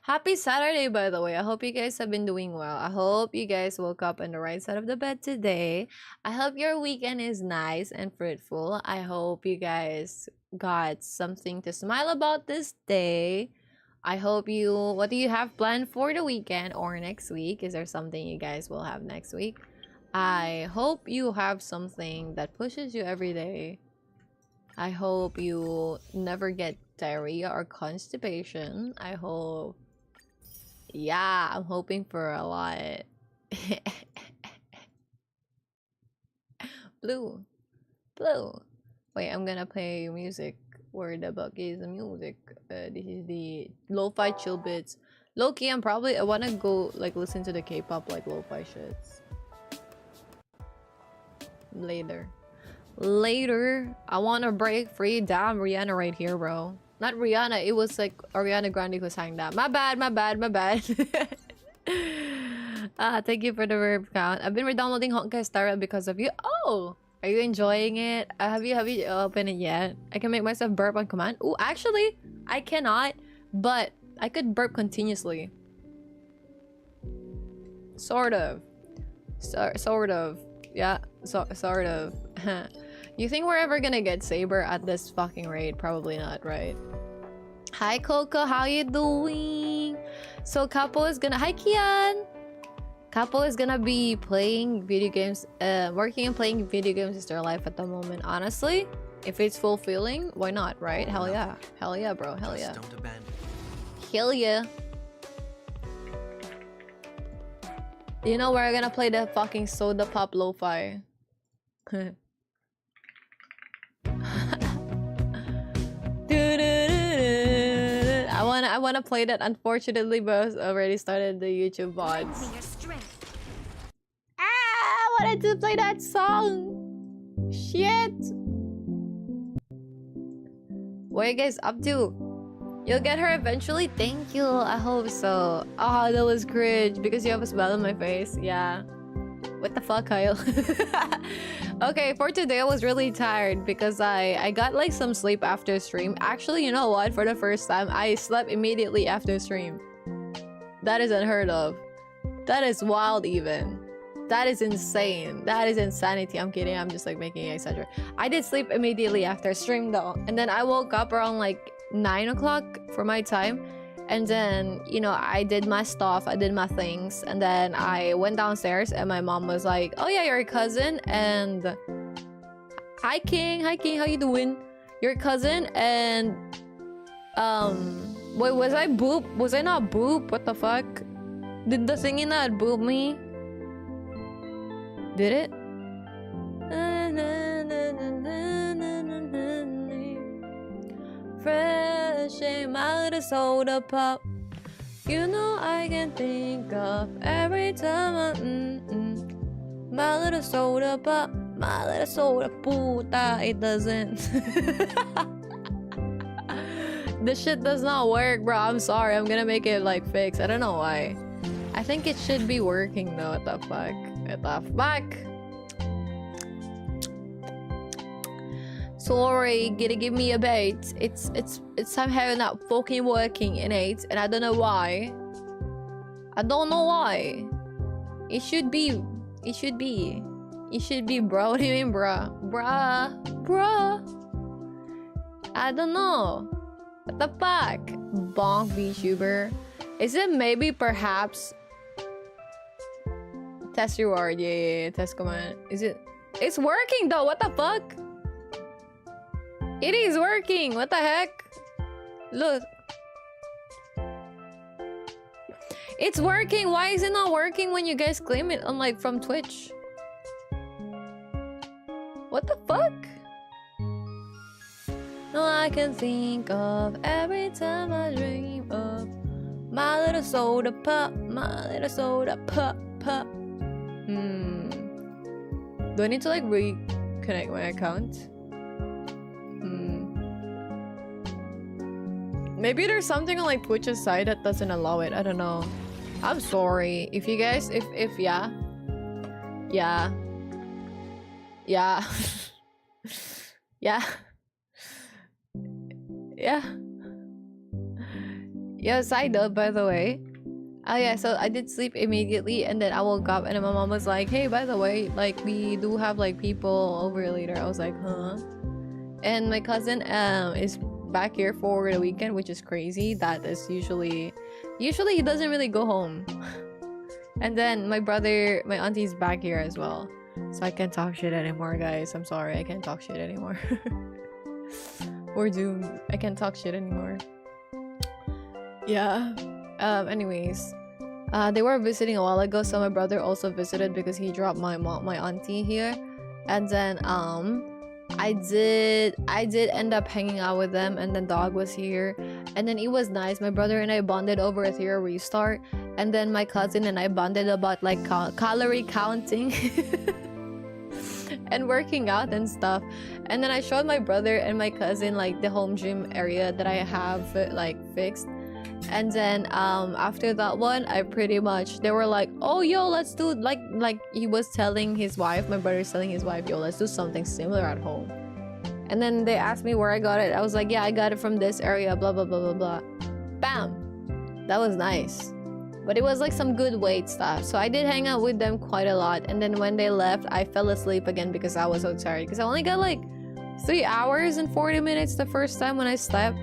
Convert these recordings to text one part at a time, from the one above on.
Happy Saturday, by the way. I hope you guys have been doing well. I hope you guys woke up on the right side of the bed today. I hope your weekend is nice and fruitful. I hope you guys got something to smile about this day. I hope you, what do you have planned for the weekend or next week? Is there something you guys will have next week? I hope you have something that pushes you every day. I hope you never get diarrhea or constipation. I hope. Yeah, I'm hoping for a lot. Blue. Blue. Wait, I'm gonna play music. Where the fuck is the music? This is the lo-fi chill bits. Low-key, I wanna go like listen to the K-pop like lo-fi shits. Later. I wanna break free. Damn, Rihanna right here, bro. Not Rihanna, it was like Ariana Grande who sang that. My bad. Thank you for the verb count. I've been re-downloading Honkai Star Rail because of you. Oh, are you enjoying it? Have you opened it yet? I can make myself burp on command. Oh, actually, I cannot, but I could burp continuously. Sort of. Sort of. Yeah, sort of. You think we're ever gonna get Saber at this fucking rate? Probably not, right? Hi Coco, how you doing? So Capo is gonna... Hi Kian! Capo is gonna be playing video games, working and playing video games is their life at the moment. Honestly, if it's fulfilling, why not, right? Hell yeah. Hell yeah, bro. Hell yeah. Hell yeah. You know we're gonna play the fucking soda pop lo-fi. I wanna play that. Unfortunately, both already started the YouTube VODs. I wanted to play that song. Shit. What are you guys up to? You'll get her eventually. Thank you. I hope so. Oh, that was cringe because you have a smile on my face. Yeah. What the fuck, Kyle? Okay, for today I was really tired because I got like some sleep after stream. Actually, you know what? For the first time, I slept immediately after stream. That is unheard of. That is wild even. That is insane. That is insanity. I'm kidding. I'm just like making it exaggerate. I did sleep immediately after stream though. And then I woke up around like 9 o'clock for my time. And then, you know, I did my stuff, I did my things, and then I went downstairs and my mom was like, oh yeah, your cousin, and hi King, how you doing? Your cousin, and wait, was I boop? Was I not boop? What the fuck? Did the singing not boop me? Did it? Fresh aim out of soda pop. You know I can think of every time my little soda pop, my little soda puta. It doesn't. This shit does not work, bro. I'm sorry. I'm gonna make it like fix. I don't know why. I think it should be working though. What the fuck? What the fuck? Sorry, gonna give me a bait. It's somehow not fucking working in it, and I don't know why. I don't know why. It should be. It should be. It should be, bro. What do you mean, bruh? Bruh. I don't know. What the fuck? Bonk Vtuber. Is it maybe perhaps test reward? Yeah. Test command. Is it? It's working though. What the fuck? It is working! What the heck? Look. It's working! Why is it not working when you guys claim it on like from Twitch? What the fuck? No, I can think of every time I dream of my little soda pop, my little soda pop. Do I need to like reconnect my account? Maybe there's something on like Twitch's side that doesn't allow it. I don't know. I'm sorry. If you guys, if yeah. Yeah. Yeah. Yeah. Yeah. Yes, I did, by the way. Oh yeah, so I did sleep immediately, and then I woke up, and then my mom was like, "Hey, by the way, like we do have like people over later." I was like, "Huh?" And my cousin is back here for the weekend, which is crazy. That is usually he doesn't really go home. And then my brother, my auntie's back here as well. So I can't talk shit anymore, guys. I'm sorry, I can't talk shit anymore. We're doomed. I can't talk shit anymore. Yeah. Anyways, they were visiting a while ago, so my brother also visited because he dropped my auntie here, and then I did end up hanging out with them, and then dog was here, and then it was nice. My brother and I bonded over a theory restart, and then my cousin and I bonded about like calorie counting and working out and stuff. And then I showed my brother and my cousin like the home gym area that I have like fixed. And then after that one, I pretty much, they were like, "Oh yo, let's do like he was telling his wife, my brother's telling his wife, yo, let's do something similar at home." And then they asked me where I got it. I was like, "Yeah, I got it from this area, blah blah blah blah blah." Bam. That was nice. But it was like some good weight stuff. So I did hang out with them quite a lot. And then when they left, I fell asleep again because I was so tired. Because I only got like 3 hours and 40 minutes the first time when I slept.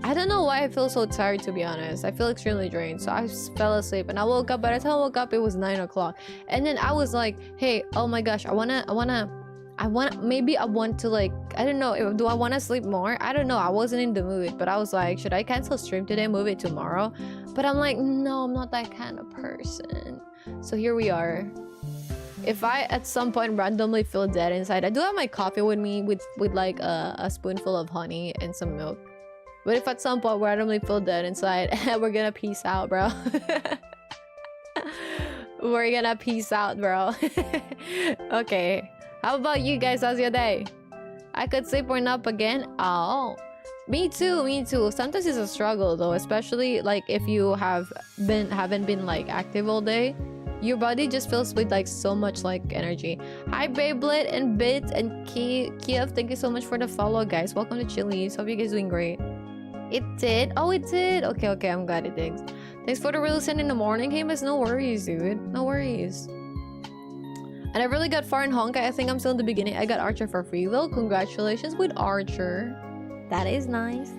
I don't know why I feel so tired, to be honest. I feel extremely drained. So I just fell asleep and I woke up. By the time I woke up, it was 9 o'clock. And then I was like, hey, oh my gosh, maybe I want to like, I don't know, do I want to sleep more? I don't know. I wasn't in the mood, but I was like, should I cancel stream today, move it tomorrow? But I'm like, no, I'm not that kind of person. So here we are. If I at some point randomly feel dead inside, I do have my coffee with me with like a spoonful of honey and some milk. But if at some point we randomly feel dead inside, we're gonna peace out, bro. We're gonna peace out, bro. Okay. How about you guys? How's your day? I could sleep or nap again. Oh, me too. Me too. Sometimes it's a struggle though, especially like if you haven't been like active all day. Your body just feels with like so much like energy. Hi Beyblade and Bit and Kiev. Thank you so much for the follow, guys. Welcome to Chili's. Hope you guys doing great. It did. Oh, it did. Okay. I'm glad it did. Thanks for the re-listen in the morning, Hamas. No worries, dude. No worries. And I really got far in Honkai. I think I'm still in the beginning. I got Archer for free though. Congratulations with Archer. That is nice.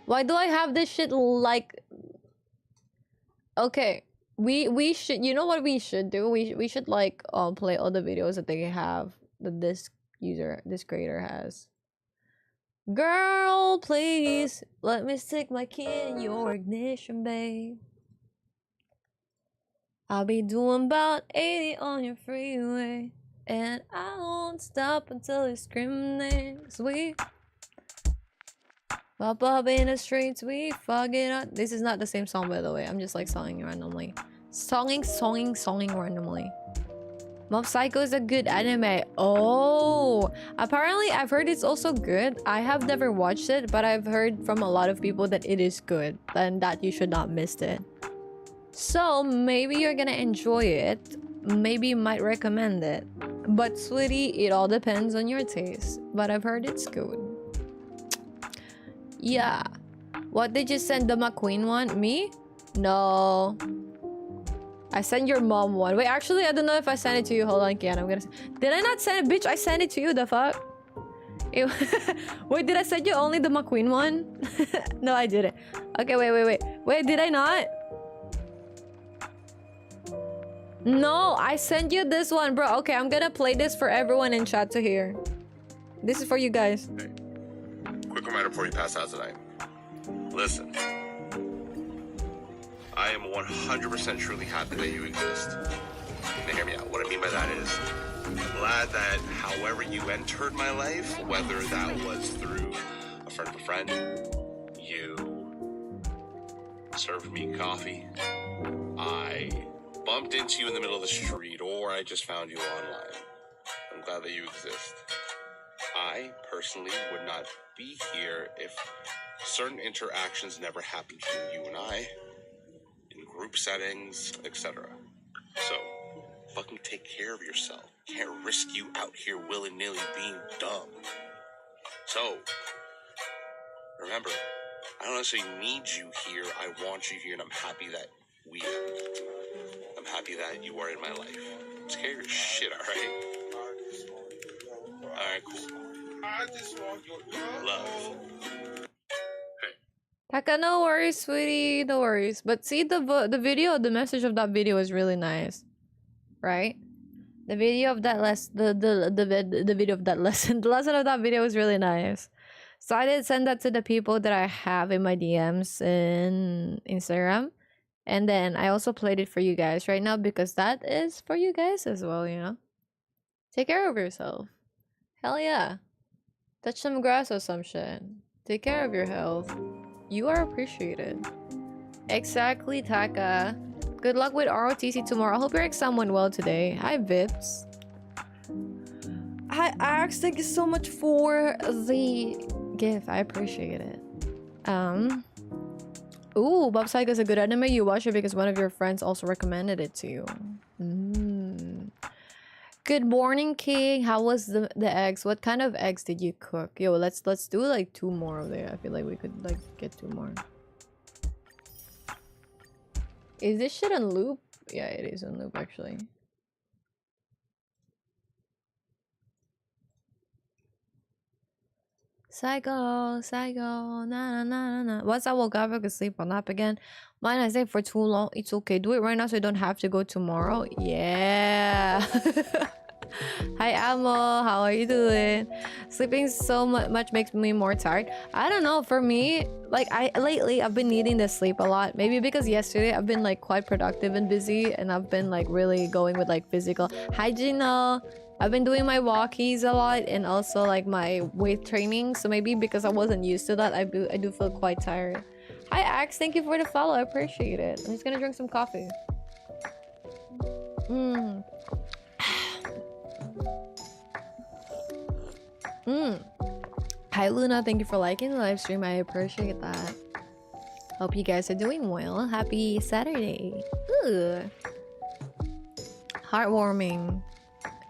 Why do I have this shit like... Okay. We should... You know what we should do? We should like play all the videos that they have. That this creator has. Girl, please. Let me stick my key in your ignition, babe. I'll be doing about 80 on your freeway, and I won't stop until you scream names. We pop up in the streets, we fuck it up. This is not the same song, by the way. I'm just like songing randomly. Songing randomly. Mob Psycho is a good anime. Oh, apparently I've heard it's also good. I have never watched it, but I've heard from a lot of people that it is good and that you should not miss it. So maybe you're gonna enjoy it. Maybe you might recommend it. But sweetie, it all depends on your taste. But I've heard it's good. Yeah. What did you send? The McQueen one? Me? No. I sent your mom one. Wait, actually, I don't know if I sent it to you. Hold on, Kian. Did I not send it? Bitch, I sent it to you. The fuck? Wait, did I send you only the McQueen one? No, I didn't. Okay, wait. Wait, did I not? No, I sent you this one, bro. Okay, I'm gonna play this for everyone in chat to hear. This is for you guys. Hey, quick reminder before you pass out tonight. Listen. I am 100% truly happy that you exist. Now hear me out. What I mean by that is, I'm glad that however you entered my life, whether that was through a friend of a friend, you served me coffee, I bumped into you in the middle of the street, or I just found you online. I'm glad that you exist. I personally would not be here if certain interactions never happened between you and I, in group settings, etc. So, fucking take care of yourself. Can't risk you out here willy-nilly being dumb. So, remember, I don't necessarily need you here. I want you here, and I'm happy that we are. I'm happy that you are in my life. Take care of your shit, alright? Alright, cool. I just want your love. Taka, no worries, sweetie. No worries. But see, the video, the message of that video is really nice, right? The video of that the video of that lesson, the lesson of that video was really nice. So I did send that to the people that I have in my DMs in Instagram, and then I also played it for you guys right now because that is for you guys as well. You know, take care of yourself. Hell yeah, touch some grass or some shit. Take care of your health. You are appreciated. Exactly, Taka. Good luck with ROTC tomorrow. I hope your exam went well today. Hi, Vips. Hi, Ax. Thank you so much for the gift. I appreciate it. Ooh, Bob Psycho is a good anime. You watch it because one of your friends also recommended it to you. Good morning, King. How was the eggs? What kind of eggs did you cook? Yo, let's do like 2 more of there. I feel like we could like get 2 more. Is this shit on loop? Yeah, it is on loop actually. Psycho, na na na na na. Once I woke up, I could sleep on nap again. Mine, I stayed for too long. It's okay. Do it right now so you don't have to go tomorrow. Yeah. Hi, Amo. How are you doing? Sleeping so much makes me more tired. I don't know. For me, like lately I've been needing to sleep a lot. Maybe because yesterday I've been like quite productive and busy, and I've been like really going with like physical. Hi, Gino. I've been doing my walkies a lot and also like my weight training. So maybe because I wasn't used to that, I do feel quite tired. Hi, Axe. Thank you for the follow. I appreciate it. I'm just gonna drink some coffee. Hi, Luna. Thank you for liking the live stream. I appreciate that. Hope you guys are doing well. Happy Saturday. Ooh. Heartwarming.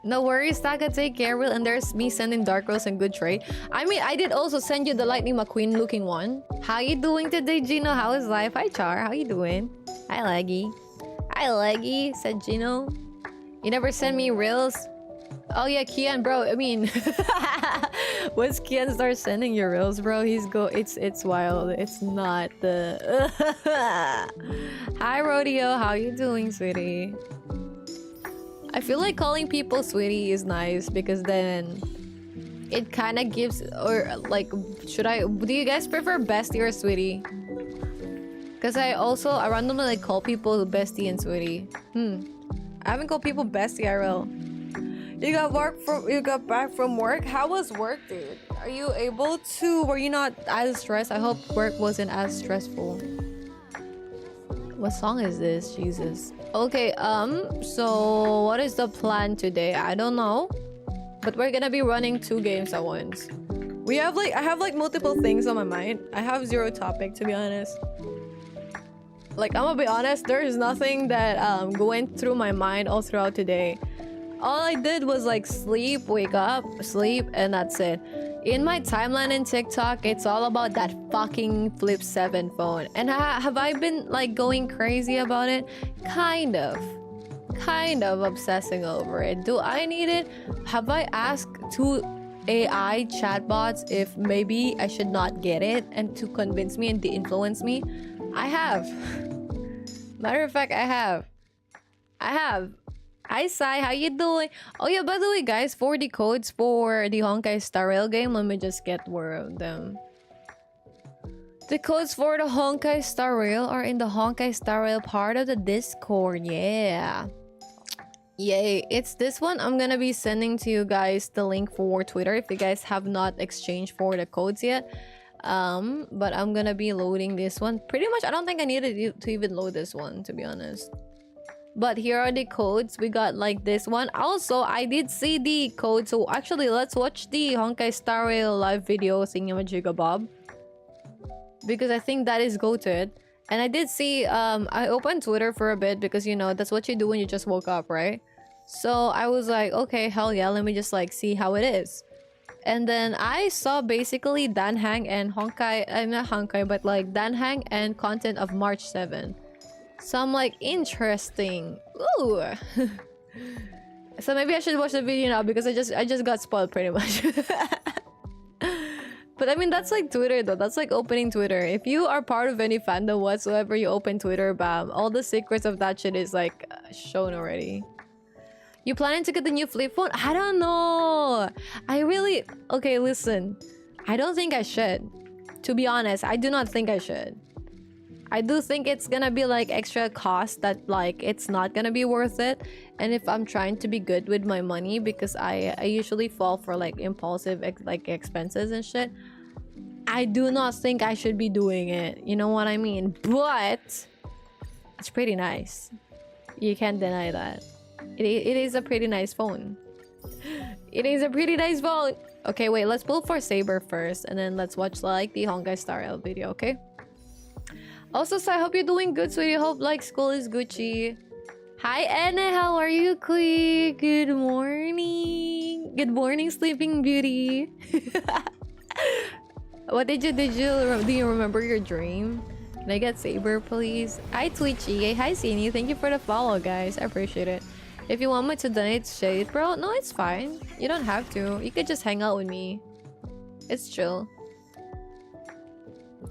No worries, Taka. Take care. Will, and there's me sending Dark Rose and good trade. I mean, I did also send you the Lightning McQueen looking one. How you doing today, Gino? How is life? Hi, Char. How you doing? Hi, Leggy. Hi, Leggy, said Gino. You never send me reels? Oh yeah, Kian, bro. I mean, once Kian starts sending your reels, bro, it's wild. It's not the. Hi, Rodeo. How you doing, sweetie? I feel like calling people sweetie is nice because then it kind of gives, or like, do you guys prefer bestie or sweetie? Because I randomly like call people bestie and sweetie. I haven't called people bestie IRL. You got back from work? How was work, dude? Are you able to, were you not as stressed? I hope work wasn't as stressful. What song is this? Jesus. Okay, so what is the plan today? I don't know. But we're gonna be running 2 games at once. I have like multiple things on my mind. I have 0 topic, to be honest. Like, I'm gonna be honest, there's nothing that went through my mind all throughout today. All I did was like sleep, wake up, sleep, and that's it. In my timeline in TikTok, it's all about that fucking Flip 7 phone. And have I been like going crazy about it? Kind of obsessing over it. Do I need it? Have I asked 2 AI chatbots if maybe I should not get it and to convince me and to influence me? I have. Matter of fact, I have. Hi, Sai. How you doing? Oh, yeah, by the way, guys, for the codes for the Honkai Star Rail game, let me just get more of them. The codes for the Honkai Star Rail are in the Honkai Star Rail part of the Discord. Yeah. Yay. It's this one. I'm gonna be sending to you guys the link for Twitter if you guys have not exchanged for the codes yet. But I'm gonna be loading this one. Pretty much, I don't think I needed to even load this one, to be honest. But here are the codes. We got like this one. Also, I did see the code. So actually, let's watch the Honkai Star Rail live video Thingamajigga Bob. Because I think that is goated. And I did see, I opened Twitter for a bit because, you know, that's what you do when you just woke up, right? So I was like, okay, hell yeah, let me just like see how it is. And then I saw basically Danhang and Honkai, not Honkai, but like Danhang and content of March 7. So I'm like, interesting. Ooh. So maybe I should watch the video now because I just got spoiled pretty much. But I mean, that's like Twitter though. That's like opening Twitter. If you are part of any fandom whatsoever, you open Twitter, bam. All the secrets of that shit is like shown already. You planning to get the new flip phone? I don't know. I really... Okay, listen. I don't think I should. To be honest, I do not think I should. I do think it's gonna be like extra cost that like it's not gonna be worth it. And if I'm trying to be good with my money, because I usually fall for like impulsive expenses and shit, I do not think I should be doing it. You know what I mean? But it's pretty nice. You can't deny that. It is a pretty nice phone. It is a pretty nice phone. Okay, wait, let's pull for Saber first, and then let's watch like the Honkai Star Rail video, okay? Also, so I hope you're doing good, sweetie. Hope like school is Gucci. Hi, Anna. How are you, Queen? Good morning. Good morning, Sleeping Beauty. What do you remember your dream? Can I get Saber, please? Hi, Twitchy. Hi, Sini. Thank you for the follow, guys. I appreciate it. If you want me to donate shade, bro, no, it's fine. You don't have to. You could just hang out with me. It's chill.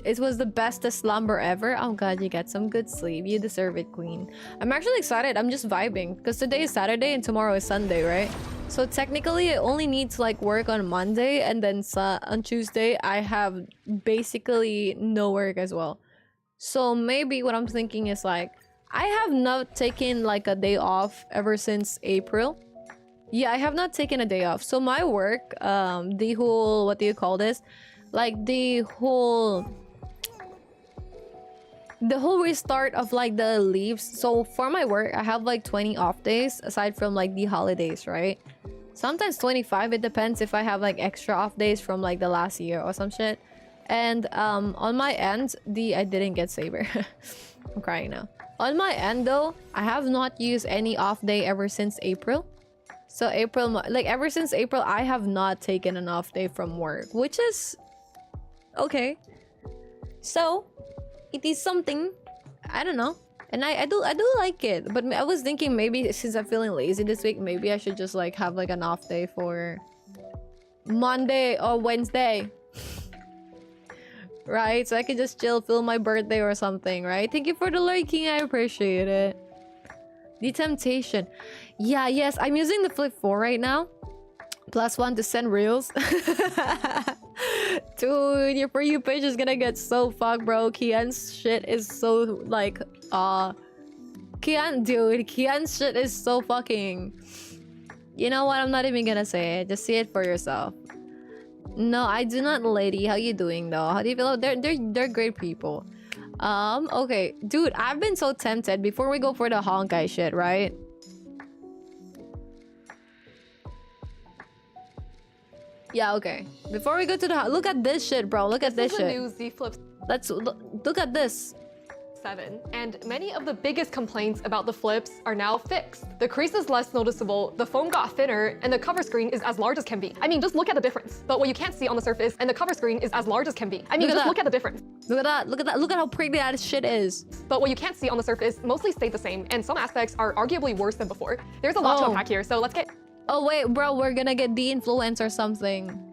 It was the bestest slumber ever. Oh god, you got some good sleep. You deserve it, queen. I'm actually excited. I'm just vibing because today is Saturday and tomorrow is Sunday, right? So technically I only need to like work on Monday, and then on Tuesday I have basically no work as well. So maybe what I'm thinking is like, I have not taken like a day off ever since April. Yeah, I have not taken a day off. So my work, the whole, what do you call this? Like the whole restart of like the leaves. So for my work, I have like 20 off days aside from like the holidays, right? Sometimes 25. It depends if I have like extra off days from like the last year or some shit. And on my end, I didn't get Saber. I'm crying now. On my end though, I have not used any off day ever since April. So April, like ever since April, I have not taken an off day from work, which is okay. So it is something, I don't know, and I do like it. But I was thinking maybe since I'm feeling lazy this week, maybe I should just like have like an off day for Monday or Wednesday. Right, so I could just chill, feel my birthday or something, right? Thank you for the liking, I appreciate it. The temptation. Yeah, yes, I'm using the Flip 4 right now. +1 to send reels. Dude, your For You page is gonna get so fucked, bro. Kian's shit is so like Kian's shit is so fucking... You know what, I'm not even gonna say it. Just see it for yourself. No, I do not, lady. How you doing though? How do you feel? They're great people. Okay, dude, I've been so tempted before we go for the Honkai shit, right? Yeah, okay. Before we go to the... Look at this shit, bro. Look at this shit. This is a new Z Flip Let's look at this. 7, and many of the biggest complaints about the flips are now fixed. The crease is less noticeable, the foam got thinner, and the cover screen is as large as can be. I mean, just look at the difference. But what you can't see on the surface, and the cover screen is as large as can be. I mean, just look at the difference. Look at that. Look at that. Look at how pretty that shit is. But what you can't see on the surface mostly stayed the same, and some aspects are arguably worse than before. There's a lot to unpack here, so let's get... Oh wait, bro, we're gonna get de-influenced or something.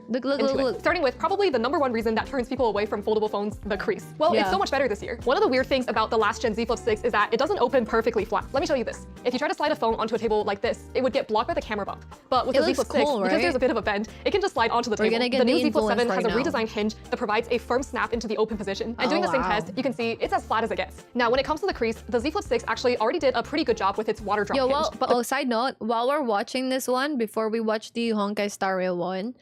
Look. Starting with probably the #1 reason that turns people away from foldable phones, the crease. Well, it's so much better this year. One of the weird things about the last gen Z Flip 6 is that it doesn't open perfectly flat. Let me show you this. If you try to slide a phone onto a table like this, it would get blocked by the camera bump. But with the Z Flip 6, because there's a bit of a bend, it can just slide onto the table. The new Z Flip 7 has a redesigned hinge that provides a firm snap into the open position. And doing the same test, you can see it's as flat as it gets. Now, when it comes to the crease, the Z Flip 6 actually already did a pretty good job with its water drop hinge. But side note, while we're watching this one, before we watch the Honkai Star Rail one,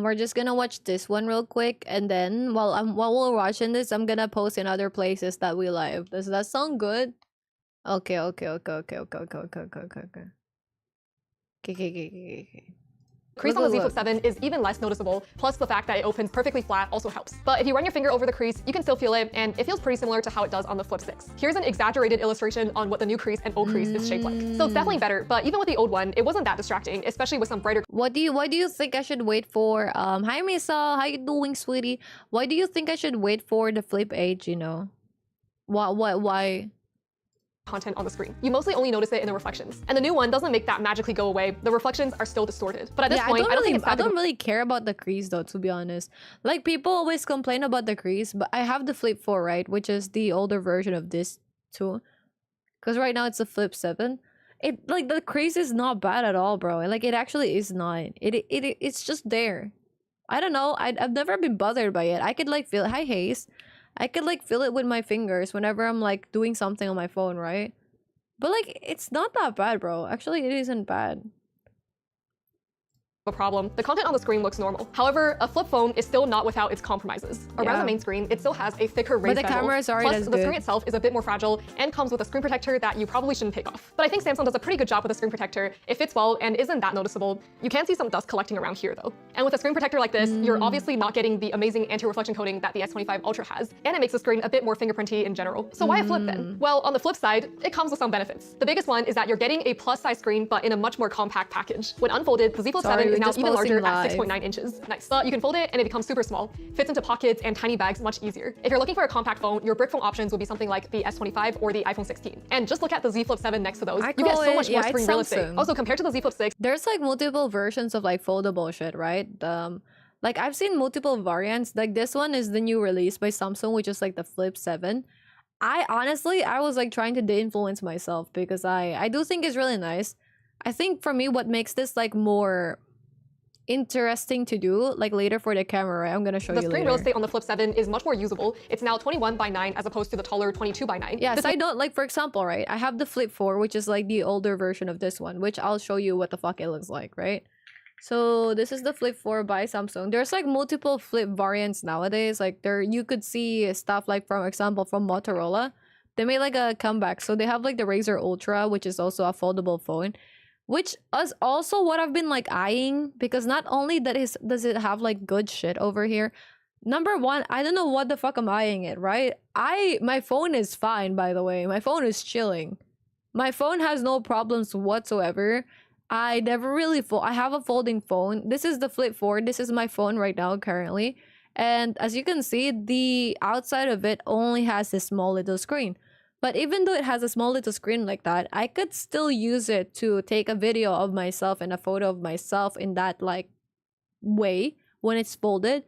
we're just gonna watch this one real quick, and then while we're watching this, I'm gonna post in other places that we live. Does that sound good? Okay. Crease on the Z Flip 7 is even less noticeable, plus the fact that it opens perfectly flat also helps. But if you run your finger over the crease, you can still feel it, and it feels pretty similar to how it does on the Flip 6. Here's an exaggerated illustration on what the new crease and old crease is shaped like. So it's definitely better, but even with the old one, it wasn't that distracting, especially with some brighter. Why do you think I should wait for hi Misa, how you doing, sweetie? Why do you think I should wait for the Flip 8, you know? Why? Content on the screen. You mostly only notice it in the reflections. And the new one doesn't make that magically go away. The reflections are still distorted. But at this point, I don't really care about the crease though, to be honest. Like, people always complain about the crease, but I have the Flip 4, right? Which is the older version of this too. Because right now it's a Flip 7. It, like, the crease is not bad at all, bro. Like, it actually is not. It's just there. I don't know. I've never been bothered by it. I could like feel, hi Haze. I could like feel it with my fingers whenever I'm like doing something on my phone, right? But like, it's not that bad, bro. Actually, it isn't bad. A problem. The content on the screen looks normal. However, a flip phone is still not without its compromises. Around the main screen, it still has a thicker raised bezel. But the camera is already Plus, the screen itself is a bit more fragile and comes with a screen protector that you probably shouldn't take off. But I think Samsung does a pretty good job with the screen protector. It fits well and isn't that noticeable. You can see some dust collecting around here though. And with a screen protector like this, you're obviously not getting the amazing anti-reflection coating that the S25 Ultra has, and it makes the screen a bit more fingerprinty in general. So why a flip then? Well, on the flip side, it comes with some benefits. The biggest one is that you're getting a plus size screen, but in a much more compact package. When unfolded, the Z Flip 7 is now even larger at 6.9 inches. Nice. But you can fold it and it becomes super small. Fits into pockets and tiny bags much easier. If you're looking for a compact phone, your brick phone options would be something like the S25 or the iPhone 16. And just look at the Z Flip 7 next to those. You get so much more screen real estate. Also, compared to the Z Flip 6, there's like multiple versions of like foldable shit, right? Like, I've seen multiple variants. Like, this one is the new release by Samsung, which is like the Flip 7. I was like trying to de-influence myself because I do think it's really nice. I think for me, what makes this like more interesting to do, like later for the camera, right? I'm gonna show you later. The screen real estate on the Flip 7 is much more usable. It's now 21:9 as opposed to the taller 22:9. Yeah, so I don't like, for example, right? I have the Flip 4, which is like the older version of this one, which I'll show you what the fuck it looks like, right? So this is the Flip 4 by Samsung. There's like multiple flip variants nowadays. Like, you could see stuff like, for example, from Motorola. They made like a comeback. So they have like the Razr Ultra, which is also a foldable phone, which is also what I've been like eyeing, because not only does it have like good shit over here. Number one, I don't know what the fuck I'm eyeing it, right? My phone is fine, by the way. My phone is chilling. My phone has no problems whatsoever. I never really I have a folding phone. This is the Flip 4. This is my phone right now currently. And as you can see, the outside of it only has this small little screen. But even though it has a small little screen like that, I could still use it to take a video of myself and a photo of myself in that like way when it's folded.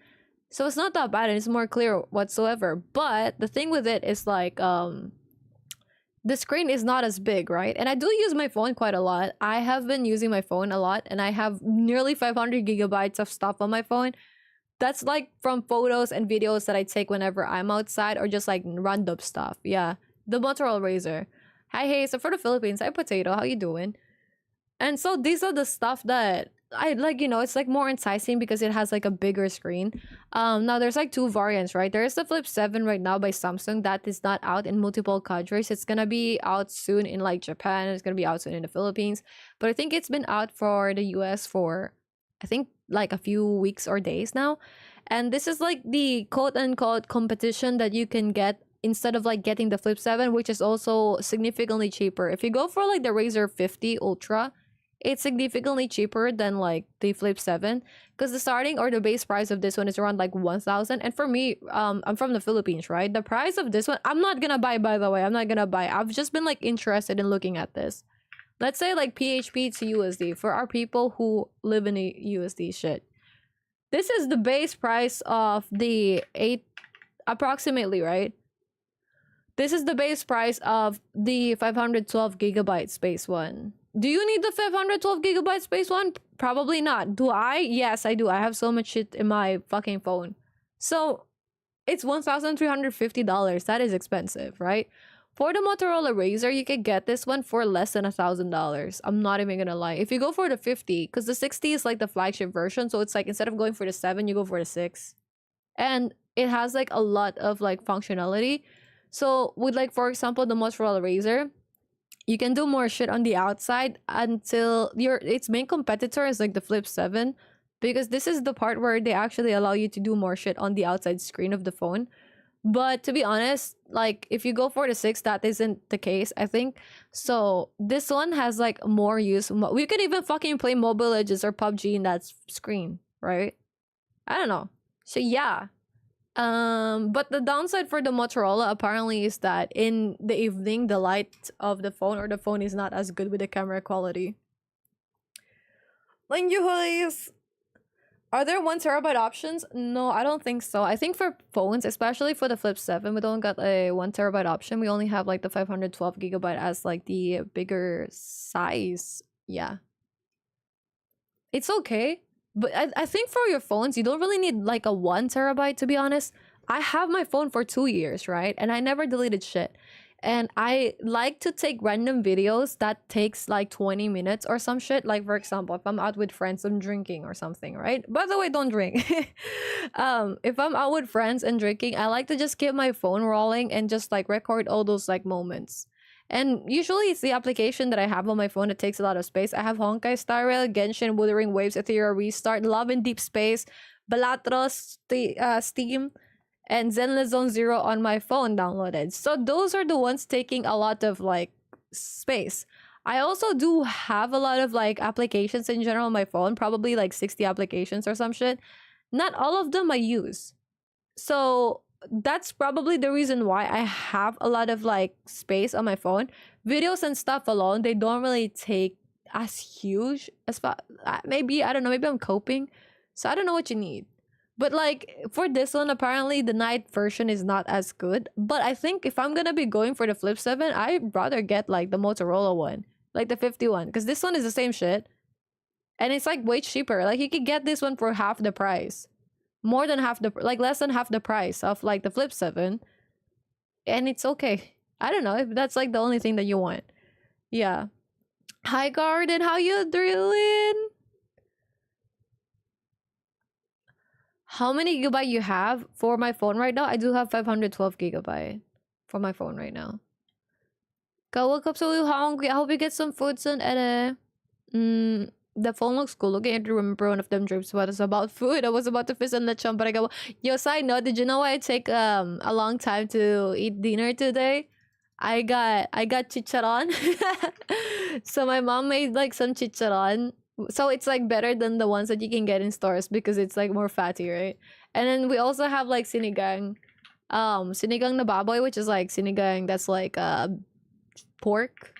So it's not that bad and it's more clear whatsoever. But the thing with it is like, the screen is not as big, right? And I do use my phone quite a lot. I have been using my phone a lot, and I have nearly 500 gigabytes of stuff on my phone. That's like from photos and videos that I take whenever I'm outside, or just like random stuff. Yeah, the Motorola Razr. Hi, hey, so for the Philippines, hi Potato, how you doing? And so these are the stuff that I like, you know, it's like more enticing because it has like a bigger screen. Now there's like two variants, right? There is the Flip 7 right now by Samsung that is not out in multiple countries. It's gonna be out soon in like Japan. It's gonna be out soon in the Philippines. But I think it's been out for the US for, I think, like a few weeks or days now. And this is like the quote-unquote competition that you can get instead of like getting the Flip 7, which is also significantly cheaper. If you go for like the Razr 50 Ultra, it's significantly cheaper than like the Flip 7, because the starting or the base price of this one is around like 1,000. And for me, I'm from the Philippines, right? The price of this one, I'm not gonna buy, by the way. I'm not gonna buy. I've just been like interested in looking at this. Let's say like PHP to USD for our people who live in the USD shit. This is the base price of the 8, approximately, right? This is the base price of the 512 gigabyte space one. Do you need the 512 gigabyte space one? Probably not. Do I? Yes, I do. I have so much shit in my fucking phone. So it's $1,350. That is expensive, right? For the Motorola Razr, you can get this one for less than $1,000. I'm not even gonna lie. If you go for the 50, because the 60 is like the flagship version, so it's like instead of going for the 7, you go for the 6. And it has like a lot of like functionality. So with like, for example, the Motorola Razr, You can do more shit on the outside until its main competitor is like the Flip 7, because this is the part where they actually allow you to do more shit on the outside screen of the phone. But to be honest, like if you go for the 6, that isn't the case, I think. So this one has like more use. We could even fucking play Mobile Legends or PUBG in that screen, right? I don't know. So yeah. But the downside for the Motorola apparently is that in the evening, the light of the phone or the phone is not as good with the camera quality. Thank you, Holies. Are there 1 terabyte options? No, I don't think so. I think for phones, especially for the Flip 7, we don't got a 1 terabyte option. We only have like the 512 gigabyte as like the bigger size. Yeah. It's okay. But I think for your phones, you don't really need like a 1 terabyte, to be honest. I have my phone for 2 years, right? And I never deleted shit. And I like to take random videos that takes like 20 minutes or some shit. Like, for example, if I'm out with friends, I'm drinking or something, right? By the way, don't drink. If I'm out with friends and drinking, I like to just keep my phone rolling and just like record all those like moments. And usually it's the application that I have on my phone that takes a lot of space. I have Honkai Star Rail, Genshin, Wuthering Waves, Ethereal Restart, Love in Deep Space, Balatros, Steam, and Zenless Zone Zero on my phone downloaded. So those are the ones taking a lot of like space. I also do have a lot of like applications in general on my phone, probably like 60 applications or some shit. Not all of them I use. So that's probably the reason why I have a lot of like space on my phone. Videos and stuff alone, they don't really take as huge as maybe, I don't know, maybe I'm coping. So I don't know what you need. But like for this one, apparently the night version is not as good. But I think if I'm gonna be going for the Flip 7, I'd rather get like the Motorola one, like the 51, because this one is the same shit. And it's like way cheaper. Like you could get this one for half the price. More than half the, like less than half the price of like the Flip 7. And it's okay. I don't know if that's like the only thing that you want. Yeah. Hi Garden, how you doing? How many gigabyte you have for my phone right now? I do have 512 gigabyte for my phone right now. Go wake up so hungry. I hope you get some food soon. And the phone looks cool. Okay, I remember one of them dreams was about food. I was about to fish on lechon, but I go, yo, side note, did you know why I take a long time to eat dinner today? I got chicharron. So my mom made like some chicharron. So it's like better than the ones that you can get in stores because it's like more fatty, right? And then we also have like sinigang. Sinigang na baboy, which is like sinigang that's like pork.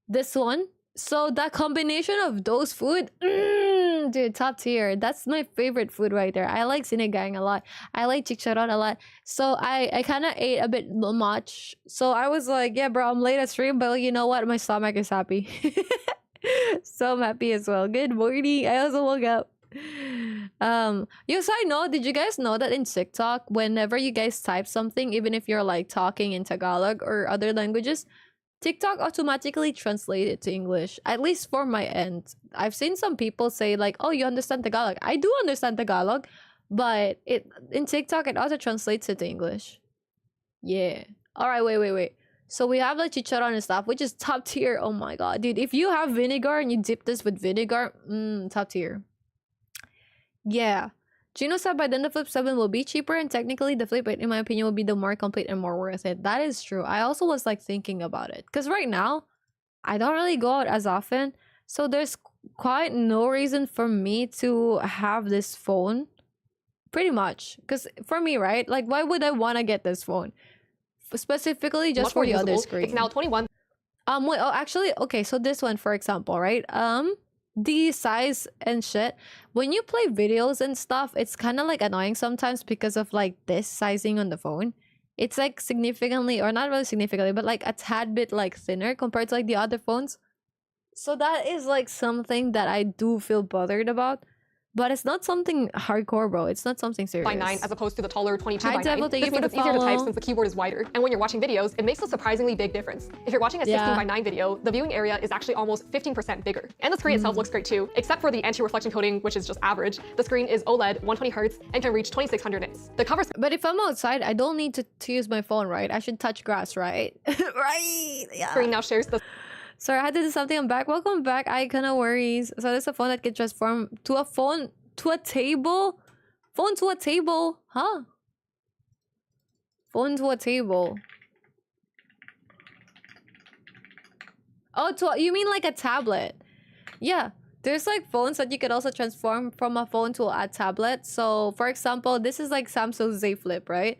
This one. So that combination of those food, dude, top tier. That's my favorite food right there. I like sinigang a lot. I like chicharron a lot. So I kind of ate a bit much. So I was like, yeah, bro, I'm late at stream, but you know what? My stomach is happy. So I'm happy as well. Good morning. I also woke up. Yes, I know. Did you guys know that in TikTok, whenever you guys type something, even if you're like talking in Tagalog or other languages, TikTok automatically translates it to English, at least for my end. I've seen some people say like, oh, you understand Tagalog. I do understand Tagalog, but in TikTok, it auto translates it to English. Yeah. All right, wait. So we have like chicharron and stuff, which is top tier. Oh my god, dude. If you have vinegar and you dip this with vinegar, top tier. Yeah. Gino said by then the Flip 7 will be cheaper, and technically the Flip 8, in my opinion, will be the more complete and more worth it. That is true. I also was like thinking about it. Because right now, I don't really go out as often. So there's quite no reason for me to have this phone. Pretty much. Because for me, right? Like, why would I want to get this phone? Specifically just for the other screen. It's now 21. Wait, oh, actually, okay, so this one, for example, right? The size and shit, when you play videos and stuff, it's kind of like annoying sometimes because of like this sizing on the phone. It's like significantly, or not really significantly, but like a tad bit like thinner compared to like the other phones. So that is like something that I do feel bothered about. But it's not something hardcore, bro. It's not something serious. by 9 as opposed to the taller 22 Hi, by 9. Devil, thank This you means for it's the easier to type follow. since the keyboard is wider. And when you're watching videos, it makes a surprisingly big difference. If you're watching a 16 by 9 video, the viewing area is actually almost 15% bigger. And the screen itself looks great too, except for the anti-reflection coating, which is just average. The screen is OLED, 120 Hz, and can reach 2600 nits. The cover But if I'm outside, I don't need to use my phone, right? I should touch grass, right? Right. Yeah. screen now shares the Sorry, I had to do something. I'm back. Welcome back. I kind of worries. So there's a phone that can transform to a phone to a table. Phone to a table, huh? Phone to a table. Oh, you mean like a tablet? Yeah. There's like phones that you could also transform from a phone to a tablet. So for example, this is like Samsung Z Flip, right?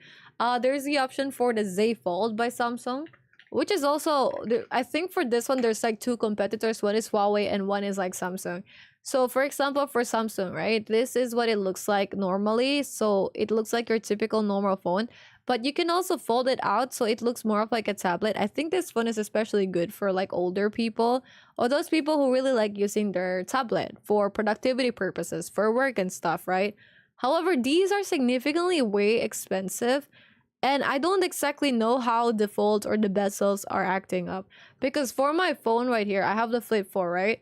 There's the option for the Z Fold by Samsung, which is also, I think for this one, there's like two competitors. One is Huawei and one is like Samsung. So for example, for Samsung, right, this is what it looks like normally. So it looks like your typical normal phone, but you can also fold it out so it looks more of like a tablet. I think this phone is especially good for like older people or those people who really like using their tablet for productivity purposes, for work and stuff, right? However, these are significantly way expensive. And I don't exactly know how the folds or the bezels are acting up. Because for my phone right here, I have the Flip 4, right?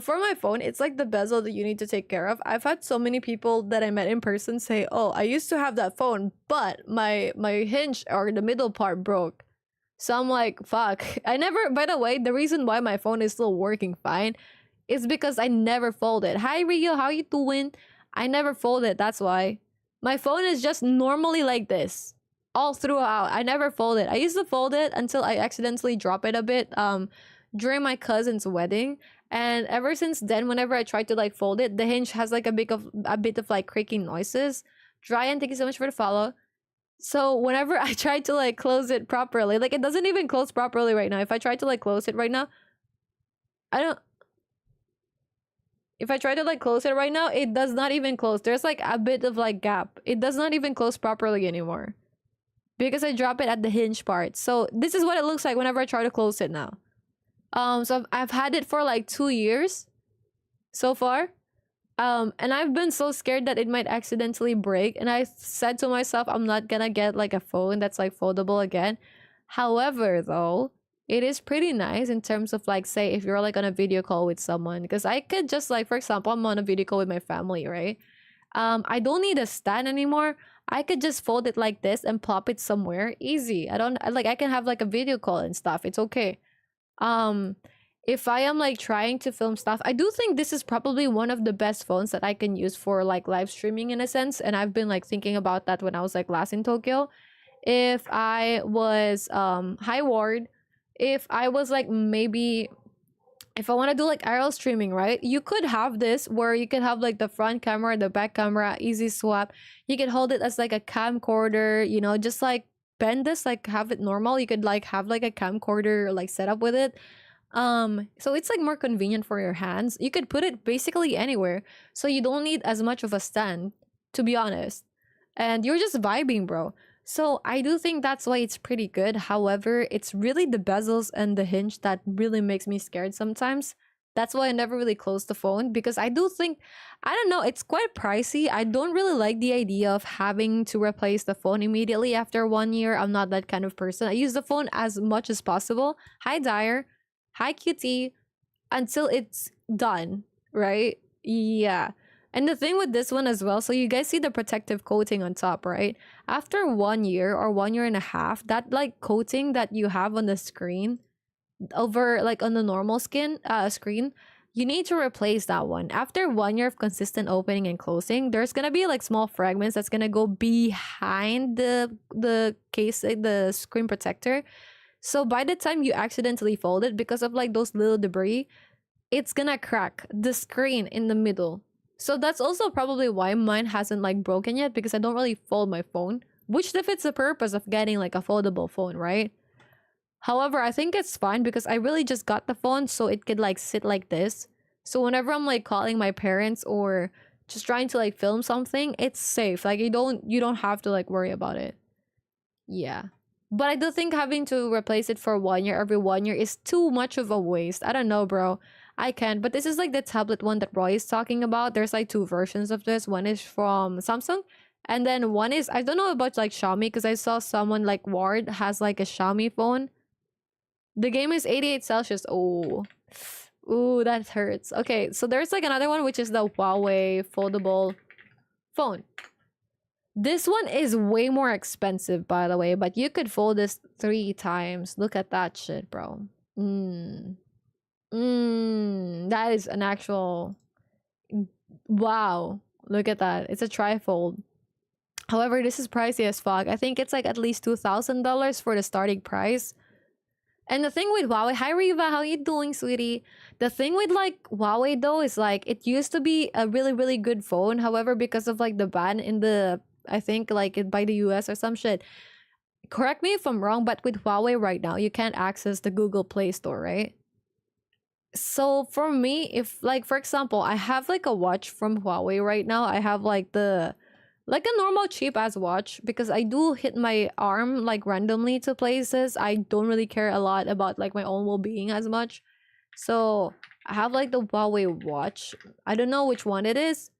For my phone, it's like the bezel that you need to take care of. I've had so many people that I met in person say, oh, I used to have that phone, but my hinge or the middle part broke. So I'm like, fuck. I never, by the way, the reason why my phone is still working fine is because I never fold it. Hi, Rio, how you doing? I never fold it, that's why. My phone is just normally like this all throughout. I never fold it. I used to fold it until I accidentally drop it a bit during my cousin's wedding, and ever since then, whenever I try to like fold it, the hinge has like a bit of like creaking noises. Dryan, thank you so much for the follow. So whenever I try to like close it properly, like it doesn't even close properly right now. If I try to like close it right now, if I try to like close it right now, it does not even close. There's like a bit of like gap. It does not even close properly anymore because I drop it at the hinge part. So this is what it looks like whenever I try to close it now. So I've had it for like 2 years so far. And I've been so scared that it might accidentally break. And I said to myself, I'm not gonna get like a phone that's like foldable again. However, though, it is pretty nice in terms of like, say, if you're like on a video call with someone, because I could just like, for example, I'm on a video call with my family, right? I don't need a stand anymore. I could just fold it like this and plop it somewhere. Easy. I can have like a video call and stuff. It's okay. If I am like trying to film stuff, I do think this is probably one of the best phones that I can use for like live streaming in a sense. And I've been like thinking about that when I was like last in Tokyo. If I was hi Ward, if I was like maybe if I want to do like IRL streaming, right? You could have this where you could have like the front camera, the back camera, easy swap. You can hold it as like a camcorder, you know, just like bend this, like have it normal. You could like have like a camcorder like setup with it. So it's like more convenient for your hands. You could put it basically anywhere. So you don't need as much of a stand, to be honest. And you're just vibing, bro. So I do think that's why it's pretty good. However, it's really the bezels and the hinge that really makes me scared sometimes. That's why I never really close the phone, because I do think, I don't know, it's quite pricey. I don't really like the idea of having to replace the phone immediately after 1 year. I'm not that kind of person. I use the phone as much as possible. Hi, Dyer. Hi, QT. Until it's done, right? Yeah. And the thing with this one as well, so you guys see the protective coating on top, right? After 1 year or 1 year and a half, that like coating that you have on the screen over like on the normal screen, you need to replace that one. After 1 year of consistent opening and closing, there's gonna be like small fragments that's gonna go behind the case, like the screen protector. So by the time you accidentally fold it, because of like those little debris, it's gonna crack the screen in the middle. So that's also probably why mine hasn't like broken yet, because I don't really fold my phone, which defeats the purpose of getting like a foldable phone, right? However, I think it's fine because I really just got the phone so it could like sit like this. So whenever I'm like calling my parents or just trying to like film something, it's safe. Like you don't have to like worry about it. Yeah. But I do think having to replace it for 1 year every 1 year is too much of a waste. I don't know, bro. I can, but this is like the tablet one that Roy is talking about. There's like two versions of this. One is from Samsung, and then one is, I don't know about like Xiaomi, because I saw someone like Ward has like a Xiaomi phone. The game is 88 Celsius. Oh, ooh, that hurts. Okay, so there's like another one, which is the Huawei foldable phone. This one is way more expensive, by the way, but you could fold this 3 times. Look at that shit, bro. That is an actual... Wow. Look at that. It's a trifold. However, this is pricey as fuck. I think it's like at least $2,000 for the starting price. And the thing with Huawei... Hi, Riva. How you doing, sweetie? The thing with, like, Huawei, though, is, like, it used to be a really, really good phone. However, because of, like, the ban in the... I think, like, by the US or some shit. Correct me if I'm wrong, but with Huawei right now, you can't access the Google Play Store, right? So for me, if, like, for example, I have, like, a watch from Huawei right now. I have, like, a normal cheap-ass watch, because I do hit my arm, like, randomly to places. I don't really care a lot about, like, my own well-being as much. So I have, like, the Huawei watch. I don't know which one it is,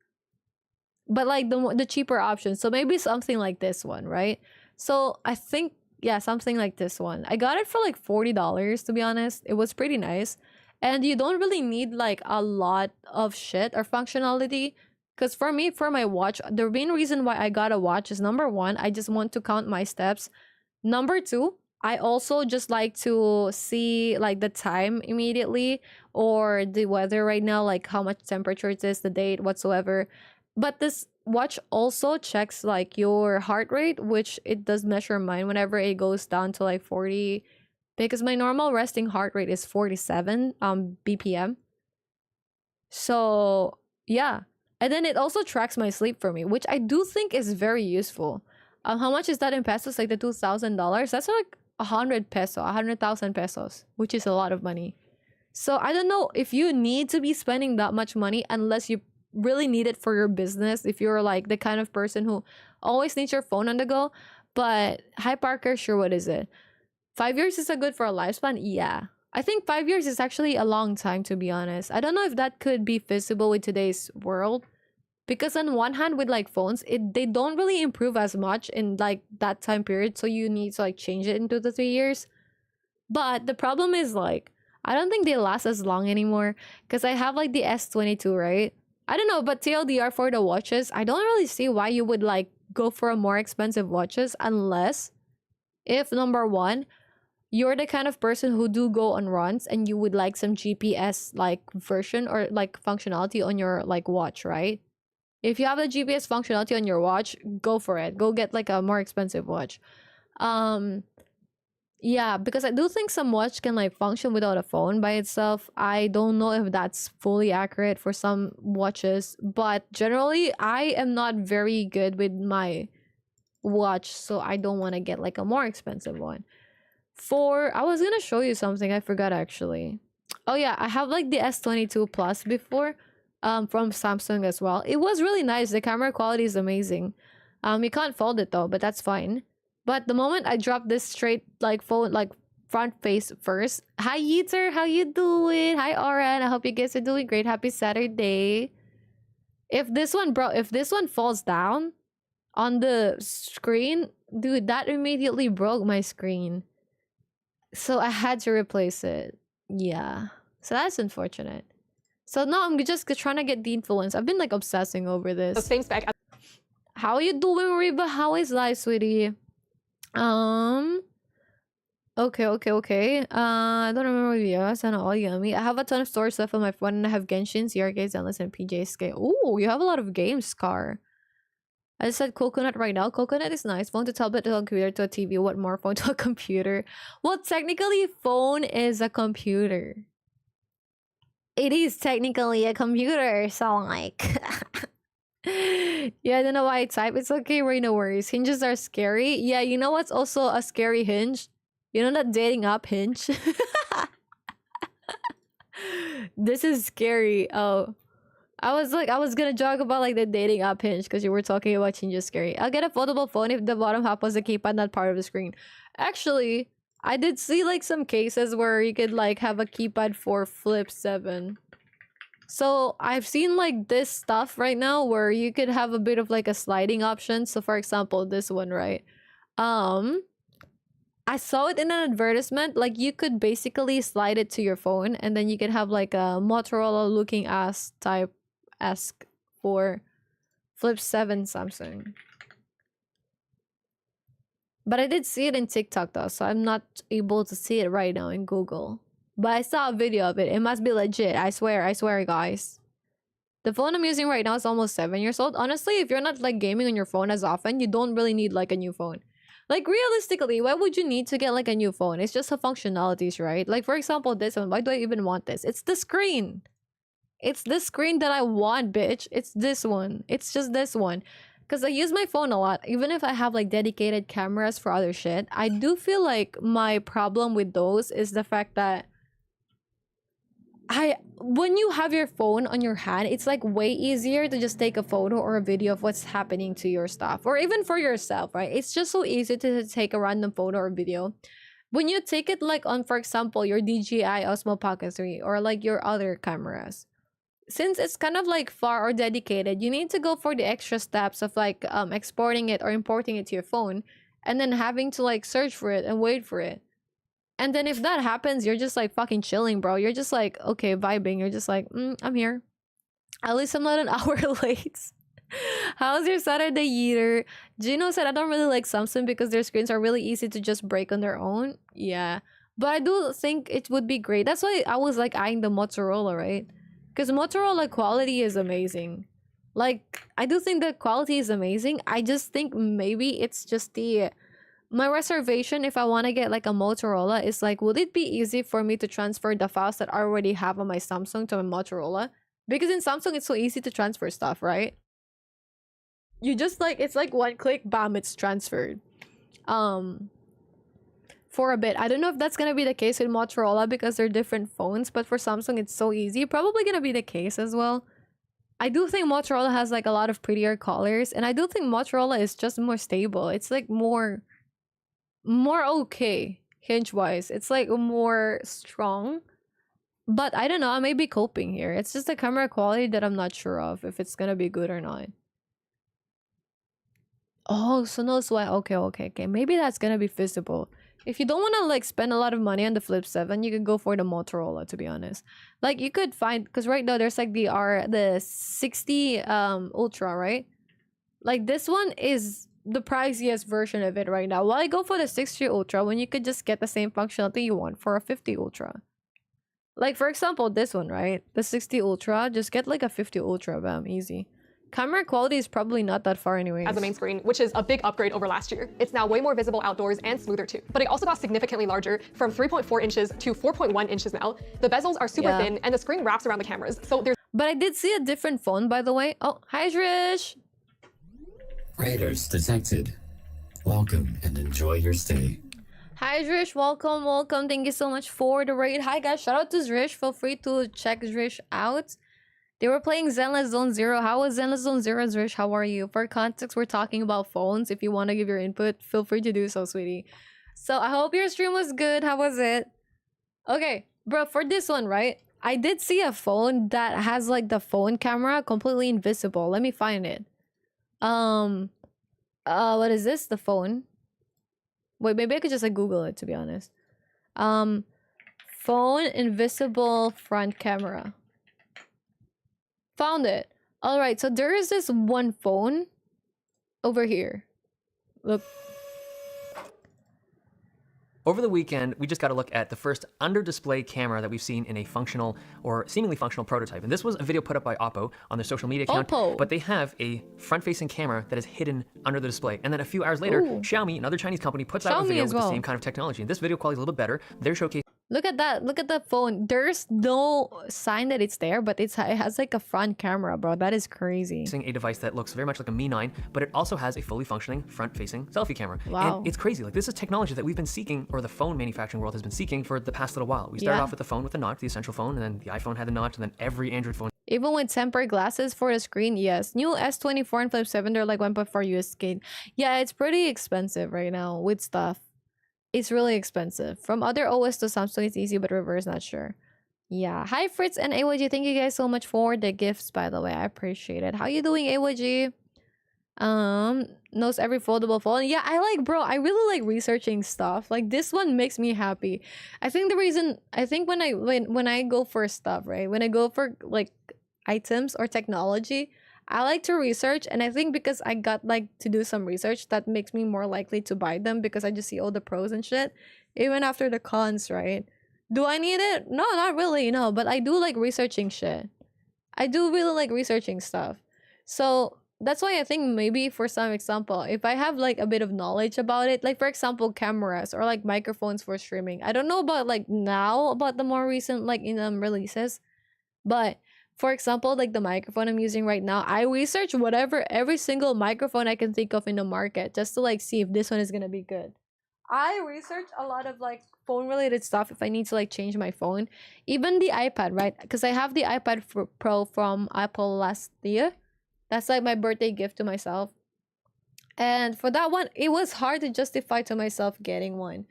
but like the cheaper option. So maybe something like this one, right? So I think, yeah, something like this one. I got it for like $40, to be honest. It was pretty nice. And you don't really need like a lot of shit or functionality. Because for me, for my watch, the main reason why I got a watch is, number one, I just want to count my steps. Number two, I also just like to see like the time immediately, or the weather right now, like how much temperature it is, the date, whatsoever. But this watch also checks like your heart rate, which it does measure mine whenever it goes down to like 40, because my normal resting heart rate is 47 BPM. So yeah. And then it also tracks my sleep for me, which I do think is very useful. How much is that in pesos? Like the $2,000? That's like 100,000 pesos, which is a lot of money. So I don't know if you need to be spending that much money unless you really need it for your business, if you're like the kind of person who always needs your phone on the go. But hi, Parker, sure, what is it? 5 years is a good for a lifespan? Yeah. I think 5 years is actually a long time, to be honest. I don't know if that could be feasible with today's world. Because on one hand, with like phones, they don't really improve as much in like that time period. So you need to like change it into the 3 years. But the problem is like, I don't think they last as long anymore. Because I have like the S22, right? I don't know, but TLDR for the watches, I don't really see why you would like go for a more expensive watches, unless if, number one, you're the kind of person who do go on runs and you would like some GPS like version or like functionality on your like watch, right? If you have the GPS functionality on your watch, go for it. Go get like a more expensive watch. Yeah, because I do think some watch can like function without a phone by itself. I don't know if that's fully accurate for some watches, but generally I am not very good with my watch, so I don't want to get like a more expensive one. I was gonna show you something, I forgot actually. Oh yeah, I have like the S22 Plus before, from Samsung as well. It was really nice. The camera quality is amazing. You can't fold it though, but that's fine. But the moment I drop this straight like phone, like front face first. Hi Yeeter, how you doing? Hi Oren, I hope you guys are doing great. Happy Saturday. If this one falls down on the screen, dude, that immediately broke my screen. So I had to replace it. Yeah. So that's unfortunate. So now I'm just trying to get the influence. I've been like obsessing over this. The same spec. How you doing, Reba? How is life, sweetie? Okay. I don't remember the videos and all yummy. I have a ton of storage left on my phone, and I have Genshin, CRKs, Endless, and PJ's game. Ooh, you have a lot of games, Scar. I just said coconut right now. Coconut is nice. Phone to tablet to a computer to a TV. What more? Phone to a computer. Well, technically, phone is a computer. It is technically a computer, so like... Yeah, I don't know why I type. It's okay, Ray, no worries. Hinges are scary. Yeah, you know what's also a scary hinge? You know that dating app Hinge? This is scary. Oh. I was gonna joke about like the dating app Hinge because you were talking about Hinge scary. I'll get a foldable phone if the bottom half was a keypad, not part of the screen. Actually, I did see like some cases where you could like have a keypad for Flip 7. So I've seen like this stuff right now where you could have a bit of like a sliding option. So for example, this one, right? I saw it in an advertisement. Like you could basically slide it to your phone, and then you could have like a Motorola looking ass type esque for Flip 7 Samsung. But I did see it in TikTok though, so I'm not able to see it right now in Google. But I saw a video of it. It must be legit. I swear, guys. The phone I'm using right now is almost 7 years old. Honestly, if you're not like gaming on your phone as often, you don't really need like a new phone. Like realistically, why would you need to get like a new phone? It's just the functionalities, right? Like for example, this one. Why do I even want this? It's the screen. It's the screen that I want, bitch. It's this one. It's just this one. Because I use my phone a lot. Even if I have like dedicated cameras for other shit, I do feel like my problem with those is the fact that when you have your phone on your hand, it's like way easier to just take a photo or a video of what's happening to your stuff, or even for yourself, right? It's just so easy to take a random photo or video. When you take it like on, for example, your DJI Osmo Pocket 3 or like your other cameras, since it's kind of like far or dedicated, you need to go for the extra steps of like exporting it or importing it to your phone, and then having to like search for it and wait for it. And then if that happens, you're just like fucking chilling, bro. You're just like, okay, vibing. You're just like, I'm here. At least I'm not an hour late. How's your Saturday, Yeeter? Gino said, I don't really like Samsung because their screens are really easy to just break on their own. Yeah. But I do think it would be great. That's why I was like eyeing the Motorola, right? Because Motorola quality is amazing. Like, I do think the quality is amazing. I just think maybe it's just my reservation if I want to get like a Motorola is like, would it be easy for me to transfer the files that I already have on my Samsung to my Motorola? Because in Samsung, it's so easy to transfer stuff, right? You just like, it's like one click, bam, it's transferred. For a bit. I don't know if that's gonna be the case with Motorola because they're different phones, but for Samsung, it's so easy. Probably gonna be the case as well. I do think Motorola has like a lot of prettier colors, and I do think Motorola is just more stable. It's like more okay hinge wise. It's like more strong, but I don't know, I may be coping here. It's just the camera quality that I'm not sure of if it's gonna be good or not. Oh, so no sweat. Okay, maybe that's gonna be feasible. If you don't want to like spend a lot of money on the Flip 7, you could go for the Motorola, to be honest. Like you could find, because right now there's like the 60 Ultra, right? Like this one is the priciest version of it right now. Why go for the 60 Ultra when you could just get the same functionality you want for a 50 Ultra? Like for example, this one, right? The 60 Ultra, just get like a 50 Ultra, bam, easy. Camera quality is probably not that far anyways. As the main screen, which is a big upgrade over last year. It's now way more visible outdoors and smoother too. But it also got significantly larger, from 3.4 inches to 4.1 inches now. The bezels are super thin and the screen wraps around the cameras. So there's... But I did see a different phone, by the way. Oh, hi Drish! Raiders detected. Welcome and enjoy your stay. Hi Drish, welcome. Thank you so much for the raid. Hi guys, shout out to Drish. Feel free to check Drish out. They were playing Zenless Zone Zero. How was Zenless Zone Zero, Drish? How are you? For context, we're talking about phones. If you want to give your input, feel free to do so, sweetie. So I hope your stream was good. How was it? Okay, bro, for this one, right? I did see a phone that has like the phone camera completely invisible. Let me find it. What is this? The phone? Wait, maybe I could just like Google it, to be honest. Phone invisible front camera. Found it. All right, so there is this one phone over here. Look. Over the weekend, we just got a look at the first under-display camera that we've seen in a functional or seemingly functional prototype. And this was a video put up by Oppo on their social media account. Oppo. But they have a front-facing camera that is hidden under the display. And then a few hours later, Xiaomi, another Chinese company, puts out a video with the same kind of technology. And this video quality is a little bit better. They're showcasing... Look at that. Look at that phone. There's no sign that it's there, but it has like a front camera, bro. That is crazy. A device that looks very much like a Mi 9, but it also has a fully functioning front-facing selfie camera. Wow. And it's crazy. Like, this is technology that we've been seeking, or the phone manufacturing world has been seeking for the past little while. We started off with the phone with the notch, the essential phone, and then the iPhone had the notch, and then every Android phone. Even with tempered glasses for the screen, yes. New S24 and Flip 7, they're like 1.4 USD. Yeah, it's pretty expensive right now with stuff. It's really expensive. From other OS to Samsung, it's easy, but reverse, not sure. Yeah. Hi, Fritz and AYG. Thank you guys so much for the gifts, by the way. I appreciate it. How you doing, AYG? Knows every foldable phone. Yeah, bro, I really like researching stuff. Like, this one makes me happy. I think the reason, I think when I go for stuff, right? When I go for like items or technology, I like to research, and I think because I got like to do some research, that makes me more likely to buy them because I just see all the pros and shit, even after the cons, right? Do I need it? No, not really, no, but I do like researching shit. I do really like researching stuff. So that's why I think maybe for some example, if I have like a bit of knowledge about it, like for example, cameras or like microphones for streaming. I don't know about like now about the more recent like releases, but for example, like the microphone I'm using right now, I research every single microphone I can think of in the market just to like see if this one is gonna be good. I research a lot of like phone related stuff if I need to like change my phone. Even the iPad, right? Because I have the iPad Pro from Apple last year. That's like my birthday gift to myself. And for that one, it was hard to justify to myself getting one.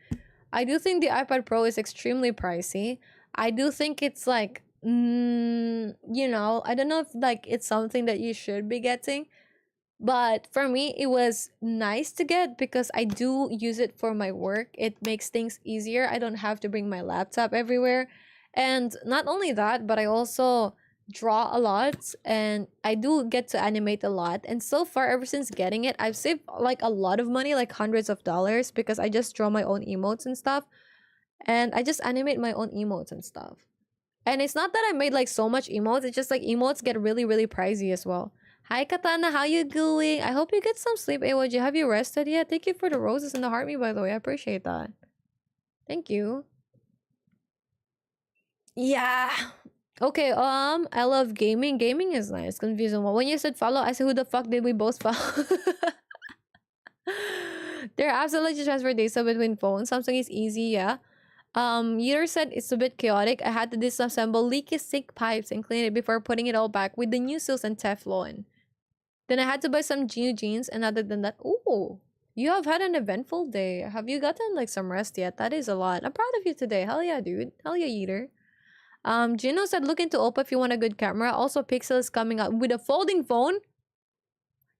I do think the iPad Pro is extremely pricey. I do think it's like, you know, I don't know if like it's something that you should be getting. But for me, it was nice to get because I do use it for my work. It makes things easier. I don't have to bring my laptop everywhere. And not only that, but I also draw a lot and I do get to animate a lot. And so far, ever since getting it, I've saved like a lot of money, like hundreds of dollars, because I just draw my own emotes and stuff. And I just animate my own emotes and stuff. And it's not that I made like so much emotes, it's just like emotes get really, really pricey as well. Hi Katana, how you doing? I hope you get some sleep, AYG. Have you rested yet? Thank you for the roses and the heart me, by the way. I appreciate that. Thank you. Yeah. Okay, I love gaming. Gaming is nice. Confusing one. When you said follow, I said who the fuck did we both follow? There are absolutely transfer data between phones. Samsung is easy, yeah. Yeater said it's a bit chaotic. I had to disassemble leaky sink pipes and clean it before putting it all back with the new seals and Teflon. Then I had to buy some new jeans, and other than that, ooh, you have had an eventful day. Have you gotten like some rest yet? That is a lot. I'm proud of you today. Hell yeah, dude. Hell yeah, Yeater. Gino said look into Oppo if you want a good camera. Also, Pixel is coming out with a folding phone.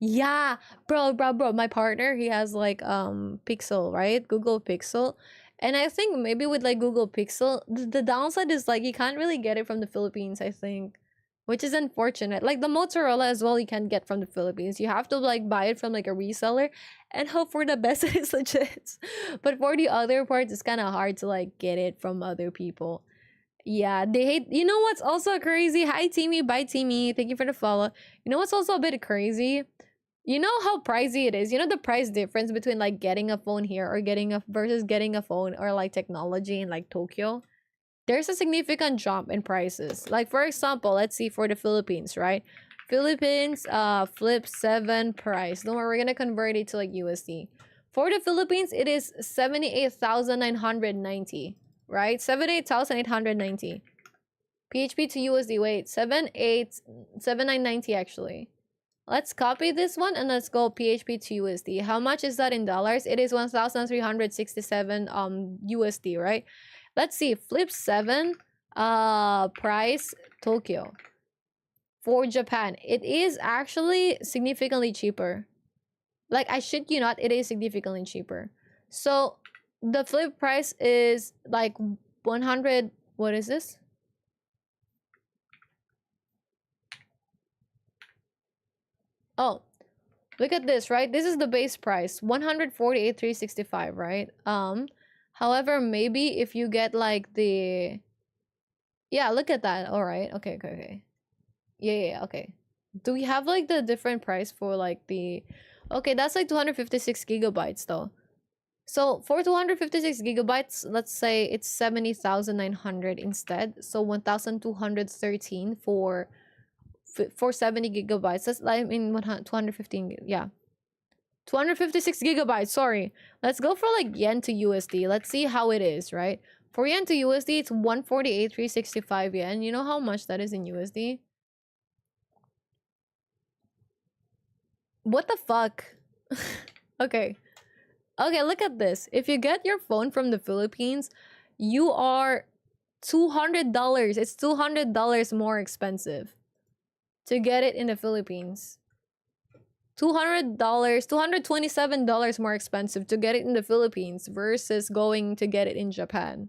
Yeah, bro. My partner, he has like Pixel, right? Google Pixel. And I think maybe with like Google Pixel, the downside is like you can't really get it from the Philippines, I think. Which is unfortunate. Like the Motorola as well, you can't get from the Philippines. You have to like buy it from like a reseller and hope for the best that it's legit. But for the other parts, it's kind of hard to like get it from other people. Yeah, they hate. You know what's also crazy? Hi Timmy, bye Timmy. Thank you for the follow. You know what's also a bit crazy? You know how pricey it is. You know the price difference between like getting a phone here or getting a versus getting a phone or like technology in like Tokyo. There's a significant jump in prices. Like for example, let's see for the Philippines, right? Philippines flip 7 price. Don't worry, we're gonna convert it to like USD. For the Philippines, it is 78,990, right? 78,890. PHP to USD, wait, 7990 actually. Let's copy this one and let's go PHP to USD. How much is that in dollars? It is 1,367 USD, right? Let's see, flip 7 price Tokyo. For Japan, it is actually significantly cheaper. Like, I shit you not, it is significantly cheaper. So the flip price is like 100. What is this? Oh, look at this, right? This is the base price, 148,365, right? However, maybe if you get like the, yeah, look at that. All right, okay. Yeah, okay. Do we have like the different price for like the, okay, that's like 256 gigabytes though. So for 256 gigabytes, let's say it's 70,900 instead. So 1,213 for 70 gigabytes. That's like, I mean 215, yeah. 256 gigabytes, sorry. Let's go for like yen to USD. Let's see how it is, right? For yen to USD, it's 148,365 yen. You know how much that is in USD? What the fuck? Okay. Okay, look at this. If you get your phone from the Philippines, you are $200. It's $200 more expensive to get it in the Philippines. $200, $227 more expensive to get it in the Philippines versus going to get it in Japan.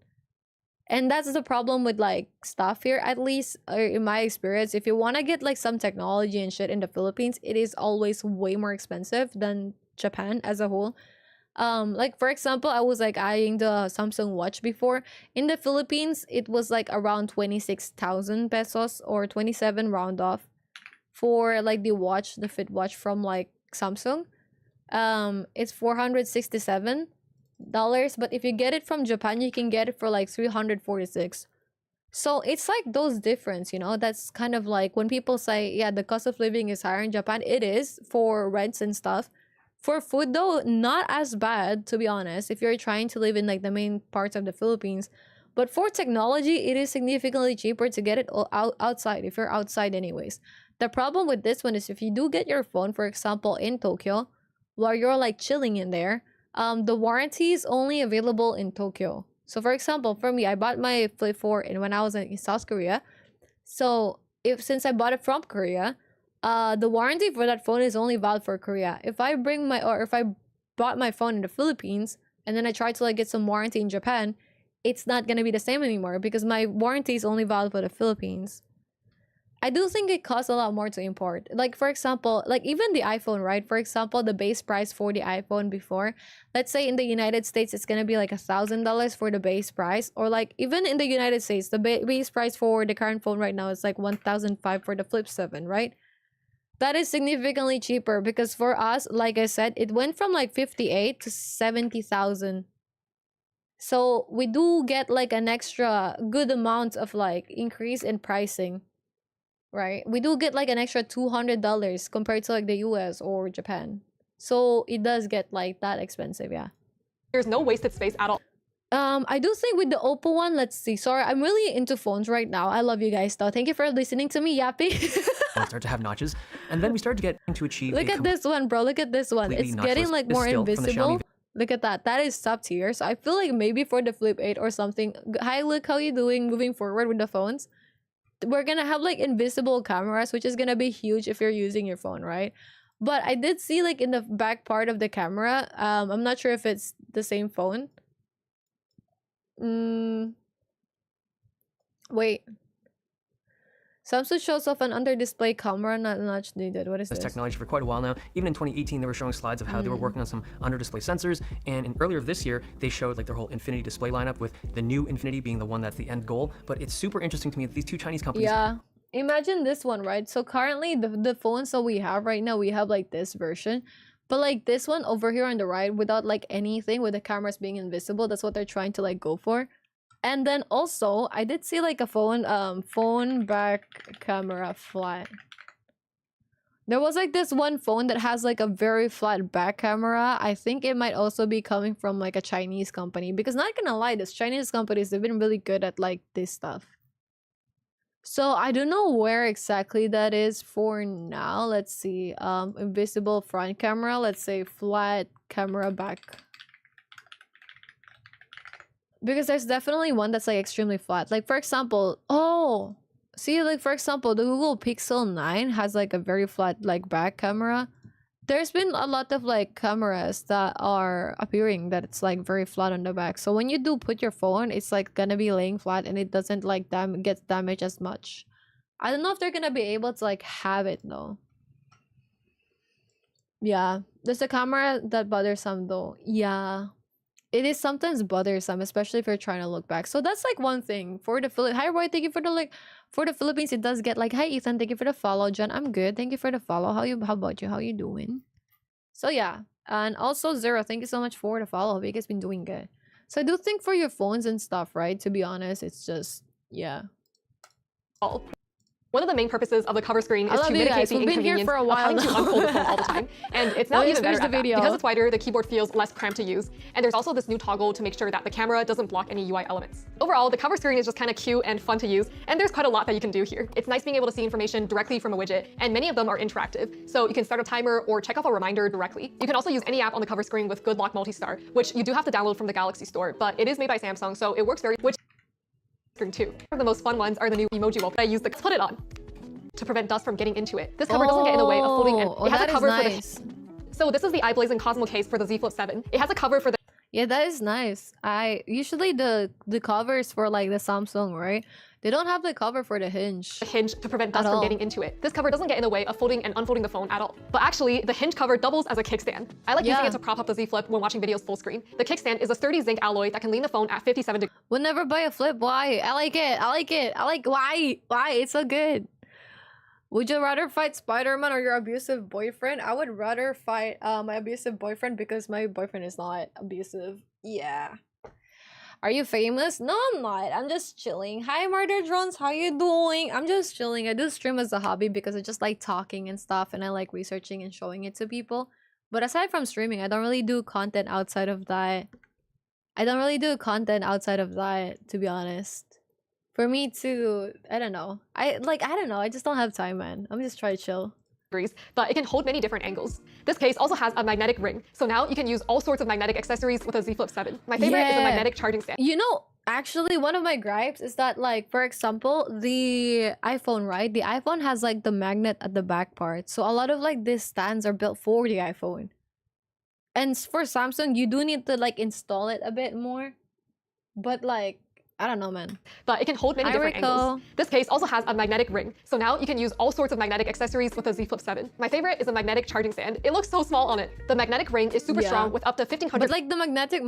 And that's the problem with like stuff here, at least in my experience. If you want to get like some technology and shit in the Philippines, it is always way more expensive than Japan as a whole. Like for example, I was like eyeing the Samsung watch before. In the Philippines, it was like around 26,000 pesos or 27 round off for like the watch, the Fit watch from like Samsung. It's $467. But if you get it from Japan, you can get it for like 346. So it's like those difference, you know. That's kind of like when people say, yeah, the cost of living is higher in Japan. It is for rents and stuff. For food though, not as bad, to be honest, if you're trying to live in like the main parts of the Philippines. But for technology, it is significantly cheaper to get it outside, if you're outside anyways. The problem with this one is if you do get your phone, for example, in Tokyo, while you're like chilling in there, the warranty is only available in Tokyo. So for example, for me, I bought my Flip 4 when I was in South Korea. So since I bought it from Korea, the warranty for that phone is only valid for Korea. If I bought my phone in the Philippines and then I try to like get some warranty in Japan, it's not gonna be the same anymore because my warranty is only valid for the Philippines. I do think it costs a lot more to import. Like, for example, like even the iPhone, right? For example, the base price for the iPhone before, let's say in the United States, it's gonna be like $1,000 for the base price. Or like even in the United States, the base price for the current phone right now is like $1,005 for the Flip 7, right? That is significantly cheaper because for us, like I said, it went from like 58 to 70,000. So we do get like an extra good amount of like increase in pricing. Right, we do get like an extra $200 compared to like the US or Japan. So it does get like that expensive, yeah. There's no wasted space at all. I do think with the Oppo one, let's see. Sorry, I'm really into phones right now. I love you guys though. Thank you for listening to me yapping. Start to have notches, and then we started to get to achieve. Look at this one, bro. Look at this one. It's getting like more invisible. Look at that. That is top tier. So I feel like maybe for the Flip 8 or something. Hi, look how you doing moving forward with the phones. We're gonna have like invisible cameras, which is gonna be huge if you're using your phone, right? But I did see like in the back part of the camera, I'm not sure if it's the same phone. Wait. Samsung shows off an under-display camera, not much needed. What is this? Technology for quite a while now. Even in 2018, they were showing slides of how they were working on some under-display sensors. And earlier this year, they showed like their whole Infinity display lineup, with the new Infinity being the one that's the end goal. But it's super interesting to me that these two Chinese companies. Yeah. Imagine this one, right? So currently, the phones that we have right now, we have like this version. But like this one over here on the right, without like anything, with the cameras being invisible, that's what they're trying to like go for. And then also, I did see like a phone back camera flat. There was like this one phone that has like a very flat back camera. I think it might also be coming from like a Chinese company, because not gonna lie, these Chinese companies, they've been really good at like this stuff. So I don't know where exactly that is for now. Let's see. Invisible front camera. Let's say flat camera back. Because there's definitely one that's like extremely flat. Like for example, see, like for example, the Google Pixel 9 has like a very flat like back camera. There's been a lot of like cameras that are appearing that it's like very flat on the back. So when you do put your phone, it's like gonna be laying flat and it doesn't like get damaged as much. I don't know if they're gonna be able to like have it though. Yeah, there's a camera that bothersome though. Yeah. It is sometimes bothersome, especially if you're trying to look back. So that's like one thing for the Hi Roy, thank you for the like for the Philippines. It does get like, hi Ethan, thank you for the follow. John, I'm good. Thank you for the follow. How about you? How you doing? So yeah, and also Zero, thank you so much for the follow. Hope you guys been doing good. So I do think for your phones and stuff, right? To be honest, it's just yeah. One of the main purposes of the cover screen is to mitigate the inconvenience of having to unfold the phone all the time. And it's now even better at that. Because it's wider, the keyboard feels less cramped to use. And there's also this new toggle to make sure that the camera doesn't block any UI elements. Overall, the cover screen is just kind of cute and fun to use. And there's quite a lot that you can do here. It's nice being able to see information directly from a widget. And many of them are interactive. So you can start a timer or check off a reminder directly. You can also use any app on the cover screen with Good Lock Multistar, which you do have to download from the Galaxy Store. But it is made by Samsung, so it works very screen too. One of the most fun ones are the new emoji wall. I use the put it on to prevent dust from getting into it. This cover doesn't get in the way of folding, and it has a cover for the. So this is the eye blazing Cosmo case for the Z Flip 7. It has a cover for the. Yeah, that is nice. I usually the covers for like the Samsung, right? They don't have the cover for the hinge. The hinge to prevent dust from getting into it. This cover doesn't get in the way of folding and unfolding the phone at all. But actually, the hinge cover doubles as a kickstand. I like using it to prop up the Z Flip when watching videos full screen. The kickstand is a sturdy zinc alloy that can lean the phone at 57 degrees. Would never buy a flip. Why? I like it. I like it. I like why? It's so good. Would you rather fight Spider-Man or your abusive boyfriend? I would rather fight my abusive boyfriend because my boyfriend is not abusive. Yeah. Are you famous? No, I'm not. I'm just chilling. Hi, Murder Drones. How you doing? I'm just chilling. I do stream as a hobby because I just like talking and stuff, and I like researching and showing it to people. But aside from streaming, I don't really do content outside of that. To be honest. For me to, I don't know. I don't know. I just don't have time, man. I'm just trying to chill. But it can hold many different angles. This case also has a magnetic ring, so now you can use all sorts of magnetic accessories with a Z Flip 7. My favorite is a magnetic charging stand. You know, actually, one of my gripes is that, like, for example, the iPhone, right? The iPhone has like the magnet at the back part, so a lot of like these stands are built for the iPhone. And for Samsung, you do need to like install it a bit more, but like, I don't know, man. But it can hold many different angles. This case also has a magnetic ring, so now you can use all sorts of magnetic accessories with a Z Flip 7. My favorite is a magnetic charging stand. It looks so small on it. The magnetic ring is super strong with up to 1500. But like the magnetic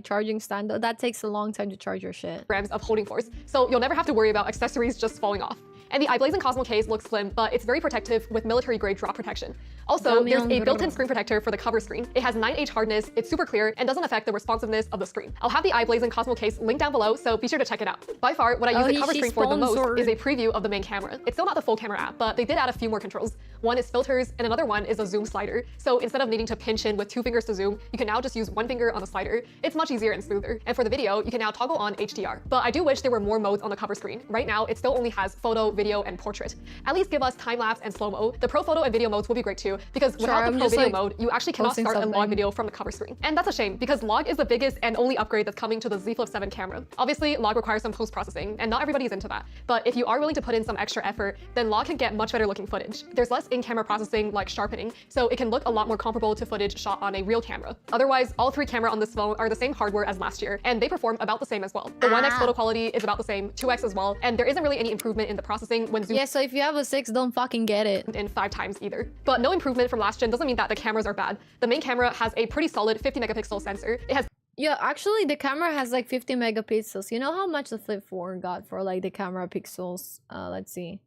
charging stand, though, that takes a long time to charge your shit. Grams of holding force, so you'll never have to worry about accessories just falling off. And the eye-blazing Cosmo case looks slim, but it's very protective with military-grade drop protection. Also, there's a built-in screen protector for the cover screen. It has 9H hardness, it's super clear, and doesn't affect the responsiveness of the screen. I'll have the eye-blazing Cosmo case linked down below, so be sure to check it out. By far, what I use the cover screen for the most is a preview of the main camera. It's still not the full camera app, but they did add a few more controls. One is filters, and another one is a zoom slider. So instead of needing to pinch in with 2 fingers to zoom, you can now just use 1 finger on the slider. It's much easier and smoother. And for the video, you can now toggle on HDR. But I do wish there were more modes on the cover screen. Right now, it still only has photo, video, and portrait. At least give us time-lapse and slow-mo. The pro photo and video modes will be great too, because without the pro video mode, you actually cannot start a log video from the cover screen. And that's a shame, because log is the biggest and only upgrade that's coming to the Z Flip 7 camera. Obviously, log requires some post-processing, and not everybody's into that. But if you are willing to put in some extra effort, then log can get much better looking footage. There's less in-camera processing like sharpening, so it can look a lot more comparable to footage shot on a real camera. Otherwise, all 3 cameras on this phone are the same hardware as last year, and they perform about the same as well. The 1x photo quality is about the same, 2x as well, and there isn't really any improvement in the processing when zooming. Yeah, so if you have a 6, don't fucking get it. In 5 times either. But no improvement from last gen doesn't mean that the cameras are bad. The main camera has a pretty solid 50 megapixel sensor. It has Yeah, actually the camera has like 50 megapixels. You know how much the Flip 4 got for like the camera pixels? Let's see.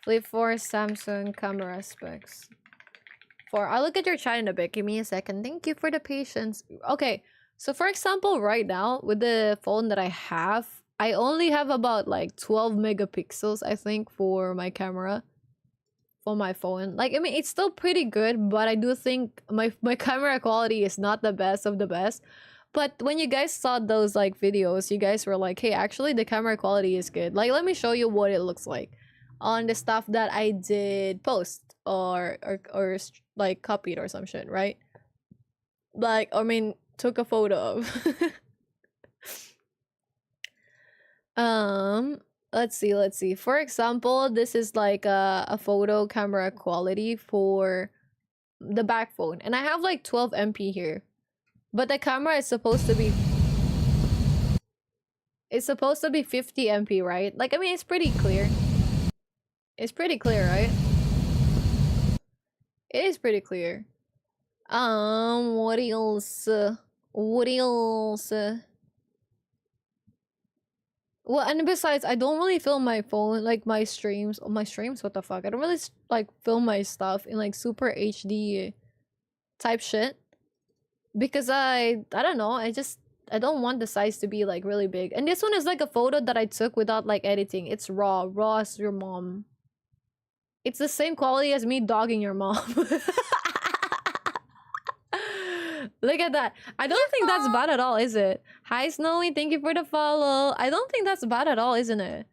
Flip 4 Samsung camera specs. I'll look at your chat in a bit. Give me a second. Thank you for the patience. Okay, so for example, right now with the phone that I have, I only have about like 12 megapixels, I think, for my camera. For my phone. Like, I mean, it's still pretty good, but I do think my camera quality is not the best of the best. But when you guys saw those like videos, you guys were like, hey, actually the camera quality is good. Like, let me show you what it looks like on the stuff that I did post or like copied or some shit, right? Like, I mean, took a photo of. Let's see. For example, this is like a photo camera quality for the back phone. And I have like 12 MP here. But the camera is supposed to be... It's supposed to be 50 MP, right? Like, I mean, it's pretty clear. It's pretty clear, right? It is pretty clear. What else? What else? Well, and besides, I don't really film my phone, like my streams, what the fuck? I don't really like film my stuff in like super HD type shit. Because I don't know, I don't want the size to be like really big. And this one is like a photo that I took without like editing. It's raw as your mom. It's the same quality as me dogging your mom. Look at that. I don't think that's bad at all, is it? Hi, Snowy. Thank you for the follow. I don't think that's bad at all, isn't it?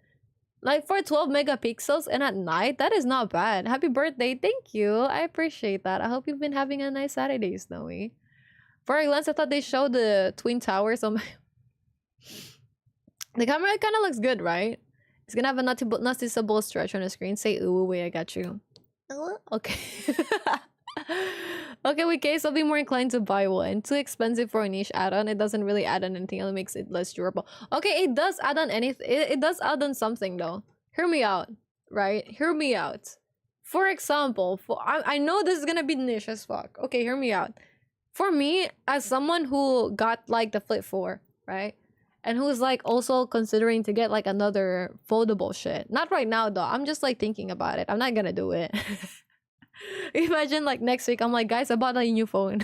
Like, for 12 megapixels and at night, that is not bad. Happy birthday. Thank you. I appreciate that. I hope you've been having a nice Saturday, Snowy. For a glance, I thought they showed the Twin Towers on my... The camera kind of looks good, right? It's gonna have a noticeable stretch on the screen. Say ooh, wait, I got you. Okay. Okay, with case, I'll be more inclined to buy one. Too expensive for a niche add-on. It doesn't really add on anything. It makes it less durable. Okay, it does add on anything. It does add on something though. Hear me out, right? Hear me out. For example, I know this is gonna be niche as fuck. Okay, hear me out. For me, as someone who got like the Flip 4, right? And who's like also considering to get like another foldable shit. Not right now though. I'm just like thinking about it. I'm not gonna do it. Imagine like next week I'm like, guys, I bought a new phone.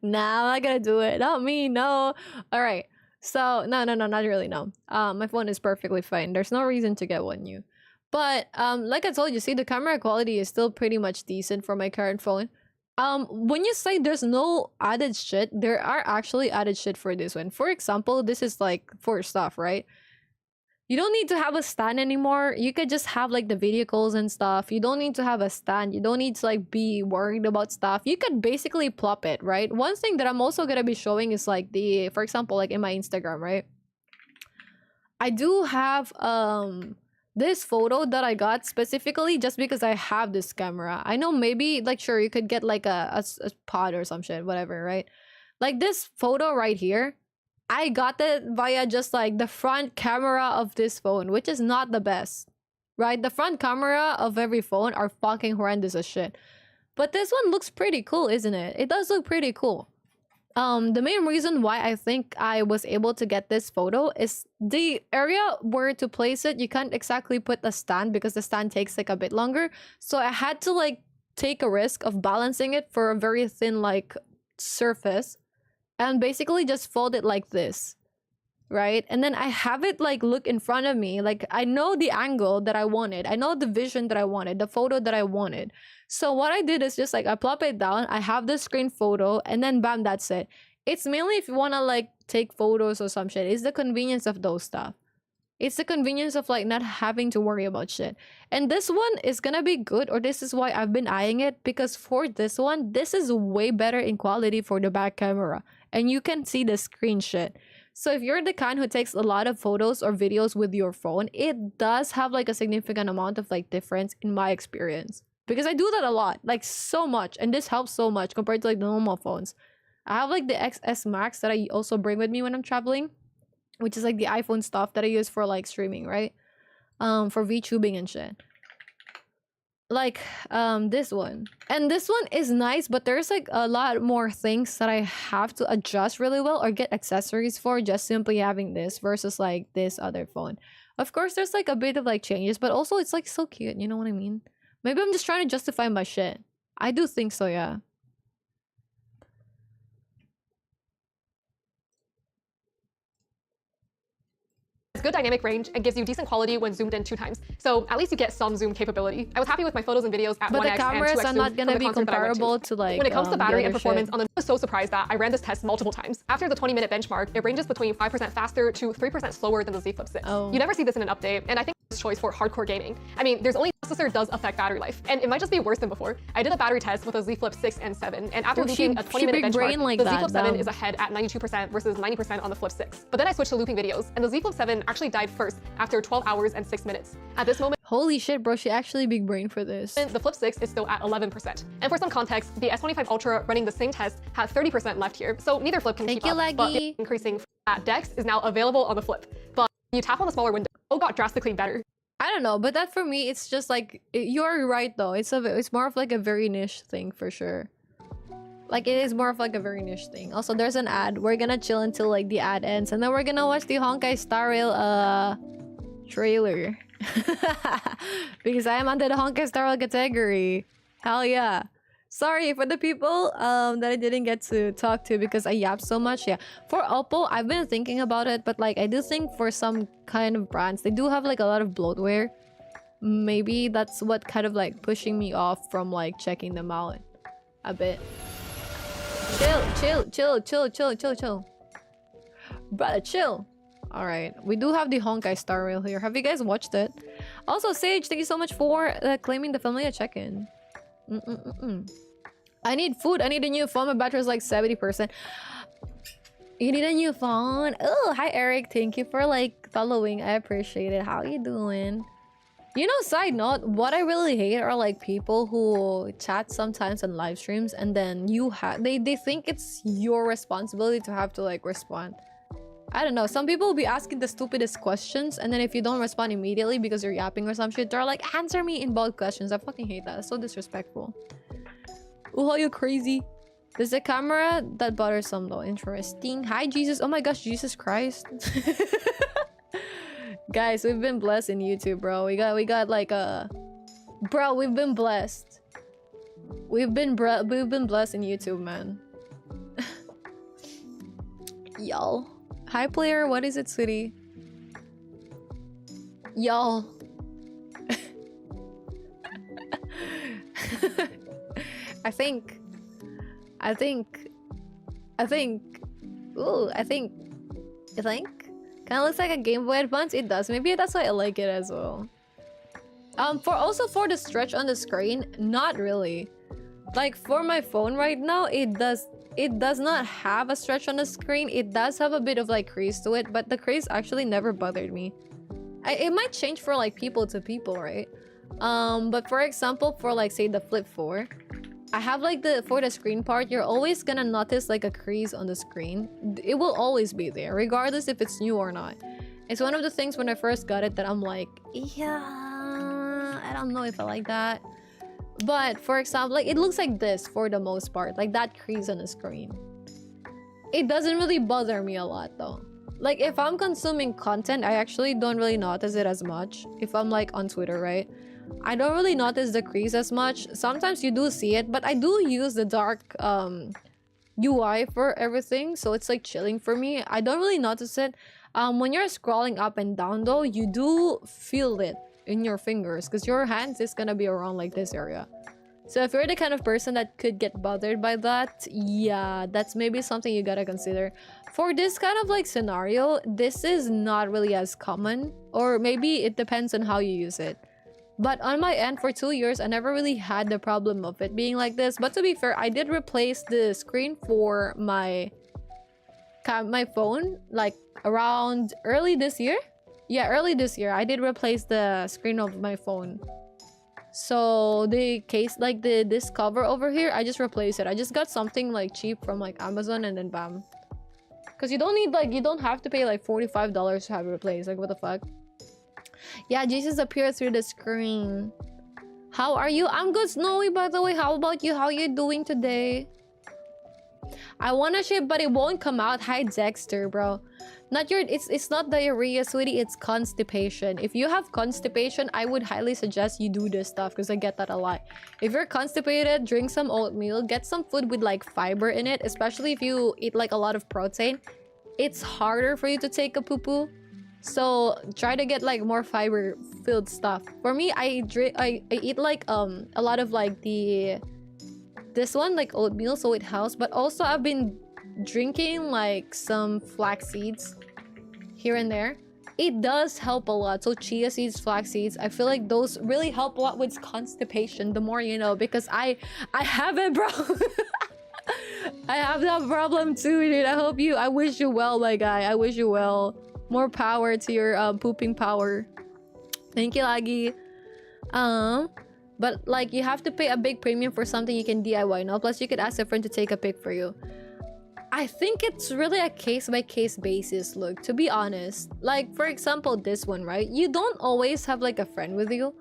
Nah, I'm not gonna do it. Not me, no. Alright. So no, not really, no. My phone is perfectly fine. There's no reason to get one new. But like I told you, see, the camera quality is still pretty much decent for my current phone. When you say there's no added shit, there are actually added shit for this one. For example, this is like for stuff, right? You don't need to have a stand anymore. You could just have like the video calls and stuff. You don't need to have a stand. You don't need to like be worried about stuff. You could basically plop it, right? One thing that I'm also gonna be showing is like the, for example, like in my Instagram, right? I do have this photo that I got specifically just because I have this camera. I know maybe like sure you could get like a pod or some shit, whatever, right? Like this photo right here, I got it via just like the front camera of this phone, which is not the best, right? The front camera of every phone are fucking horrendous as shit. But this one looks pretty cool, isn't it? It does look pretty cool. The main reason why I think I was able to get this photo is the area where to place it. You can't exactly put the stand because the stand takes like a bit longer. So I had to like take a risk of balancing it for a very thin like surface and basically just fold it like this, right? And then I have it like look in front of me. Like I know the angle that I wanted. I know the vision that I wanted, the photo that I wanted. So what I did is just like I plop it down, I have the screen photo, and then bam, that's it. It's mainly if you want to like take photos or some shit. It's the convenience of those stuff. It's the convenience of like not having to worry about shit. And this one is gonna be good, or this is why I've been eyeing it, because for this one, this is way better in quality for the back camera. And you can see the screen shit. So if you're the kind who takes a lot of photos or videos with your phone, it does have like a significant amount of like difference in my experience. Because I do that a lot, like so much, and this helps so much compared to like the normal phones. I have like the XS Max that I also bring with me when I'm traveling, which is like the iPhone stuff that I use for like streaming, right? For VTubing and shit. Like this one. And this one is nice, but there's like a lot more things that I have to adjust really well or get accessories for just simply having this versus like this other phone. Of course, there's like a bit of like changes, but also it's like so cute, you know what I mean? Maybe I'm just trying to justify my shit. I do think so, yeah. Good dynamic range and gives you decent quality when zoomed in 2 times. So at least you get some zoom capability. I was happy with my photos and videos at 1x and 2x zoom. But the cameras are not gonna be comparable to like when it comes to battery and performance, shit. I was so surprised that I ran this test multiple times. After the 20-minute benchmark, it ranges between 5% faster to 3% slower than the Z Flip 6. Oh. You never see this in an update, and I think it's choice for hardcore gaming. I mean, there's only processor does affect battery life, and it might just be worse than before. I did a battery test with a Z Flip 6 and 7, and after looping a 20-minute benchmark, like the Z Flip 7 is ahead at 92% versus 90% on the Flip 6. But then I switched to looping videos, and the Z Flip 7 actually died first after 12 hours and 6 minutes. At this moment, holy shit, bro, she actually big brain for this. the Flip 6 is still at 11%. And for some context, the S25 Ultra running the same test had 30% left here, so neither Flip can keep up. But the increasing at Dex is now available on the Flip. But when you tap on the smaller window, it got drastically better. I don't know, but that for me, it's just like, you're right though. It's more of like a very niche thing for sure. Like it is more of like a very niche thing. Also, there's an ad. We're gonna chill until like the ad ends, and then we're gonna watch the Honkai Star Rail trailer. Because I am under the Honkai Star Rail category. Hell yeah. Sorry for the people that I didn't get to talk to because I yapped so much. Yeah, for Oppo, I've been thinking about it, but like I do think for some kind of brands, they do have like a lot of bloatware. Maybe that's what kind of like pushing me off from like checking them out a bit. Chill. Brother, chill. Alright, we do have the Honkai Star Rail here. Have you guys watched it? Also, Sage, thank you so much for claiming the family check-in. I need food. I need a new phone. My battery is like 70%. You need a new phone? Oh, hi Eric. Thank you for like following. I appreciate it. How you doing? You know, side note, what I really hate are like people who chat sometimes on live streams and then they think it's your responsibility to have to like respond. I don't know. Some people will be asking the stupidest questions and then if you don't respond immediately because you're yapping or some shit, they're like, answer me in bold questions. I fucking hate that. It's so disrespectful. Oh, you crazy. There's a camera that bothers some though. Interesting. Hi, Jesus. Oh my gosh, Jesus Christ. Guys, we've been blessed in YouTube, bro. We got like a... Bro, we've been blessed. We've been blessed in YouTube, man. Y'all. Hi, player. What is it, sweetie? Y'all. I think. Ooh, I think. You think? Kind of looks like a Game Boy Advance. It does. Maybe that's why I like it as well. For the stretch on the screen, not really. Like for my phone right now, it does not have a stretch on the screen. It does have a bit of like crease to it, but the crease actually never bothered me. It might change for like people to people, right? But for example, for like say the Flip 4, I have like for the screen part, you're always gonna notice like a crease on the screen. It will always be there, regardless if it's new or not. It's one of the things when I first got it that I'm like, yeah, I don't know if I like that. But for example, like it looks like this for the most part, like that crease on the screen. It doesn't really bother me a lot though. Like if I'm consuming content, I actually don't really notice it as much. If I'm like on Twitter, right? I don't really notice the crease as much. Sometimes you do see it, but I do use the dark UI for everything, so it's like chilling for me. I don't really notice it. When you're scrolling up and down though, you do feel it in your fingers because your hands is gonna be around like this area. So if you're the kind of person that could get bothered by that, yeah, that's maybe something you gotta consider. For this kind of like scenario, this is not really as common, or maybe it depends on how you use it. But on my end, for 2 years, I never really had the problem of it being like this. But to be fair, I did replace the screen for my phone like around early this year. Yeah, early this year, I did replace the screen of my phone. So the case, like this cover over here, I just replaced it. I just got something like cheap from like Amazon and then bam. Because you don't need like, you don't have to pay like $45 to have it replaced. Like what the fuck? Yeah, Jesus appeared through the screen. How are you? I'm good, Snowy, by the way. How about you? How you doing today? I want to ship, but it won't come out. Hi, Dexter, bro. It's not diarrhea, sweetie. It's constipation. If you have constipation, I would highly suggest you do this stuff because I get that a lot. If you're constipated, drink some oatmeal. Get some food with like fiber in it, especially if you eat like a lot of protein. It's harder for you to take a poo-poo. So try to get like more fiber filled stuff. For me, I eat like a lot of like this one like oatmeal, so it helps. But also I've been drinking like some flax seeds here and there. It does help a lot. So chia seeds, flax seeds, I feel like those really help a lot with constipation. The more you know, because I have it, bro. I have that problem too, dude. I wish you well, my guy. I wish you well. More power to your pooping power. Thank you, Laggy. But like you have to pay a big premium for something you can DIY now. Plus you could ask a friend to take a pic for you. I think it's really a case-by-case basis, look, to be honest. Like for example, this one, right? You don't always have like a friend with you.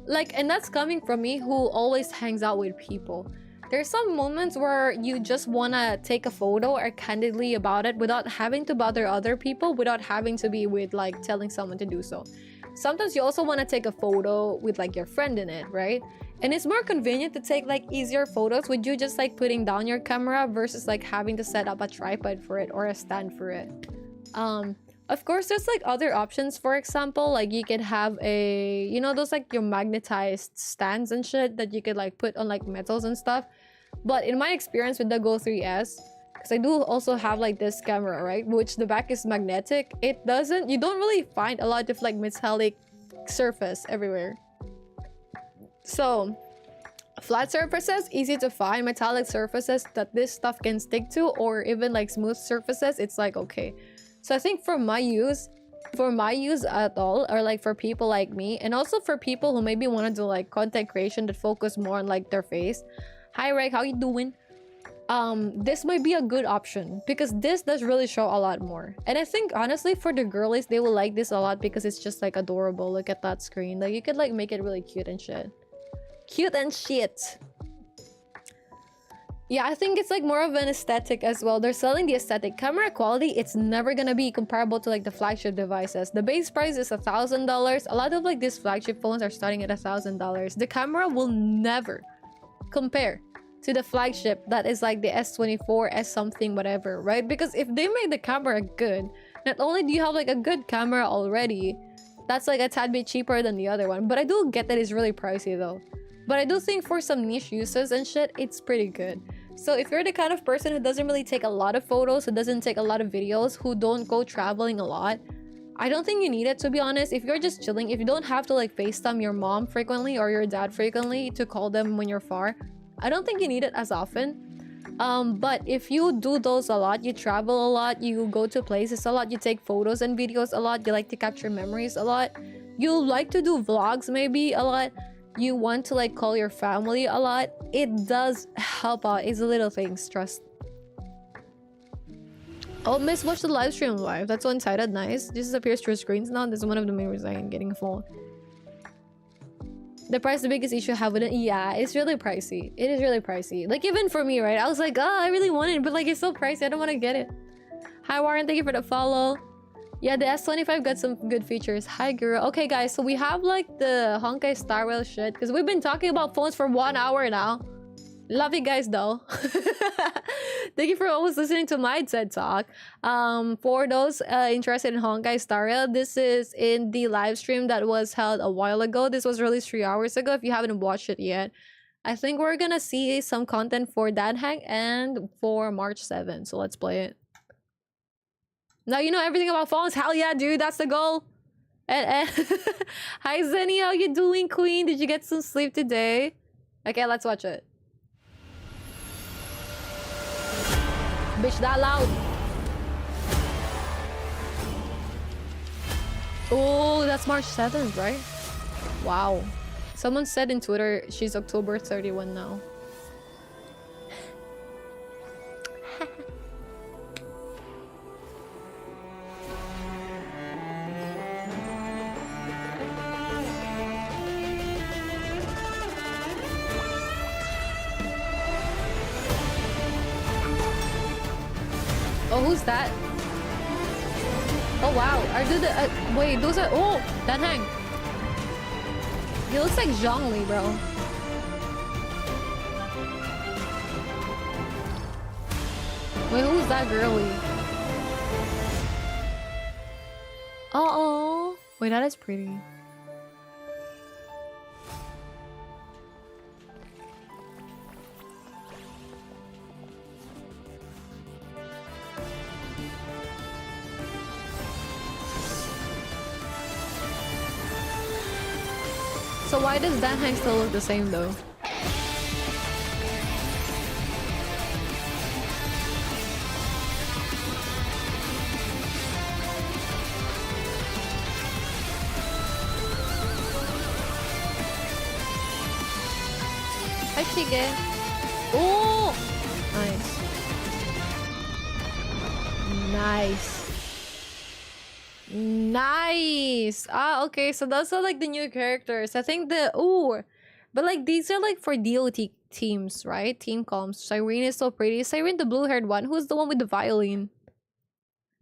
Like, and that's coming from me who always hangs out with people. There's some moments where you just want to take a photo or candidly about it without having to bother other people, without having to be with like telling someone to do so. Sometimes you also want to take a photo with like your friend in it, right? And it's more convenient to take like easier photos with you just like putting down your camera versus like having to set up a tripod for it or a stand for it. Of course, there's like other options. For example, like you could have a, you know, those like your magnetized stands and shit that you could like put on like metals and stuff. But in my experience with the Go 3S, because I do also have like this camera, right, which the back is magnetic, you don't really find a lot of like metallic surface everywhere. So Flat surfaces, easy to find. Metallic surfaces that this stuff can stick to, or even like smooth surfaces, it's like okay. So I think for my use at all, or like for people like me, and also for people who maybe want to do like content creation that focus more on like their face. Hi Reg, how you doing? This might be a good option because this does really show a lot more. And I think honestly for the girlies, they will like this a lot because it's just like adorable. Look at that screen. Like you could like make it really cute and shit. Cute and shit. Yeah, I think it's like more of an aesthetic as well. They're selling the aesthetic. Camera quality, it's never gonna be comparable to like the flagship devices. The base price is $1,000. A lot of like these flagship phones are starting at $1,000. The camera will never compare to the flagship that is like the S24, S something, whatever, right? Because if they make the camera good, not only do you have like a good camera already, that's like a tad bit cheaper than the other one. But I do get that it's really pricey though. But I do think for some niche uses and shit, it's pretty good. So if you're the kind of person who doesn't really take a lot of photos, who doesn't take a lot of videos, who don't go traveling a lot, I don't think you need it, to be honest. If you're just chilling, if you don't have to like FaceTime your mom frequently or your dad frequently to call them when you're far, I don't think you need it as often. But if you do those a lot, you travel a lot, you go to places a lot, you take photos and videos a lot, you like to capture memories a lot, you like to do vlogs maybe a lot, you want to like call your family a lot, it does help out. It's the little things, trust. Oh, Miss, watch the live stream live. That's one-sided, nice. This appears through screens now. This is one of the main reasons I'm getting a phone. The price, the biggest issue I have with it, yeah, it's really pricey. It is really pricey. Like even for me, right? I was like, oh, I really want it, but like it's so pricey. I don't want to get it. Hi Warren, thank you for the follow. Yeah, the S25 got some good features. Hi girl. Okay guys, so we have like the Honkai Star Rail shit because we've been talking about phones for 1 hour now. Love you guys though. Thank you for always listening to my TED Talk. For those interested in Honkai Star Rail, this is in the live stream that was held a while ago. This was released 3 hours ago. If you haven't watched it yet, I think we're gonna see some content for that hang and for March 7th. So let's play it. Now you know everything about phones. Hell yeah, dude. That's the goal. And hi Zenny, how you doing, queen? Did you get some sleep today? Okay, let's watch it. Bitch, that loud. Oh, that's March 7th, right? Wow. Someone said in Twitter she's October 31 now. Oh, who's that? Oh wow, are the wait, those are oh, that hang. He looks like Zhongli, bro. Wait, who's that girly? Uh-oh. Wait, that is pretty. So why does Dan Hang still look the same though? Hi Chige. Oh, nice. Nice. Nice. Ah, okay. So those are like the new characters. I think the ooh, but like these are like for DOT teams, right? Team comms. Cyrene is so pretty. Cyrene, the blue-haired one. Who's the one with the violin?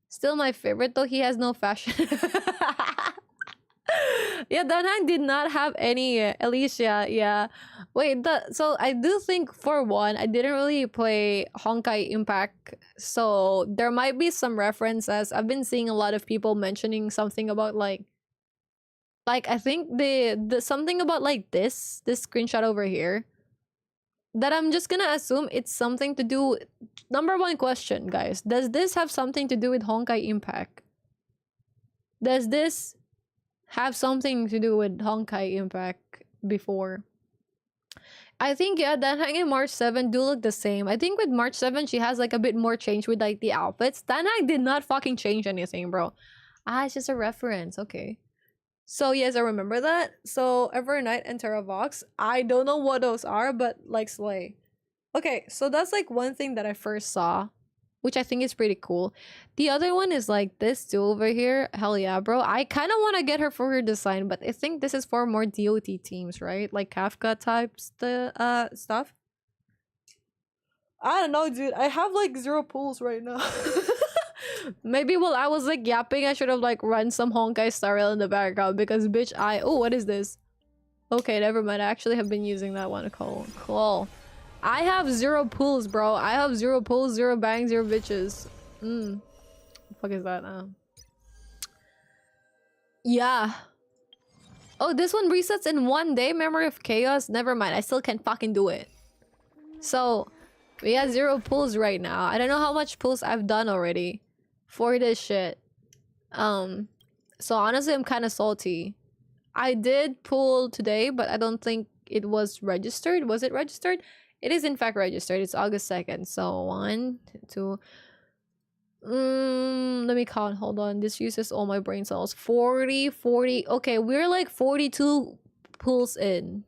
Still my favorite though. He has no fashion. Yeah, Danhang did not have any Alicia. Yeah. Wait, so I do think for one, I didn't really play Honkai Impact, so there might be some references. I've been seeing a lot of people mentioning something about like I think the something about like this screenshot over here that I'm just gonna assume it's something to do. Number one question, guys, does this have something to do with Honkai Impact? Does this have something to do with Honkai Impact before? I think yeah, Danhang and March 7 do look the same. I think with March 7 she has like a bit more change with like the outfits. Danhang did not fucking change anything, bro. Ah, it's just a reference. Okay. So yes, I remember that. So Evernight and Terravox. I don't know what those are, but like slay. Okay, so that's like one thing that I first saw, which I think is pretty cool. The other one is like this too over here. Hell yeah, bro. I kind of want to get her for her design, but I think this is for more DOT teams, right? Like Kafka types the stuff. I don't know, dude. I have like 0 pulls right now. Maybe while I was like yapping, I should have like run some Honkai Star Rail in the background because bitch, oh, what is this? Okay, never mind. I actually have been using that one. Cool. I have 0 pulls, bro. I have 0 pulls, 0 bangs, 0 bitches. What the fuck is that now? Yeah. Oh, this one resets in 1 day. Memory of Chaos. Never mind. I still can fucking do it. So, we have 0 pulls right now. I don't know how much pulls I've done already for this shit. So honestly, I'm kind of salty. I did pull today, but I don't think it was registered. Was it registered? It is in fact registered. It's August 2nd. So 1, 2. Let me count. Hold on. This uses all my brain cells. 40. Okay, we're like 42 pulls in.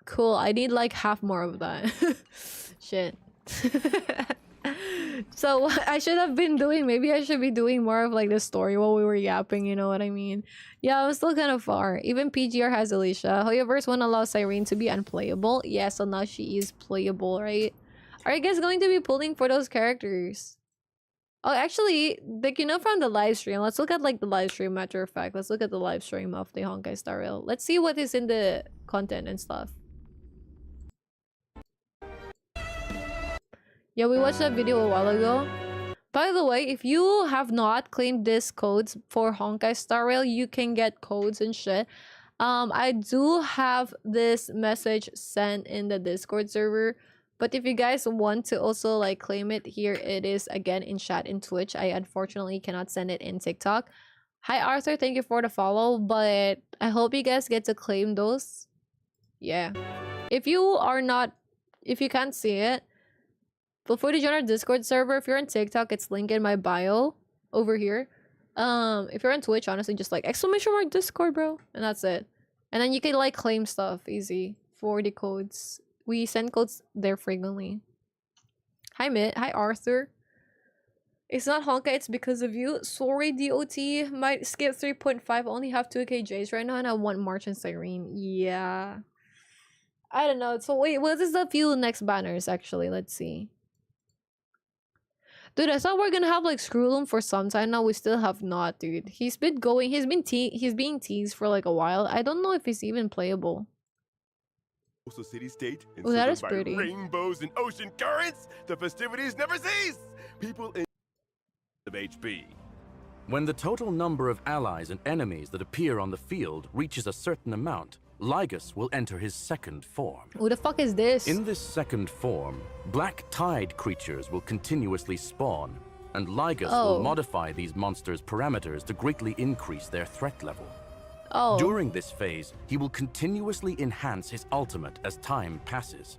Cool. I need like half more of that. Shit. So what I should have been doing, maybe I should be doing more of like the story while we were yapping, you know what I mean? Yeah, I'm still kind of far. Even PGR has Alicia. Hoyoverse won't allow Cyrene to be unplayable. Yeah, so now she is playable, right? Are you guys going to be pulling for those characters? Oh, actually, like, you know, from the live stream, let's look at like the live stream, matter of fact. Let's look at the live stream of the Honkai Star Rail. Let's see what is in the content and stuff. Yeah, we watched that video a while ago. By the way, if you have not claimed these codes for Honkai Star Rail, you can get codes and shit. I do have this message sent in the Discord server. But if you guys want to also like claim it, here it is again in chat in Twitch. I unfortunately cannot send it in TikTok. Hi Arthur, thank you for the follow. But I hope you guys get to claim those. Yeah. If you can't see it, feel free to join our Discord server. If you're on TikTok, it's linked in my bio over here. If you're on Twitch, honestly, just like !Discord, bro, and that's it. And then you can like claim stuff easy for the codes. We send codes there frequently. Hi Mitt, hi Arthur. It's not Honkai, it's because of you. Sorry, DOT. Might skip 3.5. Only have 2 KJs right now, and I want March and Cyrene. Yeah. I don't know. So wait, what is the few next banners actually? Let's see. Dude, I thought we're gonna have like Screwloom for some time now. We still have not, dude. He's been going. He's being teased for like a while. I don't know if he's even playable. Coastal city-state, Oh, that is by pretty. rainbows and ocean currents, the festivities never cease. People in of HP. When the total number of allies and enemies that appear on the field reaches a certain amount, Lygus will enter his second form. Who the fuck is this? In this second form, black tide creatures will continuously spawn, and Lygus will modify these monsters' parameters to greatly increase their threat level. During this phase, he will continuously enhance his ultimate as time passes.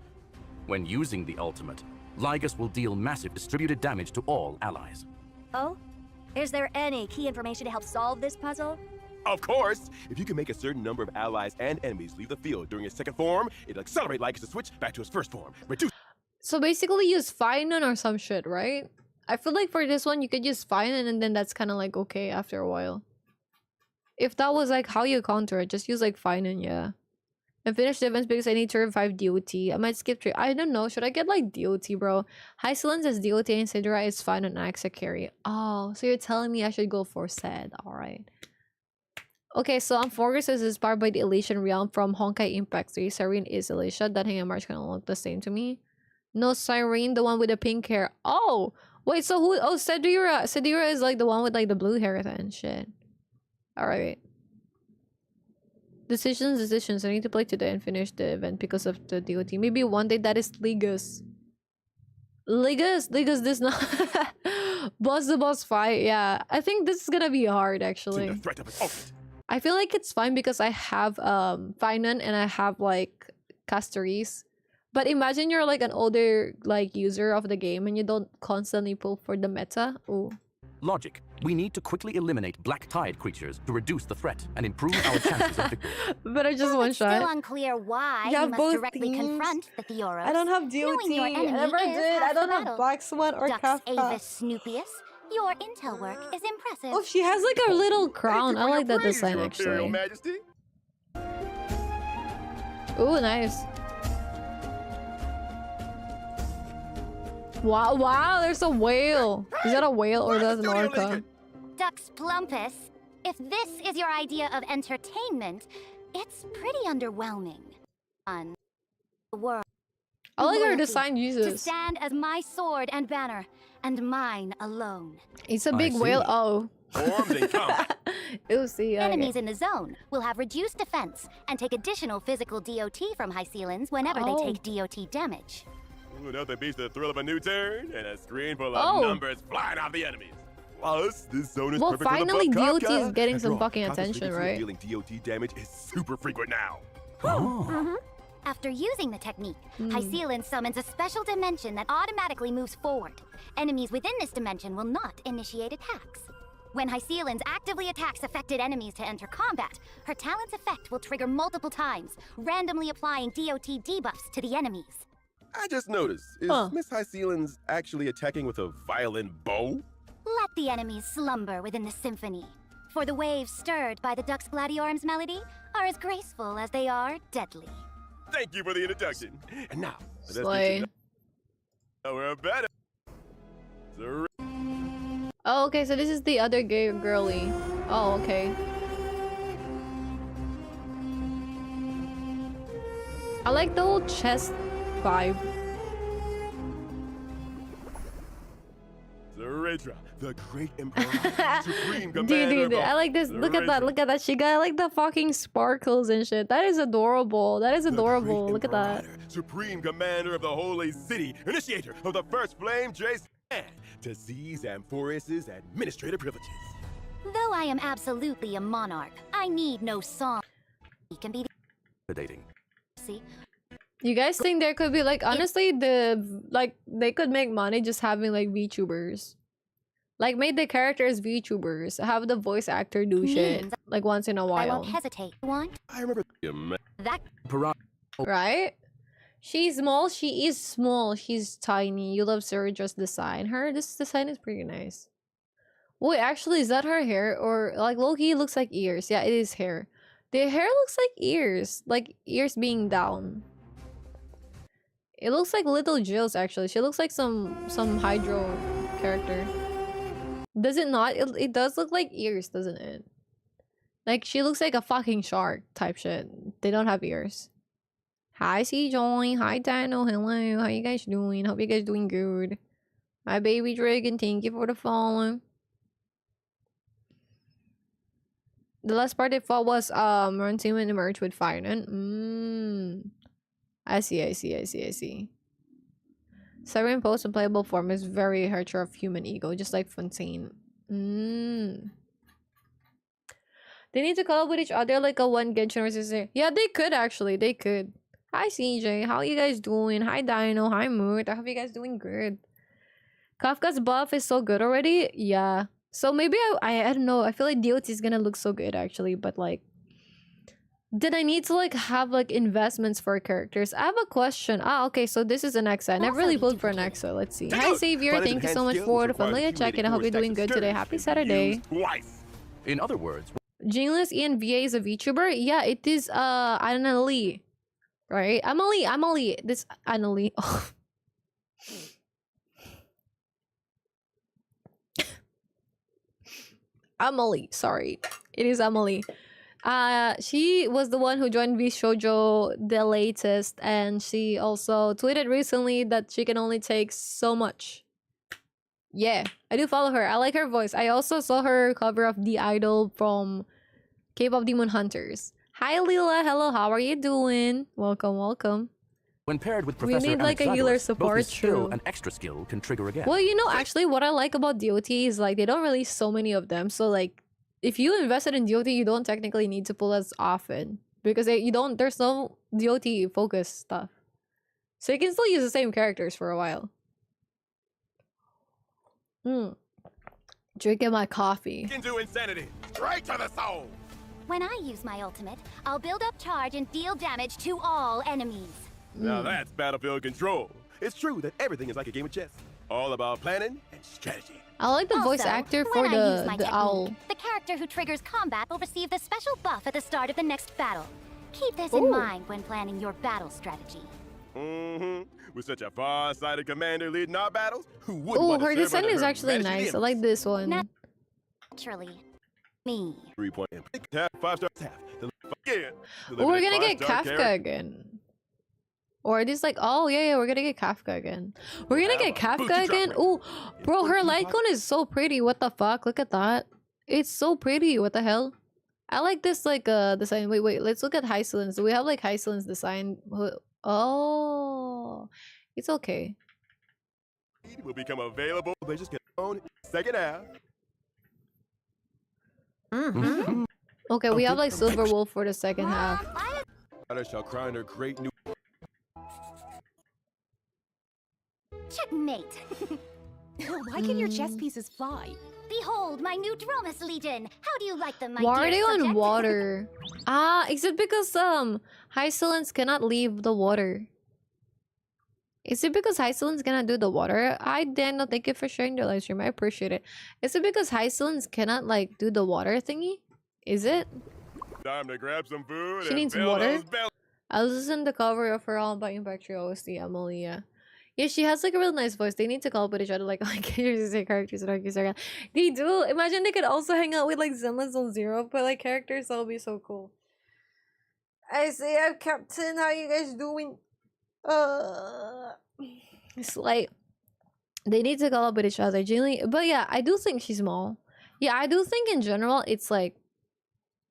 When using the ultimate, Lygus will deal massive distributed damage to all allies. Oh? Is there any key information to help solve this puzzle? Of course! If you can make a certain number of allies and enemies leave the field during his second form, it'll accelerate Lygus to switch back to his first form. So basically use Finon or some shit, right? I feel like for this one, you could use Finon and then that's kind of like okay after a while. If that was like how you counter it, just use like Finon, yeah. And finish the events because I need to revive DOT. I might skip 3. I don't know. Should I get like DOT, bro? High Silence is DOT and Sidra is Finon and Axa carry. Oh, so you're telling me I should go for Sed. Alright. Okay, so Amphogus is inspired by the Elysian Realm from Honkai Impact 3. Cyrene is Alicia. Danhang and March kind of look the same to me. No, Cyrene, the one with the pink hair. Oh! Wait, so who? Oh, Sedira. Sedira is like the one with like the blue hair then. Shit. Alright. Decisions. I need to play today and finish the event because of the DOT. Maybe one day that is Ligus. Ligus this not. Boss the boss fight. Yeah. I think this is gonna be hard actually. I feel like it's fine because I have Finon and I have like casteries. But imagine you're like an older like user of the game and you don't constantly pull for the meta. Ooh. Logic. We need to quickly eliminate black tide creatures to reduce the threat and improve our chances of victory. But I just Though one it's shot. still unclear why You have you must both directly teams? confront the Theoros. I don't have Knowing your DOT. I enemy never is did. I half don't the have battle. Black Swan or Dux Kafka. Avis Snupius, your intel work is impressive. Oh, she has like a little crown. I like that Praise, design Your Imperial actually. Majesty. Ooh, nice. Wow, wow, there's a whale. Is that a whale or that's an orca? Dux Plumpus, if this is your idea of entertainment, it's pretty underwhelming. On the world. I like her Loyalty, design To uses. stand as my sword and banner, and mine alone. It's a I big whale. see. Oh. Armed and combat. Ew, see. Okay. Enemies in the zone will have reduced defense and take additional physical DOT from High Ceilings whenever Oh. they take DOT damage. Ooh, nothing beats the thrill of a new turn and a screen full of Oh. numbers flying off the enemies. Plus, this zone is Well, perfect for the finally buck DOT is Kafka. getting After some all, fucking Kafka's attention, frequency of right? dealing DOT damage is super frequent now. Oh. After using the technique, High Ceilings summons a special dimension that automatically moves forward. Enemies within this dimension will not initiate attacks. When High Ceilings actively attacks affected enemies to enter combat, her talent's effect will trigger multiple times, randomly applying DOT debuffs to the enemies. I just noticed, is Miss High Ceilings actually attacking with a violin bow? Let the enemies slumber within the symphony, for the waves stirred by the Dux Gladiorum's melody are as graceful as they are deadly. Thank you for the introduction. And now, let's Slay. get to know her better. Oh, okay, so this is the other gay girly. Oh, okay. I like the whole chest vibe. Zarethra, the great emperor, supreme commander Dude, of I all. like this. Look at that. Zarethra, Look at that. She got like the fucking sparkles and shit. That is adorable. That is the adorable. great Look at that. Imperator, supreme commander of the holy city, initiator of the first flame chase, and to seize Amphoris's administrative privileges. Though I am absolutely a monarch, I need no song. He can be Dating. see. You guys think there could be like honestly they could make money just having like VTubers. Like make the characters VTubers, have the voice actor do shit Memes. like once in a I while. won't hesitate. Want I remember that? Right? She's small, she is small, she's tiny. You love Surge's design. This design is pretty nice. Wait, actually, is that her hair? Or like Loki looks like ears. Yeah, it is hair. The hair looks like ears being down. It looks like little Jill's actually. She looks like some Hydro character. Does it not? It does look like ears, doesn't it? Like she looks like a fucking shark type shit. They don't have ears. Hi C-Joy. Hi Dino. Hello. How you guys doing? Hope you guys doing good. Hi baby dragon. Thank you for the follow. The last part they fought was run team and emerge with fire. I see. Siren Post in playable form is very hurter of human ego, just like Fontaine. They need to collab with each other like a one Genshin versus. Yeah, they could actually. They could. Hi CJ, how you guys doing? Hi Dino, hi Moot. I hope you guys doing good. Kafka's buff is so good already. Yeah. So maybe I don't know. I feel like DOT is gonna look so good actually, but like, did I need to like have like investments for characters? I have a question. Okay, so this is an Exa. I never really pulled for an Exa. Let's see. Hi Xavier, thank you so much for the familiar check and I hope you're doing good today. Happy Saturday. In other words, Jingless ENVA is a VTuber? Yeah, it is Annalie. Right? Amalie. This Annalie. Oh. Amalie, sorry. It is Amalie. She was the one who joined V Shoujo the latest, and she also tweeted recently that she can only take so much. Yeah, I do follow her. I like her voice. I also saw her cover of The Idol from K-pop Demon Hunters. Hi Lila, hello, how are you doing? Welcome. when paired with We Professor need like a Anaxagoras, healer both support, his skill true. and extra skill can trigger again. Well, you know, actually, what I like about DOT is like they don't release so many of them. So like, if you invested in DOT, you don't technically need to pull as often. because there's no DOT focus stuff. So you can still use the same characters for a while. Drinking my coffee. Into insanity, straight to the soul. When I use my ultimate, I'll build up charge and deal damage to all enemies. Now that's battlefield control. It's true that everything is like a game of chess. All about planning and strategy. I like the voice Also, actor for when I use my the technique, owl. the character who triggers combat will receive the special buff at the start of the next battle. Keep this in mind when planning your battle strategy. With such a far-sighted commander leading our battles, who wouldn't Oh, want to her serve design under is her actually Majesty nice. the I like this one. Naturally, me. 3-point tap, 5-star tap. Again. Oh, we're gonna get Kafka again. Or are these like, oh yeah, we're gonna get Kafka again. We're gonna get Kafka again. Oh, bro, her icon is so pretty. What the fuck? Look at that. It's so pretty. What the hell? I like this like design. Wait. Let's look at Hysolence. Do we have like Hysolence design? Oh, it's okay. Will become available. They just get on second half. Okay, we have like Silver Wolf for the second half. I shall crown her great new. Checkmate. Why can your chess pieces fly? Behold my new Dromus Legion. How do you like them, my Why are dear they on subject? water? Is it because Hysolence cannot leave the water? Is it because Hysolence cannot do the water? Hi Daniel, thank you for sharing the live stream. I appreciate it. Is it because Hysolence cannot like do the water thingy? Is it? Time to grab some food. She and needs fill water. those bellies. I listened to the cover of her all by Impact OST, Emily. Yeah, she has like a real nice voice. They need to call up with each other like characters and argue. They do. Imagine they could also hang out with like Zenless on Zero, but like characters. That would be so cool. I say, I'm Captain. How you guys doing? It's like they need to call up with each other, genuinely. But yeah, I do think she's small. Yeah, I do think in general it's like.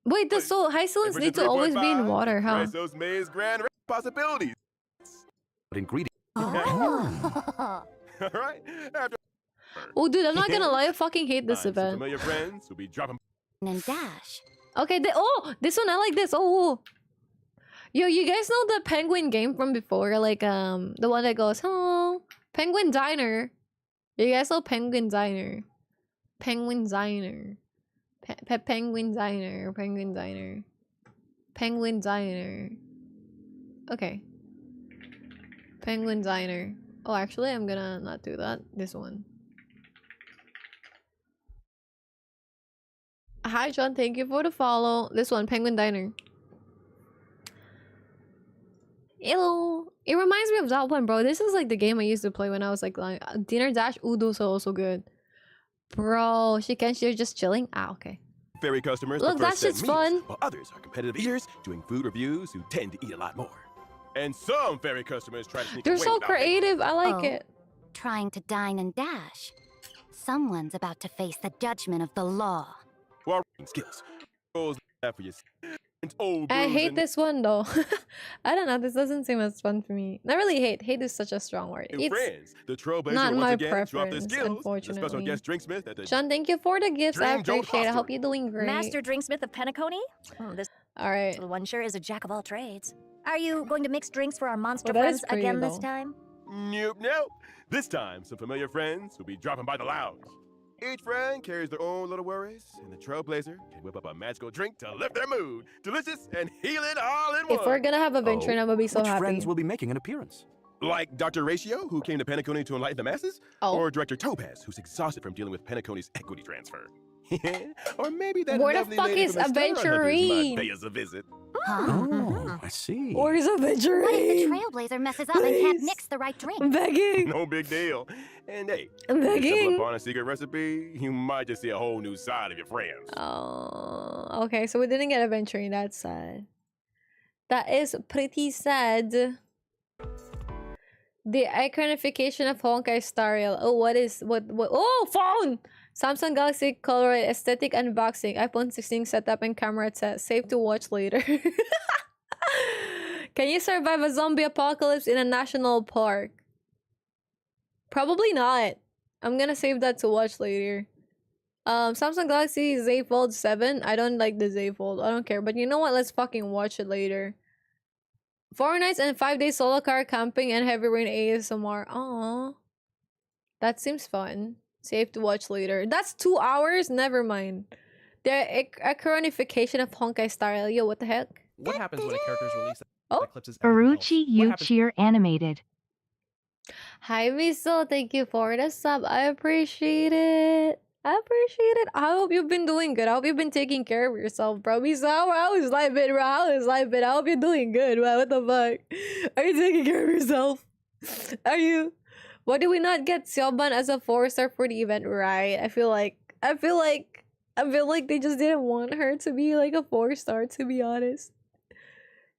Wait, the so Hysolence need to always be in water, huh? Price those May's grand possibilities. But ingredient. Oh. All right. After Oh, dude, I'm not gonna lie. I fucking hate this some event. familiar friends who'll be dropping. And dash. Okay, this one I like this. Oh, yo, you guys know the penguin game from before? Like the one that goes, "Oh, Penguin Diner." You guys know Penguin Diner? Penguin Diner. Penguin Diner. Penguin Diner. Penguin Diner. Okay. Penguin Diner. Oh, actually, I'm gonna not do that. This one. Hi, John. Thank you for the follow. This one, Penguin Diner. Hello. It reminds me of that one, bro. This is like the game I used to play when I was like Dinner Dash. Ooh, those are also good. Bro, she's just chilling. Okay. Ferry customers Look, prefer that set shit's meals, fun. while others are competitive eaters doing food reviews who tend to eat a lot more. And some ferry customers try to sneak They're away so without paying. creative. I like it. Trying to dine and dash. Someone's about to face the judgment of the law. While skills, goals that for your old I brews hate and this one though. I don't know. This doesn't seem as fun for me. Not really hate. Hate is such a strong word. new It's friends. The Trailblazer not once my again show off their preference, skills. The unfortunately. special guest drinksmith at the John, thank you for the gifts. I Dream Jolt appreciate it. I hope Hostelry. you're doing great. Master Drinksmith of Penacony? This All right. one sure is a jack of all trades. Are you going to mix drinks for our monster Well, that is friends pretty, again this though. time? Nope. This time, some familiar friends will be dropping by the lounge. Each friend carries their own little worries, and the Trailblazer can whip up a magical drink to lift their mood. Delicious and heal it all in one. If we're gonna have a venture, I'm gonna be so Which happy. friends will be making an appearance? Like Dr. Ratio, who came to Penacony to enlighten the masses? Oh. Or Director Topaz, who's exhausted from dealing with Penacony's equity transfer? Or maybe that Where the lovely fuck lady is from the Star Hunters Aventurine? might pay us a visit. Oh, I see. Or is a What if the venture? Trailblazer messes up and can't Please. mix the right drink? I'm begging. No big deal. And hey, I'm if you stumble begging. upon a secret recipe, you might just see a whole new side of your friends. Oh, okay. So we didn't get a venturing. That's sad. That is pretty sad. The iconification of Honkai Star Rail. Oh, what? Oh, phone! Samsung Galaxy Color aesthetic unboxing. iPhone 16 setup and camera set. Safe to watch later. Can you survive a zombie apocalypse in a national park? Probably not. I'm gonna save that to watch later. Samsung Galaxy Z Fold 7. I don't like the Z Fold. I don't care. But you know what? Let's fucking watch it later. 4 nights and 5 days solo car camping and heavy rain ASMR. Aww. That seems fun. Safe to watch later. That's 2 hours? Never mind. The acronification of Honkai style. Yo, what the heck? What happens when a character is released Oh. that eclipses everything else? What happens- eruchiu.inq animated. Hi, Miso. Thank you for the sub. I appreciate it. I appreciate it. I hope you've been doing good. I hope you've been taking care of yourself, bro. Miso, how is life been, bro? How is life been? I hope you're doing good, bro. What the fuck? Are you taking care of yourself? Are you? Why do we not get Xiaoban as a 4-star for the event, right? I feel like they just didn't want her to be like a 4-star, to be honest.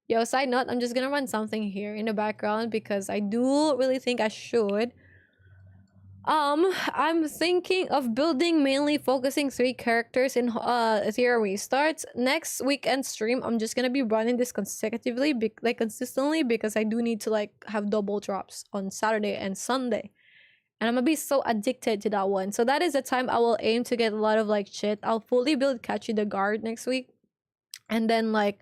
Yo, side note, I'm just gonna run something here in the background because I do really think I should. I'm thinking of building mainly focusing 3 characters in Zero Restarts. Next weekend stream, I'm just gonna be running this consecutively, consistently, because I do need to like have double drops on Saturday and Sunday. And I'm gonna be so addicted to that one. So that is the time I will aim to get a lot of like shit. I'll fully build Kachi the Guard next week. And then like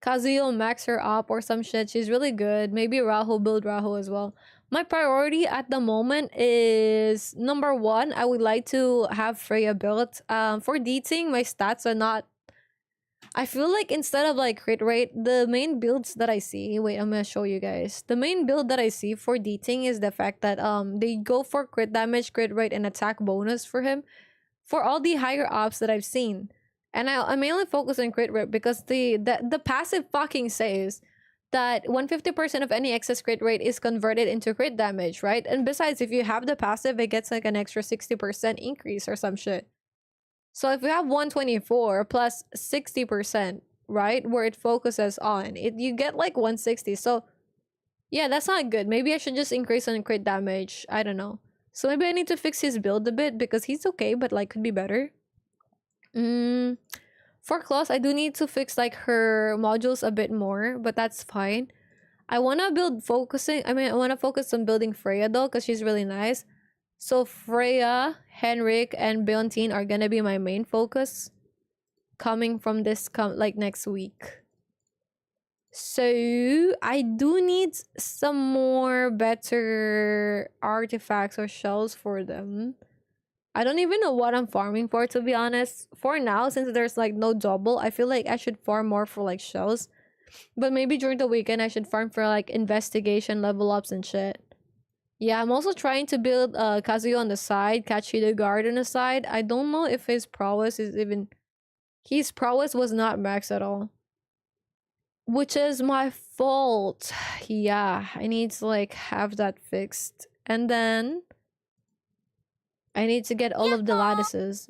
Kazuyo max her up or some shit. She's really good. Maybe Raho, build Raho as well. My priority at the moment is number 1. I would like to have Freya built. For dating, my stats are not. I feel like instead of like crit rate, the main builds that I see. Wait, I'm gonna show you guys. The main build that I see for dating is the fact that they go for crit damage, crit rate, and attack bonus for him. For all the higher ops that I've seen. And I mainly focus on crit rate because the passive fucking says that 150% of any excess crit rate is converted into crit damage, right? And besides, if you have the passive, it gets like an extra 60% increase or some shit. So if you have 124 plus 60%, right, where it focuses on, you get like 160. So yeah, that's not good. Maybe I should just increase on crit damage. I don't know. So maybe I need to fix his build a bit because he's okay, but like could be better. For Claus, I do need to fix like her modules a bit more, but that's fine. I want to I want to focus on building Freya though, because she's really nice. So Freya, Henrik, and Beontine are gonna be my main focus coming from this like next week. So I do need some more better artifacts or shells for them. I don't even know what I'm farming for, to be honest. For now, since there's like no double, I feel like I should farm more for like shells. But maybe during the weekend, I should farm for like investigation, level ups, and shit. Yeah, I'm also trying to build Kazuyo on the side, Kachi the Guard on the side. I don't know if his prowess is even... His prowess was not max at all. Which is my fault. Yeah, I need to like have that fixed. And then... I need to get all of the lattices.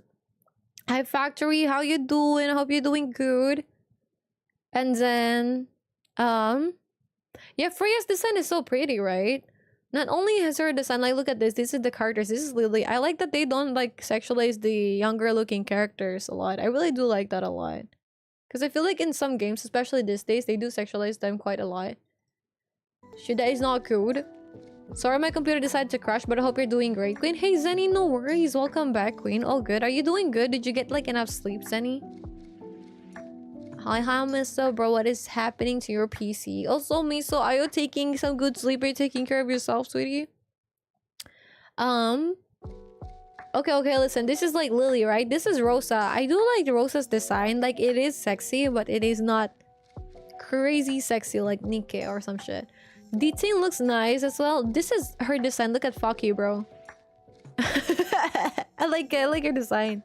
Hi Factory, how you doing? I hope you're doing good. And then yeah, Freya's design is so pretty, right? Not only has her design, like look at this. This is the characters. This is Lily. I like that they don't like sexualize the younger looking characters a lot. I really do like that a lot. Because I feel like in some games, especially these days, they do sexualize them quite a lot. Shida is not good. Sorry my computer decided to crash, but I hope you're doing great, Queen. Hey Zenny, no worries. Welcome back, Queen. All good. Are you doing good? Did you get like enough sleep, Zenny? Hi, Miso, bro. What is happening to your PC? Also, Miso, are you taking some good sleep? Are you taking care of yourself, sweetie? Okay, listen. This is like Lily, right? This is Rosa. I do like Rosa's design. Like, it is sexy, but it is not crazy sexy like Nikke or some shit. Detail looks nice as well. This is her design. Look at fuck you, bro. I like her design.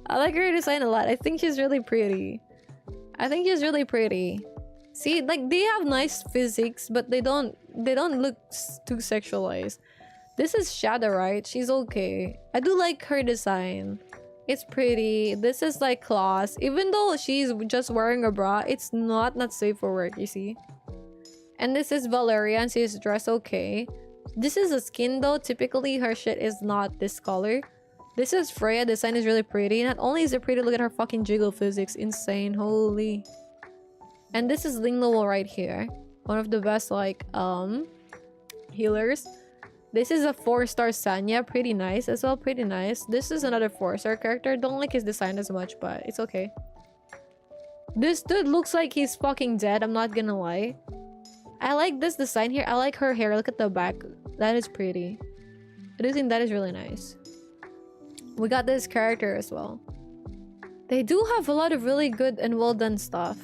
I like her design a lot. I think she's really pretty. See, like they have nice physics, but they don't look too sexualized. This is Shadow, right? She's okay. I do like her design. It's pretty. This is like Claws. Even though she's just wearing a bra, it's not safe for work, you see. And this is Valerian. She's dressed okay. This is a skin though. Typically her shit is not this color. This is Freya. Design is really pretty. Not only is it pretty, look at her fucking jiggle physics. Insane. Holy. And this is Linglo right here. One of the best like healers. This is a 4-star Sanya. Pretty nice as well. Pretty nice. This is another 4-star character. Don't like his design as much, but it's okay. This dude looks like he's fucking dead. I'm not gonna lie. I like this design here. I like her hair. Look at the back. That is pretty. I do think that is really nice. We got this character as well. They do have a lot of really good and well done stuff.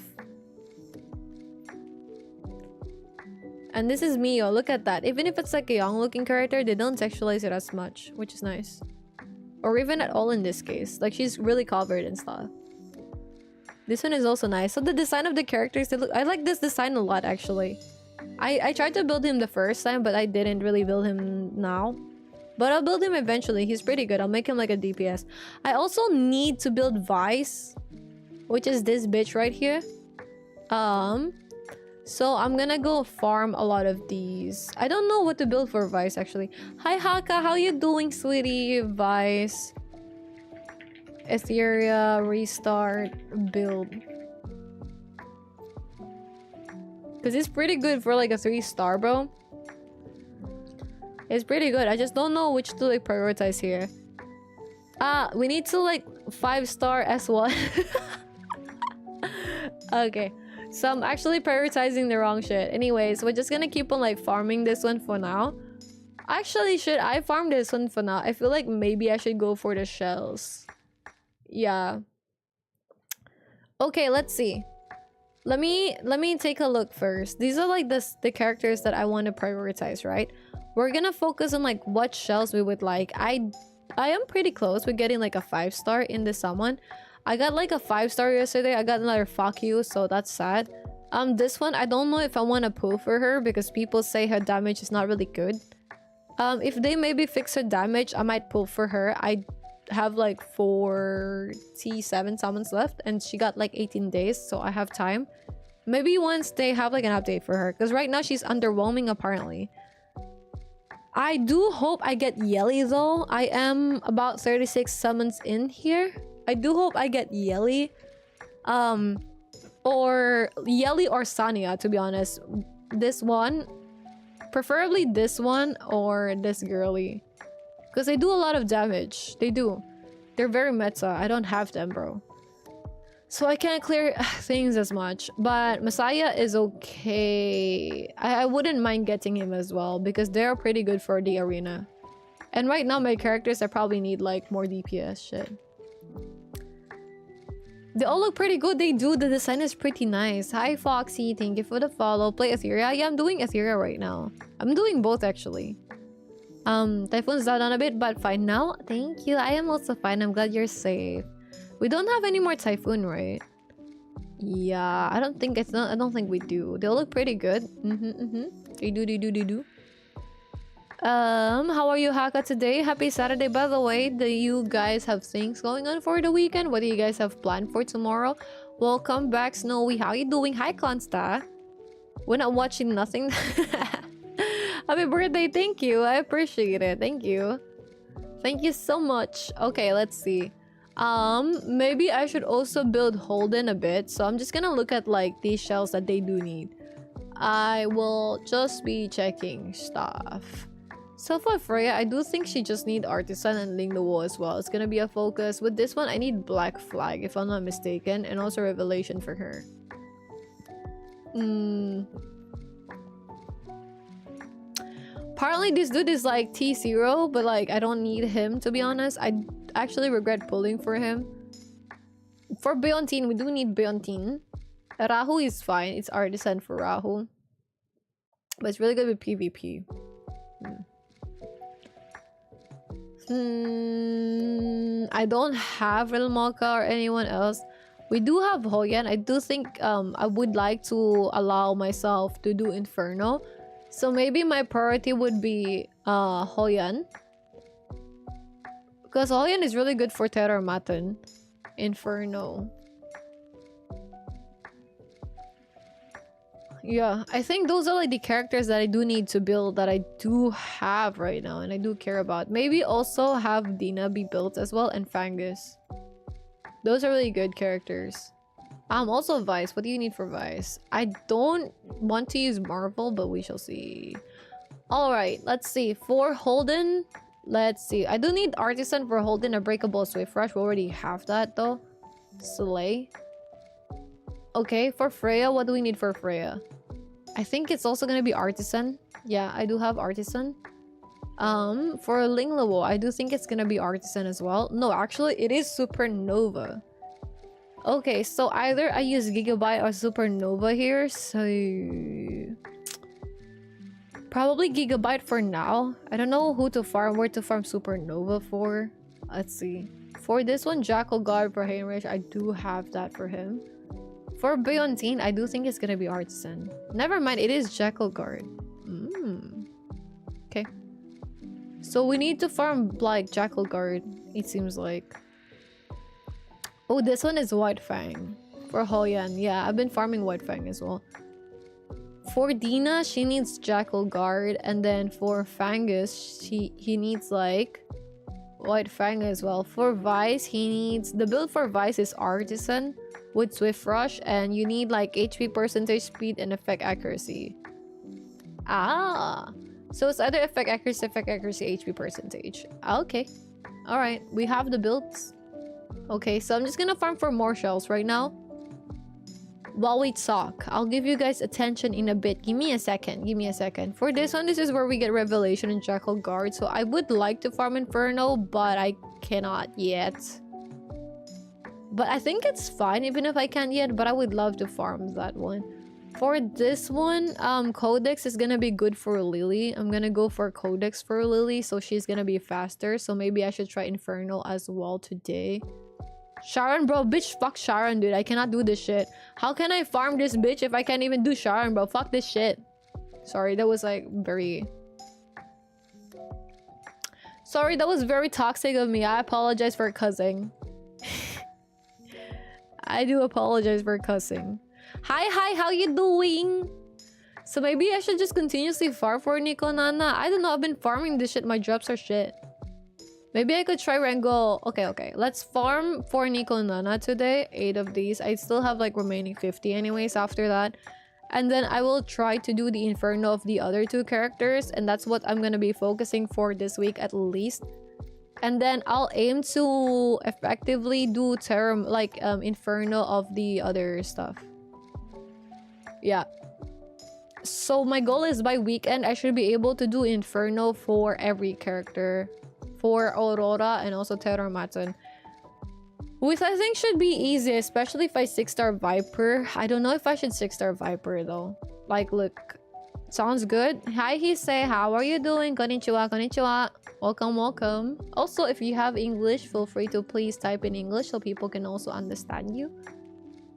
And this is Mio. Look at that. Even if it's like a young looking character, they don't sexualize it as much, which is nice. Or even at all in this case. Like, she's really covered and stuff. This one is also nice. So the design of the characters, they look, I like this design a lot actually. I tried to build him the first time, but I didn't really build him now. But I'll build him eventually. He's pretty good. I'll make him like a DPS. I also need to build Vice, which is this bitch right here. So I'm gonna go farm a lot of these. I don't know what to build for Vice actually. Hi Haka, how you doing, sweetie? Vice, Etheria, restart, build. Because it's pretty good for like a 3-star, bro. It's pretty good. I just don't know which to like prioritize here. We need to like 5-star S1. Okay. So I'm actually prioritizing the wrong shit. Anyways, we're just gonna keep on like farming this one for now. Actually, should I farm this one for now? I feel like maybe I should go for the shells. Yeah. Okay, let's see. Let me take a look first. These are like the characters that I want to prioritize, right? We're gonna focus on like what shells we would like. I am pretty close with getting like a 5-star in this summon. I got like a 5-star yesterday. I got another fuck you, so that's sad. This one I don't know if I want to pull for her because people say her damage is not really good. If they maybe fix her damage, I might pull for her. I have like 47 summons left and she got like 18 days, so I have time. Maybe once they have like an update for her, because right now she's underwhelming apparently. I do hope I get Yelly though. I am about 36 summons in here. I do hope I get Yelly. Or Yelly or Sanya, to be honest. This one. Preferably this one or this girly. Because they do a lot of damage. They do. They're very meta. I don't have them, bro. So I can't clear things as much. But Messiah is okay. I wouldn't mind getting him as well. Because they're pretty good for the arena. And right now my characters I probably need like more DPS shit. They all look pretty good. They do. The design is pretty nice. Hi Foxy. Thank you for the follow. Play Etheria. Yeah, I'm doing Etheria right now. I'm doing both actually. Typhoon's down on a bit, but fine now. Thank you. I am also fine. I'm glad you're safe. We don't have any more Typhoon, right? Yeah, I don't think it's not. I don't think we do. They all look pretty good. They do. How are you, Haka, today? Happy Saturday, by the way. Do you guys have things going on for the weekend? What do you guys have planned for tomorrow? Welcome back, Snowy. How you doing? Hi, Consta. We're not watching nothing. Happy birthday. Thank you. I appreciate it. Thank you. Thank you so much. Okay, let's see. Maybe I should also build Holden a bit. So I'm just gonna look at like these shells that they do need. I will just be checking stuff. So for Freya, I do think she just need Artisan and Ling the Wall as well. It's gonna be a focus. With this one, I need Black Flag, if I'm not mistaken. And also Revelation for her. Apparently this dude is like T0, but like I don't need him, to be honest. I actually regret pulling for him. For Beontine, we do need Beontine. Rahu is fine. It's Artisan for Rahu. But it's really good with PvP. I don't have Relmoka or anyone else. We do have Hoyan. I do think I would like to allow myself to do Inferno. So maybe my priority would be Hoyan. Because Hoyan is really good for Terror Matan. Inferno. Yeah, I think those are like the characters that I do need to build that I do have right now and I do care about. Maybe also have Dina be built as well and Fangus. Those are really good characters. Also Vice. What do you need for Vice? I don't want to use Marvel, but we shall see. Alright, let's see. For Holden, let's see. I do need Artisan for Holden, a Breakable Swift Rush. We already have that though. Slay. Okay, for Freya, what do we need for Freya? I think it's also gonna be Artisan. Yeah, I do have Artisan. For Linglawo, I do think it's gonna be Artisan as well. No, actually, it is Supernova. Okay, so either I use Gigabyte or Supernova here, so... Probably Gigabyte for now. I don't know who to farm, where to farm Supernova for. Let's see. For this one, Jackal Guard for Heinrich, I do have that for him. For Beyonce, I do think it's gonna be Artisan. Never mind, it is Jackal Guard. Okay. So we need to farm like Jackal Guard, it seems like. Oh, this one is White Fang. For Hoyan, yeah, I've been farming White Fang as well. For Dina, she needs Jackal Guard, and then for Fangus, he needs like White Fang as well. For Vice, he needs... The build for Vice is Artisan with Swift Rush, and you need like HP percentage, speed, and effect accuracy. Ah! So it's either effect accuracy, HP percentage. Okay. Alright, we have the builds. Okay, so I'm just gonna farm for more shells right now. While we talk, I'll give you guys attention in a bit. Give me a second. Give me a second. For this one, this is where we get Revelation and Jackal Guard. So I would like to farm Inferno, but I cannot yet. But I think it's fine even if I can't yet, but I would love to farm that one. For this one, Codex is gonna be good for Lily. I'm gonna go for Codex for Lily, so she's gonna be faster. So maybe I should try Inferno as well today. Sharon, bro, bitch, fuck Sharon, dude. I cannot do this shit. How can I farm this bitch if I can't even do Sharon, bro? Fuck this shit. Sorry, that was like very... Sorry, that was very toxic of me. I apologize for cussing. I do apologize for cussing. Hi, how you doing? So maybe I should just continuously farm for Nico Nana. I don't know, I've been farming this shit. My drops are shit. Maybe I could try Rengo. Okay. Let's farm for Nico Nana today. 8 of these. I still have like remaining 50 anyways after that. And then I will try to do the Inferno of the other 2 characters. And that's what I'm gonna be focusing for this week at least. And then I'll aim to effectively do Inferno of the other stuff. Yeah. So my goal is by weekend, I should be able to do Inferno for every character. For Aurora and also Terror Maton. Which I think should be easy, especially if I 6-star Viper. I don't know if I should 6-star Viper though. Like, look. Sounds good. Hi, Hisei. How are you doing? Konnichiwa, konnichiwa. Welcome. Also, if you have English, feel free to please type in English so people can also understand you.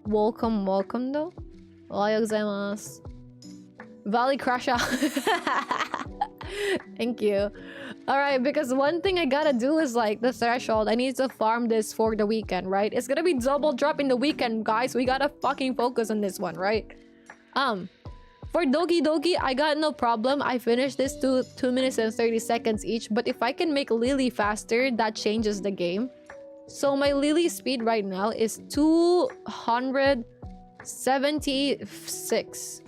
Welcome though. Ohayou gozaimasu. Valley Crusher. Thank you. Alright, because one thing I gotta do is like the threshold. I need to farm this for the weekend, right? It's gonna be double drop in the weekend, guys. We gotta fucking focus on this one, right? For Doki Doki, I got no problem. I finished this 2 minutes and 30 seconds each. But if I can make Lily faster, that changes the game. So my Lily speed right now is 276.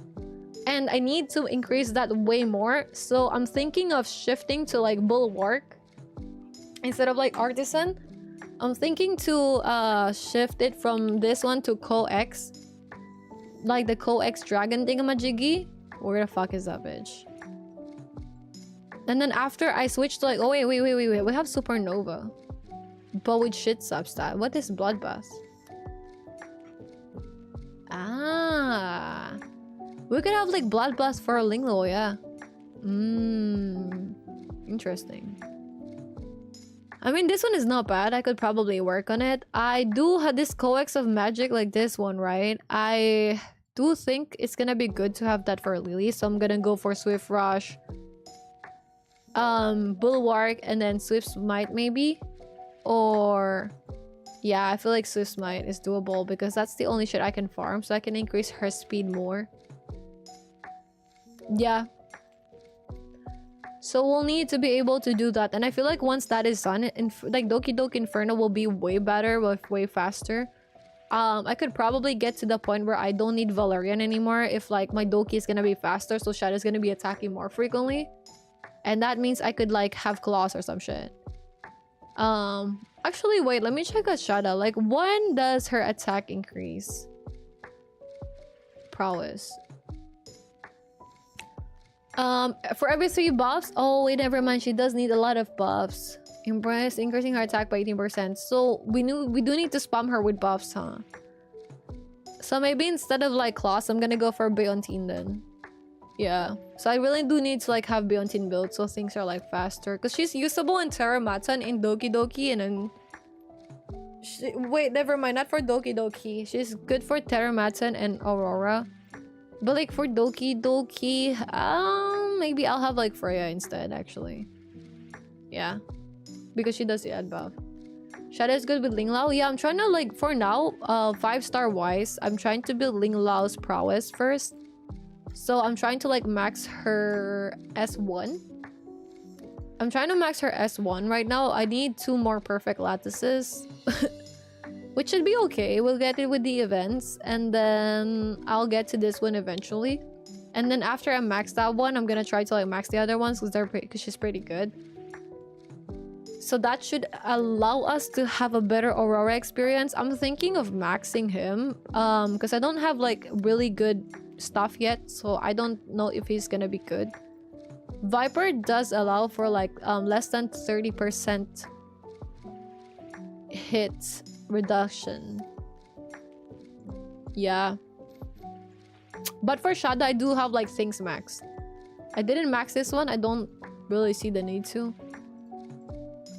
And I need to increase that way more. So I'm thinking of shifting to like Bulwark instead of like Artisan. I'm thinking to shift it from this one to Co-X. Like the Co-X Dragon thingamajiggy. Where the fuck is that bitch? And then after I switch to like... Oh wait. We have Supernova. But with shit substat. What is Bloodbath? Ah... We could have like Bloodblast for a Linglo, yeah. Interesting. I mean, this one is not bad. I could probably work on it. I do have this Coex of Magic like this one, right? I do think it's gonna be good to have that for Lily. So I'm gonna go for Swift Rush, Bulwark, and then Swift Smite maybe. Or... yeah, I feel like Swift Smite is doable because that's the only shit I can farm. So I can increase her speed more. Yeah. So we'll need to be able to do that. And I feel like once that is done, like Doki Doki Inferno will be way better, way faster. I could probably get to the point where I don't need Valerian anymore if like my Doki is gonna be faster, so Shadow's gonna be attacking more frequently. And that means I could like have claws or some shit. Actually, wait, let me check out Shada. Like, when does her attack increase? Prowess. For every 3 buffs. Oh, wait, never mind. She does need a lot of buffs. Embrace, increasing her attack by 18%. So we do need to spam her with buffs, huh? So maybe instead of like claws, I'm gonna go for Beontine then. Yeah. So I really do need to like have Beontine build so things are like faster. Because she's usable in Terra Matan in Doki Doki and then... wait, never mind. Not for Doki Doki. She's good for Terra Matan and Aurora. But like for Doki Doki, maybe I'll have like Freya instead actually. Yeah. Because she does the ad buff. Shadow is good with Ling Lao. Yeah, I'm trying to like, for now, 5-star wise, I'm trying to build Ling Lao's prowess first. So I'm trying to like max her S1. I'm trying to max her S1 right now. I need 2 more perfect lattices. Which should be okay. We'll get it with the events. And then I'll get to this one eventually. And then after I max that one, I'm gonna try to like max the other ones because she's pretty good. So that should allow us to have a better Aurora experience. I'm thinking of maxing him because I don't have like really good stuff yet, so I don't know if he's gonna be good. Viper does allow for like less than 30% hit reduction. Yeah. But for Shada, I do have like things maxed. I didn't max this one. I don't really see the need to.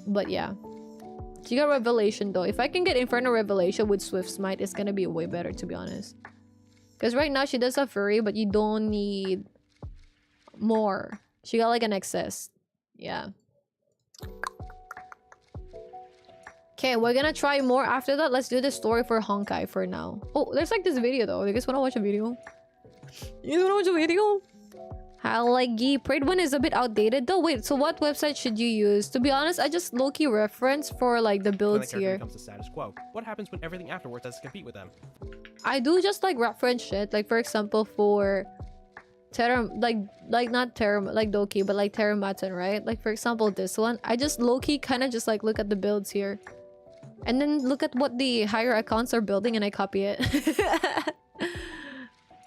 But yeah. She got Revelation though. If I can get Inferno Revelation with Swift Smite, it's gonna be way better to be honest. Because right now she does have Fury, but you don't need more. She got like an excess. Yeah. Okay, we're gonna try more after that. Let's do the story for Honkai for now. Oh, there's like this video though. You guys wanna watch a video? You wanna watch a video? Halagi. Parade 1 is a bit outdated though. Wait, so what website should you use? To be honest, I just low-key reference for like the builds when the here. becomes the status quo. What happens when everything afterwards has to compete with them? I do just like reference shit. Like for example for Terra, like not Terra, like Doki, but like Terra Matan, right? Like for example this one. I just low-key kind of just like look at the builds here. And then look at what the higher accounts are building and I copy it.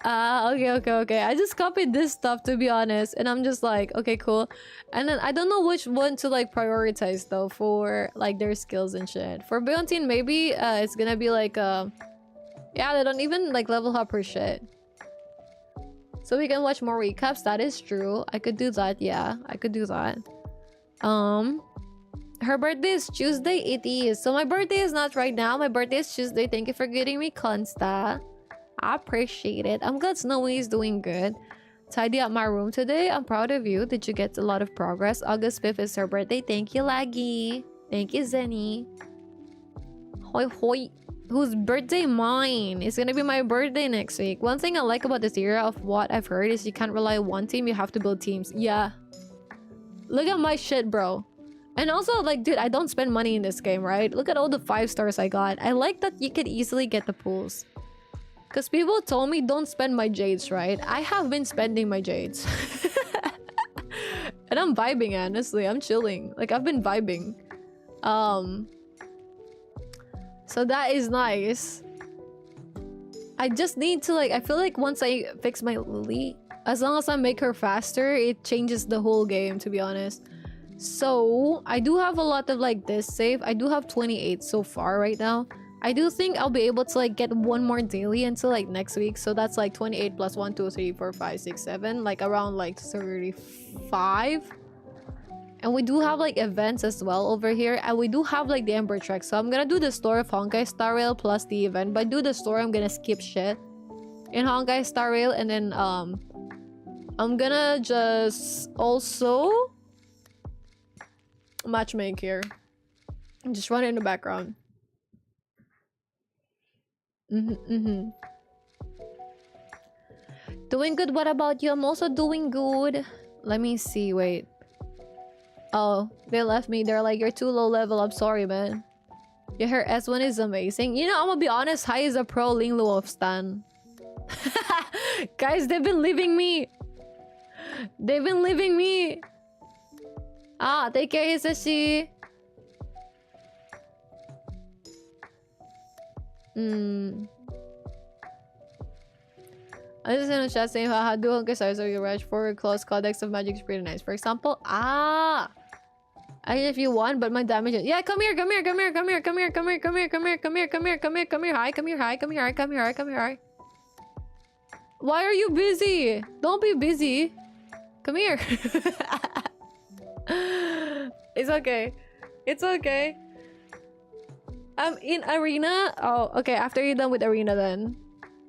Okay. I just copied this stuff to be honest. And I'm just like, okay, cool. And then I don't know which one to like prioritize though for like their skills and shit. For Beontine, maybe it's gonna be like, yeah, they don't even like level up her shit. So we can watch more recaps. That is true. I could do that. Yeah, I could do that. Her birthday is Tuesday. It is. So my birthday is not right now. My birthday is Tuesday. Thank you for getting me Consta. I appreciate it. I'm glad Snowy is doing good. Tidy up my room today. I'm proud of you. Did you get a lot of progress? August 5th is her birthday. Thank you, Laggy. Thank you, Zenny. Hoi hoi. Whose birthday? Mine. It's gonna be my birthday next week. One thing I like about this era of what I've heard is you can't rely on one team. You have to build teams. Yeah. Look at my shit, bro. And also, like, dude, I don't spend money in this game, right? Look at all the 5 stars I got. I like that you could easily get the pools. Because people told me don't spend my jades, right? I have been spending my jades. And I'm vibing, honestly. I'm chilling. Like, I've been vibing. So that is nice. I just need to, like, I feel like once I fix my Lily, as long as I make her faster, it changes the whole game, to be honest. So, I do have a lot of, like, this save. I do have 28 so far right now. I do think I'll be able to like get one more daily until like next week. So that's like 28 plus 1, 2, 3, 4, 5, 6, 7. Like around like 35. And we do have like events as well over here. And we do have like the Ember Trek. So I'm gonna do the story of Honkai Star Rail plus the event. But do the story, I'm gonna skip shit in Honkai Star Rail. And then I'm gonna just also matchmake here. Just run it in the background. Doing good. What about you? I'm also doing good. Let me see. Wait. Oh, they left me. They're like, you're too low level. I'm sorry, man. Yeah, her S1 is amazing. You know, I'm gonna be honest. Hai is a pro Ling Luo of Stan. Guys, they've been leaving me. They've been leaving me. Ah, take care, Hisashi. I just in the chat saying haha do hunk size of your rush for close codex of magic is pretty nice. For example, I if you want, but my damage is yeah, come here. Hi, come here. Why are you busy? Don't be busy. Come here. It's okay. It's okay. In arena. Oh, okay. After you're done with arena, then.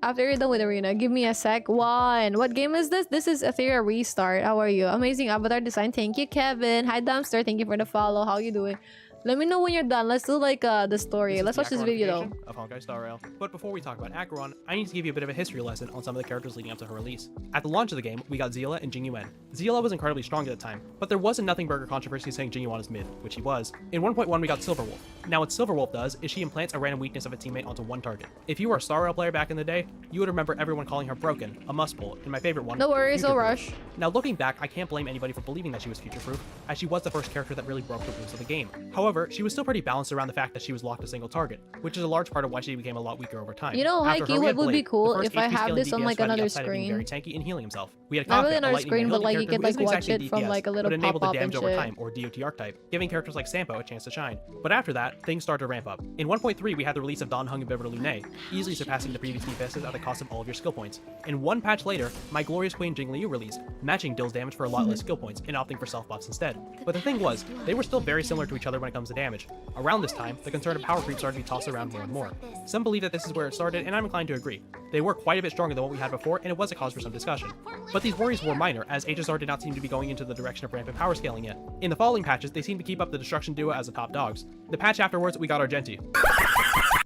After you're done with arena, give me a sec. One. What game is this? This is Etheria Restart. How are you? Amazing avatar design. Thank you, Kevin. Hi, Dumpster. Thank you for the follow. How you doing? Let me know when you're done. Let's do like the story. Let's watch this video though. Of Honkai Star Rail. But before we talk about Acheron, I need to give you a bit of a history lesson on some of the characters leading up to her release. At the launch of the game, we got Zila and Jing Yuan. Zila was incredibly strong at the time, but there was a Nothing Burger controversy saying Jing Yuan is mid, which he was. In 1.1, we got Silverwolf. Now what Silverwolf does is she implants a random weakness of a teammate onto one target. If you were a Star Rail player back in the day, you would remember everyone calling her broken, a must pull, and my favorite one. No worries, no rush. Now looking back, I can't blame anybody for believing that she was future-proof, as she was the first character that really broke the rules of the game. However, she was still pretty balanced around the fact that she was locked to single target, which is a large part of why she became a lot weaker over time. You know, Heike, what would be cool if I have this on like another screen? Very tanky and healing himself. We had not really another screen, but like you could like watch it from like a little pop-up and shit. Over time, or DOT archetype, giving characters like Sampo a chance to shine. But after that, things started to ramp up. In 1.3, we had the release of Dan Heng and Biver Lune, easily surpassing the previous defenses at the cost of all of your skill points. And one patch later, My Glorious Queen Jing Liu released, matching Dill's damage for a lot less skill points and opting for self-buffs instead. But the thing was, they were still very similar to each other when it comes to damage. Around this time, the concern of power creep started to be tossed around more and more. Some believe that this is where it started, and I'm inclined to agree. They were quite a bit stronger than what we had before, and it was a cause for some discussion. But these worries were minor, as HSR did not seem to be going into the direction of rampant power scaling yet. In the following patches, they seemed to keep up the Destruction duo as the top dogs. The patch afterwards, we got Argenti.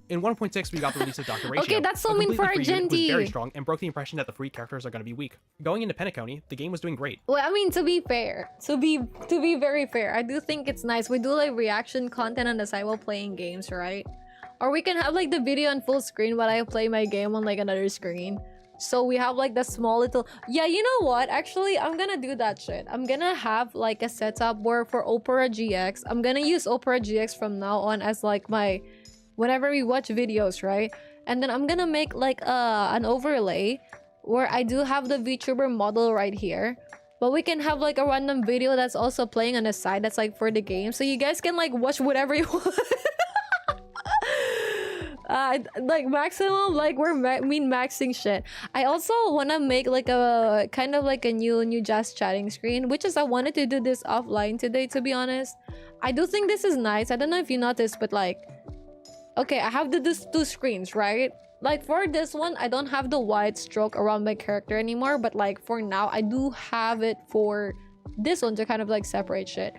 In 1.6, we got the release of Dr. Ratio. Okay, that's so mean for Argenti. Was very strong and broke the impression that the free characters are going to be weak. Going into Penacony, the game was doing great. Well, I mean, to be fair, to be very fair, I do think it's nice. We do like reaction content on the side while playing games, right? Or we can have like the video on full screen while I play my game on like another screen. So we have like the small little... Yeah, you know what? Actually, I'm gonna do that shit. I'm gonna have like a setup where for Opera GX, I'm gonna use Opera GX from now on as like my... Whenever we watch videos, right? And then I'm gonna make like an overlay where I do have the VTuber model right here. But we can have like a random video that's also playing on the side that's like for the game. So you guys can like watch whatever you want. Like maximum, like we're maxing shit. I also want to make like a kind of like a new just chatting screen, which is I wanted to do this offline today, to be honest. I do think this is nice. I don't know if you noticed, but like, okay, I have this two screens, right? Like for this one, I don't have the wide stroke around my character anymore, but like for now, I do have it for this one to kind of like separate shit.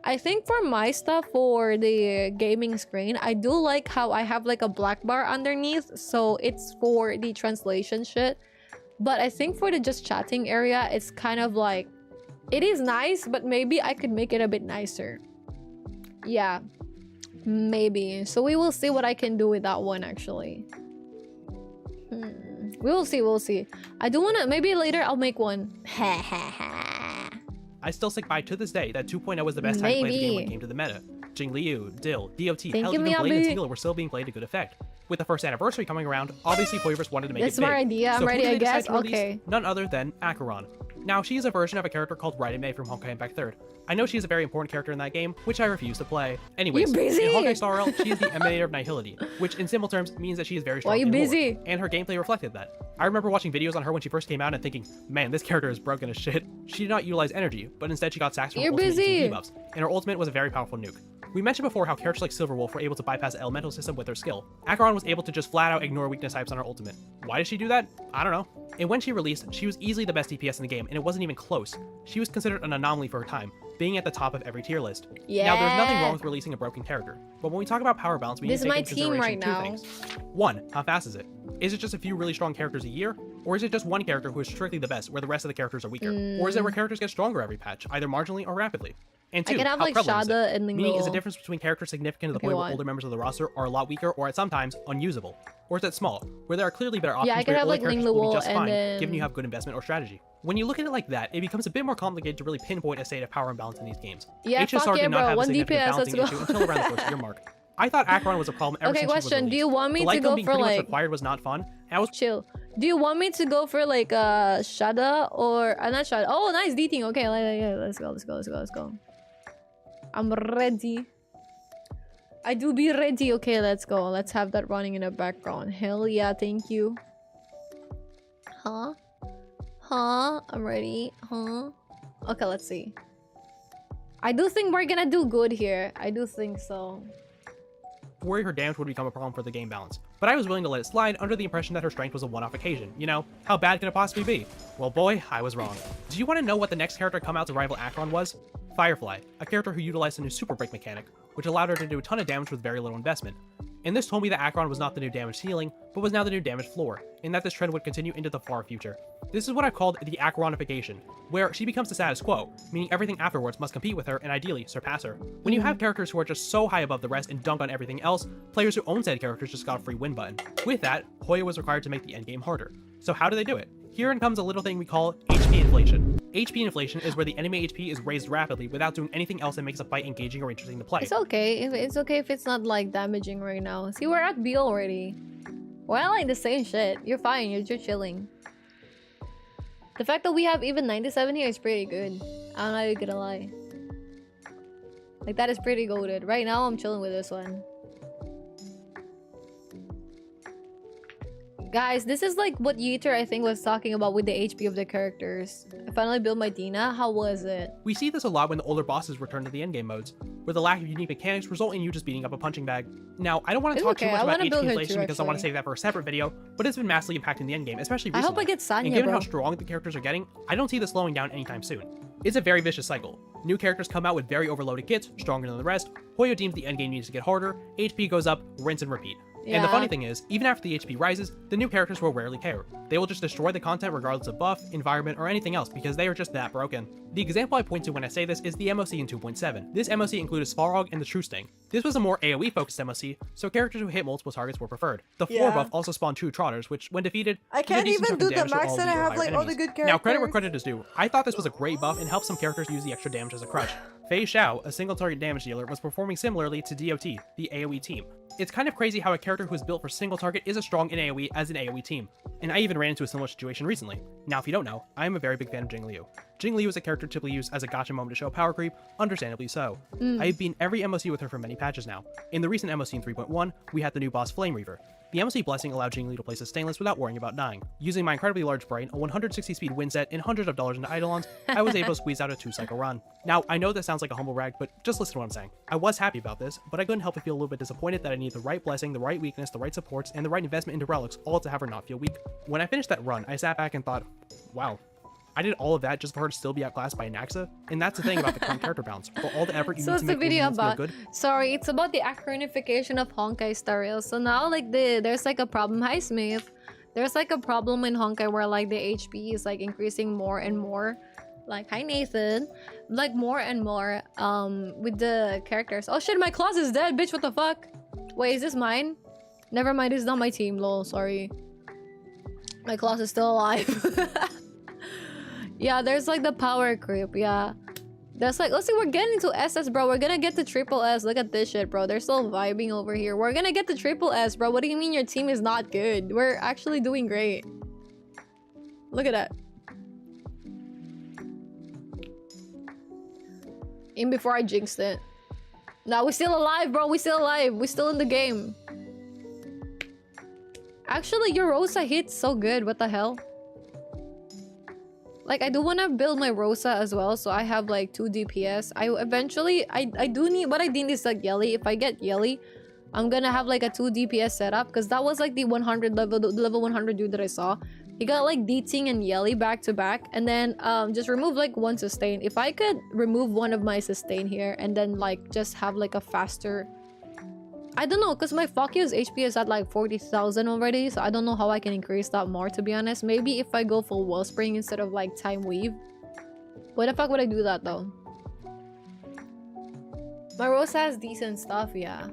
I think for my stuff for the gaming screen, I do like how I have like a black bar underneath, so it's for the translation shit. But I think for the just chatting area, it's kind of like, it is nice, but maybe I could make it a bit nicer. Yeah, maybe. So we will see what I can do with that one actually. We will see, we'll see. I do want to, maybe later I'll make one. I still stick by to this day that 2.0 was the best time to play the game when it came to the meta. Jing Liu, Dill, DOT, hell, even Blade and Stealer were still being played to good effect. With the first anniversary coming around, obviously Poyverse wanted to make it big. That's my idea, I'm ready, I guess. Okay. None other than Acheron. Now, she is a version of a character called Raiden from Honkai Impact 3rd. I know she is a very important character in that game, which I refuse to play. Anyways, in Honkai Star Rail, she is the emanator of nihility, which in simple terms means that she is very strong. Why are you busy? Lore, and her gameplay reflected that. I remember watching videos on her when she first came out and thinking, man, this character is broken as shit. She did not utilize energy, but instead she got sacks from her ultimate debuffs, and her ultimate was a very powerful nuke. We mentioned before how characters like Silverwolf were able to bypass the elemental system with their skill. Acheron was able to just flat out ignore weakness types on her ultimate. Why did she do that? I don't know. And when she released, she was easily the best DPS in the game, and it wasn't even close. She was considered an anomaly for her time, being at the top of every tier list. Yeah. Now, there's nothing wrong with releasing a broken character, but when we talk about power balance, we need to take into consideration two things. One, how fast is it? Is it just a few really strong characters a year? Or is it just one character who is strictly the best, where the rest of the characters are weaker? Or is it where characters get stronger every patch, either marginally or rapidly? And two, I can have how like prevalent is it? Shada and Meaning, is the Linguo. difference between characters significant to the If you point where want. older members of the roster are a lot weaker or at sometimes unusable? Or is it small, where there are clearly better Yeah, options I can where have older like characters will be Linguo just and fine, then... given you have good investment or strategy? When you look at it like that, it becomes a bit more complicated to really pinpoint a state of power imbalance in these games. Yeah, HSR fuck yeah, did not bro. have a 1 significant DPS, let's balancing go. issue until around the first year mark. I thought Acheron was a problem ever Okay, since she was question. released. Do you want me The to light go gun being for pretty much like... required was not fun. I was Chill. Do you want me to go for like Shada or... not Shada. Oh, nice dating. Okay, yeah, let's go. I'm ready. I do be ready. Okay, let's go. Let's have that running in the background. Hell yeah, thank you. Huh? I'm ready. Okay, let's see. I do think we're gonna do good here. I do think so. worried her damage would become a problem for the game balance, but I was willing to let it slide under the impression that her strength was a one-off occasion. You know, how bad could it possibly be? Well boy, I was wrong. Do you want to know what the next character to come out to rival Acheron was? Firefly, a character who utilized a new super break mechanic, which allowed her to do a ton of damage with very little investment. And this told me that Acheron was not the new damage ceiling, but was now the new damage floor, and that this trend would continue into the far future. This is what I've called the Acheronification, where she becomes the status quo, meaning everything afterwards must compete with her and ideally surpass her. When you have characters who are just so high above the rest and dunk on everything else, players who own said characters just got a free win button. With that, Hoya was required to make the endgame harder. So how do they do it? Herein comes a little thing we call HP inflation. HP inflation is where the enemy HP is raised rapidly without doing anything else that makes a fight engaging or interesting to play. It's okay. It's okay if it's not like damaging right now. See, we're at B already. We're not like the same shit. You're fine. You're just chilling. The fact that we have even 97 here is pretty good. I'm not even gonna lie. Like, that is pretty goated. Right now, I'm chilling with this one. Guys, this is like what Yeater, I think, was talking about with the HP of the characters. I finally built my Dina. How was it? We see this a lot when the older bosses return to the endgame modes, where the lack of unique mechanics result in you just beating up a punching bag. Now, I don't want to talk too much about HP inflation because I want to save that for a separate video, but it's been massively impacting the endgame, especially recently. I hope I get Sanya, and given bro. how strong the characters are getting, I don't see this slowing down anytime soon. It's a very vicious cycle. New characters come out with very overloaded kits, stronger than the rest. Hoyo deems the endgame needs to get harder, HP goes up, rinse and repeat. And the funny thing is, even after the HP rises, the new characters will rarely care. They will just destroy the content regardless of buff, environment, or anything else because they are just that broken. The example I point to when I say this is the MOC in 2.7. This MOC included Svarog and the True Sting. This was a more AoE focused MOC, so characters who hit multiple targets were preferred. The floor buff also spawned True Trotters, which when defeated, I can't even do the max and I have like all the good characters. Now credit where credit is due. I thought this was a great buff and helped some characters use the extra damage as a crutch. Fei Xiao, a single target damage dealer, was performing similarly to DOT, the AoE team. It's kind of crazy how a character who is built for single target is as strong in AoE as an AoE team. And I even ran into a similar situation recently. Now if you don't know, I am a very big fan of Jing Liu. Jing Liu is a character typically used as a gotcha moment to show power creep, understandably so. I have been every MOC with her for many patches now. In the recent MOC in 3.1, we had the new boss Flame Reaver. The MOC Blessing allowed Jing Liu to place a stainless without worrying about dying. Using my incredibly large brain, a 160 speed win set, and hundreds of dollars into Eidolons, I was able to squeeze out a 2-cycle run. Now, I know that sounds like a humble brag, but just listen to what I'm saying. I was happy about this, but I couldn't help but feel a little bit disappointed that I needed the right blessing, the right weakness, the right supports, and the right investment into relics, all to have her not feel weak. When I finished that run, I sat back and thought, wow, I did all of that just for her to still be outclassed by Naxa? And that's the thing about the current character balance. For all the effort you need to make video feel good. Sorry, it's about the acronification of Honkai Star Rail. So now like there's like a problem. Hi Smith. There's like a problem in Honkai where like the HP is like increasing more and more. Like hi Nathan. Like more and more with the characters. Oh shit, my class is dead, bitch, what the fuck? Wait, is this mine? Never mind, it's not my team, lol, sorry. My class is still alive. Yeah, there's like the power creep, yeah. There's like, let's see, we're getting into SS, bro. We're gonna get to triple S. Look at this shit, bro. They're still vibing over here. We're gonna get to triple S, bro. What do you mean your team is not good? We're actually doing great. Look at that. In before I jinxed it. Now we're still alive, bro. We're still alive. We're still in the game. Actually, your Rosa hits so good. What the hell? Like, I do want to build my Rosa as well, so I have like 2 DPS. I do need, what I need is like Yelly. If I get Yelly, I'm gonna have like a 2 DPS setup, because that was like the 100 level 100 dude that I saw. He got like D-Ting and Yelly back to back, and then just remove like 1 sustain. If I could remove one of my sustain here and then like just have like a faster, I don't know, because my Fakio's HP is at like 40,000 already, so I don't know how I can increase that more, to be honest. Maybe if I go full Wellspring instead of like Time Weave. Why the fuck would I do that though? My Rosa has decent stuff, yeah.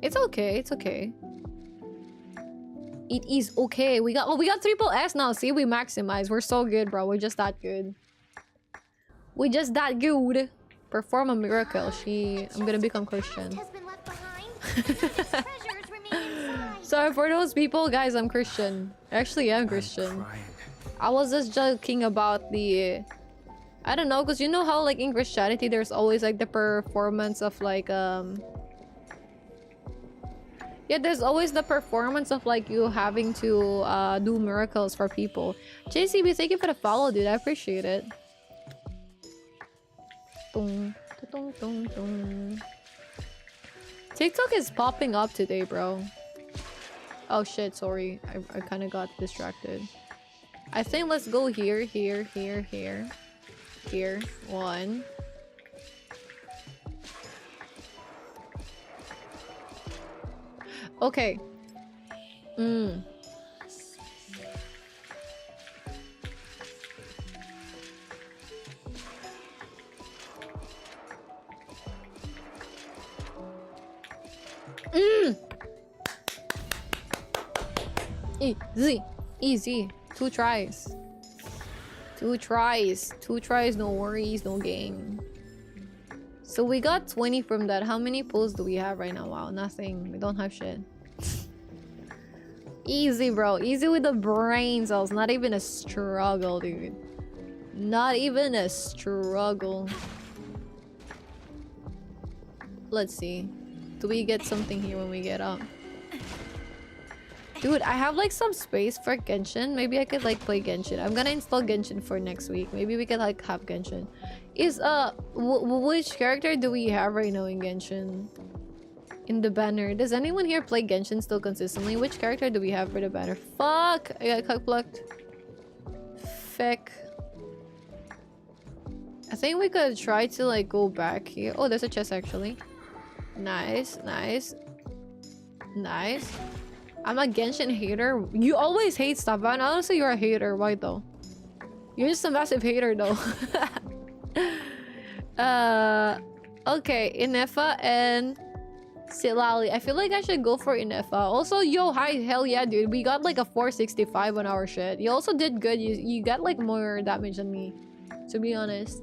It's okay, it's okay. It is okay. We got triple S now. See, we maximize. We're so good, bro. We're just that good. We just that good. Perform a miracle. I'm gonna become Christian. Sorry for those people, guys. I'm Christian. Actually, I'm Christian. I was just joking about the... I don't know, because you know how like in Christianity there's always like the performance of like yeah, there's always the performance of like you having to do miracles for people. JCB, thank you for the follow, dude. I appreciate it. TikTok is popping up today, bro. Oh shit, sorry. I kind of got distracted. I think let's go here, here, here, here. Here. One. Okay. Easy. Easy. 2 tries. 2 tries. 2 tries, no worries, no game. So we got 20 from that. How many pulls do we have right now? Wow, nothing. We don't have shit. Easy, bro. Easy with the brain cells. Not even a struggle, dude. Not even a struggle. Let's see. Do we get something here when we get up? Dude, I have like some space for Genshin. Maybe I could like play Genshin. I'm gonna install Genshin for next week. Maybe we could like have Genshin. Is which character do we have right now in Genshin? In the banner. Does anyone here play Genshin still consistently? Which character do we have for the banner? Fuck! I got cock-blocked. Feck. I think we could try to like go back here. Oh, there's a chest actually. Nice, nice. Nice. I'm a Genshin hater. You always hate stuff, but honestly you're a hater. Why though? You're just a massive hater though. Okay, Inefa and Silali. I feel like I should go for Inefa. Also, yo, hi, hell yeah, dude. We got like a 465 on our shit. You also did good. You got like more damage than me, to be honest.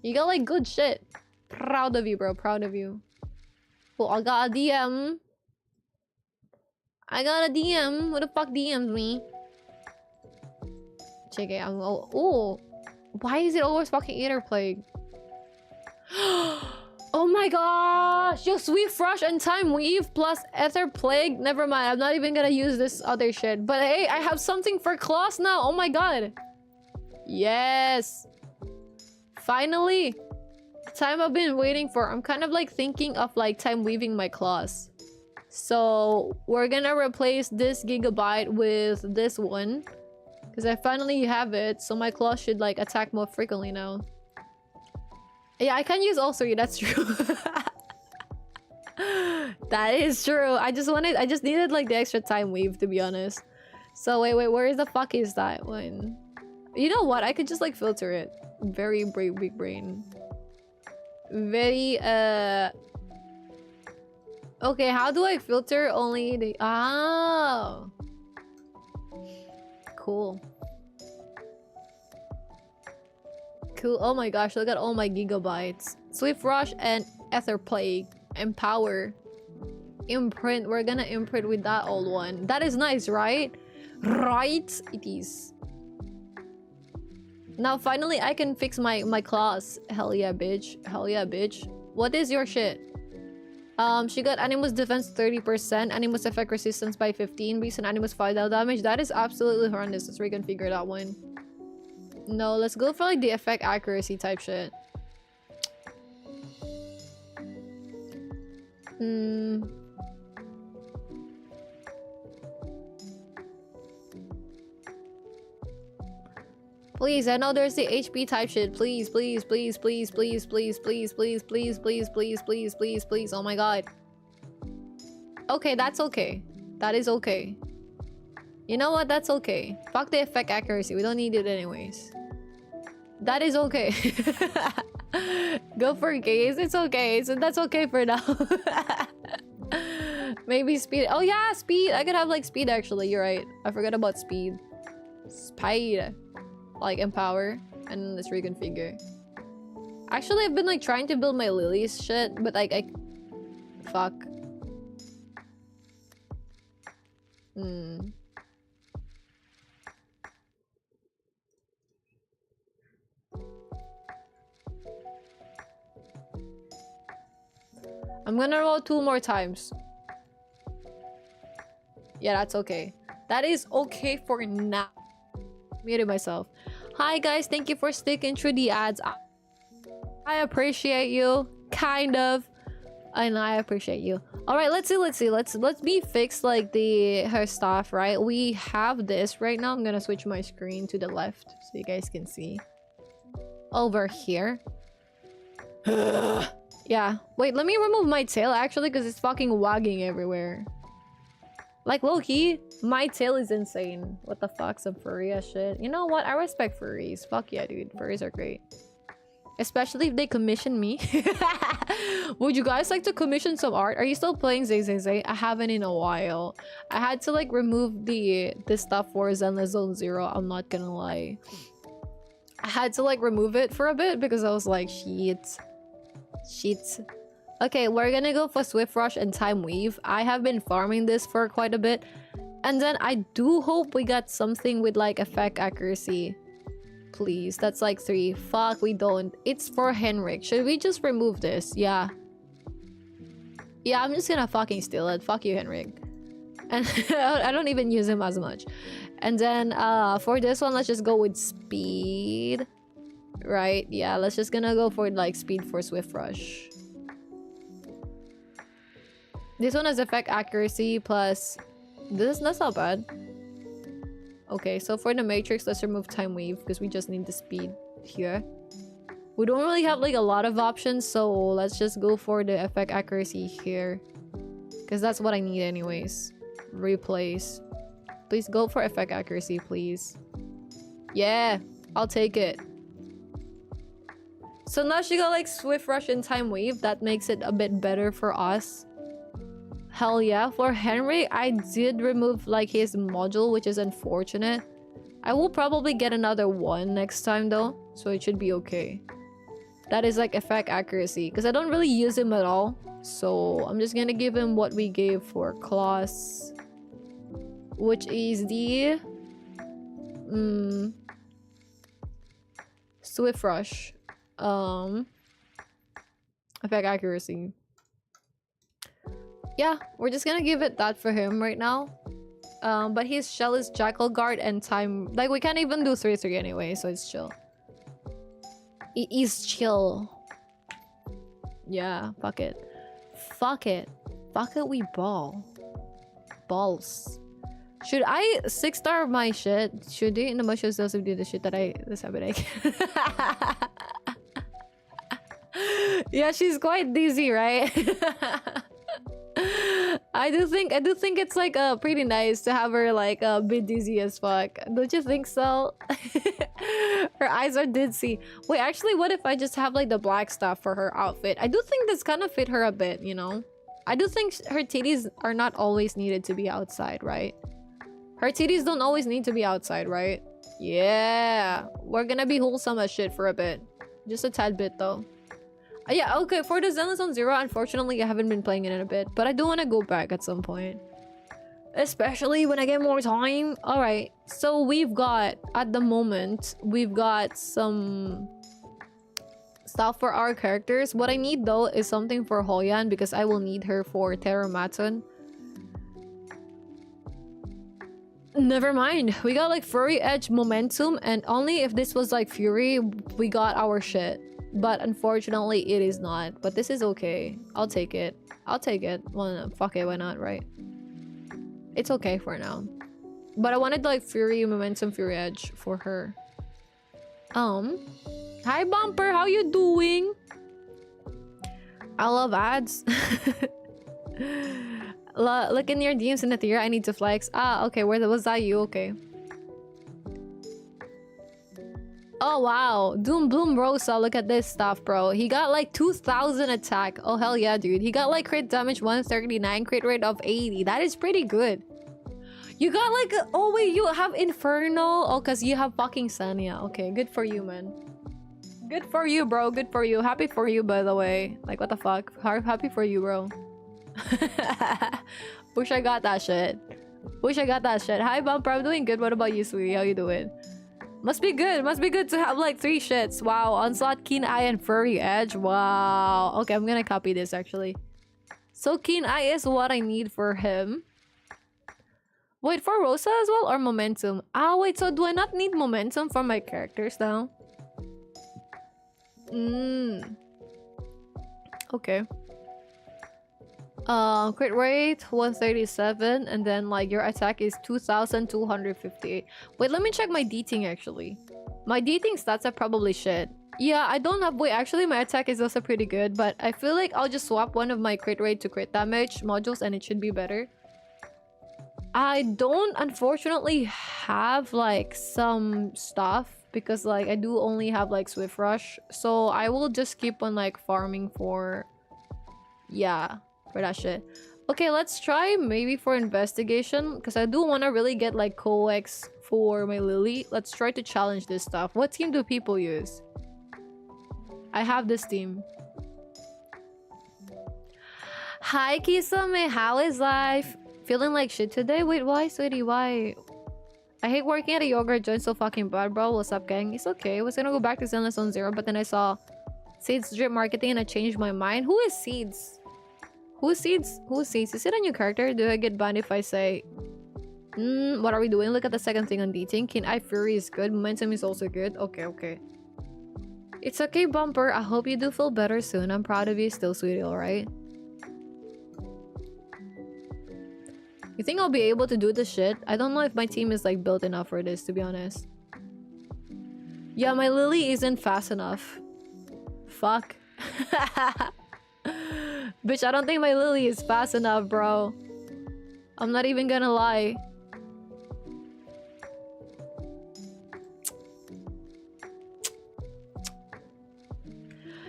You got like good shit. Proud of you, bro. Proud of you. Oh, I got a DM. I got a DM. What the fuck DMs me? Check it. I'm oh. Why is it always fucking Eater Plague? Oh my gosh! Yo, Sweet Frosh and Time Weave plus Ether Plague. Never mind. I'm not even gonna use this other shit. But hey, I have something for claws now. Oh my god. Yes. Finally. The time I've been waiting for. I'm kind of like thinking of like time weaving my claws. So we're gonna replace this gigabyte with this one. Because I finally have it. So my claws should like attack more frequently now. Yeah, I can use all 3. That's true. That is true. I just needed like the extra time weave, to be honest. So wait, where the fuck is that one? You know what? I could just like filter it. Very big brain. Very okay, how do I filter only the... Oh. Cool. Cool. Oh my gosh, look at all my gigabytes. Swift Rush and Ether Plague. Empower. Imprint. We're gonna imprint with that old one. That is nice, right? Right? It is. Now finally I can fix my claws. Hell yeah, bitch. Hell yeah, bitch. What is your shit? She got Animus Defense 30%, Animus Effect Resistance by 15, recent Animus 5 damage. That is absolutely horrendous. Let's reconfigure that one. No, let's go for like the effect accuracy type shit. Please, I know there's the HP type shit. Please, please, please, please, please, please, please, please, please, please, please, please, please, please. Oh my god. Okay, that's okay. That is okay. You know what? That's okay. Fuck the effect accuracy. We don't need it anyways. That is okay. Go for gaze. It's okay. So that's okay for now. Maybe speed. Oh yeah, speed. I could have like speed actually. You're right. I forgot about speed. Speed. Like empower. And then let's reconfigure. Actually, I've been like trying to build my lilies shit, but like fuck. I'm gonna roll 2 more times. Yeah, that's okay. That is okay for now. Muted myself. Hi guys, thank you for sticking through the ads. I appreciate you. Kind of. I know, I appreciate you. Alright, let's see. Let's be fixed like her stuff, right? We have this right now. I'm gonna switch my screen to the left so you guys can see. Over here. Yeah. Wait, let me remove my tail actually because it's fucking wagging everywhere. Like low-key, my tail is insane. What the fuck, some furry ass shit. You know what? I respect furries. Fuck yeah, dude. Furries are great. Especially if they commission me. Would you guys like to commission some art? Are you still playing Zay? I haven't in a while. I had to like remove this stuff for Zenless Zone Zero. I'm not gonna lie. I had to like remove it for a bit because I was like, shit. Okay, we're gonna go for Swift Rush and Time Weave. I have been farming this for quite a bit. And then I do hope we got something with like effect accuracy. Please, that's like 3. Fuck, we don't. It's for Henrik. Should we just remove this? Yeah. Yeah, I'm just gonna fucking steal it. Fuck you, Henrik. And I don't even use him as much. And then for this one, let's just go with speed. Right, yeah, let's just gonna go for like speed for Swift Rush. This one has effect accuracy plus that's not bad. Okay, so for the matrix, let's remove time weave because we just need the speed here. We don't really have like a lot of options, so let's just go for the effect accuracy here because that's what I need anyways. Replace. Please go for effect accuracy, please. Yeah, I'll take it. So now she got like Swift Rush and Time Wave. That makes it a bit better for us. Hell yeah. For Henry, I did remove like his module, which is unfortunate. I will probably get another one next time though, so it should be okay. That is like effect accuracy because I don't really use him at all. So I'm just gonna give him what we gave for Klaus, which is the Swift Rush. Effect accuracy. Yeah, we're just gonna give it that for him right now. But his shell is Jackal Guard and time. Like we can't even do 3-3 anyway, so it's chill. It is chill. Yeah, fuck it. Fuck it. Fuck it, we ball. Balls. Should I 6-star my shit? Should they in the mushrooms also do the shit that this happening? Yeah, she's quite dizzy, right? I do think it's like pretty nice to have her like a bit dizzy as fuck. Don't you think so? Her eyes are dizzy. Wait, actually, what if I just have like the black stuff for her outfit? I do think this kind of fit her a bit, you know? I do think her titties are not always needed to be outside, right? Her titties don't always need to be outside, right? Yeah, we're gonna be wholesome as shit for a bit. Just a tad bit though. Yeah, okay, for the Zenless Zone Zero, unfortunately, I haven't been playing it in a bit. But I do want to go back at some point. Especially when I get more time. Alright, so we've got, at the moment, we've got some stuff for our characters. What I need, though, is something for Hoyan because I will need her for Terramaton. Never mind. We got, like, Furry Edge Momentum, and only if this was, like, Fury, we got our shit. But unfortunately, it is not. But this is okay. I'll take it. I'll take it. Well, fuck it. Why not, right? It's okay for now. But I wanted like Fury Momentum Fury Edge for her. Hi Bumper, how you doing? I love ads. Look in your DMs in the tier. I need to flex. Ah, okay. Where was that you? Okay. Oh wow, Doom Bloom Rosa, look at this stuff, bro. He got like 2000 attack. Oh hell yeah, dude. He got like crit damage 139, crit rate of 80. That is pretty good. You got like oh wait, you have Infernal. Oh, cause you have fucking Sania. Okay, good for you, man. Good for you, bro. Good for you. Happy for you, by the way. Like what the fuck? Happy for you, bro. Wish I got that shit. Wish I got that shit. Hi Bumper, I'm doing good. What about you, sweetie? How you doing? Must be good. Must be good to have like 3 shits. Wow. Onslaught, Keen Eye, and Furry Edge. Wow. Okay, I'm gonna copy this actually. So Keen Eye is what I need for him. Wait, for Rosa as well or Momentum? Ah, wait. So do I not need Momentum for my characters now? Okay. Crit rate 137, and then like your attack is 2258. Wait, let me check my dating actually. My dating stats are probably shit. Yeah, I don't have. Wait, actually my attack is also pretty good, but I feel like I'll just swap one of my crit rate to crit damage modules and it should be better. I don't unfortunately have like some stuff because like I do only have like Swift Rush, so I will just keep on like farming for for that shit. Okay, let's try maybe for investigation because I do want to really get like coex for my Lily. Let's try to challenge this stuff. What team do people use? I have this team. Hi Kisame, how is life? Feeling like shit today? Wait, why, sweetie? Why? I hate working at a yogurt joint so fucking bad, bro. What's up, gang? It's okay. I was gonna go back to Zenless on Zero, but then I saw Seeds drip marketing and I changed my mind. Who is Seeds? Who's Seeds? Who's Seeds? Is it a new character? Do I get banned if I say... what are we doing? Look at the second thing on dating. Keen Eye Fury is good. Momentum is also good. Okay, okay. It's okay, Bumper. I hope you do feel better soon. I'm proud of you still, sweetie, alright? You think I'll be able to do this shit? I don't know if my team is like built enough for this, to be honest. Yeah, my Lily isn't fast enough. Fuck. Bitch, I don't think my Lily is fast enough, bro. I'm not even gonna lie.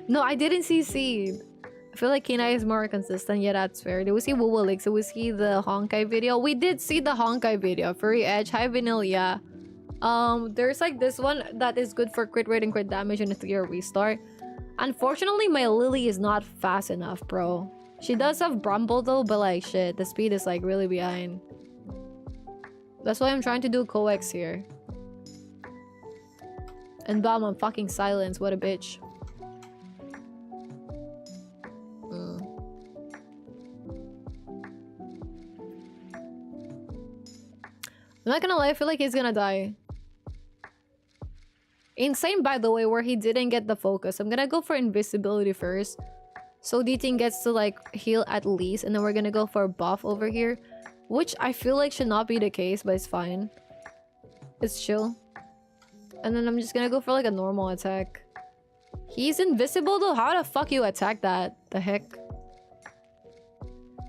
No, I didn't see Seed. I feel like Kina is more consistent. Yeah, that's fair. Did we see Woowalix? Did we see the Honkai video? We did see the Honkai video. Furry Edge. Hi, Vanilla. There's like this one that is good for crit rate and crit damage in a 3-year restart. Unfortunately, my Lily is not fast enough, bro. She does have Brumble though, but like shit, the speed is like really behind. That's why I'm trying to do coex here. And bam, I'm fucking silenced. What a bitch. I'm not gonna lie, I feel like he's gonna die. Insane, by the way, where he didn't get the focus. I'm gonna go for invisibility first. So D-Ting gets to like heal at least. And then we're gonna go for a buff over here. Which I feel like should not be the case, but it's fine. It's chill. And then I'm just gonna go for like a normal attack. He's invisible though? How the fuck you attack that? The heck?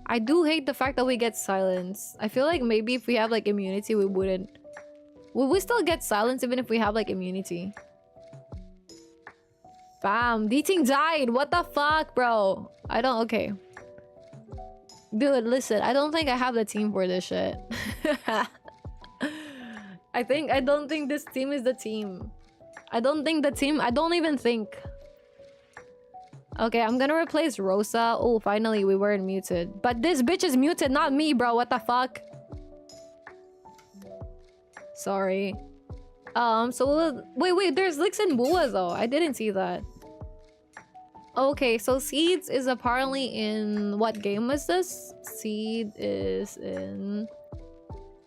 I do hate the fact that we get silence. I feel like maybe if we have like immunity, we wouldn't. Will we still get silence even if we have like immunity? Bam! D-Ting died! What the fuck, bro? I don't... Okay. Dude, listen. I don't think I have the team for this shit. I don't think this team is the team. I don't think the team... I don't even think. Okay, I'm gonna replace Rosa. Oh, finally, we weren't muted. But this bitch is muted, not me, bro. What the fuck? Sorry. So wait, there's Lix and Bua though. I didn't see that. Okay, so Seeds is apparently in... What game was this? Seed is in...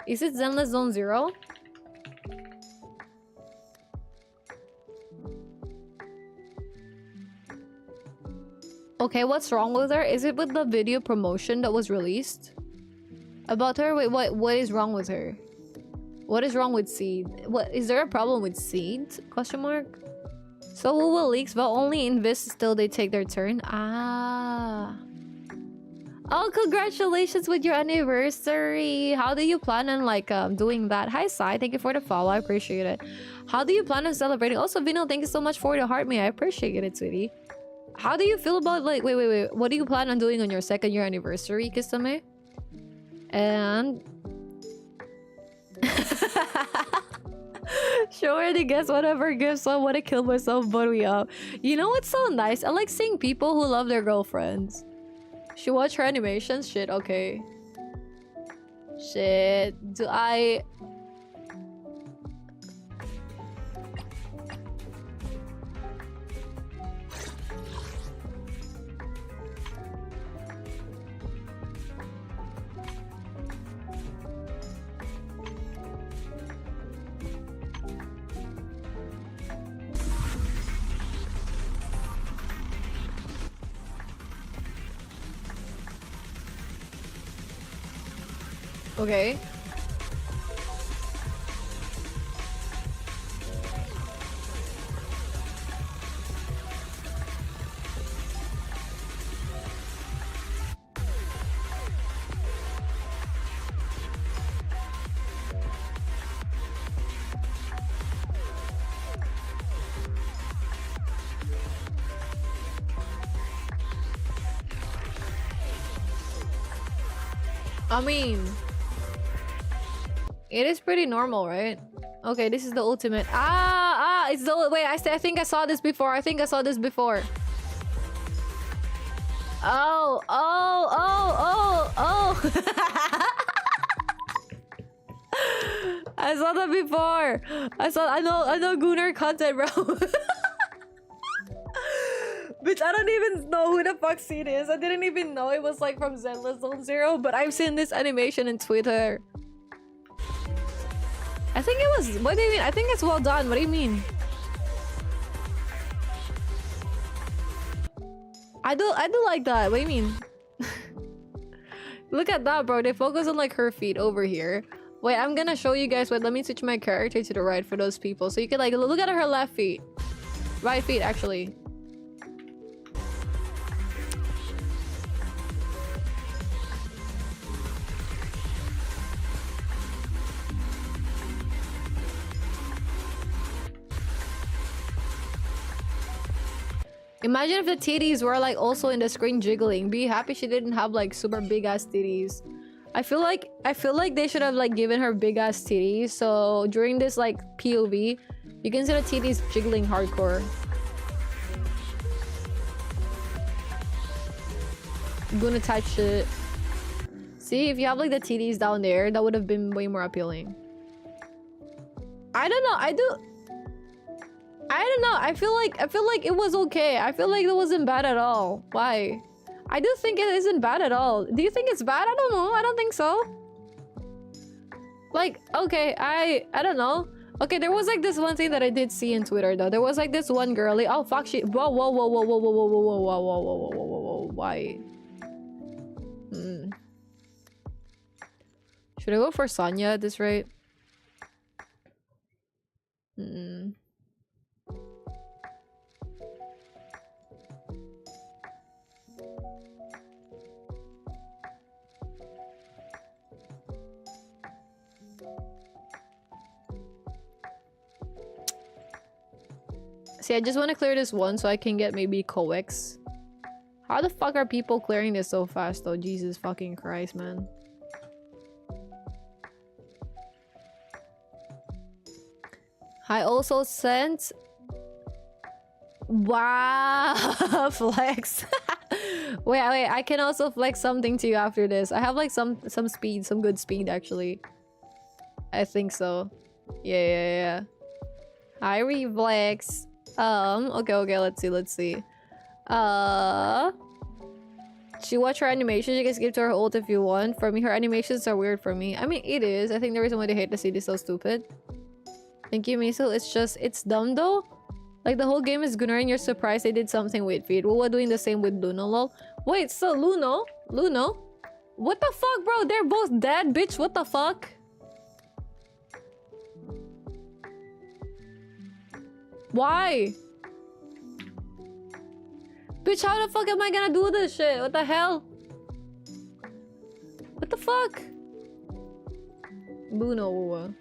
Is it Zenless Zone 0? Okay, what's wrong with her? Is it with the video promotion that was released? About her? Wait, what is wrong with her? What is wrong with Seed? What is there a problem with Seed? Question mark. So Woowa leaks, but only invis till they take their turn. Ah. Oh, congratulations with your anniversary. How do you plan on like doing that? Hi Sai, thank you for the follow. I appreciate it. How do you plan on celebrating? Also, Vino, thank you so much for the heart me. I appreciate it, sweetie. How do you feel about like wait. What do you plan on doing on your 2nd year anniversary, Kisame? And she already guess whatever gifts I want to kill myself, but we up. You know what's so nice? I like seeing people who love their girlfriends. She watch her animations? Shit, okay. Shit. Do I... Okay. I mean... It is pretty normal, right? Okay, this is the ultimate. It's the wait. I think I saw this before. I think I saw this before. Oh. I saw that before. I know Gunnar content, bro. Bitch, I don't even know who the fuck Seed is. I didn't even know it was like from Zenless Zone Zero, but I've seen this animation in Twitter. I think it was... What do you mean? I think it's well done. What do you mean? I do like that. What do you mean? Look at that, bro. They focus on like her feet over here. Wait, I'm gonna show you guys. Wait, let me switch my character to the right for those people. So you can like look at her left feet. Right feet, actually. Imagine if the titties were like also in the screen jiggling. Be happy she didn't have like super big ass titties. I feel like they should have like given her big ass titties. So during this like POV, you can see the titties jiggling hardcore. I'm gonna touch it. See, if you have like the titties down there, that would have been way more appealing. I don't know. I don't know. I feel like it was okay. I feel like it wasn't bad at all. Why? I do think it isn't bad at all. Do you think it's bad? I don't know. I don't think so. Like, okay, I don't know. Okay, there was like this one thing that I did see in Twitter though. There was like this one girly. Oh fuck, she. Whoa. Why? Should I go for Sonya at this rate? See, I just want to clear this one so I can get maybe coex. How the fuck are people clearing this so fast though? Jesus fucking Christ, man. I also sent... Wow, flex. wait, I can also flex something to you after this. I have like some speed, some good speed actually. I think so. Yeah. Hi, Reflex. Okay, let's see. She watch her animations. You can skip to her ult if you want. For me, her animations are weird for me. I mean, it is. I think the reason why they hate the seed is so stupid. Thank you, Miso. It's dumb though. Like the whole game is Gunnar and you're surprised they did something with feed. We're doing the same with Luno, lol. Wait, so Luno? What the fuck, bro? They're both dead, bitch. What the fuck? Why? Bitch, how the fuck am I gonna do this shit? What the hell? fuck? Bruno.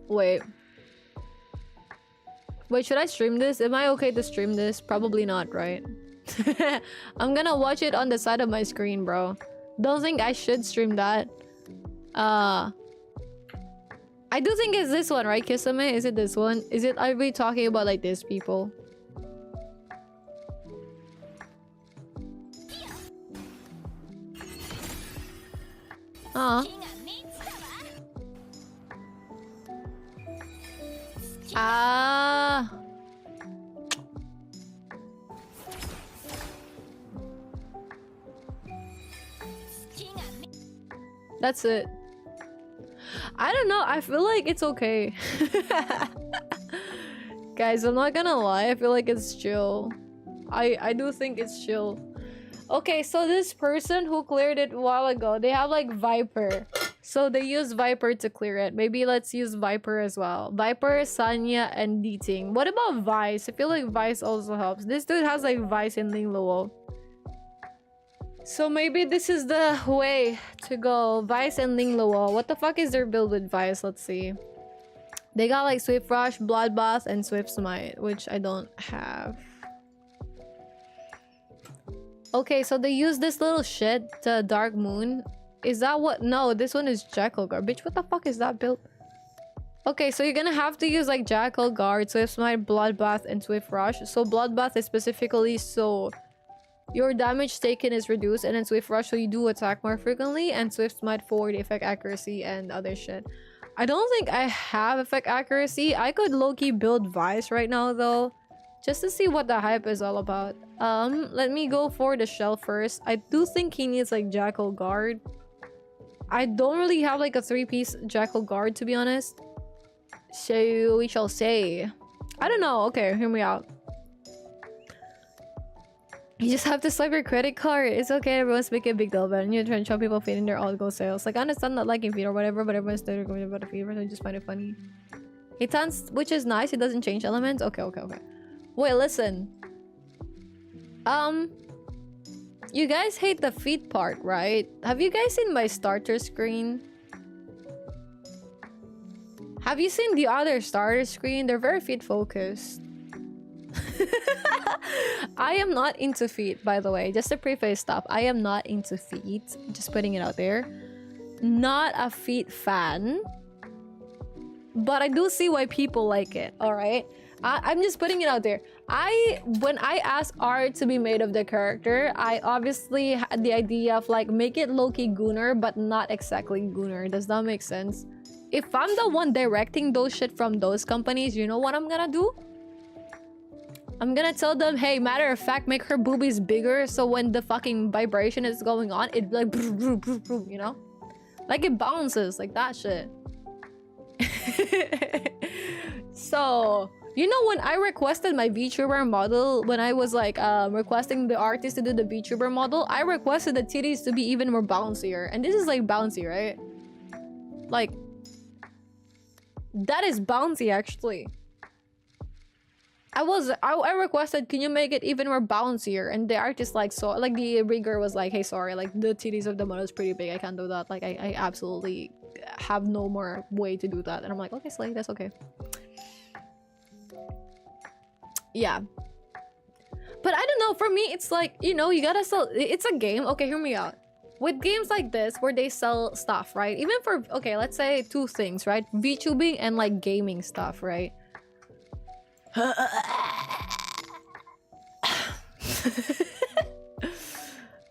Wait. Wait, should I stream this? Am I okay to stream this? Probably not, right? I'm gonna watch it on the side of my screen, bro. Don't think I should stream that. I do think it's this one, right, Kisame? Is it this one? Is it, are we talking about like this, people? That's it. I don't know. I feel like it's okay. Guys, I'm not gonna lie. I feel like it's chill. I do think it's chill. Okay, so this person who cleared it a while ago, they have like Viper. So they use Viper to clear it. Maybe let's use Viper as well. Viper, Sanya, and Deeting. What about Vice? I feel like Vice also helps. This dude has like Vice and Ling Luo. So maybe this is the way to go. Vice and Ling Luo. What the fuck is their build with Vice? Let's see. They got like Swift Rush, Bloodbath, and Swift Smite, which I don't have. Okay, so they use this little shit to Dark Moon. Is that what? No, this one is Jackal Guard. Bitch, what the fuck is that build? Okay, so you're gonna have to use like Jackal Guard, Swift Smite, Bloodbath, and Swift Rush. So Bloodbath is specifically so your damage taken is reduced, and then Swift Rush so you do attack more frequently, and Swift Smite for the effect accuracy and other shit. I don't think I have effect accuracy. I could low-key build Vice right now though, just to see what the hype is all about. Let me go for the shell first. I do think he needs like Jackal Guard. I don't really have like a 3-piece Jackal Guard, to be honest. So we shall say. I don't know. Okay, hear me out. You just have to swipe your credit card. It's okay. Everyone's making a big deal about it. And you're trying to show people feeding their alt go sales. Like, I understand not liking feed or whatever, but everyone's still going about the feed, so I just find it funny. He turns, which is nice. It doesn't change elements. Okay. Wait, listen. You guys hate the feed part, right? Have you guys seen my starter screen? Have you seen the other starter screen? They're very feed focused. I am not into feet, by the way. Just to preface stuff, I am not into feet. Just putting it out there. Not a feet fan. But I do see why people like it, alright? I'm just putting it out there. When I asked art to be made of the character, I obviously had the idea of like, make it low-key Gunnar, but not exactly Gunnar. Does that make sense? If I'm the one directing those shit from those companies, you know what I'm gonna do? I'm gonna tell them, hey, matter of fact, make her boobies bigger so when the fucking vibration is going on, it like, you know? Like it bounces, like that shit. So, you know, when I requested my VTuber model, when I was like requesting the artist to do the VTuber model, I requested the titties to be even more bouncier. And this is like bouncy, right? Like, that is bouncy actually. I requested, can you make it even more bouncier? And the artist like, so like the rigger was like, hey, sorry, like the titties of the model is pretty big. I can't do that. Like I absolutely have no more way to do that. And I'm like, okay, Slay, that's okay. Yeah. But I don't know, for me, it's like, you know, you gotta sell, it's a game. Okay, hear me out. With games like this, where they sell stuff, right? Even for, okay, let's say 2 things, right? VTubing and like gaming stuff, right?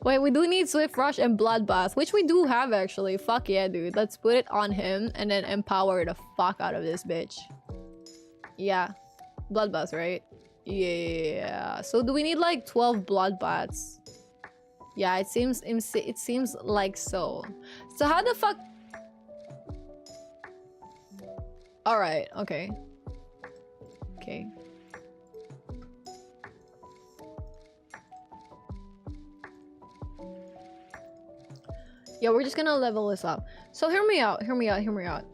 Wait, we do need Swift Rush and Bloodbath, which we do have actually. Fuck yeah, dude. Let's put it on him and then empower the fuck out of this bitch. Yeah. Bloodbath, right? Yeah. So do we need like 12 Bloodbaths? Yeah, it seems like so. So how the fuck? All right. Okay. Okay. Yeah, we're just gonna level this up. So hear me out.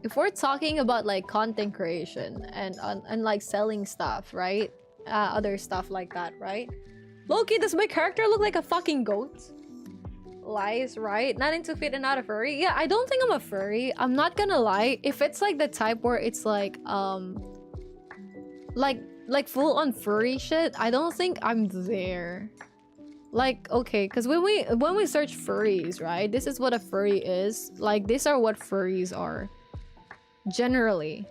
If we're talking about like content creation and like selling stuff, right? Other stuff like that, right? Loki, does my character look like a fucking goat? Lies, right? Not into fit and not a furry. Yeah, I don't think I'm a furry. I'm not gonna lie. If it's like the type where it's like full on furry shit, I don't think I'm there. Like, okay, because when we search furries, right? This is what a furry is. Like, these are what furries are. Generally.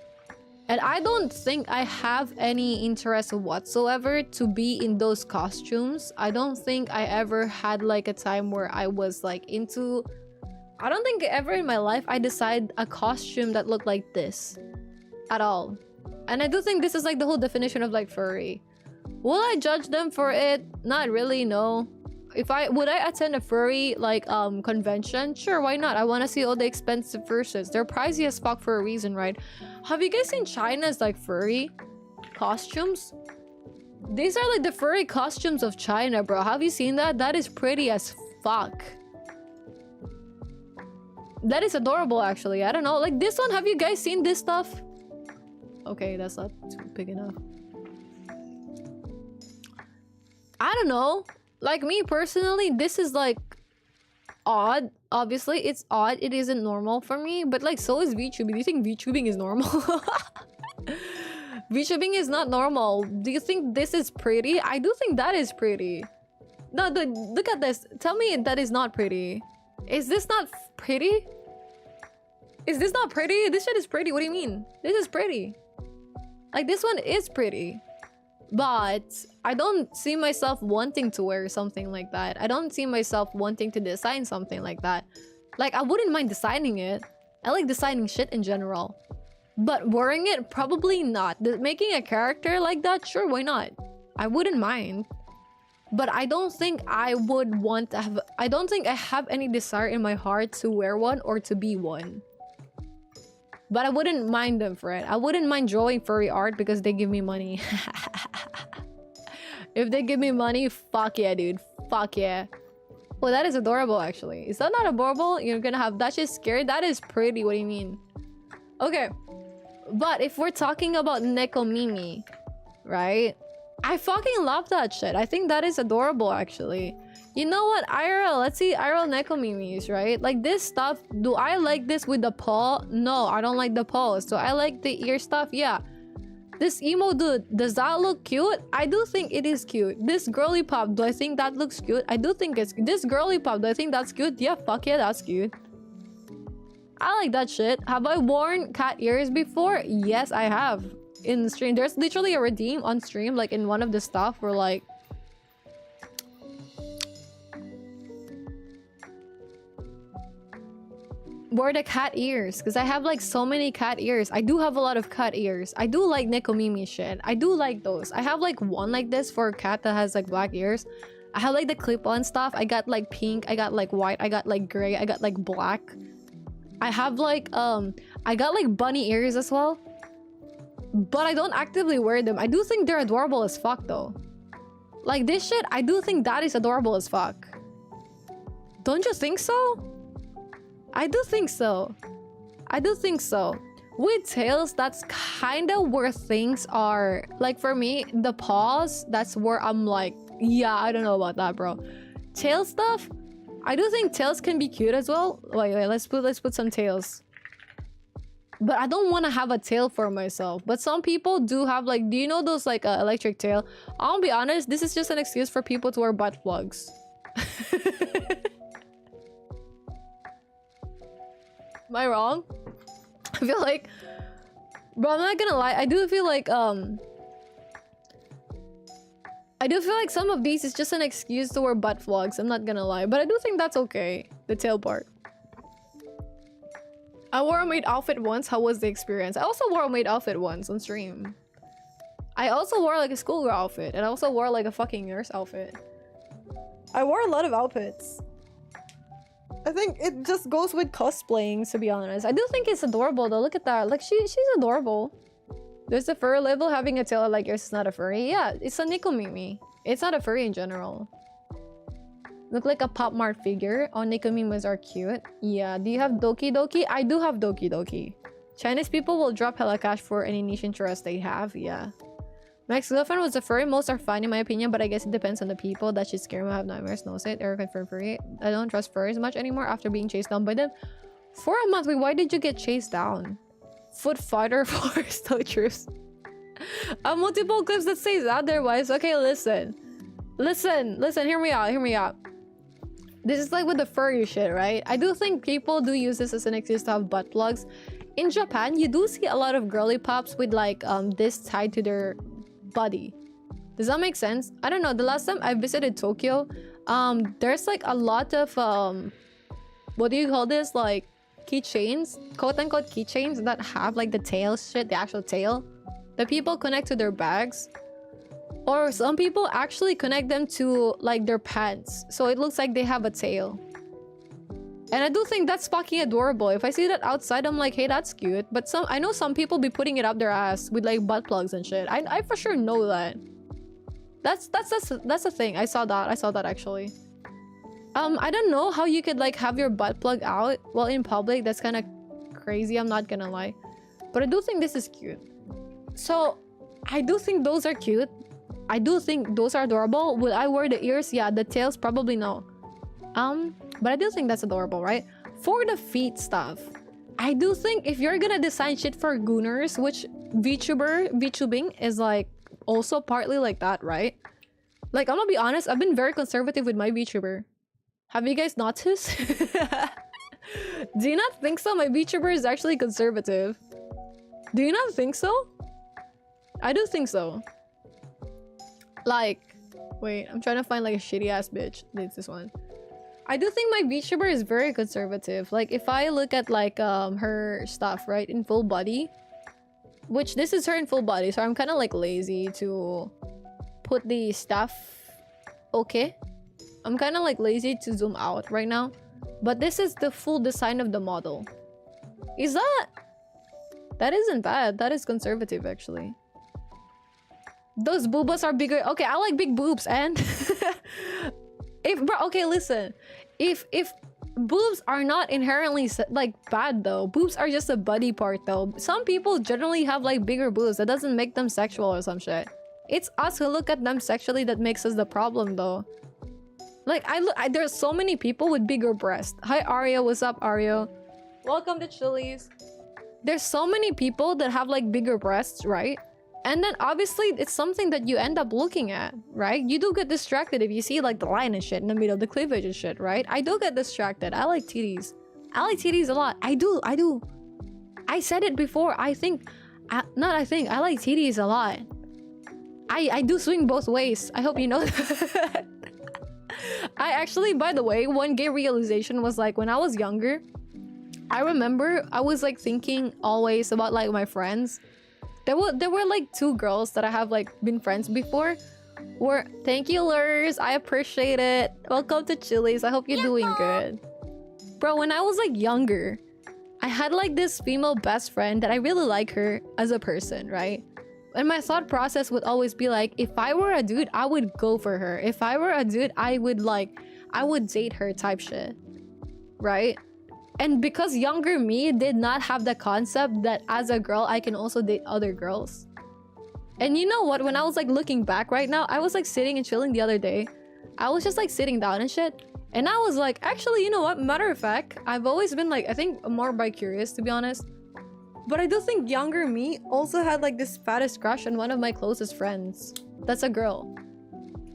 And I don't think I have any interest whatsoever to be in those costumes. I don't think I ever had like a time where I was like into... I don't think ever in my life I decided a costume that looked like this. At all. And I do think this is like the whole definition of like furry. Will I judge them for it? Not really, no. Would I attend a furry like convention? Sure, why not? I want to see all the expensive versions. They're pricey as fuck for a reason, right? Have you guys seen China's like furry costumes? These are like the furry costumes of China, bro. Have you seen that? That is pretty as fuck. That is adorable, actually. I don't know. Like this one, have you guys seen this stuff? Okay, that's not too big enough. I don't know. Like me personally, this is like odd. Obviously, it's odd. It isn't normal for me. But like, so is VTubing. Do you think VTubing is normal? VTubing is not normal. Do you think this is pretty? I do think that is pretty. No, look at this. Tell me that is not pretty. Is this not pretty? Is this not pretty? This shit is pretty. What do you mean? This is pretty. Like, this one is pretty. But I don't see myself wanting to wear something like that. I don't see myself wanting to design something like that. Like, I wouldn't mind designing it. I like designing shit in general. But wearing it, probably not. Making a character like that, sure, why not? I wouldn't mind. But I don't think I would want to have... I don't think I have any desire in my heart to wear one or to be one. But I wouldn't mind them for it. I wouldn't mind drawing furry art because they give me money. If they give me money, fuck yeah, dude. Fuck yeah. Well, that is adorable, actually. Is that not adorable? You're gonna have that shit scared? That is pretty. What do you mean? Okay. But if we're talking about Nekomimi, right? I fucking love that shit. I think that is adorable, actually. You know what? IRL, let's see IRL Nekomimis, right? Like this stuff, do I like this with the paw? No, I don't like the paws. Do I like the ear stuff? Yeah. This emo dude, does that look cute? I do think it is cute. This girly pop, do I think that looks cute? I do think it's... This girly pop, do I think that's cute? Yeah, fuck yeah, that's cute. I like that shit. Have I worn cat ears before? Yes, I have. In stream, there's literally a redeem on stream, like in one of the stuff where like... Wore the cat ears because I have like so many cat ears. I do have a lot of cat ears. I do like Nekomimi shit. I do like those. I have like one like this for a cat that has like black ears. I have like the clip-on stuff. I got like pink, I got like white, I got like gray, I got like black. I have like I got like bunny ears as well. But I don't actively wear them. I do think they're adorable as fuck though. Like this shit, I do think that is adorable as fuck. Don't you think so? I do think so. I do think so. With tails, that's kind of where things are. Like for me, the paws, that's where I'm like, yeah, I don't know about that, bro. Tail stuff, I do think tails can be cute as well. Wait, let's put some tails. But I don't want to have a tail for myself. But some people do have like, do you know those like electric tail? I'll be honest, this is just an excuse for people to wear butt plugs. Am I wrong? I feel like... Bro, I'm not gonna lie. I do feel like, I do feel like some of these is just an excuse to wear butt vlogs. I'm not gonna lie. But I do think that's okay. The tail part. I wore a maid outfit once. How was the experience? I also wore a maid outfit once on stream. I also wore like a schoolgirl outfit. And I also wore like a fucking nurse outfit. I wore a lot of outfits. I think it just goes with cosplaying, to be honest. I do think it's adorable though. Look at that. Like she's adorable. There's a fur label. Having a tail like yours is not a furry. Yeah, it's a Nekomimi. It's not a furry in general. Look like a Pop Mart figure. Oh, Nikomimas are cute. Yeah. Do you have Doki Doki? I do have Doki Doki. Chinese people will drop hella cash for any niche interest they have. Yeah. My ex-girlfriend was a furry. Most are fine in my opinion, but I guess it depends on the people. That shit's scary. I have nightmares. Knows it. Erica for furry. I don't trust furries much anymore after being chased down by them. For a month. Wait, why did you get chased down? Foot fighter for no truths. Multiple clips that says otherwise. Okay, listen. Listen, hear me out. This is like with the furry shit, right? I do think people do use this as an excuse to have butt plugs. In Japan, you do see a lot of girly pops with like this tied to their body. Does that make sense? I don't know. The last time I visited Tokyo, there's like a lot of what do you call this? Like keychains, quote-unquote keychains that have like the tail shit, the actual tail that people connect to their bags. Or some people actually connect them to like their pants, so it looks like they have a tail. And I do think that's fucking adorable. If I see that outside, I'm like, hey, that's cute. But I know some people be putting it up their ass with like butt plugs and shit. I for sure know that. That's a thing. I saw that actually. I don't know how you could like have your butt plug out while in public. That's kind of crazy, I'm not gonna lie. But I do think this is cute. So I do think those are cute. I do think those are adorable. Will I wear the ears? Yeah, the tails probably no. But I do think that's adorable, right? For the feet stuff, I do think if you're gonna design shit for gooners, which VTubing is like also partly like that, right? Like, I'm gonna be honest, I've been very conservative with my VTuber. Have you guys noticed? Do you not think so? My VTuber is actually conservative. Do you not think so? I do think so. Like, wait, I'm trying to find like a shitty ass bitch. It's this one. I do think my VTuber is very conservative. Like, if I look at like her stuff, right, in full body, which this is her in full body, so I'm kind of like lazy to put the stuff. Okay, I'm kind of like lazy to zoom out right now, but this is the full design of the model. Is that isn't bad. That is conservative actually. Those boobas are bigger. Okay, I like big boobs. And okay, listen, if boobs are not inherently like bad though, boobs are just a body part though. Some people generally have like bigger boobs. That doesn't make them sexual or some shit. It's us who look at them sexually that makes us the problem though. Like, there's so many people with bigger breasts. Hi Ario, what's up Ario? Welcome to Chili's. There's so many people that have like bigger breasts, right? And then obviously it's something that you end up looking at, right? You do get distracted if you see like the line and shit in the middle of the cleavage and shit, right? I do get distracted. I like titties. I like titties a lot. I do. I said it before. I like titties a lot. I do swing both ways. I hope you know that. I actually, by the way, one gay realization was like when I was younger, I remember I was like thinking always about like my friends. There were like two girls that I have like been friends before. Thank you, Lurs. I appreciate it. Welcome to Chili's. I hope you're doing good. Bro, when I was like younger, I had like this female best friend that I really like her as a person, right? And my thought process would always be like, if I were a dude, I would go for her. If I were a dude, I would date her type shit, right? And because younger me did not have the concept that as a girl, I can also date other girls. And you know what? When I was like looking back right now, I was like sitting and chilling the other day. I was just like sitting down and shit. And I was like, actually, you know what? Matter of fact, I've always been like, I think more bi-curious to be honest. But I do think younger me also had like this fattest crush on one of my closest friends. That's a girl.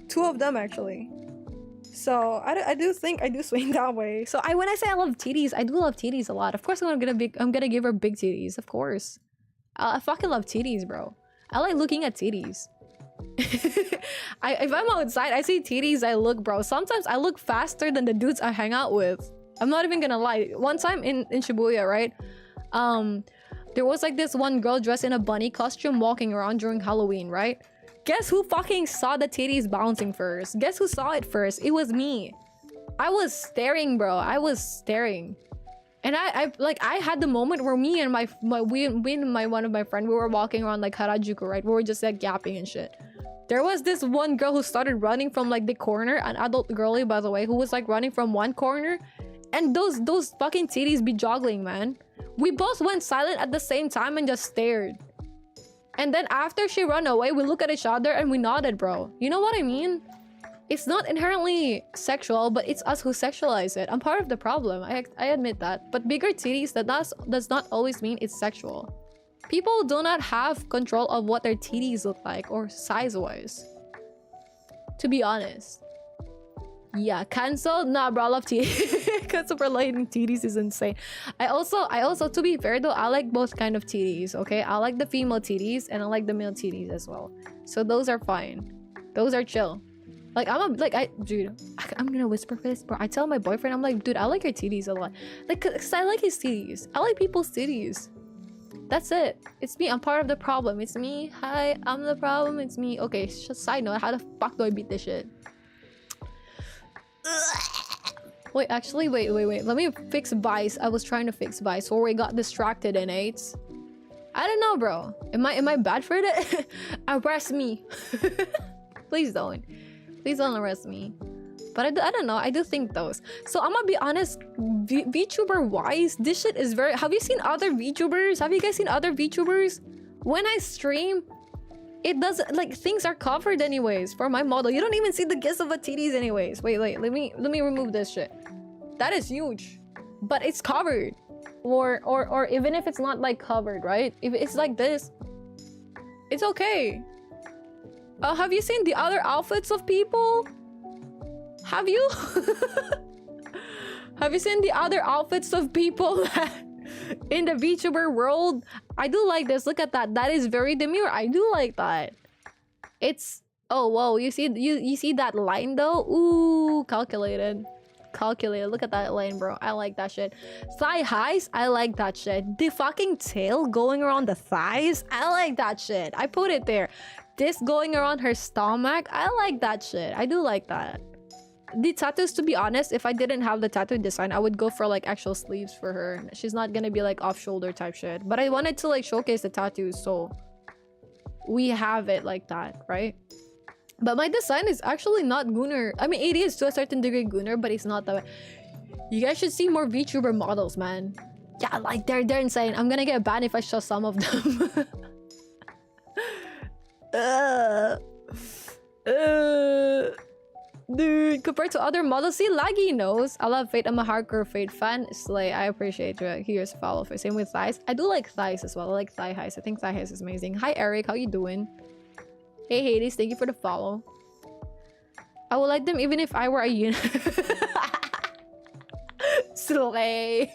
Two of them actually. So I do think I do swing that way. So when I say I love titties, I do love titties a lot. Of course I'm gonna give her big titties, of course. I fucking love titties, bro. I like looking at titties. If I'm outside, I see titties, I look, bro. Sometimes I look faster than the dudes I hang out with. I'm not even gonna lie. One time in Shibuya, right? There was like this one girl dressed in a bunny costume walking around during Halloween, right? Guess who fucking saw the titties bouncing first? Guess who saw it first? It was me. I was staring, bro. I was staring. And I had the moment where me and one of my friends, we were walking around like Harajuku, right? We were just like gapping and shit. There was this one girl who started running from like the corner, an adult girlie by the way, who was like running from one corner, and those fucking titties be joggling, man. We both went silent at the same time and just stared. And then after she ran away, we look at each other and we nodded, bro. You know what I mean? It's not inherently sexual, but it's us who sexualize it. I'm part of the problem. I admit that. But bigger titties, does not always mean it's sexual. People do not have control of what their titties look like or size-wise. To be honest. Yeah, cancel? Nah, bro, I love titties. Cancel for lighting titties is insane. I also, to be fair though, I like both kind of titties, okay? I like the female titties and I like the male titties as well. So those are fine. Those are chill. Like, dude, I'm gonna whisper for this, bro. I tell my boyfriend, I'm like, dude, I like your titties a lot. Like, cause I like his titties. I like people's titties. That's it. It's me. I'm part of the problem. It's me. Hi, I'm the problem. It's me. Okay, side note, how the fuck do I beat this shit? Wait, actually, wait. Let me fix Vice. I was trying to fix Vice, or we got distracted in 8s. I don't know, bro. Am I bad for it? Arrest me. Please don't. Please don't arrest me. But I don't know. I do think those. So I'm gonna be honest. VTuber wise, this shit is very. Have you seen other VTubers? Have you guys seen other VTubers? When I stream, it doesn't, like, things are covered anyways for my model. You don't even see the gist of a titties anyways. Wait. Let me remove this shit. That is huge, but it's covered. Or even if it's not like covered, right? If it's like this, it's okay. Have you seen the other outfits of people? Have you? Have you seen the other outfits of people in the VTuber world? I do like this. Look at that. That is very demure. I do like that. It's, oh whoa, you see that line though? Ooh, calculated. Look at that line, bro. I like that shit. Thigh highs, I like that shit. The fucking tail going around the thighs, I like that shit. I put it there. This going around her stomach, I like that shit. I do like that. The tattoos, to be honest, if I didn't have the tattoo design, I would go for like actual sleeves for her. She's not gonna be like off shoulder type shit. But I wanted to like showcase the tattoos, so we have it like that, right? But my design is actually not Gunner. I mean, it is to a certain degree Gunner, but it's not that way. You guys should see more VTuber models, man. Yeah, like they're insane. I'm gonna get banned if I show some of them. Dude, compared to other models, see, laggy nose. I love Fate. I'm a hardcore Fate fan. Slay, I appreciate you. Here's a follow for. Same with thighs. I do like thighs as well. I like thigh highs. I think thigh highs is amazing. Hi Eric, how you doing? Hey Hades, thank you for the follow. I would like them even if I were a unit. Slay.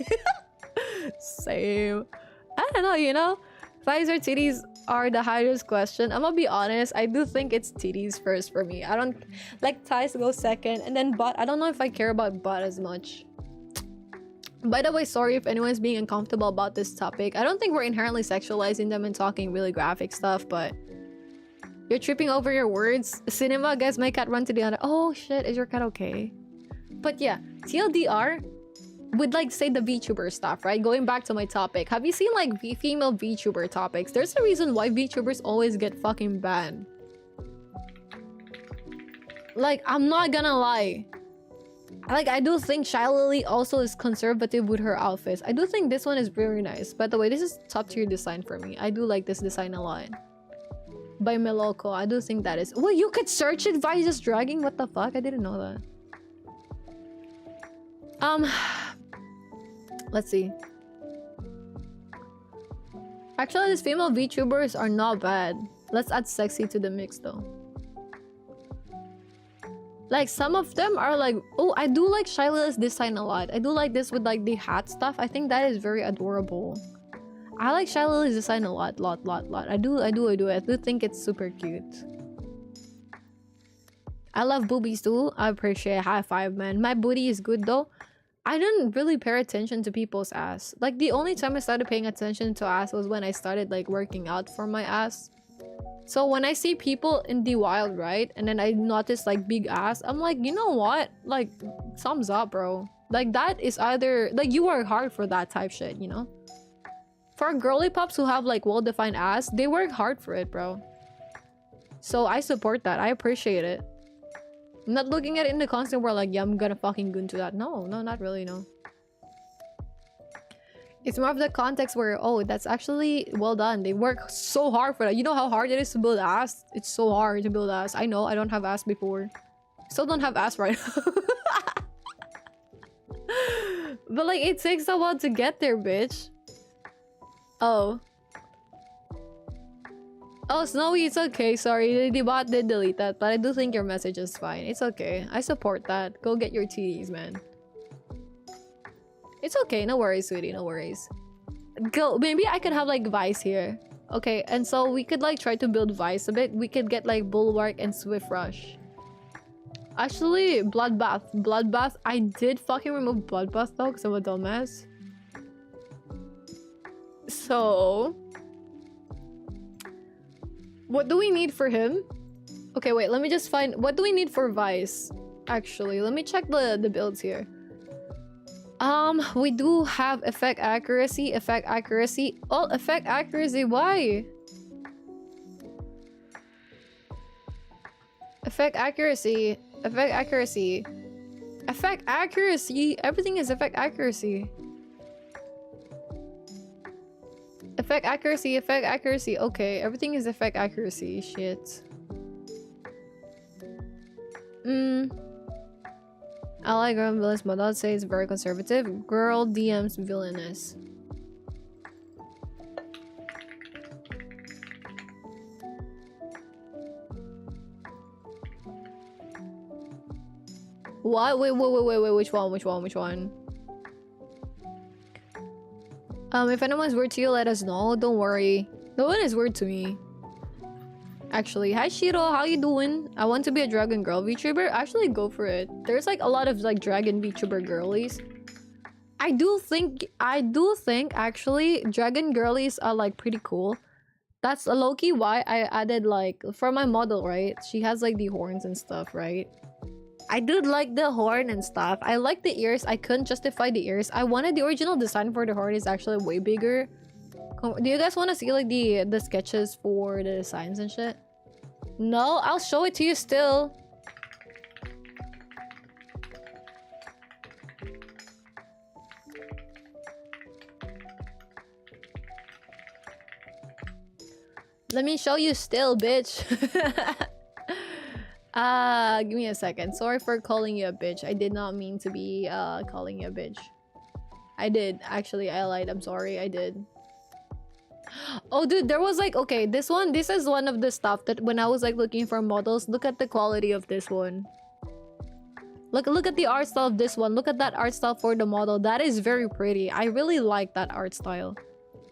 Same. I don't know, you know? Thighs or titties are the hardest question. I'm gonna be honest, I do think it's titties first for me. I don't like thighs go second, and then butt. I don't know if I care about butt as much. By the way, sorry if anyone's being uncomfortable about this topic. I don't think we're inherently sexualizing them and talking really graphic stuff, but you're tripping over your words. Cinema, guys, my cat run to the other. Oh shit, is your cat okay? But yeah, TLDR would like say the VTuber stuff, right? Going back to my topic, have you seen like female VTuber topics? There's a reason why VTubers always get fucking banned. Like, I'm not gonna lie. Like, I do think Shiley also is conservative with her outfits. I do think this one is very nice. By the way, this is top tier design for me. I do like this design a lot. By Meloko, I do think that is. Well, you could search it by just dragging. What the fuck? I didn't know that. Let's see. Actually, these female VTubers are not bad. Let's add sexy to the mix though. Like, some of them are like, oh, I do like Shila's design a lot. I do like this with like the hat stuff. I think that is very adorable. I like Shila's design a lot. I do think it's super cute. I love boobies too. I appreciate. High five, man. My booty is good though. I didn't really pay attention to people's ass. Like, the only time I started paying attention to ass was when I started like working out for my ass. So when I see people in the wild, right, and then I notice like big ass, I'm like, you know what? Like, thumbs up, bro. Like, that is either like you work hard for that type shit, you know? For girly pops who have like well-defined ass, they work hard for it, bro. So I support that. I appreciate it. I'm not looking at it in the constant where like, yeah, I'm gonna fucking go into that. No, not really, no. It's more of the context where, oh, that's actually well done. They work so hard for that. You know how hard it is to build ass? It's so hard to build ass. I know, I don't have ass before. Still don't have ass right now. But like, it takes a while to get there, bitch. Oh. Oh, Snowy, it's okay. Sorry, the bot did delete that, but I do think your message is fine. It's okay. I support that. Go get your TDs, man. It's okay. No worries, sweetie. No worries. Go. Maybe I could have like Vice here. Okay, and so we could like try to build Vice a bit. We could get like Bulwark and Swift Rush. Actually, Bloodbath. Bloodbath. I did fucking remove Bloodbath though, because I'm a dumbass. So... what do we need for him? Okay, wait, let me just find... what do we need for Vice? Actually, let me check the builds here. We do have effect accuracy, Oh, effect accuracy, why? Effect accuracy, everything is effect accuracy. Effect accuracy, okay, everything is effect accuracy, shit. I like girl villainous, but I'd say it's very conservative. Girl DMs villainous. What? Wait, which one? If anyone's weird to you, let us know. Don't worry. No one is weird to me. Actually, hi Shiro, how you doing? I want to be a dragon girl VTuber. Actually, go for it. There's like a lot of like dragon VTuber girlies. I do think actually dragon girlies are like pretty cool. That's a low-key why I added like for my model, right? She has like the horns and stuff, right? I did like the horn and stuff. I like the ears. I couldn't justify the ears. I wanted the original design for the horn is actually way bigger. Do you guys want to see like the sketches for the designs and shit? No, I'll show it to you still. Let me show you still, bitch. Give me a second. Sorry for calling you a bitch. I did not mean to be calling you a bitch. I did. Actually, I lied. I'm sorry. I did. Oh, dude, there was like, okay, this is one of the stuff that when I was like looking for models, look at the quality of this one. Look at the art style of this one. Look at that art style for the model. That is very pretty. I really like that art style.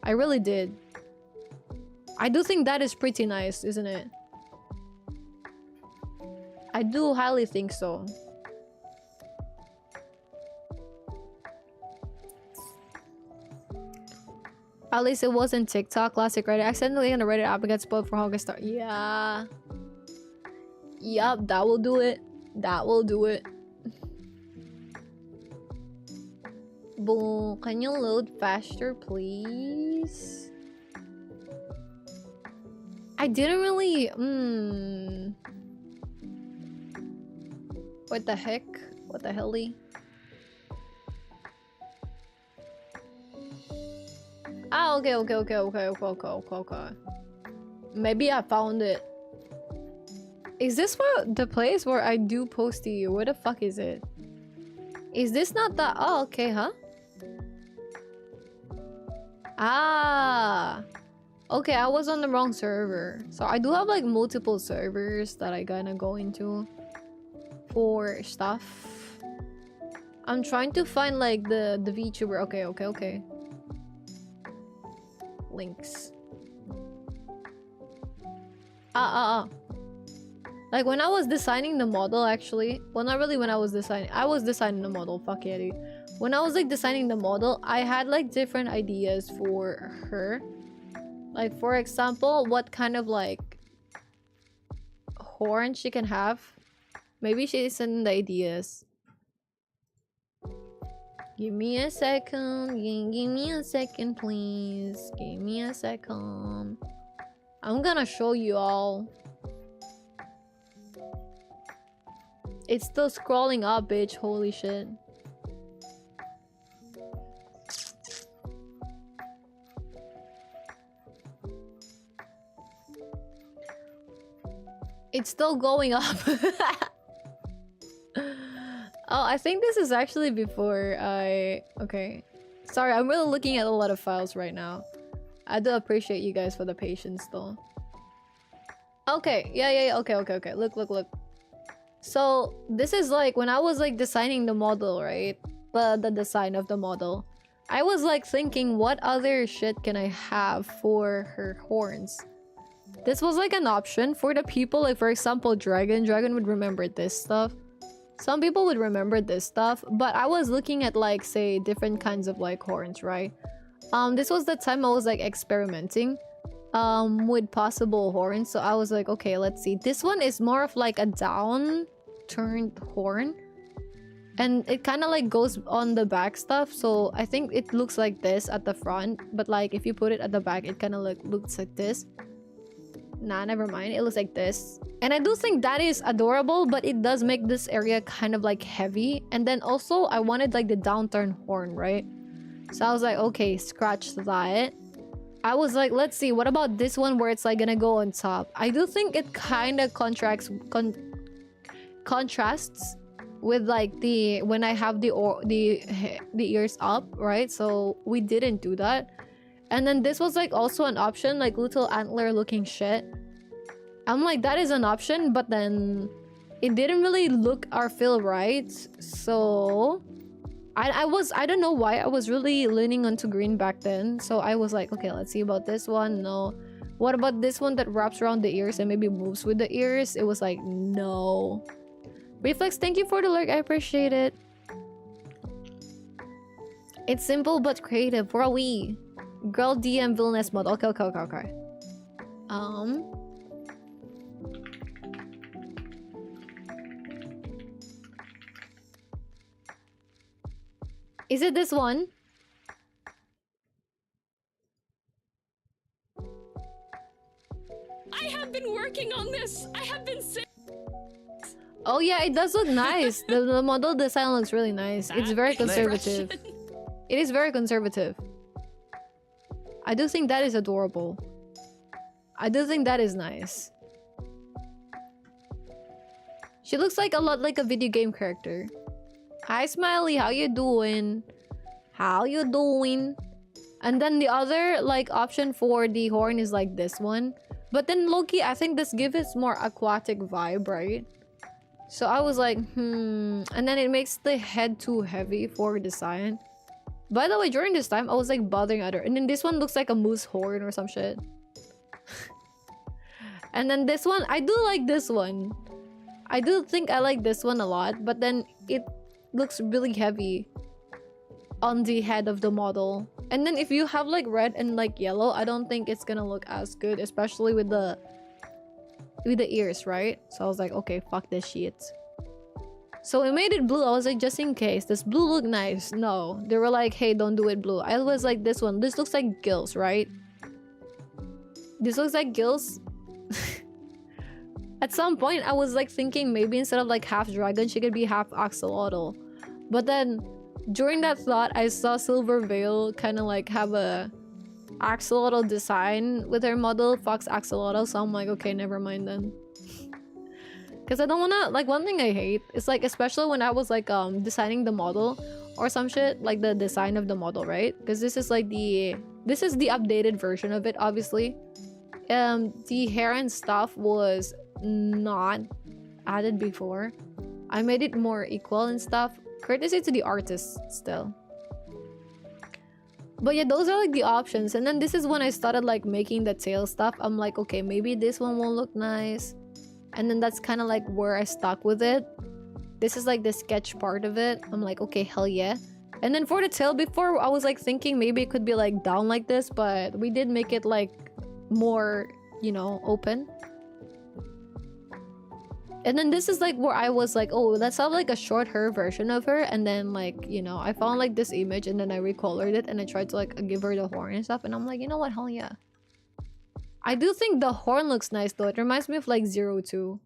I really did. I do think that is pretty nice, isn't it? I do highly think so. At least it wasn't TikTok. Classic Reddit. Accidentally on the Reddit app got spoiled for August start. Yeah. Yup, that will do it. That will do it. Boom. Can you load faster, please? I didn't really... What the heck? What the helly? Ah, okay. Maybe I found it. Is this the place where I do post to you? Where the fuck is it? Is this not that? Oh, okay, huh? Ah. Okay, I was on the wrong server. So I do have like multiple servers that I gonna go into for stuff. I'm trying to find like the VTuber. Okay. Links. Like when I was designing the model, actually, well, not really when I was designing the model, fuck yeah, dude. When I was like designing the model, I had like different ideas for her. Like for example, what kind of like horn she can have. Maybe she's sending the ideas. Give me a second. Give me a second, please. Give me a second. I'm gonna show you all. It's still scrolling up, bitch. Holy shit. It's still going up. Oh, I think this is actually before I... Okay. Sorry, I'm really looking at a lot of files right now. I do appreciate you guys for the patience though. Okay, yeah, okay. Look. So, this is like when I was like designing the model, right? The design of the model. I was like thinking, what other shit can I have for her horns? This was like an option for the people, like for example, Dragon would remember this stuff. Some people would remember this stuff, but I was looking at like, say, different kinds of like horns, right? This was the time I was like experimenting with possible horns. So I was like, okay, let's see. This one is more of like a down turned horn. And it kind of like goes on the back stuff. So I think it looks like this at the front. But like if you put it at the back, it kind of like looks like this. Nah, never mind. It looks like this. And I do think that is adorable, but it does make this area kind of like heavy. And then also I wanted like the downturn horn, right? So I was like, okay, scratch that. I was like, let's see, what about this one where it's like gonna go on top? I do think it kind of contrasts with like the when I have the ears up, right? So we didn't do that. And then this was like also an option, like little antler looking shit. I'm like, that is an option, but then it didn't really look or feel right. So I don't know why I was really leaning onto green back then. So I was like, okay, let's see about this one. No. What about this one that wraps around the ears and maybe moves with the ears? It was like, no. Reflex, thank you for the lurk. I appreciate it. It's simple but creative. For a wee. Girl DM villainess mod. Okay. Is it this one? I have been working on this. I have been sick. Oh yeah, it does look nice. The model design looks really nice. It's very conservative. It is very conservative. I do think that is adorable. I do think that is nice. She looks like a lot like a video game character. Hi Smiley, how you doing? How you doing? And then the other like option for the horn is like this one. But then Loki, I think this gives it more aquatic vibe, right? So I was like, And then it makes the head too heavy for design. By the way, during this time, I was like bothering other. And then this one looks like a moose horn or some shit. And then this one, I do like this one. I do think I like this one a lot. But then it looks really heavy on the head of the model. And then if you have like red and like yellow, I don't think it's gonna look as good. Especially with the ears, right? So I was like, okay, fuck this shit. So we made it blue. I was like, just in case. Does blue look nice? No. They were like, hey, don't do it blue. I was like, this one. This looks like gills, right? This looks like gills. At some point, I was like thinking maybe instead of like half dragon, she could be half axolotl. But then during that thought, I saw Silver Veil kind of like have a axolotl design with her model, Fox Axolotl. So I'm like, okay, never mind then. Because I don't wanna, like, one thing I hate is like, especially when I was like designing the model or some shit, like the design of the model, right? Because this is like this is the updated version of it, obviously. The hair and stuff was not added before. I made it more equal and stuff, courtesy to the artist still. But yeah, those are like the options. And then this is when I started like making the tail stuff. I'm like, okay, maybe this one won't look nice. And then that's kind of like where I stuck with it. This is like the sketch part of it. I'm like, okay, hell yeah. And then for the tail, before I was like thinking maybe it could be like down like this, but we did make it like more, you know, open. And then this is like where I was like, oh, let's have like a short hair version of her. And then like, you know, I found like this image and then I recolored it and I tried to like give her the horn and stuff. And I'm like, you know what, hell yeah. I do think the horn looks nice though. It reminds me of like 02.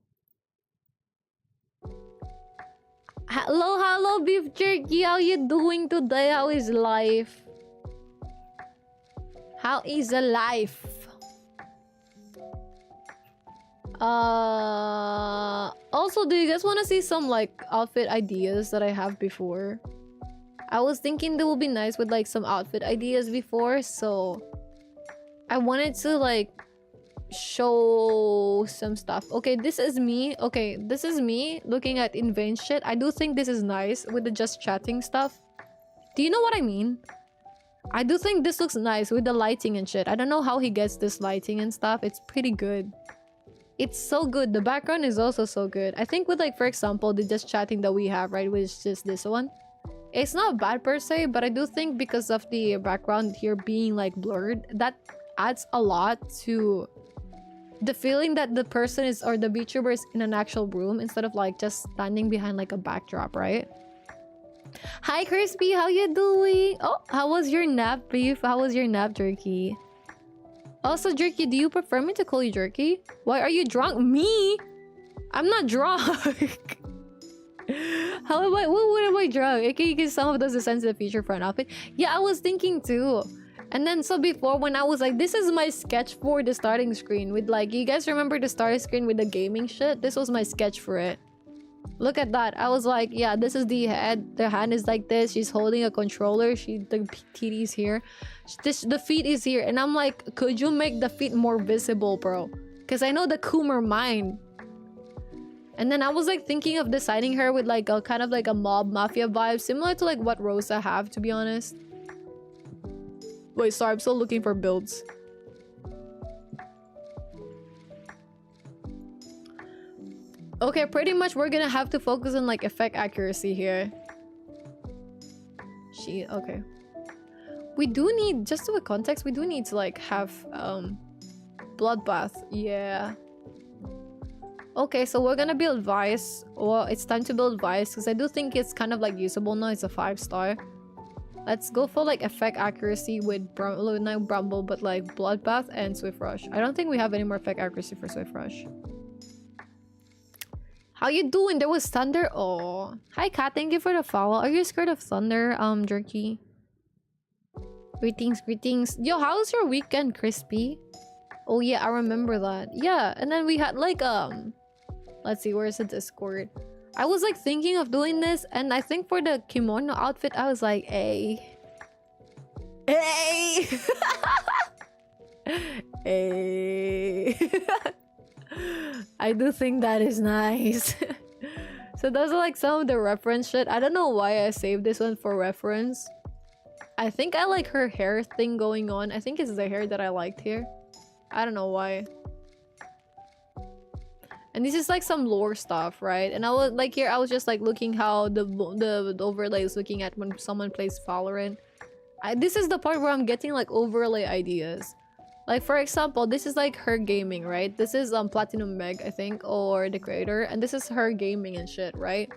Hello, beef jerky. How you doing today? How is life? How is the life? Also, do you guys want to see some like outfit ideas that I have before? I was thinking that would be nice with like some outfit ideas before, so I wanted to like show some stuff. Okay, this is me. Okay, this is me looking at invent shit. I do think this is nice with the just chatting stuff. Do you know what I mean? I do think this looks nice with the lighting and shit. I don't know how he gets this lighting and stuff. It's pretty good. It's so good. The background is also so good. I think with like, for example, the just chatting that we have, right, which is just this one. It's not bad per se, but I do think because of the background here being like blurred, that adds a lot to the feeling that the person is, or the VTuber is in an actual room instead of like just standing behind like a backdrop, right? Hi Crispy, how you doing? Oh, how was your nap, beef? How was your nap, Jerky? Also, Jerky, do you prefer me to call you Jerky? Why are you drunk? Me? I'm not drunk. How am I? What am I drunk? Okay, because some of those are sensitive feature for an outfit. Yeah, I was thinking too. And then so before when I was like, this is my sketch for the starting screen with like, you guys remember the starting screen with the gaming shit? This was my sketch for it. Look at that. I was like, yeah, this is the head. The hand is like this. She's holding a controller. The TD is here. The feet is here. And I'm like, could you make the feet more visible, bro? Because I know the Coomer mind. And then I was like thinking of designing her with like a kind of like a mob mafia vibe, similar to like what Rosa have, to be honest. Wait, sorry, I'm still looking for builds. Okay, pretty much we're gonna have to focus on like effect accuracy here. Okay. We do need, just to a context, we do need to like have bloodbath. Yeah. Okay, so we're gonna build Vice. Well, it's time to build Vice because I do think it's kind of like usable now. It's a 5-star. Let's go for like effect accuracy with not Bramble, but like Bloodbath and Swift Rush. I don't think we have any more effect accuracy for Swift Rush. How you doing? There was thunder. Oh, hi Kat. Thank you for the follow. Are you scared of thunder, Jerky? Greetings. Yo, how's your weekend, Crispy? Oh yeah, I remember that. Yeah, and then we had like let's see, where's the Discord? I was like thinking of doing this, and I think for the kimono outfit, I was like, hey. I do think that is nice. So those are like some of the reference shit. I don't know why I saved this one for reference. I think I like her hair thing going on. I think it's the hair that I liked here. I don't know why. And this is like some lore stuff, right? And I was like here, I was just like looking how the overlay is looking at when someone plays Valorant. This is the part where I'm getting like overlay ideas. Like for example, this is like her gaming, right? This is Platinum Meg, I think, or the creator, and this is her gaming and shit, right?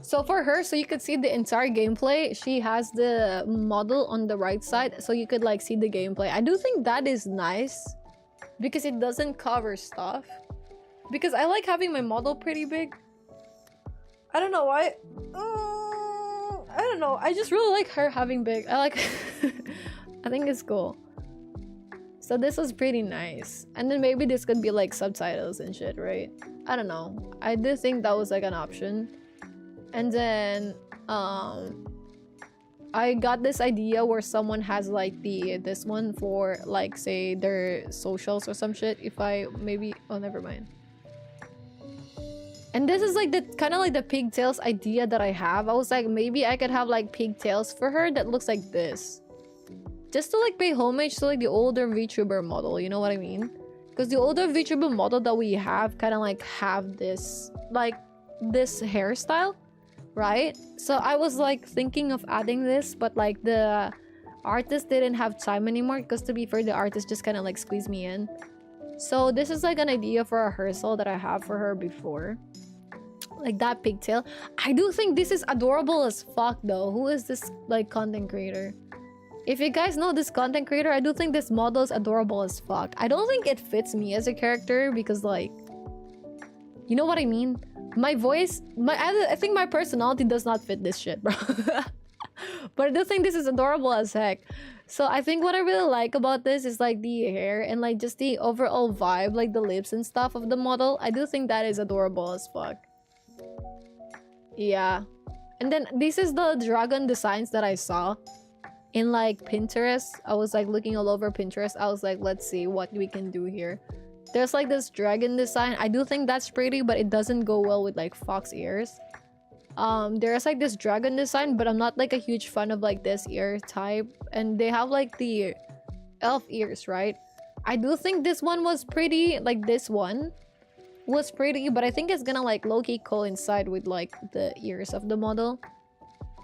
So for her, so you could see the entire gameplay. She has the model on the right side, so you could like see the gameplay. I do think that is nice because it doesn't cover stuff. Because I like having my model pretty big. I don't know why. I don't know. I just really like her having big. I like. I think it's cool. So this was pretty nice. And then maybe this could be like subtitles and shit, right? I don't know. I do think that was like an option. And then I got this idea where someone has like this one for like say their socials or some shit. If I maybe, oh never mind. And this is like the kind of like the pigtails idea that I have. I was like, maybe I could have like pigtails for her that looks like this. Just to like pay homage to like the older VTuber model, you know what I mean? Because the older VTuber model that we have kind of like have this like this hairstyle, right? So I was like thinking of adding this, but like the artist didn't have time anymore because to be fair, the artist just kind of like squeezed me in. So this is like an idea for a rehearsal that I have for her before. Like that pigtail. I do think this is adorable as fuck though. Who is this like content creator? If you guys know this content creator, I do think this model is adorable as fuck. I don't think it fits me as a character because like, You know what I mean? My voice, I think my personality does not fit this shit, bro. But I do think this is adorable as heck. So I think what I really like about this is like the hair and like just the overall vibe, like the lips and stuff of the model. I do think that is adorable as fuck. Yeah. And then this is the dragon designs that I saw in like Pinterest. I was like looking all over Pinterest. I was like, let's see what we can do here. There's like this dragon design. I do think that's pretty, but it doesn't go well with like fox ears. There's like this dragon design, but I'm not like a huge fan of like this ear type. And they have like the elf ears, right? I do think this one was pretty, like this one was pretty, but I think it's gonna like low-key coincide with like the ears of the model.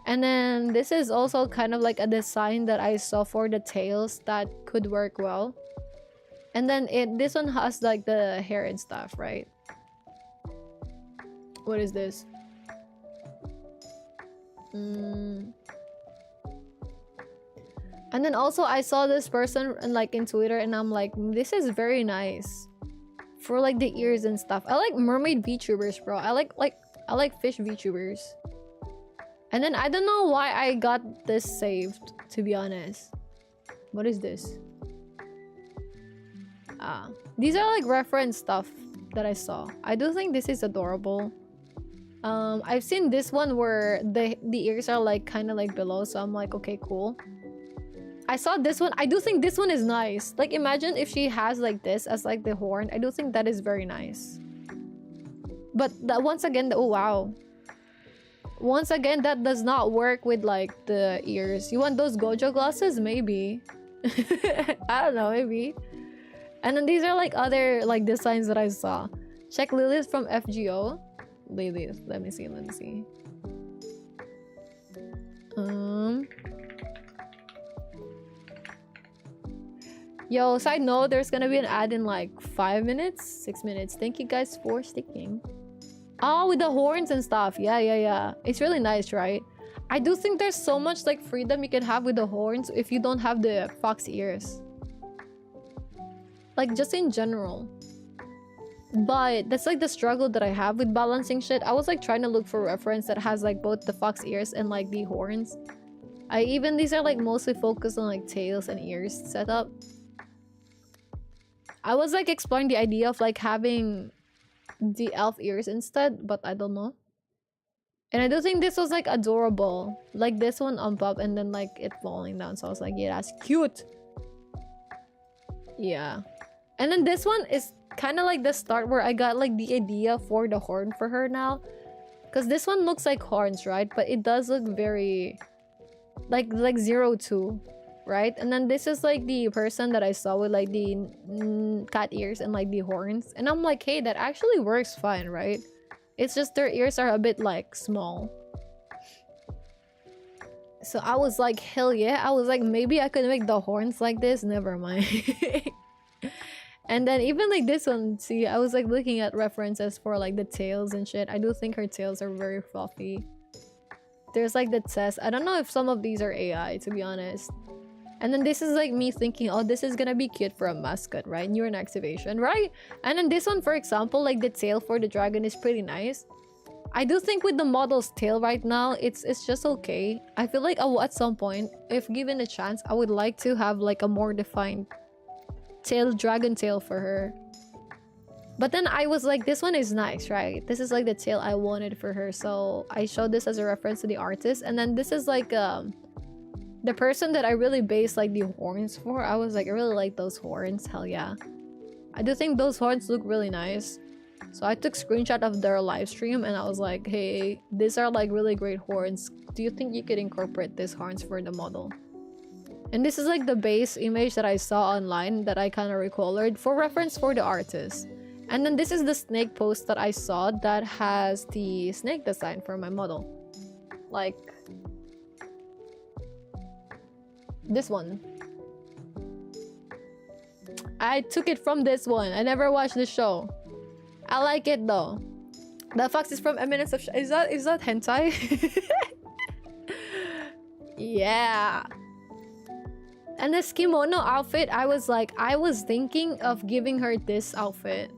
And then this is also kind of like a design that I saw for the tails that could work well. And then this one has like the hair and stuff, right? What is this? And then also I saw this person like in Twitter, and I'm like, this is very nice for like the ears and stuff. I like mermaid VTubers, bro. I like fish VTubers. And then I don't know why I got this saved, to be honest. What is this? These are like reference stuff that I saw. I do think this is adorable. I've seen this one where the ears are like kind of like below, so I'm like, okay, cool. I saw this one. I do think this one is nice. Like, imagine if she has like this as like the horn. I do think that is very nice. But that, once again, oh wow. Once again, that does not work with like the ears. You want those Gojo glasses? Maybe. I don't know, maybe. And then these are like other like designs that I saw. Check Lilith from FGO. Lilith, let me see. Yo, side note, there's gonna be an ad in like 5 minutes, 6 minutes. Thank you guys for sticking. Oh, with the horns and stuff. Yeah. It's really nice, right? I do think there's so much like freedom you can have with the horns if you don't have the fox ears. Like, just in general. But that's like the struggle that I have with balancing shit. I was like trying to look for reference that has like both the fox ears and like the horns. These are like mostly focused on like tails and ears setup. I was like exploring the idea of like having the elf ears instead, but I don't know. And I do think this was like adorable. Like this one on top and then like it falling down. So I was like, yeah, that's cute. Yeah. And then this one is kind of like the start where I got like the idea for the horn for her now. Because this one looks like horns, right? But it does look very like 02, right? And then this is like the person that I saw with like the cat ears and like the horns. And I'm like, hey, that actually works fine, right? It's just their ears are a bit like small. So I was like, hell yeah. I was like, maybe I could make the horns like this. Never mind. And then even like this one, see, I was like looking at references for like the tails and shit. I do think her tails are very fluffy. There's like the test. I don't know if some of these are AI, to be honest. And then this is like me thinking, oh, this is gonna be cute for a mascot, right? Neuron activation, right? And then this one, for example, like the tail for the dragon is pretty nice. I do think with the model's tail right now, it's just okay. I feel like at some point, if given a chance, I would like to have like a more defined tail, dragon tail for her. But then I was like, this one is nice, right? This is like the tail I wanted for her. So I showed this as a reference to the artist. And then this is like the person that I really based like the horns for. I was like, I really like those horns. Hell yeah. I do think those horns look really nice. So I took screenshot of their live stream and I was like, hey, these are like really great horns. Do you think you could incorporate these horns for the model? And this is like the base image that I saw online that I kind of recolored for reference for the artist. And then this is the snake post that I saw that has the snake design for my model. Like this one. I took it from this one. I never watched the show. I like it though. The fox is from Eminence of is that hentai? Yeah. And this kimono outfit, I was thinking of giving her this outfit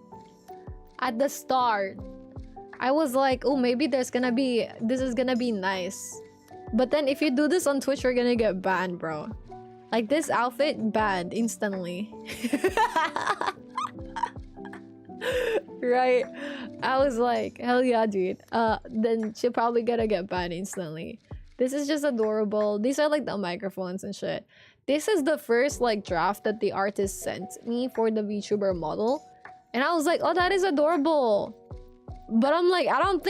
at the start. I was like, oh, maybe this is gonna be nice. But then if you do this on Twitch, you're gonna get banned, bro. Like this outfit, banned instantly. Right? I was like, hell yeah, dude. Then she'll probably gonna get banned instantly. This is just adorable. These are like the microphones and shit. This is the first like draft that the artist sent me for the VTuber model. And I was like, oh, that is adorable. But I'm like, I don't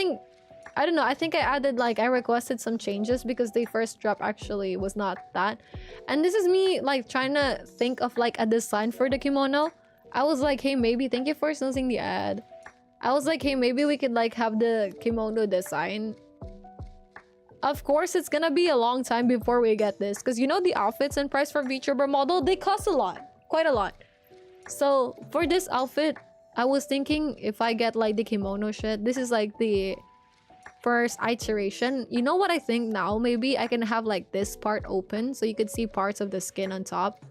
know. I think I requested some changes because the first drop actually was not that. And this is me like trying to think of like a design for the kimono. I was like, hey, maybe, thank you for snoozing the ad. I was like, hey, maybe we could like have the kimono design. Of course, it's gonna be a long time before we get this. Because you know the outfits and price for VTuber model, they cost a lot. Quite a lot. So for this outfit, I was thinking if I get like the kimono shit, this is like the first iteration. You know what I think now? Maybe I can have like this part open so you could see parts of the skin on top.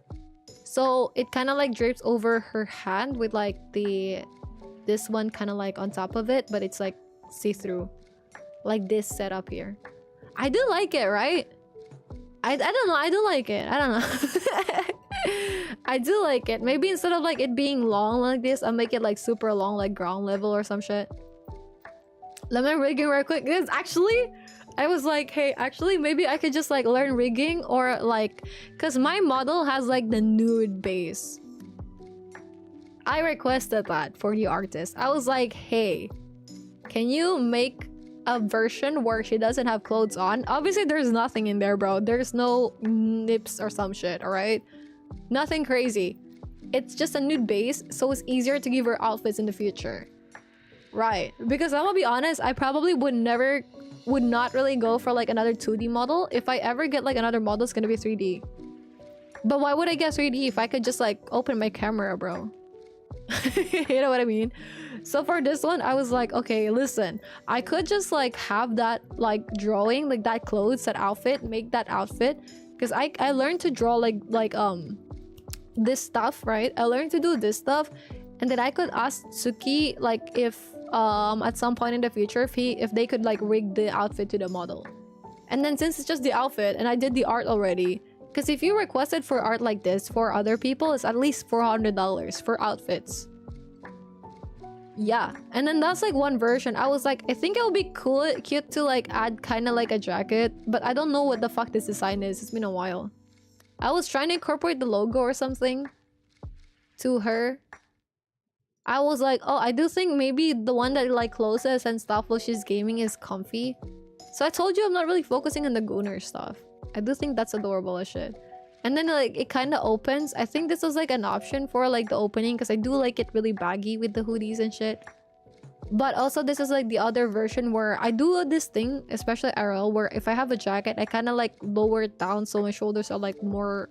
So it kind of like drapes over her hand with like this one kind of like on top of it, but it's like see-through. Like this setup here. I do like it, right? I don't know. I do like it. I don't know. I do like it. Maybe instead of like it being long like this, I'll make it like super long, like ground level or some shit. Let me rigging real quick. This actually, I was like, hey, actually maybe I could just like learn rigging or like, cause my model has like the nude base. I requested that for the artist. I was like, hey, can you make a version where she doesn't have clothes on? Obviously there's nothing in there, bro. There's no nips or some shit, all right? Nothing crazy. It's just a nude base, so it's easier to give her outfits in the future. Right, because I'm gonna be honest, I probably would not really go for like another 2D model. If I ever get like another model, it's gonna be 3D. But why would I get 3D if I could just like open my camera, bro? You know what I mean? So for this one, I was like, okay, listen, I could just like have that like drawing, like that clothes, that outfit, make that outfit. Because I learned to draw like this stuff, right? I learned to do this stuff. And then I could ask Tsuki like if at some point in the future if they could like rig the outfit to the model. And then since it's just the outfit and I did the art already, because if you requested for art like this for other people, it's at least $400 for outfits. Yeah, and then that's like one version. I was like, I think it would be cute to like add kind of like a jacket, but I don't know what the fuck this design is. It's been a while. I was trying to incorporate the logo or something to her. I was like, oh, I do think maybe the one that like closes and stuff while she's gaming is comfy. So I told you I'm not really focusing on the Gooner stuff. I do think that's adorable as shit. And then like it kind of opens. I think this was like an option for like the opening because I do like it really baggy with the hoodies and shit. But also this is like the other version where I do this thing, especially RL, where if I have a jacket, I kind of like lower it down so my shoulders are like more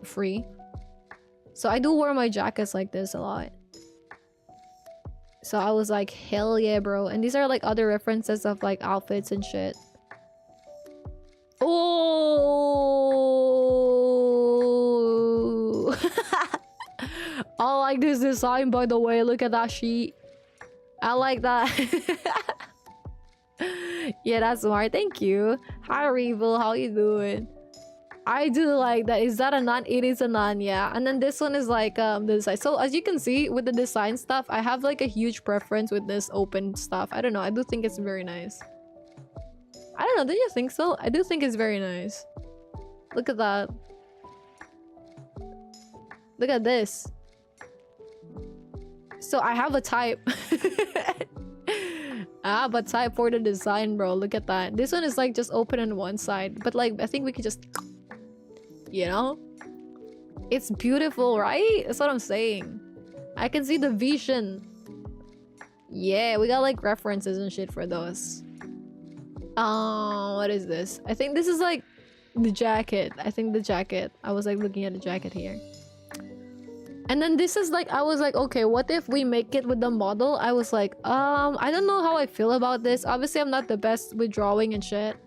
free. So I do wear my jackets like this a lot. So I was like, hell yeah, bro. And these are like other references of like outfits and shit. Oh, I like this design, by the way. Look at that sheet. I like that. Yeah, that's smart. Thank you. Hi, Revel. How you doing? I do like that. Is that a nun? It is a nun, yeah. And then this one is like the design. So as you can see with the design stuff, I have like a huge preference with this open stuff. I don't know. I do think it's very nice. I don't know. Do you think so? I do think it's very nice. Look at that. Look at this. So I have a type. I have a type for the design, bro. Look at that. This one is like just open on one side. But like, I think we could just... You know? It's beautiful, right? That's what I'm saying. I can see the vision. Yeah, we got like references and shit for those. What is this? I think this is like the jacket. I think the jacket. I was like looking at the jacket here. And then this is like, I was like, okay, what if we make it with the model? I was like, I don't know how I feel about this. Obviously, I'm not the best with drawing and shit.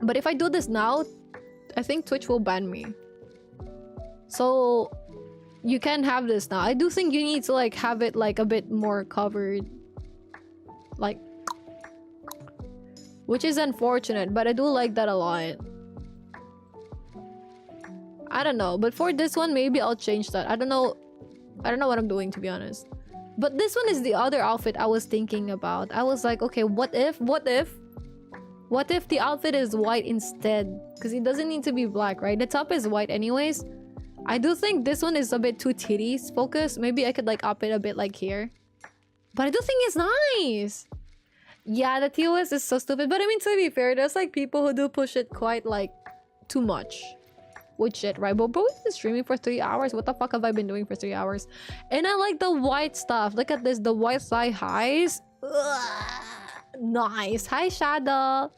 But if I do this now, I think Twitch will ban me. So you can have this now. I do think you need to like have it like a bit more covered. which is unfortunate, but I do like that a lot. I don't know, but for this one, maybe I'll change that. I don't know what I'm doing, to be honest. But this one is the other outfit I was thinking about. I was like, okay, what if the outfit is white instead? Because it doesn't need to be black, right? The top is white anyways. I do think this one is a bit too titties focused. Maybe I could like up it a bit like here. But I do think it's nice. Yeah, the TOS is so stupid. But I mean, to be fair, there's like people who do push it quite like too much. With shit, right? But we've been streaming for 3 hours. What the fuck have I been doing for 3 hours? And I like the white stuff. Look at this, the white thigh highs. Ugh, nice. Hi, Shadow.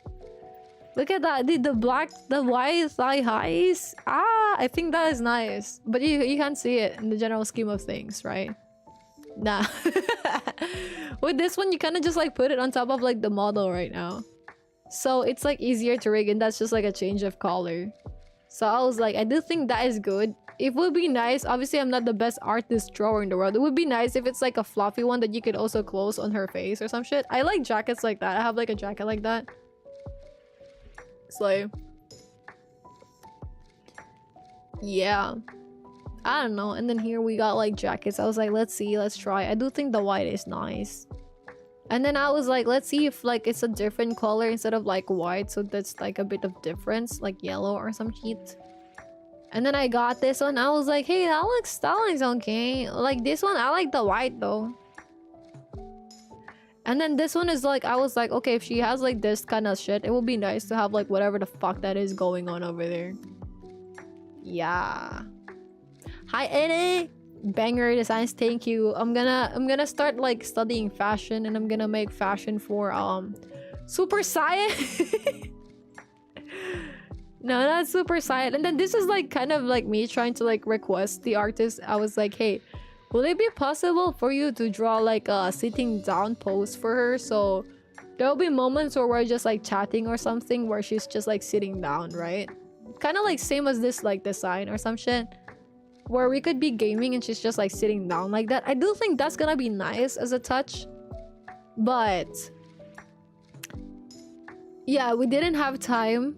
Look at that. The white thigh highs. Ah, I think that is nice. But you can't see it in the general scheme of things, right? Nah. With this one, you kind of just like put it on top of like the model right now. So it's like easier to rig, and that's just like a change of color. So I was like, I do think that is good. It would be nice. Obviously, I'm not the best artist drawer in the world. It would be nice if it's like a fluffy one that you could also close on her face or some shit. I like jackets like that. I have like a jacket like that. So yeah, I don't know. And then here we got like jackets. I was like, let's see, let's try. I do think the white is nice. And then I was like, let's see if like it's a different color instead of like white, so that's like a bit of difference, like yellow or some shit. And then I got this one. I was like, hey, that looks okay. Like this one, I like the white though. And then this one is like, I was like, okay, if she has like this kind of shit, it would be nice to have like whatever the fuck that is going on over there. Yeah. Hi, Eddie. Banger designs, thank you. I'm gonna start like studying fashion, and I'm gonna make fashion for Super Saiyan. No, not Super Saiyan. And then this is like kind of like me trying to like request the artist. I was like, hey, will it be possible for you to draw like a sitting down pose for her? So there'll be moments where we're just like chatting or something where she's just like sitting down, right? Kind of like same as this like design or some shit, where we could be gaming and she's just like sitting down like that. I do think that's gonna be nice as a touch. But yeah, we didn't have time.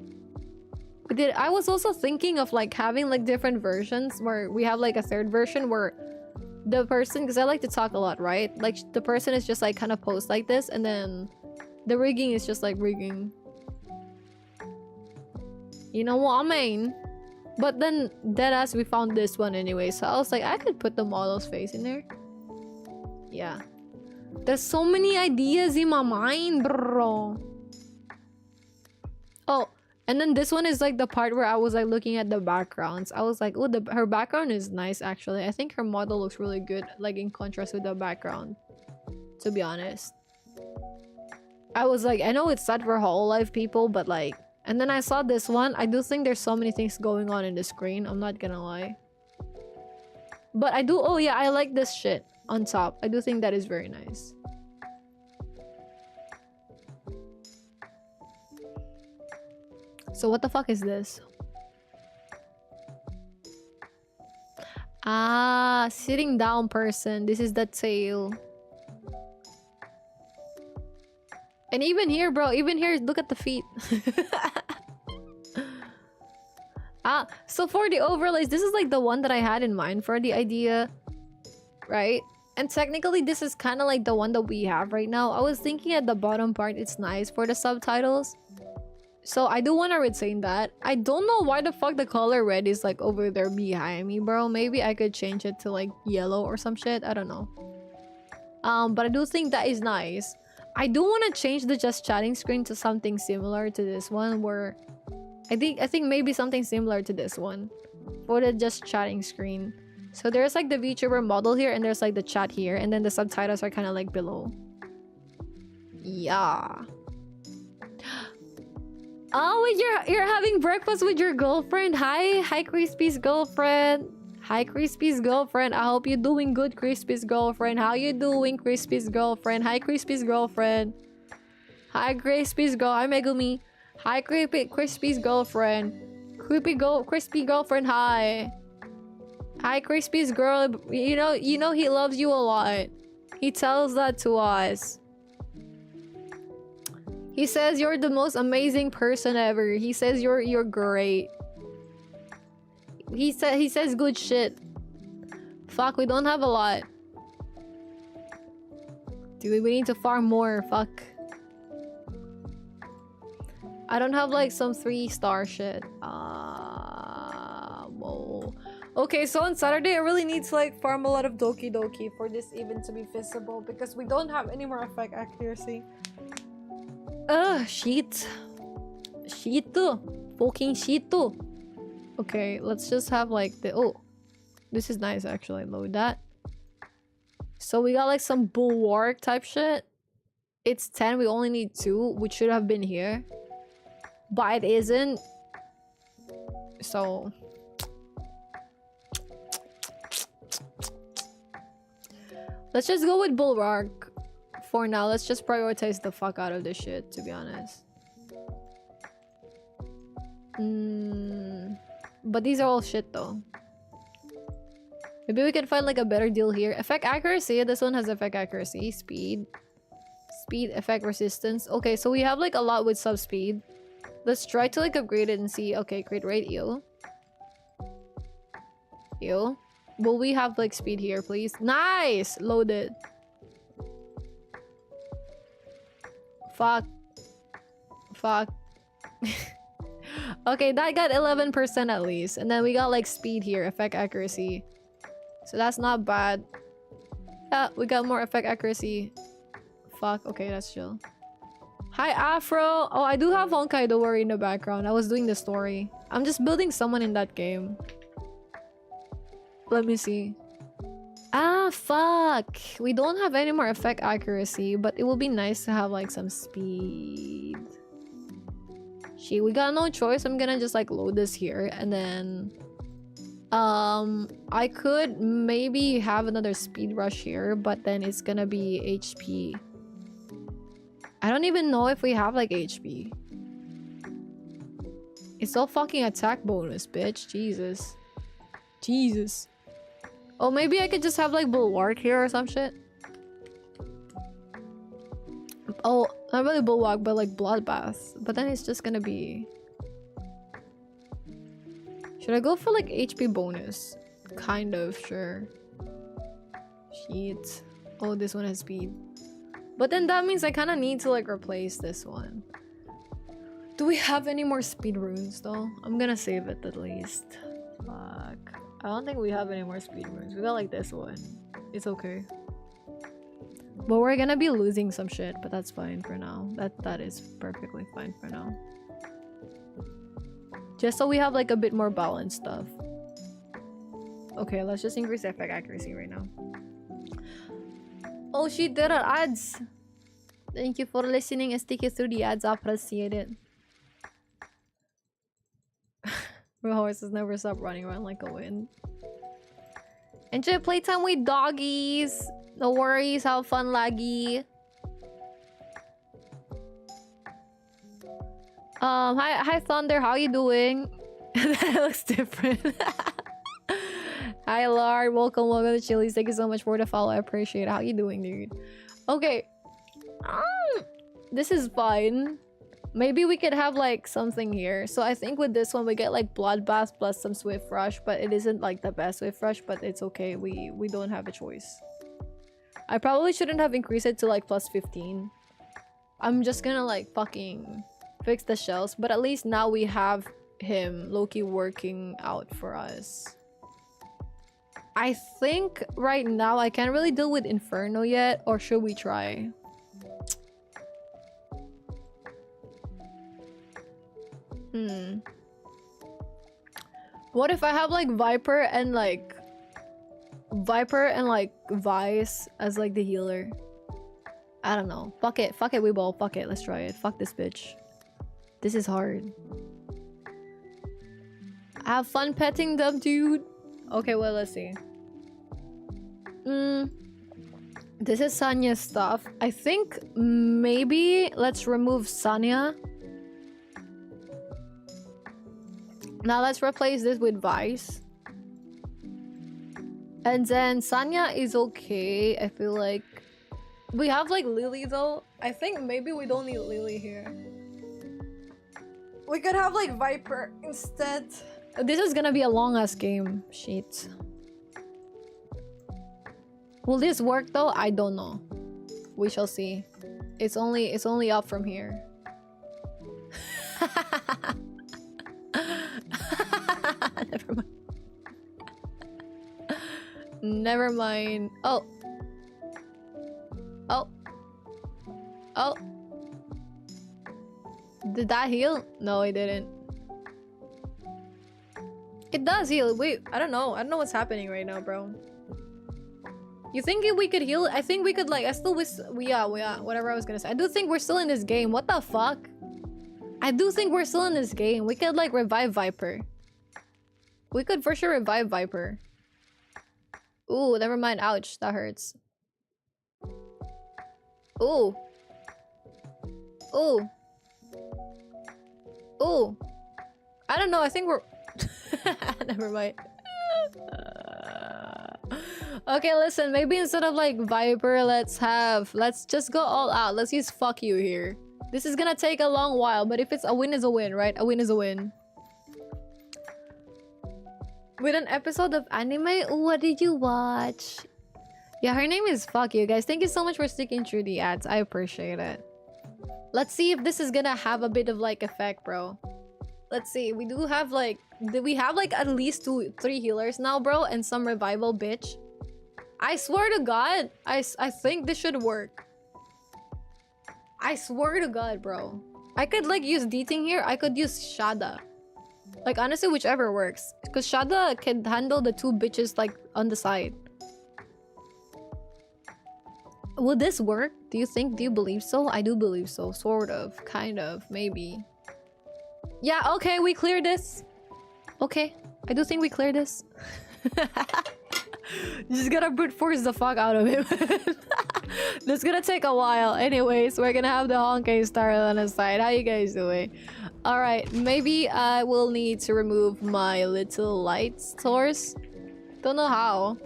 I was also thinking of like having like different versions where we have like a third version where the person, because I like to talk a lot, right? Like the person is just like kind of posed like this, and then the rigging is just like rigging. You know what I mean? But then deadass, we found this one anyway, so I was like, I could put the model's face in there. Yeah, there's so many ideas in my mind, bro. Oh, and then this one is like the part where I was like looking at the backgrounds. I was like, oh, her background is nice actually. I think her model looks really good, like in contrast with the background, to be honest. I was like, I know it's set for Hololive people, but like, and then I saw this one. I do think there's so many things going on in the screen, I'm not gonna lie. But I do, oh yeah, I like this shit on top. I do think that is very nice. So what the fuck is this? Ah, sitting down person. This is the tail. And even here, bro, even here, look at the feet. Ah, so for the overlays, this is like the one that I had in mind for the idea, right? And technically, this is kind of like the one that we have right now. I was thinking at the bottom part, it's nice for the subtitles. So I do want to retain that. I don't know why the fuck the color red is like over there behind me, bro. Maybe I could change it to like yellow or some shit. I don't know. But I do think that is nice. I do want to change the just chatting screen to something similar to this one, where I think maybe something similar to this one for the just chatting screen. So there's like the VTuber model here, and there's like the chat here, and then the subtitles are kind of like below. Yeah. Oh, wait, you're having breakfast with your girlfriend. Hi Crispy's girlfriend. Hi Crispy's girlfriend. I hope you're doing good, Crispy's girlfriend. How you doing, Crispy's girlfriend? Hi Crispy's girlfriend. Hi Crispy's girl. Hi Megumi. Hi Crispy's girlfriend. Crispy girlfriend. Hi. Hi Crispy's girl. You know he loves you a lot. He tells that to us. He says you're the most amazing person ever. He says you're great. He says good shit. Fuck, we don't have a lot. Dude, we need to farm more. Fuck. I don't have like some 3-star shit. Whoa. Okay, so on Saturday I really need to like farm a lot of Doki Doki for this even to be visible because we don't have any more effect accuracy. Sheet. Sheet too. Fucking sheet too. Okay, let's just have like the this is nice actually. Load that. So we got like some bulwark type shit. It's 10, we only need 2, which should have been here. But it isn't. So let's just go with bulwark for now. Let's just prioritize the fuck out of this shit, to be honest. But these are all shit though. Maybe we can find like a better deal here. Effect accuracy. This one has effect accuracy. Speed. Speed, effect resistance. Okay, so we have like a lot with sub speed. Let's try to like upgrade it and see. Okay, crit rate. Ew. Ew. Will we have like speed here, please? Nice! Loaded. Fuck. Fuck. Okay, that got 11% at least. And then we got like speed here. Effect accuracy. So that's not bad. Yeah, we got more effect accuracy. Fuck. Okay, that's chill. Hi, Afro. Oh, I do have Honkai, don't worry, in the background. I was doing the story. I'm just building someone in that game. Let me see. Ah, fuck. We don't have any more effect accuracy, but it will be nice to have like some speed. Shit, we got no choice. I'm gonna just like load this here and then I could maybe have another speed rush here, but then it's gonna be HP. I don't even know if we have like HP. It's all fucking attack bonus, bitch. Jesus. Jesus. Oh, maybe I could just have like bulwark here or some shit. Oh, not really bulwark, but like bloodbath. But then it's just gonna be... Should I go for like HP bonus? Kind of, sure. Shit. Oh, this one has speed. But then that means I kind of need to like replace this one. Do we have any more speed runes though? I'm gonna save it at least. Fuck. I don't think we have any more speed runes. We got like this one. It's okay. But we're gonna be losing some shit, but that's fine for now. That is perfectly fine for now. Just so we have like a bit more balanced stuff. Okay, let's just increase effect accuracy right now. Oh shit, there are ads! Thank you for listening and sticking through the ads. I appreciate it. My horses never stop running around like a wind. Enjoy playtime with doggies. No worries, have fun, Laggy. Hi Thunder, how you doing? That looks different. Hi Lard, welcome to Chili's. Thank you so much for the follow. I appreciate it. How you doing, dude? Okay. This is fine. Maybe we could have like something here. So I think with this one we get like bloodbath plus some swift rush, but it isn't like the best swift rush, but it's okay. We don't have a choice. I probably shouldn't have increased it to like plus 15. I'm just gonna like fucking fix the shells, but at least now we have him Loki working out for us. I think right now I can't really deal with Inferno yet, or should we try? What if I have like Viper and like Vice as like the healer? I don't know. Fuck it, Weeball. Fuck it, let's try it. Fuck this bitch. This is hard. Have fun petting them, dude. Okay, well, let's see. This is Sanya's stuff. I think maybe let's remove Sanya. Now let's replace this with Vice. And then Sanya is okay. I feel like We have like Lily though. I think maybe we don't need Lily here. We could have like Viper instead. This is gonna be a long ass game. Shit. Will this work though? I don't know. We shall see. It's only up from here. Never mind. Never mind. Oh. Oh. Oh. Did that heal? No, it didn't. It does heal. Wait, I don't know. I don't know what's happening right now, bro. You think if we could heal? I think we could like. I still wish. Yeah. Whatever I was gonna say. I do think we're still in this game. What the fuck? I do think we're still in this game. We could like revive Viper. We could for sure revive Viper. Ooh, never mind. Ouch, that hurts. Ooh. Ooh. Ooh. I don't know. I think we're. Never mind. Okay, listen. Maybe instead of like Viper, let's just go all out. Let's use fuck you here. This is gonna take a long while, but if it's a win is a win, right? A win is a win. With an episode of anime, what did you watch? Yeah, her name is Fuck You, guys. Thank you so much for sticking through the ads. I appreciate it. Let's see if this is gonna have a bit of like effect, bro. Let's see. We do have like... We have like at least 3 healers now, bro. And some revival, bitch. I swear to God, I think this should work. I swear to God, bro. I could like use D-Ting here. I could use Shada. Like honestly, whichever works. Because Shada can handle the 2 bitches like on the side. Will this work? Do you think? Do you believe so? I do believe so. Sort of. Kind of. Maybe. Yeah, okay. We cleared this. Okay. I do think we cleared this. Just gotta brute force the fuck out of him. This is gonna take a while. Anyways, we're gonna have the Honkai Star on the side. How you guys doing? Alright, maybe I will need to remove my little light source. Don't know how.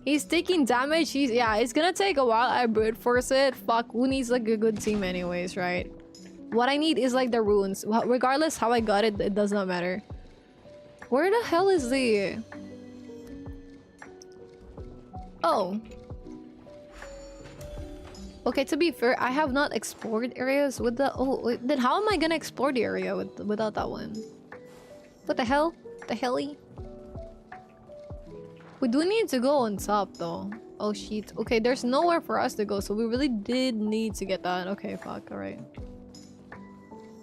He's taking damage. Yeah, it's gonna take a while. I brute force it. Fuck, who needs like a good team anyways, right? What I need is like the runes. Regardless how I got it, it does not matter. Where the hell is the... Oh. Okay, to be fair, I have not explored areas with the... Oh, wait, then how am I gonna explore the area without that one? What the hell? The helly? We do need to go on top, though. Oh, shit. Okay, there's nowhere for us to go, so we really did need to get that. Okay, fuck. Alright.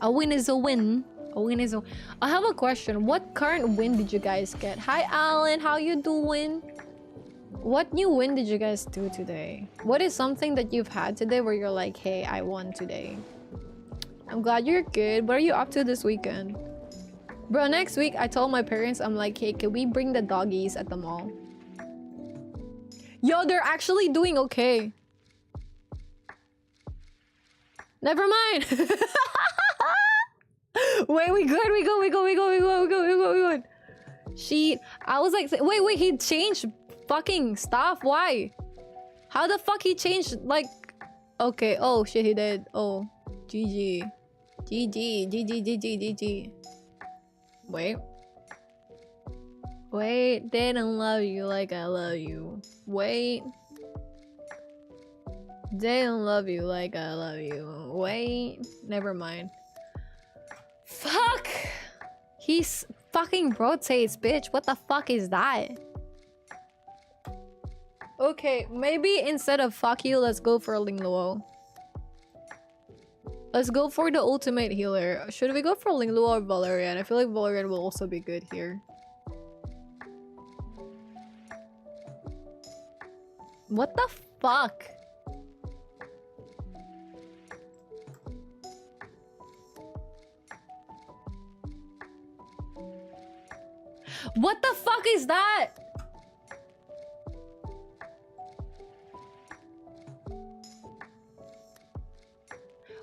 A win is a win. A win is a... I have a question. What current win did you guys get? Hi, Alan. How you doing? What new win did you guys do today? What is something that you've had today where you're like, hey, I won today? I'm glad you're good. What are you up to this weekend? Bro, next week, I told my parents, I'm like, hey, can we bring the doggies at the mall? Yo, they're actually doing okay. Never mind. Wait, we good? We good. She... I was like, wait, he changed fucking stuff? Why? How the fuck he changed, like... Okay, oh shit, he did. Oh. GG. GG. Wait. Wait, they don't love you like I love you. Wait. They don't love you like I love you. Wait. Never mind. Fuck! He's fucking rotates, bitch. What the fuck is that? Okay, maybe instead of fuck you, let's go for Ling Luo. Let's go for the ultimate healer. Should we go for Ling Luo or Valerian? I feel like Valerian will also be good here. What the fuck? What the fuck is that?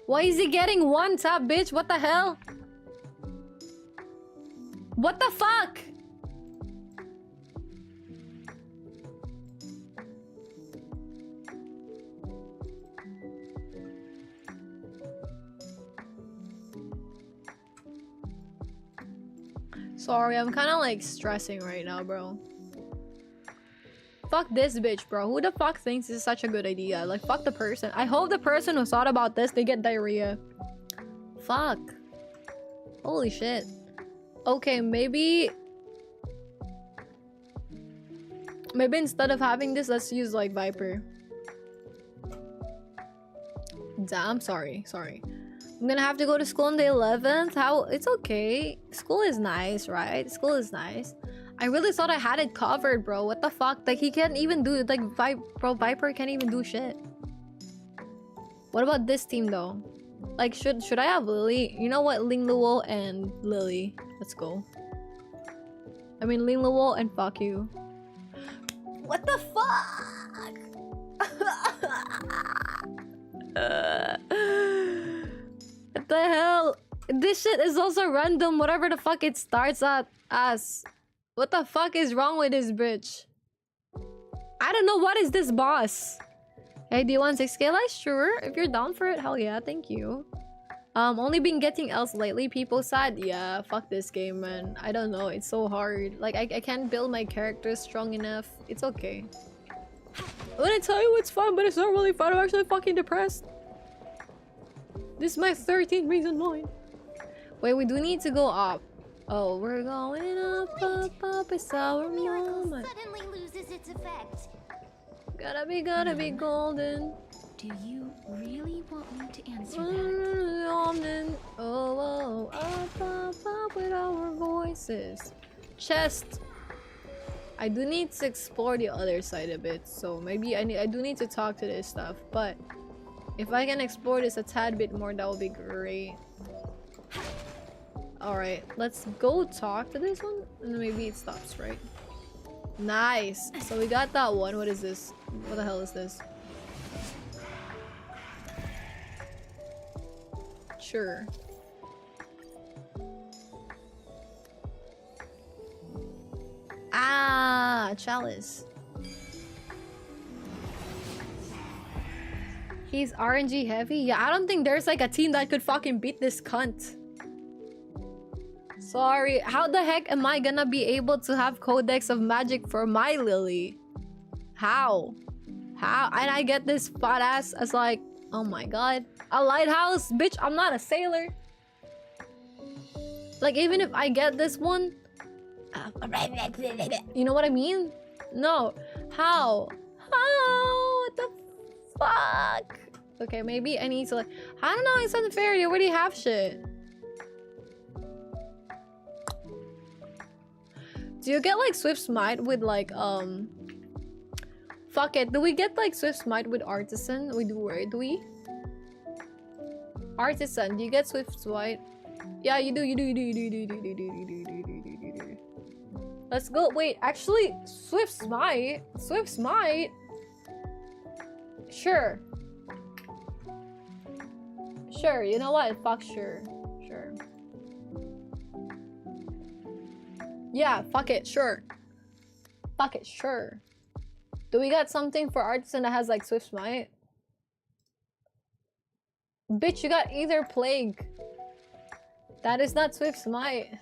Why is he getting 1 tap, bitch? What the hell? What the fuck? Sorry, I'm kind of like stressing right now, bro. Fuck this bitch, bro. Who the fuck thinks this is such a good idea? Like, fuck the person. I hope the person who thought about this, they get diarrhea. Fuck. Holy shit. Okay, maybe instead of having this, let's use like Viper. Damn, sorry. I'm gonna have to go to school on the 11th. How? It's okay. School is nice, right? School is nice. I really thought I had it covered, bro. What the fuck? Like, he can't even do it. Like, Viper can't even do shit. What about this team, though? Like, should I have Lily? You know what? Ling Luo and Lily. Let's go. I mean, Ling Luo and fuck you. What the fuck? What the hell? This shit is also random. Whatever the fuck it starts at as. What the fuck is wrong with this bitch? I don't know. What is this boss? Hey, do you want 6K life? Sure. If you're down for it, hell yeah. Thank you. Only been getting else lately. People said, yeah, fuck this game, man. I don't know. It's so hard. Like, I can't build my characters strong enough. It's okay. I'm gonna tell you it's fun, but it's not really fun. I'm actually fucking depressed. This is my 13th reason why. Wait, we do need to go up. Oh, we're going up, it's our moment. Suddenly loses its effect. Gotta be golden. Do you really want me to answer that? Oh, up with our voices. Chest. I do need to explore the other side a bit, so maybe I do need to talk to this stuff, but if I can explore this a tad bit more, that would be great. Alright, let's go talk to this one, and then maybe it stops, right? Nice! So we got that one. What is this? What the hell is this? Sure. Ah, chalice. He's RNG heavy? Yeah, I don't think there's like a team that could fucking beat this cunt. Sorry, how the heck am I gonna be able to have Codex of Magic for my Lily? How? And I get this fat ass as like, oh my god. A lighthouse? Bitch, I'm not a sailor. Like, even if I get this one... You know what I mean? No. How? What the fuck? Okay, maybe I need to like... I don't know, it's unfair. You already have shit. Do you get like Swift Smite with like fuck it, do we get like Swift Smite with Artisan? We do, right? Do we? Artisan, do you get Swift Smite? Yeah, you do. Let's go. Wait, actually, Swift Smite. Sure, you know what? Fuck sure. Yeah, fuck it, sure. Do we got something for Artisan that has like Swift Smite? Bitch, you got Either Plague. That is not Swift Smite.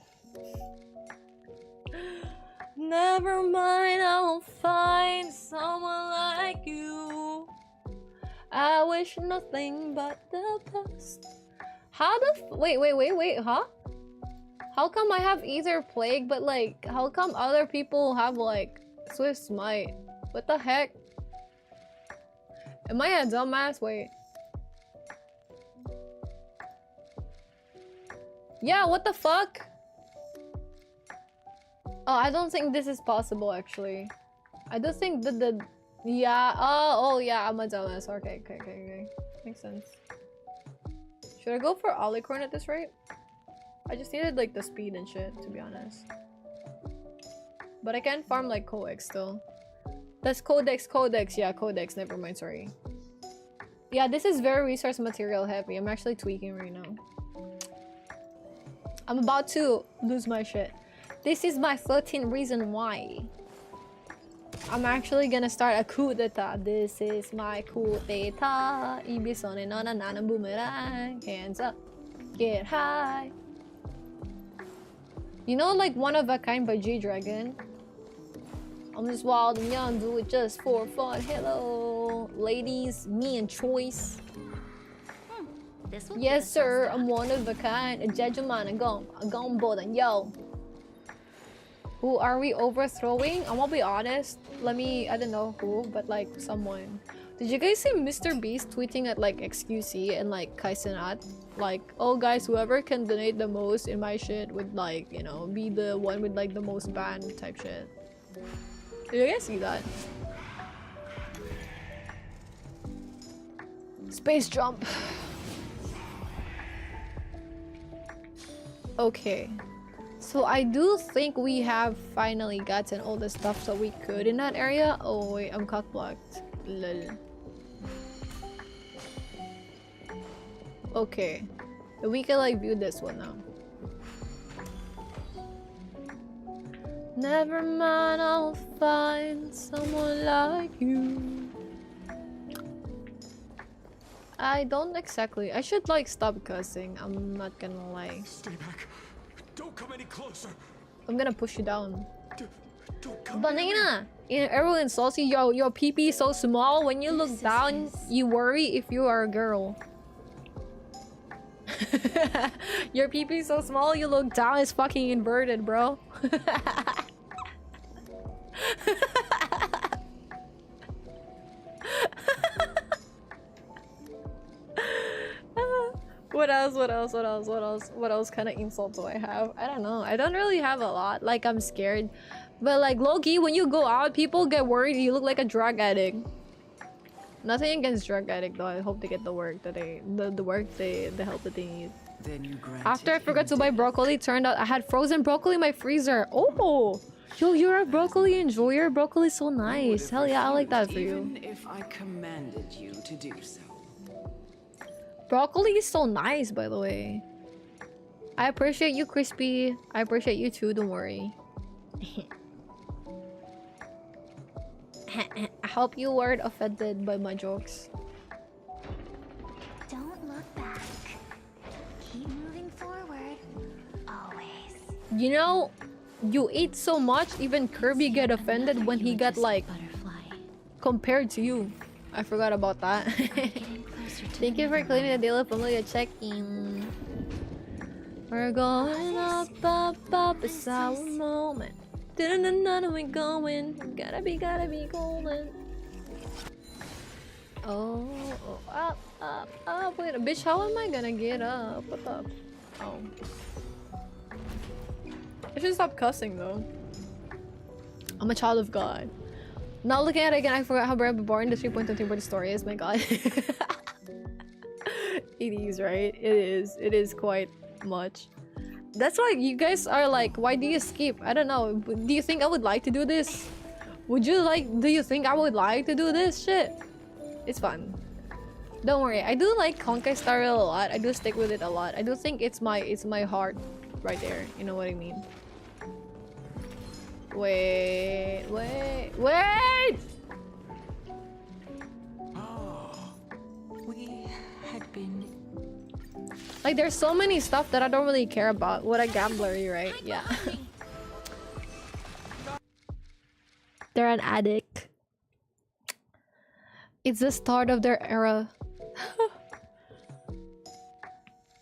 Never mind, I'll find someone like you. I wish nothing but the best. How the wait, huh? How come I have Either Plague, but like, how come other people have like Swift Smite? What the heck? Am I a dumbass? Wait. Yeah, what the fuck? Oh, I don't think this is possible actually. I do think that yeah, oh yeah, I'm a dumbass. Okay. Makes sense. Should I go for Alicorn at this rate? I just needed like the speed and shit, to be honest. But I can farm like Codex still. That's Codex. Yeah, Codex. Never mind, sorry. Yeah, this is very resource material heavy. I'm actually tweaking right now. I'm about to lose my shit. This is my 13th reason why. I'm actually gonna start a coup d'etat. This is my coup d'etat. Ibisone no na boomerang. Hands up. Get high. You know, like One of a Kind by G-Dragon? I'm just wild and young, do it just for fun. Hello, ladies, me and Choice. Yes, sir, I'm one of a kind. A judgment, I'm gone bold and yo. Who are we overthrowing? I'm gonna be honest. I don't know who, but like someone. Did you guys see Mr. Beast tweeting at like XQC and like Kaisenat? Like, oh guys, whoever can donate the most in my shit would like, you know, be the one with like the most ban type shit. Did you guys see that? Space jump. Okay. So I do think we have finally gotten all the stuff that we could in that area. Oh wait, I'm cock blocked. Lol. Okay. We can like view this one now. Never mind, I'll find someone like you. I don't exactly. I should like stop cussing. I'm not gonna lie. Stay back. Don't come any closer. I'm gonna push you down. Banana! Everyone insults you. Yo, your pee-pee is so small. When you look down, you worry if you are a girl. Your pee-pee is so small, you look down, it's fucking inverted, bro. What else kind of insults do I have? I don't know. I don't really have a lot. Like, I'm scared. But like, low-key, when you go out, people get worried you look like a drug addict. Nothing against drug addict though. I hope they get the work that the help that they need. After I forgot to buy broccoli, turned out I had frozen broccoli in my freezer. Oh, yo, you're a broccoli enjoyer. Broccoli's so nice. Hell yeah, I like that for you. Even if I commanded you to do so. Broccoli is so nice, by the way. I appreciate you, Crispy. I appreciate you too. Don't worry. I hope you weren't offended by my jokes. Don't look back. Keep moving forward. Always. You know, you eat so much, even Kirby get offended when he got like compared to you. I forgot about that. Thank you for claiming the daily familiar check-in. We're going up, it's our moment. We're going, gotta be golden. Oh, up, wait, bitch, how am I gonna get up? What up? Oh. I should stop cussing though. I'm a child of God. Now looking at it again, I forgot how boring the 3.13 story is, my god. It is, right? It is quite much. That's why you guys are like, why do you skip? I don't know. Do you think I would like to do this? Do you think I would like to do this shit? It's fun. Don't worry, I do like Honkai Star Rail a lot. I do stick with it a lot. I do think it's my heart right there. You know what I mean? Wait! Oh, we had been. Like, there's so many stuff that I don't really care about. What a gambler, right? Yeah. They're an addict. It's the start of their era.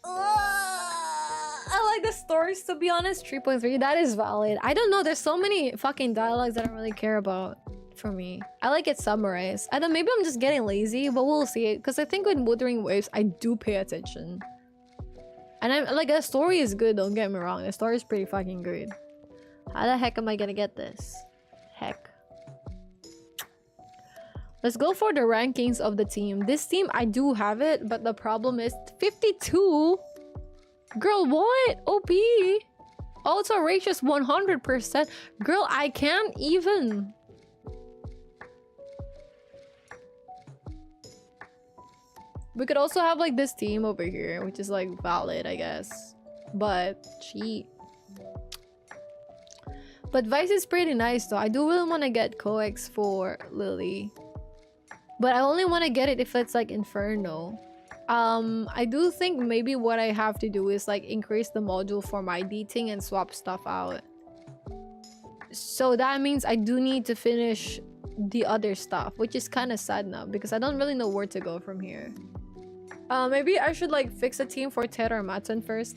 I like the stories, to be honest. 3.3, that is valid. I don't know, there's so many fucking dialogues that I don't really care about for me. I like it summarized. I don't, maybe I'm just getting lazy, but we'll see. Because I think with Wuthering Waves, I do pay attention. And I'm like, the story is good, don't get me wrong. The story is pretty fucking good. How the heck am I gonna get this? Heck. Let's go for the rankings of the team. This team, I do have it, but the problem is 52? Girl, what? OP? Also ratios 100%. Girl, I can't even. We could also have like this team over here, which is like valid, I guess. But cheat. But Vice is pretty nice though. I do really want to get Coex for Lily. But I only want to get it if it's like Inferno. I do think maybe what I have to do is like increase the module for my dating and swap stuff out. So that means I do need to finish the other stuff, which is kind of sad now because I don't really know where to go from here. Maybe I should like fix a team for Terra Matson first.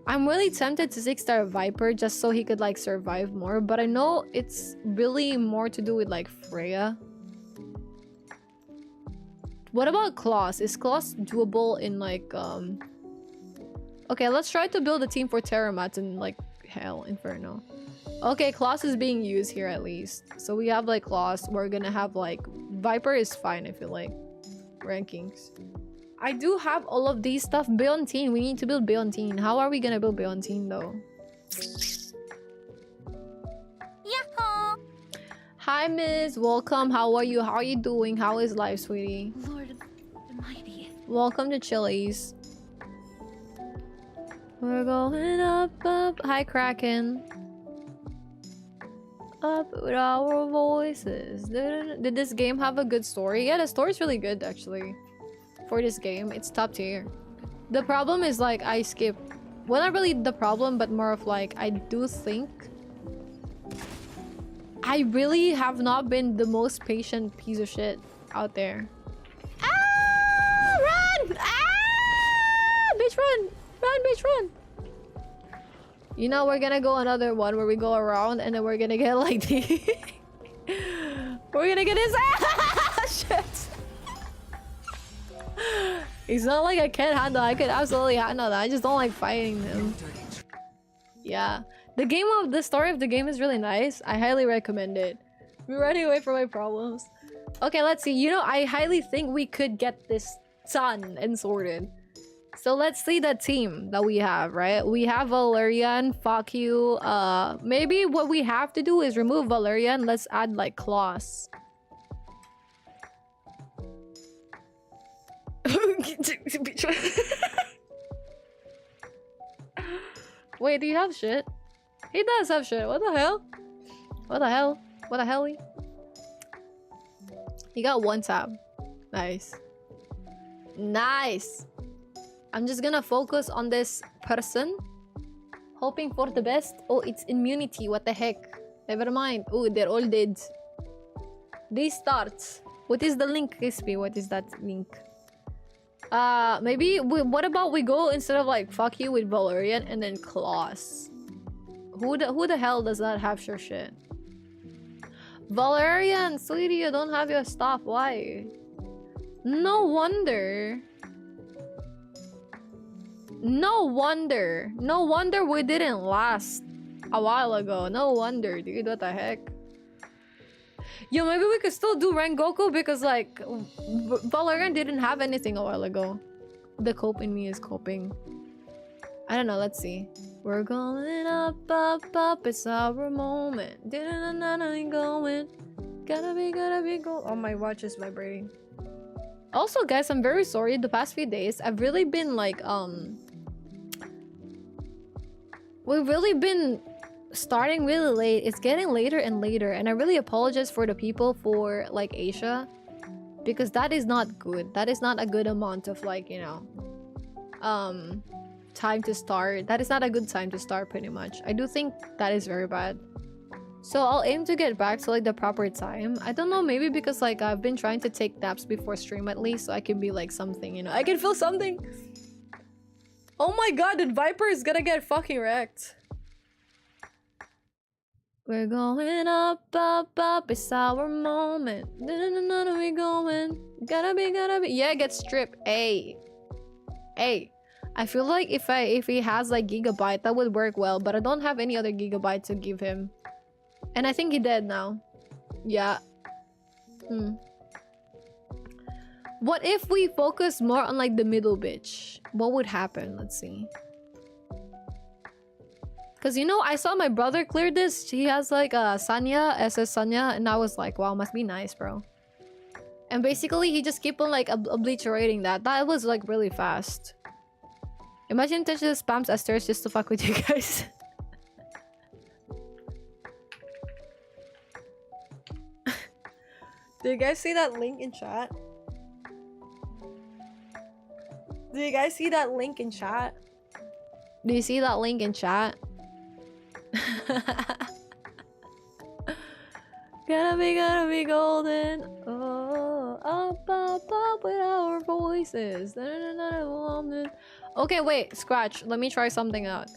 I'm really tempted to 6-star Viper just so he could like survive more, but I know it's really more to do with like Freya. What about Klaus? Is Klaus doable in like okay, let's try to build a team for Terra Matson like hell Inferno. Okay, Klaus is being used here at least. So we have like Klaus. We're gonna have like Viper is fine I feel like. Rankings. I do have all of these stuff. Beontine. We need to build Beontine. How are we gonna build Beontine though? Yahoo! Hi Miss. Welcome. How are you? How are you doing? How is life, sweetie? Lord Almighty. Welcome to Chili's. We're going up, up. Hi Kraken. Up with our voices. Did this game have a good story? Yeah, the story's really good actually. For this game, it's top tier. The problem is like I skip. Well, not really the problem, but more of like I do think I really have not been the most patient piece of shit out there. Ah! Run! Ah! Bitch, run! Run, bitch, run! You know, we're gonna go another one where we go around and then we're gonna get like the... we're gonna get his ass! Shit! It's not like I can't handle. I could absolutely handle that. I just don't like fighting them. Yeah. The story of the game is really nice. I highly recommend it. We're running away from my problems. Okay, let's see. You know, I highly think we could get this done and sorted. So let's see the team that we have, right? We have Valerian, fuck you. Maybe what we have to do is remove Valerian. Let's add like Klaus. Wait, do you have shit? He does have shit. What the hell? What the hell? What the hell? He got one tab. Nice. Nice. I'm just gonna focus on this person. Hoping for the best. Oh, it's immunity. What the heck? Never mind. Oh, they're all dead. These starts. What is the link, Crispy? What is that link? Maybe what about we go instead of like fuck you with Valerian and then Klaus? Who the hell does that have your shit? Valerian, sweetie, you don't have your stuff. Why? No wonder. No wonder. No wonder we didn't last a while ago. No wonder, dude. What the heck? Yo, maybe we could still do Rengoku because like Valerian didn't have anything a while ago. The cope in me is coping. I don't know, let's see. We're going up, up, up, it's our moment. Going. Gotta be go. Oh, my watch is vibrating. Also, guys, I'm very sorry. The past few days, I've really been like, we've really been starting really late. It's getting later and later, and I really apologize for the people for like Asia, because that is not good. That is not a good amount of like, you know, time to start. That is not a good time to start, pretty much. I do think that is very bad. So I'll aim to get back to like the proper time. I don't know, maybe because like I've been trying to take naps before stream at least, so I can be like something, you know, I can feel something. Oh my god, the Viper is gonna get fucking wrecked. We're going up, up, up, it's our moment. We going. Gotta be. Yeah, get stripped. Hey. Hey. I feel like if he has like Gigabyte, that would work well, but I don't have any other Gigabyte to give him. And I think he dead now. Yeah. What if we focus more on like the middle bitch? What would happen? Let's see. Because, you know, I saw my brother clear this. He has like Sanya, SS Sanya, and I was like, wow, must be nice, bro. And basically, he just keep on like obliterating that. That was like really fast. Imagine Twitch just spams Esters just to fuck with you guys. Did you guys see that link in chat? Do you guys see that link in chat? Do you see that link in chat? Gonna be golden. Oh, up with our voices. Okay, wait, Scratch. Let me try something out.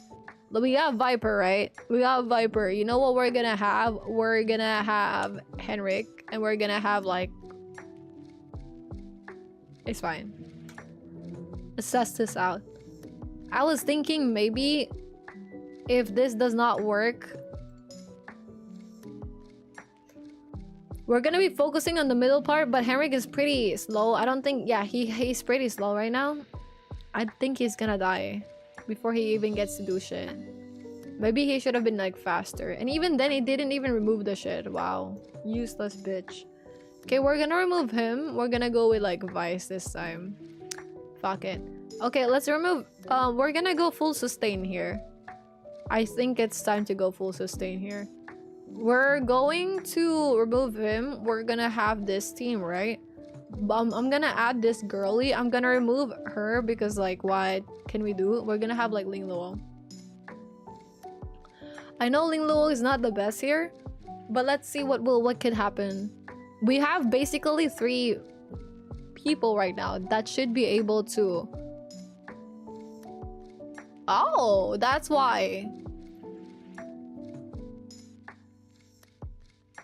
We got Viper, right? We got Viper. You know what we're gonna have? We're gonna have Henrik, and we're gonna have like. It's fine. Let's test this out. I was thinking maybe if this does not work, we're gonna be focusing on the middle part, but Henrik is pretty slow. I don't think, yeah, he's pretty slow right now. I think he's gonna die before he even gets to do shit. Maybe he should have been like faster. And even then, he didn't even remove the shit. Wow. Useless bitch. Okay, we're gonna remove him. We're gonna go with like Vice this time. Fuck it. Okay, let's remove... we're gonna go full sustain here. I think it's time to go full sustain here. We're going to remove him. We're gonna have this team, right? I'm gonna add this girly. I'm gonna remove her because like, what can we do? We're gonna have like Ling Luo. I know Ling Luo is not the best here, but let's see what could happen. We have basically 3 people right now that should be able to... Oh, that's why.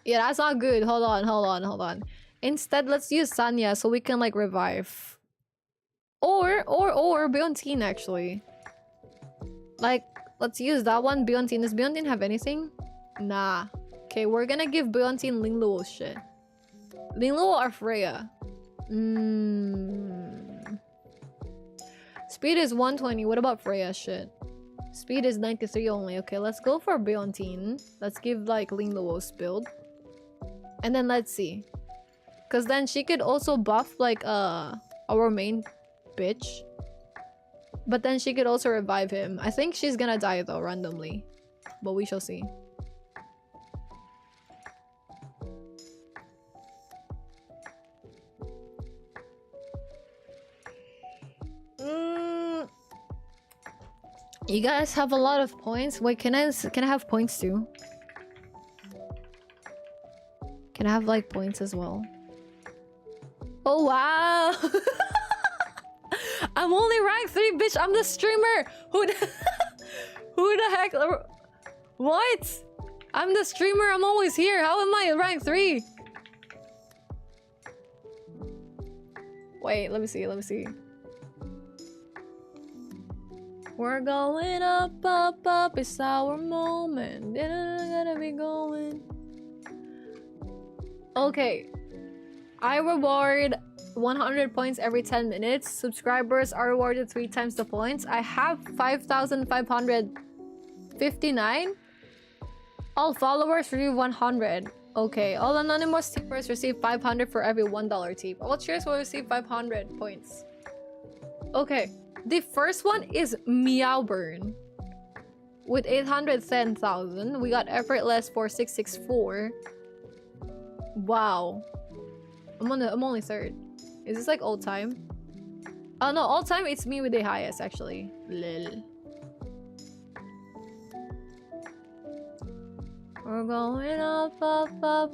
Yeah, that's not good. Hold on. Instead, let's use Sanya so we can like revive. Or Beyontin actually. Like, let's use that one. Beyontin. Does Beyontin have anything? Nah. Okay, we're gonna give Beyontin Ling Luo shit. Ling Luo or Freya? Speed is 120. What about Freya shit? Speed is 93 only. Okay, let's go for Beyontin. Let's give like Ling Luo's build. And then let's see. Cause then she could also buff like our main bitch. But then she could also revive him. I think she's gonna die though, randomly. But we shall see. You guys have a lot of points. Wait, can I have points too? Can I have like points as well? Oh wow! I'm only rank 3, bitch. I'm the streamer. Who the heck? What? I'm the streamer. I'm always here. How am I rank 3? Wait, let me see. We're going up. It's our moment. Gotta be going. Okay. I reward 100 points every 10 minutes. Subscribers are rewarded 3 times the points. I have 5,559. All followers receive 100. Okay. All anonymous tippers receive 500 for every $1 tip. All cheers will receive 500 points. Okay. The first one is Meowburn with 810,000. We got Effortless for 664. Wow. I'm only 3rd. Is this like all time? Oh no, all time it's me with the highest actually. Lil. We're going up.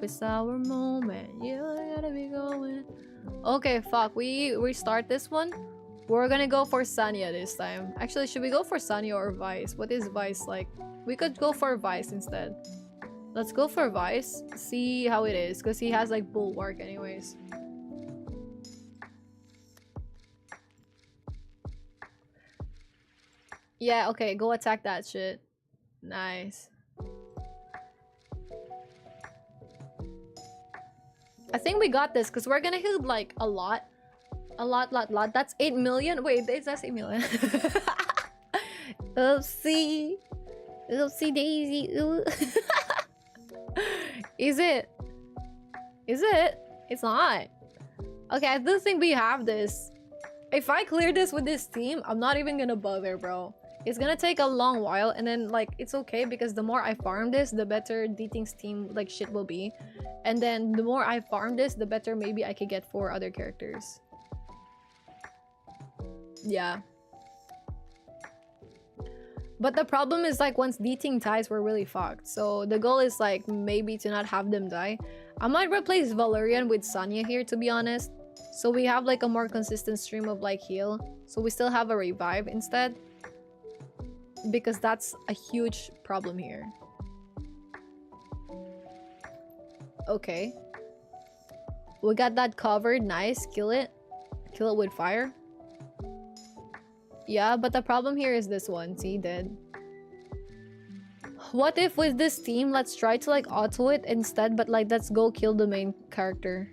It's our moment. You gotta be going. Okay, fuck. We restart this one. We're gonna go for Sanya this time. Actually, should we go for Sanya or Vice? What is Vice like? We could go for Vice instead. Let's go for Vice. See how it is. Because he has like Bulwark anyways. Yeah, okay. Go attack that shit. Nice. I think we got this because we're gonna heal like a lot. A lot. That's 8 million. Wait, that's 8 million. Oopsie daisy. Is it? It's not. Okay, I do think we have this. If I clear this with this team, I'm not even gonna bother, bro. It's gonna take a long while, and then like it's okay because the more I farm this, the better Dating's team like shit will be. And then the more I farm this, the better maybe I could get 4 other characters. Yeah. But the problem is like once D-Ting dies, we're really fucked. So the goal is like maybe to not have them die. I might replace Valerian with Sonya here, to be honest. So we have like a more consistent stream of like heal. So we still have a revive instead. Because that's a huge problem here. Okay. We got that covered. Nice. Kill it. Kill it with fire. Yeah, but the problem here is this one. See, dead. What if with this team, let's try to like auto it instead, but like let's go kill the main character.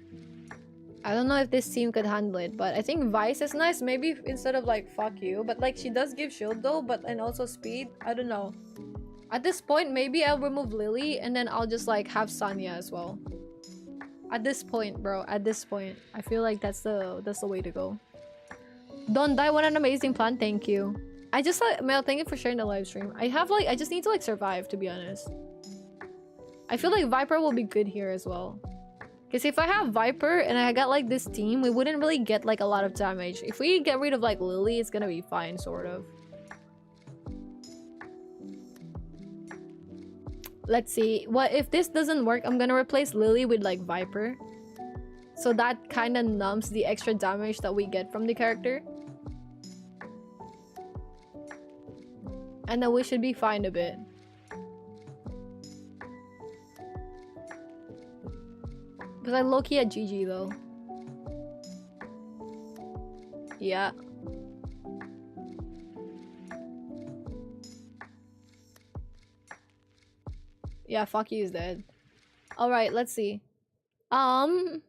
I don't know if this team could handle it, but I think Vice is nice. Maybe instead of like fuck you, but like she does give shield though, but and also speed. I don't know. At this point, maybe I'll remove Lily and then I'll just like have Sonya as well. At this point, bro, at this point, I feel like that's the way to go. Don't die, what an amazing plan, thank you. I just like Mel, thank you for sharing the live stream. I just need to like survive, to be honest. I feel like Viper will be good here as well. Because if I have Viper and I got like this team, we wouldn't really get like a lot of damage. If we get rid of like Lily, it's gonna be fine, sort of. Let's see. What if this doesn't work? I'm gonna replace Lily with like Viper. So that kind of numbs the extra damage that we get from the character. And then we should be fine a bit. Because I low-key at GG though. Yeah. Yeah, fuck you is dead. Alright, let's see. Let's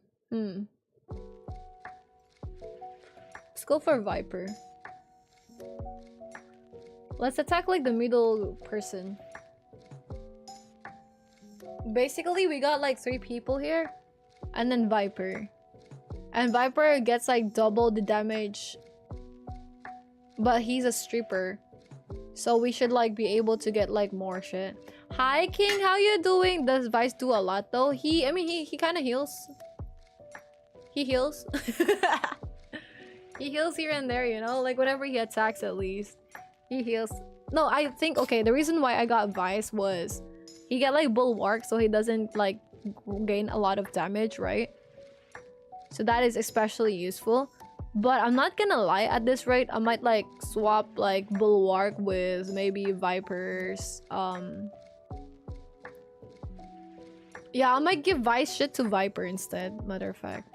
go for Viper. Let's attack like the middle person. Basically, we got like 3 people here. And then Viper. And Viper gets like double the damage. But he's a stripper. So we should like be able to get like more shit. Hi King, how you doing? Does Vice do a lot though? He kind of heals. He heals. He heals here and there, you know? Like whenever he attacks at least. He heals. No, I think, okay, the reason why I got Vice was he got like Bulwark so he doesn't like gain a lot of damage, right? So that is especially useful. But I'm not gonna lie, at this rate, I might like swap like Bulwark with maybe Viper's yeah, I might give Vice shit to Viper instead, matter of fact.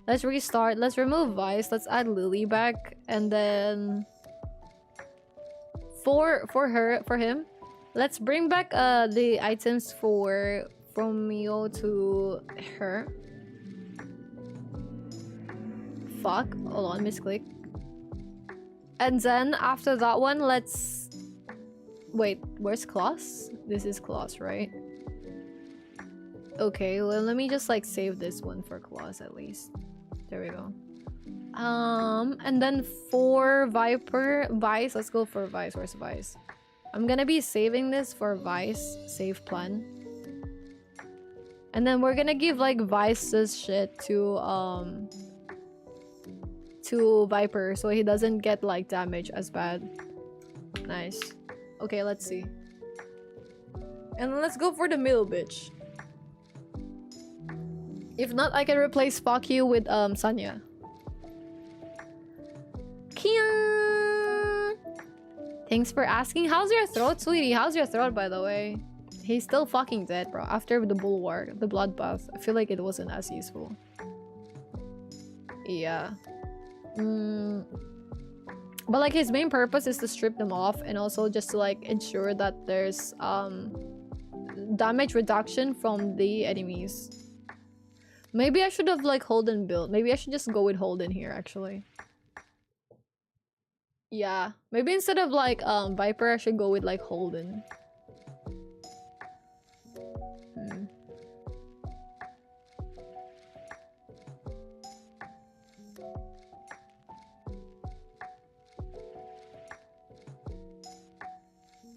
Let's restart. Let's remove Vice. Let's add Lily back. And then for him, let's bring back the items from Mio to her. Fuck. Hold on, misclick. And then after that one, let's wait, where's Klaus? This is Klaus, right? Okay, well, let me just like save this one for Klaus at least. There we go. And then for Vice, let's go for Vice. Where's Vice? I'm gonna be saving this for Vice, save plan. And then we're gonna give like Vice's shit to Viper so he doesn't get like damage as bad. Nice. Okay, let's see. And let's go for the middle bitch. If not, I can replace Fuck You with Sonya. Kia! Thanks for asking. How's your throat, sweetie? How's your throat, by the way? He's still fucking dead, bro. After the Bulwark, the bloodbath, I feel like it wasn't as useful. Yeah. But like his main purpose is to strip them off and also just to like ensure that there's damage reduction from the enemies. Maybe I should have like Holden built. Maybe I should just go with Holden here actually. Yeah, maybe instead of like Viper, I should go with like Holden.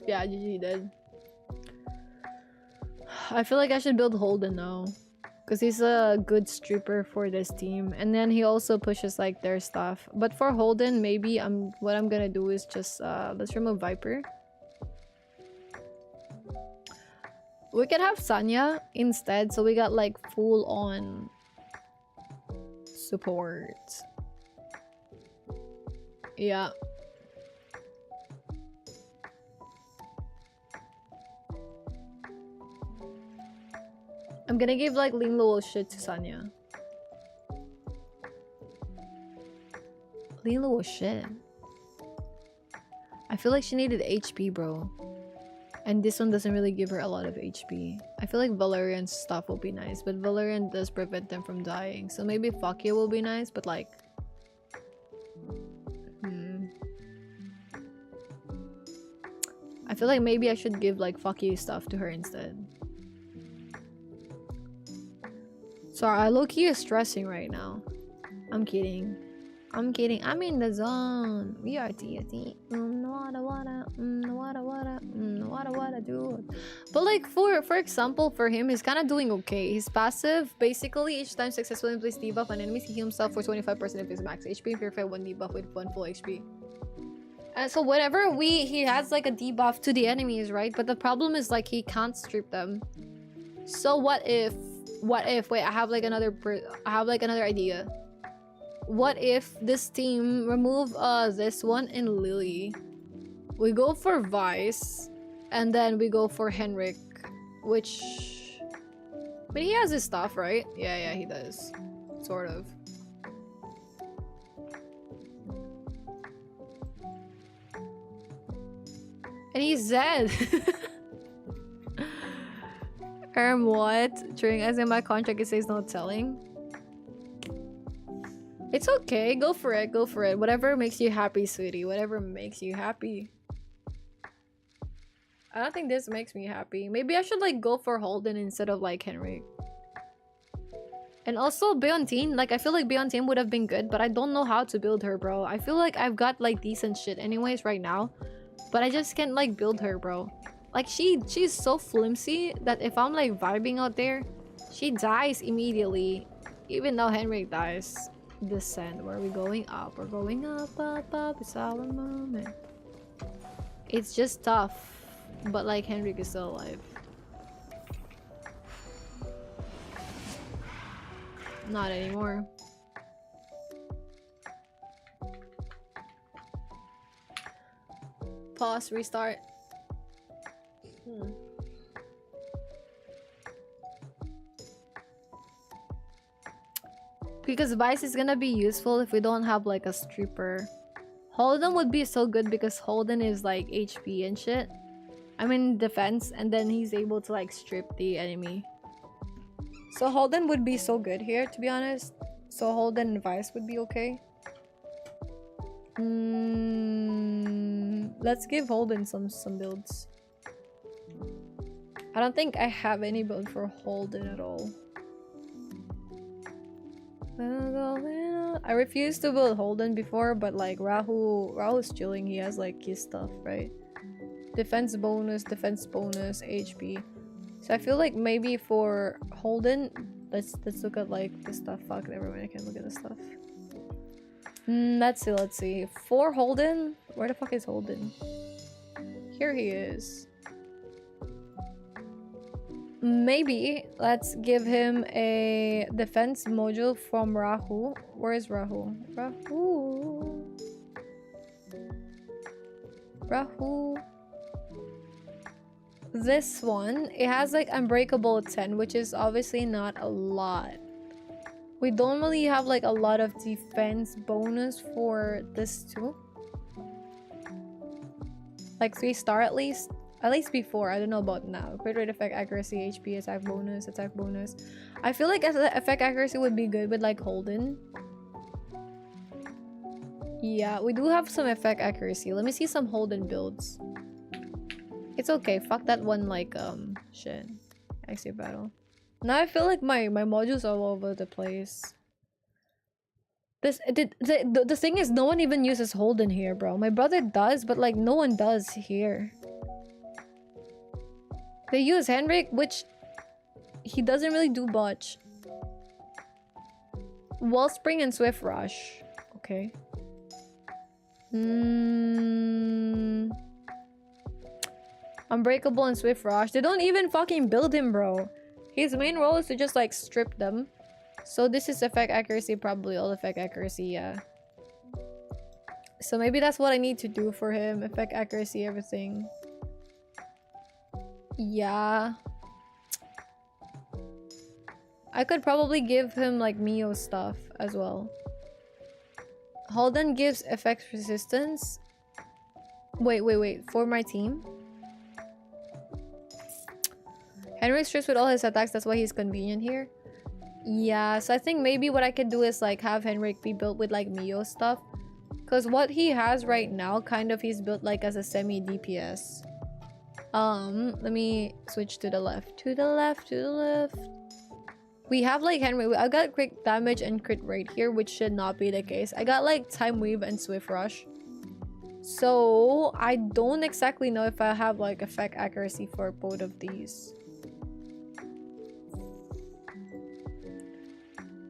Yeah, GG dead. I feel like I should build Holden now. Because he's a good stripper for this team. And then he also pushes like their stuff. But for Holden, maybe what I'm gonna do is just let's remove Viper. We could have Sanya instead, so we got like full on support. Yeah. I'm gonna give like Ling Luo shit to Sanya. Ling Luo shit. I feel like she needed HP, bro. And this one doesn't really give her a lot of HP. I feel like Valerian's stuff will be nice, but Valerian does prevent them from dying. So maybe Fakia will be nice, but like... I feel like maybe I should give like Fakia stuff to her instead. Sorry, low-key is stressing right now. I'm kidding. I'm kidding. I'm in the zone. We are TST. Wada do. But like for example, for him, he's kind of doing okay. His passive, basically, each time successfully plays debuff on enemies, he heals himself for 25% of his max HP. Purify 1 debuff with 1 full HP. And so whenever he has like a debuff to the enemies, right? But the problem is like he can't strip them. So what if? Wait, I have like another idea. What if this team remove this one in Lily? We go for Vice, and then we go for Henrik, which... But he has his stuff, right? Yeah, he does. Sort of. And he's dead. What? During as in my contract it says no telling. It's okay, go for it, go for it. Whatever makes you happy, sweetie. Whatever makes you happy. I don't think this makes me happy. Maybe I should like go for Holden instead of like Henrik. And also Beontine, like I feel like Beontine would have been good, but I don't know how to build her, bro. I feel like I've got like decent shit anyways right now, but I just can't like build her, bro. Like she's so flimsy that if I'm like vibing out there, she dies immediately. Even though Henrik dies. Descend. Where are we going? Up. We're going up, up, up. It's our moment. It's just tough. But like Henrik is still alive. Not anymore. Pause, restart. Because Vice is gonna be useful if we don't have like a stripper. Holden would be so good because Holden is like HP and shit. I mean defense, and then he's able to like strip the enemy. So Holden would be so good here, to be honest. So Holden and Vice would be okay. Let's give Holden some builds. I don't think I have any build for Holden at all. I refused to build Holden before, but like Rahu's chilling. He has like his stuff, right? Defense bonus, HP. So I feel like maybe for Holden, let's look at like this stuff. Fuck, never mind. I can't look at this stuff. Let's see. For Holden, where the fuck is Holden? Here he is. Maybe let's give him a defense module from Rahu. Where is Rahu? Rahu. This one, it has like unbreakable 10, which is obviously not a lot. We don't really have like a lot of defense bonus for this too. Like 3-star at least. At least before, I don't know about now. Crit rate, effect accuracy, HP, attack bonus. I feel like effect accuracy would be good with like Holden. Yeah, we do have some effect accuracy. Let me see some Holden builds. It's okay. Fuck that one like shit. Exit battle. Now I feel like my modules are all over the place. The thing is, no one even uses Holden here, bro. My brother does, but like no one does here. They use Henrik, which he doesn't really do much. Wellspring and Swift Rush. Okay. Unbreakable and Swift Rush. They don't even fucking build him, bro. His main role is to just like strip them. So this is effect accuracy, probably all effect accuracy, yeah. So maybe that's what I need to do for him. Effect accuracy, everything. Yeah. I could probably give him like Mio stuff as well. Holden gives effect resistance. Wait. For my team? Henrik strips with all his attacks. That's why he's convenient here. Yeah, so I think maybe what I could do is like have Henrik be built with like Mio stuff. Because what he has right now, kind of he's built like as a semi-DPS. Let me switch to the left. To the left. We have like Henrik. I got crit damage and crit rate here, which should not be the case. I got like Time Weave and Swift Rush. So I don't exactly know if I have like effect accuracy for both of these.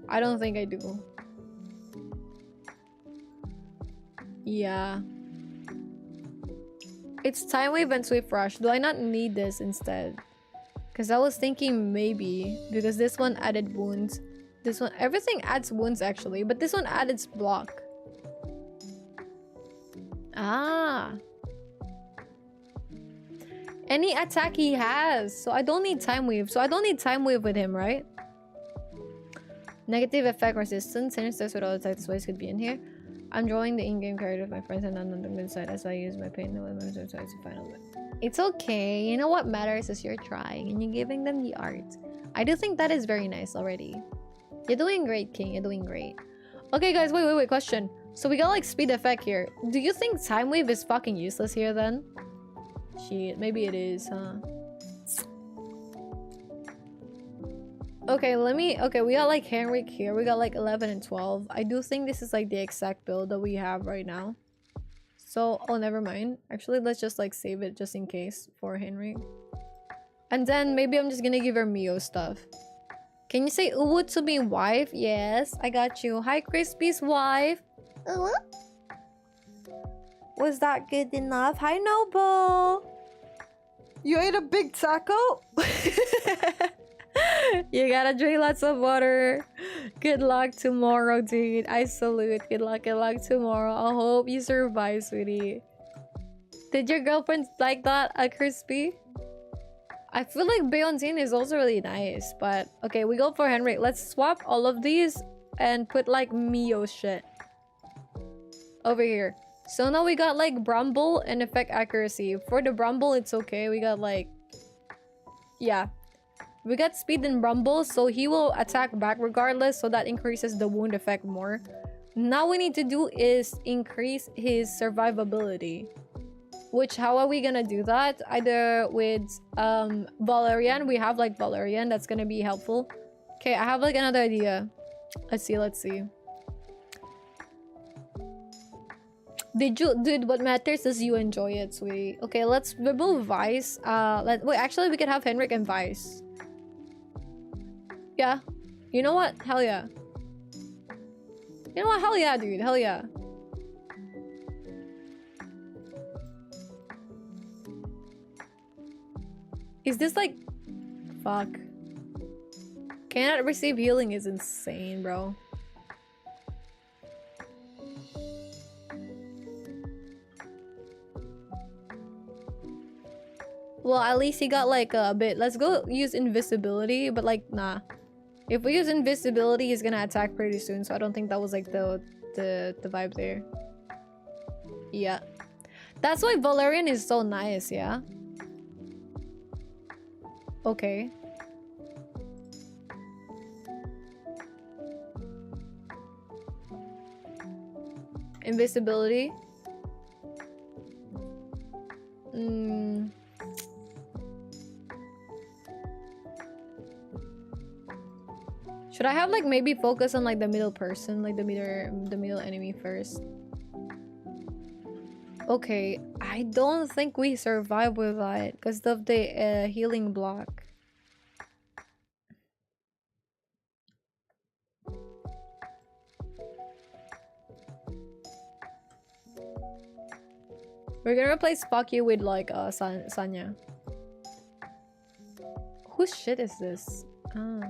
I don't think I do. Yeah. It's Time Wave and Swift Rush. Do I not need this instead? Because I was thinking maybe. Because this one added wounds. This one... Everything adds wounds actually. But this one added block. Ah. Any attack he has. So I don't need Time Wave. So I don't need Time Wave with him, right? Negative effect resistance. Sinister with all attacks. Ways could be in here. I'm drawing the in-game character of my friends and none on the good side as I use my pain and my side to final it. It's okay. You know what matters is you're trying and you're giving them the art. I do think that is very nice already. You're doing great, King. You're doing great. Okay, guys. Wait. Question. So we got like speed effect here. Do you think Time Wave is fucking useless here then? Shit. Maybe it is, huh? Okay, okay, we got like Henrik here. We got like 11 and 12. I do think this is like the exact build that we have right now. So, oh, never mind. Actually, let's just like save it just in case for Henrik. And then maybe I'm just gonna give her Mio stuff. Can you say uwu to me, wife? Yes, I got you. Hi, Crispy's wife. Was that good enough? Hi, Noble. You ate a big taco? You gotta drink lots of water. Good luck tomorrow, dude. I salute. Good luck tomorrow. I hope you survive, sweetie. Did your girlfriend like that at Crispy? I feel like Beyoncé is also really nice, but okay, we go for Henrik. Let's swap all of these and put like Mio shit over here. So now we got like Bramble and effect accuracy. For the Bramble, it's okay. We got like, yeah. We got speed and Rumble, so he will attack back regardless, so that increases the wound effect more. Now we need to do is increase his survivability. Which, how are we gonna do that? Either with Valerian. We have like Valerian, that's gonna be helpful. Okay, I have like another idea. Let's see. Dude, what matters is you enjoy it, sweetie. Okay, let's remove Vice. Wait, actually we can have Henrik and Vice. Yeah. You know what? Hell yeah. You know what? Hell yeah, dude. Hell yeah. Is this like... Fuck. Cannot receive healing is insane, bro. Well, at least he got like a bit. Let's go use invisibility, but like, nah. If we use invisibility, he's gonna attack pretty soon, so I don't think that was like the vibe there. Yeah. That's why Valerian is so nice, yeah? Okay. Invisibility. Should I have like maybe focus on like the middle person, like the middle enemy first? Okay, I don't think we survive with that because of the healing block. We're gonna replace Spocky with like Sanya. Whose shit is this? Ah.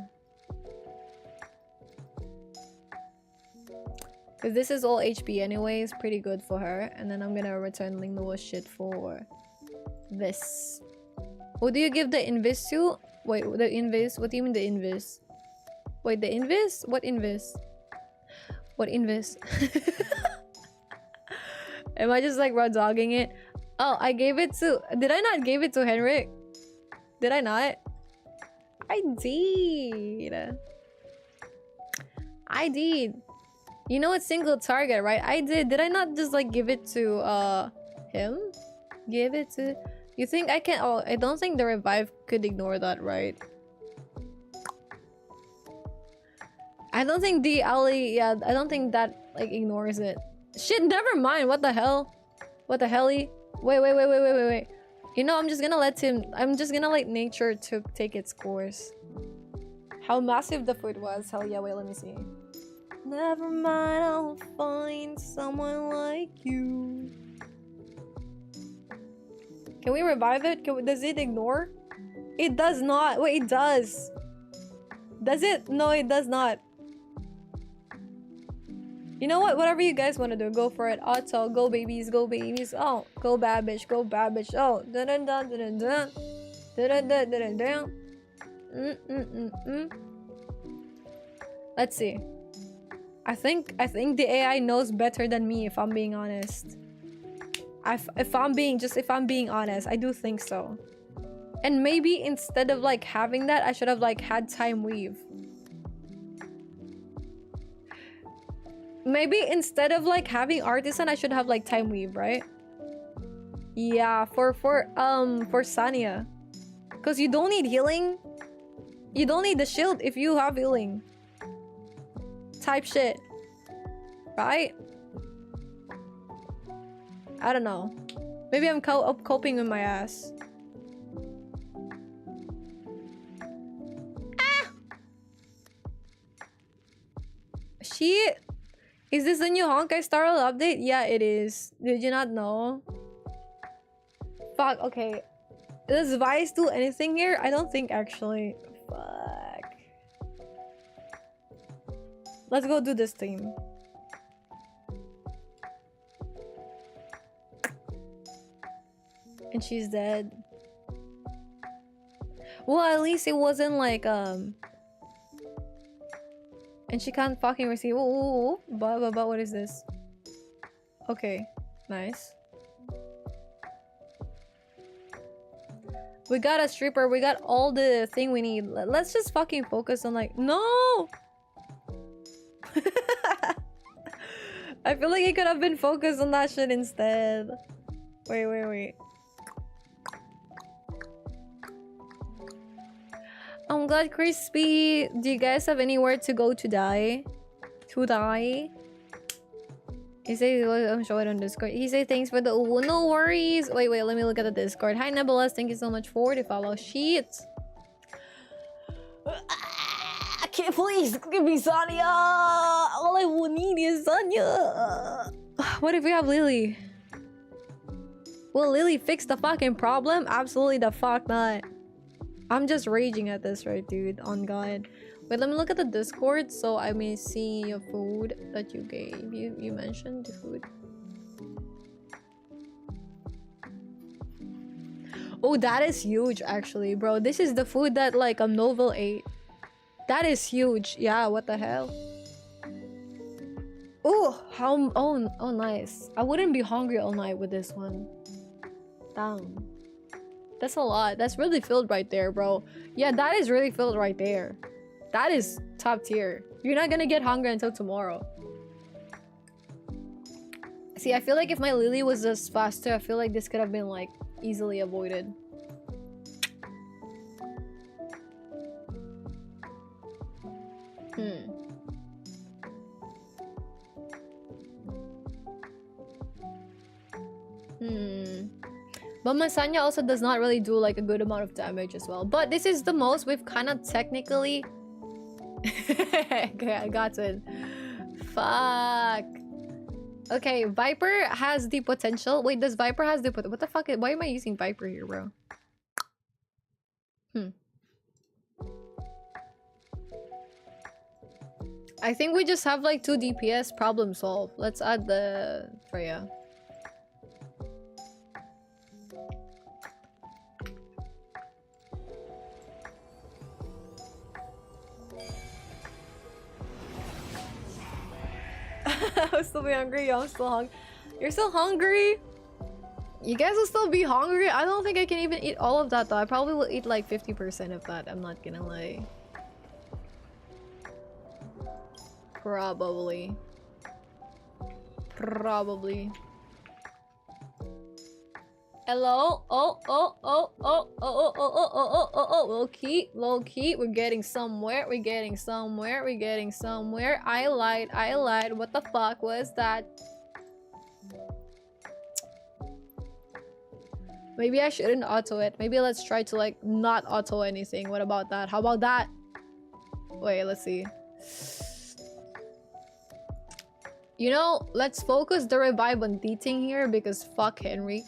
Because this is all HP anyways, pretty good for her. And then I'm gonna return Ling Nuo's shit for this. What do you give the invis to? Wait, the invis? What do you mean the invis? Wait, the invis? What invis? What invis? Am I just like raw dogging it? Oh, I gave it to... Did I not give it to Henrik? Did I not? I did. I did. You know it's single target, right? I did. Did I not just like give it to him? Give it to... You think I can... Oh, I don't think the revive could ignore that, right? I don't think the alley... Yeah, I don't think that like ignores it. Shit, never mind. What the hell? What the helly? Wait. You know, I'm just gonna let him... I'm just gonna let nature to take its course. How massive the food was. Hell yeah, wait, let me see. Never mind, I'll find someone like you. Can we revive it? Does it ignore? It does not. Wait, it does. Does it? No, it does not. You know what? Whatever you guys want to do, go for it. Auto, go babies, go babies. Oh, go bad bitch, go bad bitch. Oh, dun dun dun dun dun dun dun dun dun dun. Let's see. I think the AI knows better than me, if I'm being honest. If I'm being honest, I do think so. And maybe instead of like having that, I should have like had time weave. Maybe instead of like having artisan, I should have like time weave, right? Yeah, for Sanya. Because you don't need healing. You don't need the shield if you have healing. Type shit. Right? I don't know. Maybe I'm coping with my ass. Ah! Shit! Is this the new Honkai Star Rail update? Yeah, it is. Did you not know? Fuck, okay. Does Vice do anything here? I don't think actually. Fuck. Let's go do this team. And she's dead. Well, at least it wasn't like and she can't fucking receive. Ooh, but what is this? Okay, nice. We got a stripper. We got all the thing we need. Let's just fucking focus on like no. I feel like it could have been focused on that shit instead. Wait. I'm glad, Crispy. Do you guys have anywhere to go to die? He says, I'm showing on Discord. He says thanks for the uwu. No worries. Wait, let me look at the Discord. Hi, Nebulas. Thank you so much for the follow. Shit. I can't please give me Sanya. All I will need is Sanya. What if we have Lily? Will Lily fix the fucking problem? Absolutely the fuck not. I'm just raging at this, right, dude? On God. Wait, let me look at the Discord so I may see your food that you gave. You mentioned the food. Oh, that is huge, actually, bro. This is the food that, like, Novel ate. That is huge. Yeah, what the hell? Oh, oh, nice. I wouldn't be hungry all night with this one. Damn. That's a lot. That's really filled right there, bro. Yeah, that is really filled right there. That is top tier. You're not gonna get hungry until tomorrow. See, I feel like if my Lily was just faster, I feel like this could have been, like, easily avoided. But my Sanya also does not really do like a good amount of damage as well. But this is the most we've kind of technically... Okay, I got it. Fuck. Okay, Viper has the potential. Wait, does Viper has the potential? What the fuck? Why am I using Viper here, bro? I think we just have like 2 DPS problem solved. Let's add the Freya. I'll still be hungry. Yo, I'm still hungry. You're still hungry? You guys will still be hungry? I don't think I can even eat all of that though. I probably will eat like 50% of that. I'm not gonna lie. Probably. Probably. Hello? Oh. Low key. We're getting somewhere. I lied. What the fuck was that? Maybe I shouldn't auto it. Maybe let's try to like not auto anything. What about that? How about that? Wait, let's see. You know, let's focus the revive on Deeting here because fuck Henry.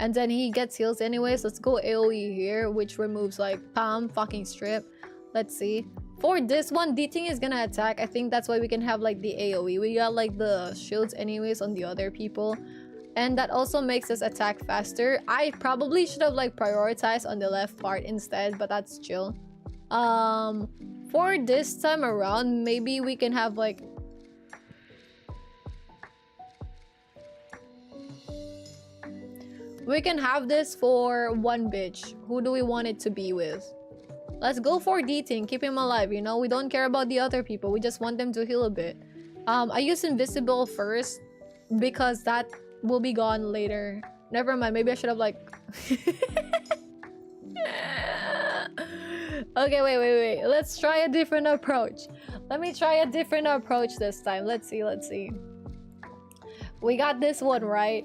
And then he gets heals anyways. Let's go AoE here, which removes like Pam fucking strip. Let's see. For this one, Deeting is gonna attack. I think that's why we can have like the AoE. We got like the shields anyways on the other people. And that also makes us attack faster. I probably should have like prioritized on the left part instead, but that's chill. For this time around, maybe we can have like... We can have this for one bitch. Who do we want it to be with? Let's go for Deeting. Keep him alive, you know? We don't care about the other people. We just want them to heal a bit. I use Invisible first because that will be gone later. Never mind. Maybe I should have like... Okay, wait. Let's try a different approach. Let me try a different approach this time. Let's see. We got this one, right?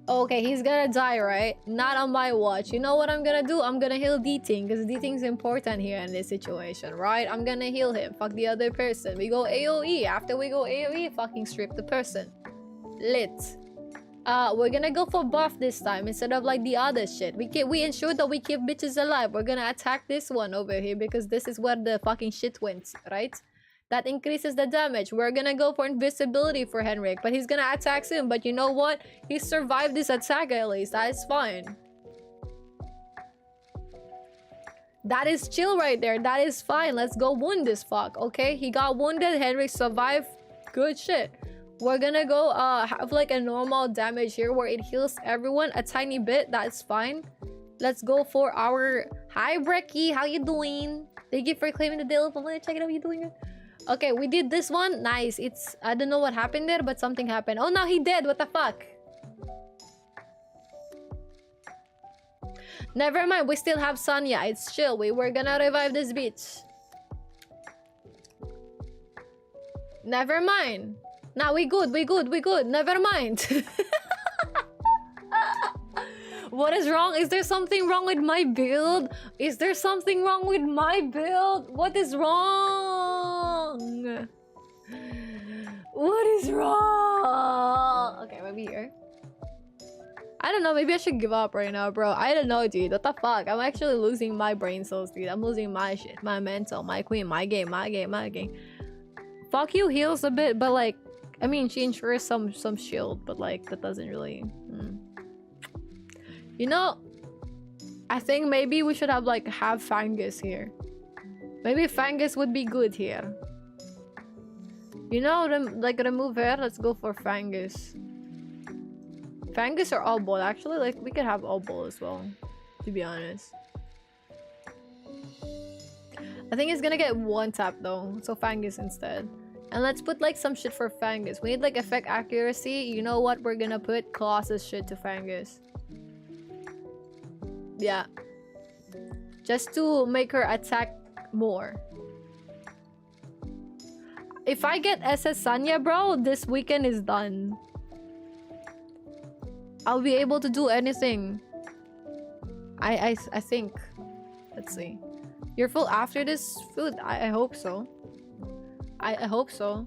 Okay, he's gonna die, right? Not on my watch. You know what I'm gonna do? I'm gonna heal Deeting, because Deeting's important here in this situation, right? I'm gonna heal him. Fuck the other person. We go AoE. After we go AoE, fucking strip the person. Lit. We're gonna go for buff this time instead of like the other shit. We ensure that we keep bitches alive. We're gonna attack this one over here because this is where the fucking shit went, right? That increases the damage. We're gonna go for invisibility for Henrik, but he's gonna attack him. But you know what? He survived this attack at least. That is fine. That is chill right there. That is fine. Let's go wound this fuck, okay? He got wounded. Henrik survived. Good shit. We're gonna go have like a normal damage here where it heals everyone a tiny bit. That's fine. Let's go for our... Hi, Brecky. How you doing? Thank you for claiming the deal. I'm gonna check it out. How you doing? Okay, we did this one. Nice. It's... I don't know what happened there, but something happened. Oh, no, he dead. What the fuck? Never mind. We still have Sonya. It's chill. We're gonna revive this bitch. Never mind. Nah, we good. Never mind. What is wrong? Is there something wrong with my build? What is wrong? What is wrong? Okay, maybe here. I don't know. Maybe I should give up right now, bro. I don't know, dude. What the fuck? I'm actually losing my brain cells, dude. I'm losing my shit, my mental, my queen, my game. Fuck you heals a bit, but like, I mean, she ensures some shield, but like, that doesn't really... You know, I think maybe we should have like Fangus here. Maybe Fangus would be good here. You know, like remove her. Let's go for Fangus. Fangus or Obol. Actually, like we could have Obol as well, to be honest. I think he's gonna get one tap though, so Fangus instead. And let's put like some shit for Fangus. We need like effect accuracy. You know what? We're gonna put Colossus shit to Fangus. Yeah. Just to make her attack more. If I get SS Sanya, bro, this weekend is done. I'll be able to do anything. I think. Let's see. You're full after this food? I hope so. I hope so.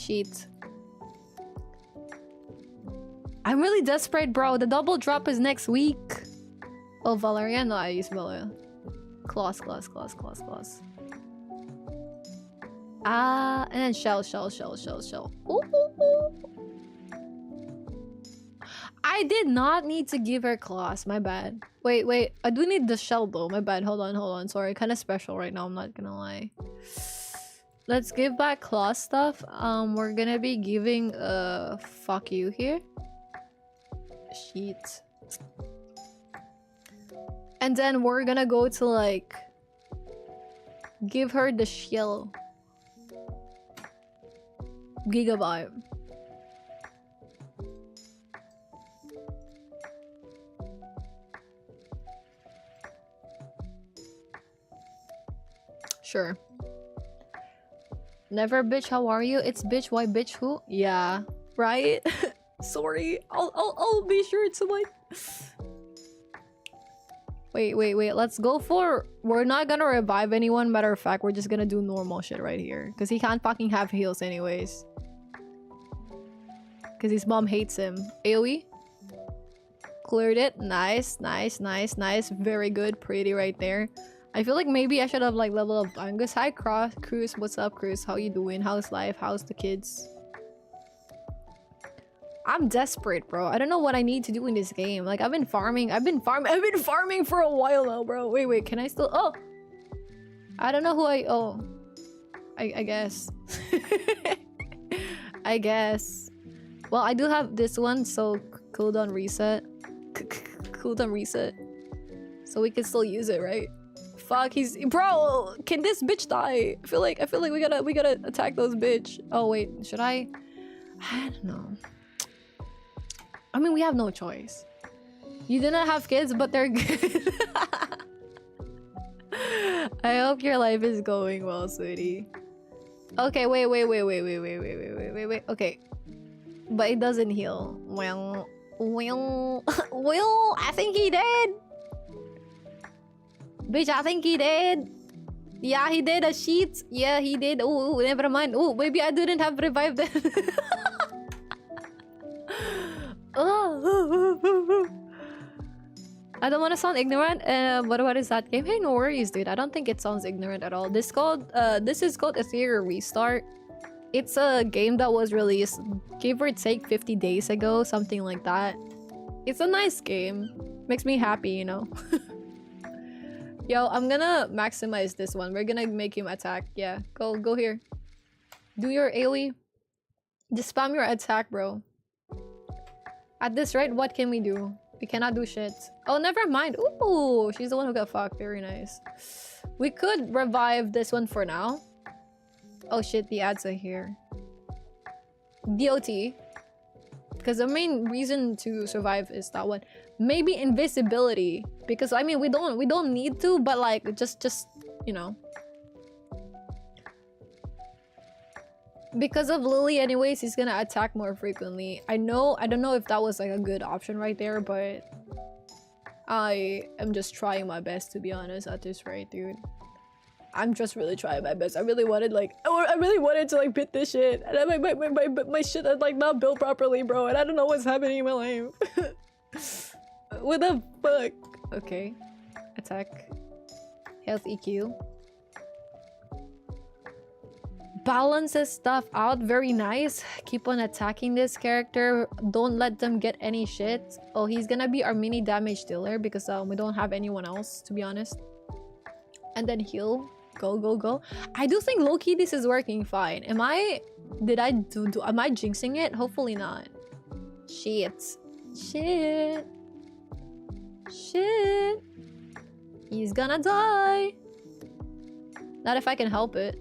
Sheet. I'm really desperate, bro. The double drop is next week. Oh, Valeria? No, I use Valeria. Claws. And then shell. Ooh. I did not need to give her claws. My bad. Wait. I do need the shell though. My bad. Hold on. Sorry, kind of special right now. I'm not gonna lie. Let's give back claw stuff. We're gonna be giving fuck you here. Sheet. And then we're gonna go to like give her the shell. Gigabyte. Sure. Never bitch, how are you? It's bitch, why bitch who? Yeah, right? Sorry. I'll be sure to like Wait. Let's go for... We're not gonna revive anyone. Matter of fact, we're just gonna do normal shit right here. Because he can't fucking have heals anyways. Because his mom hates him. AoE. Cleared it. Nice. Very good. Pretty right there. I feel like maybe I should have like leveled up Angus. Hi, Cruz. What's up, Cruz? How you doing? How's life? How's the kids? I'm desperate, bro. I don't know what I need to do in this game. Like, I've been farming for a while now, bro. Wait. Can I still... Oh! I don't know who I... Oh. I guess. I guess. Well, I do have this one, so cooldown reset. Cooldown reset. So we can still use it, right? Fuck, he's... Bro! Can this bitch die? I feel like we gotta attack those bitch. Oh, wait. Should I... I don't know. I mean, we have no choice. You didn't have kids, but they're good. I hope your life is going well, sweetie. Okay, wait. Okay. But it doesn't heal. Well, I think he did. Bitch, I think he did. Yeah, he did a sheet. Yeah, he did. Oh, never mind. Oh, maybe I didn't have revived them. I don't want to sound ignorant. What is that game? Hey, no worries, dude. I don't think it sounds ignorant at all. This is called Ethereal Restart. It's a game that was released, give or take, 50 days ago, something like that. It's a nice game. Makes me happy, you know. Yo, I'm gonna maximize this one. We're gonna make him attack. Yeah, go here. Do your AoE. Just spam your attack, bro. At this rate, what can we do? We cannot do shit. Oh, never mind. Ooh, she's the one who got fucked. Very nice. We could revive this one for now. Oh shit, the ads are here. DOT. Because the main reason to survive is that one. Maybe invisibility. Because I mean, we don't need to, but like just you know. Because of Lily anyways, he's gonna attack more frequently. I don't know if that was like a good option right there, but I am just trying my best, to be honest, at this rate, dude. I'm just really trying my best. I really wanted to like beat this shit, and my shit is like not built properly, bro, and I don't know what's happening in my life. What the fuck? Okay, attack, health EQ. Balances stuff out. Very nice. Keep on attacking this character. Don't let them get any shit. Oh, he's gonna be our mini damage dealer because we don't have anyone else, to be honest. And then heal. Go. I do think low-key this is working fine. Am I jinxing it? Hopefully not. Shit. He's gonna die. Not if I can help it.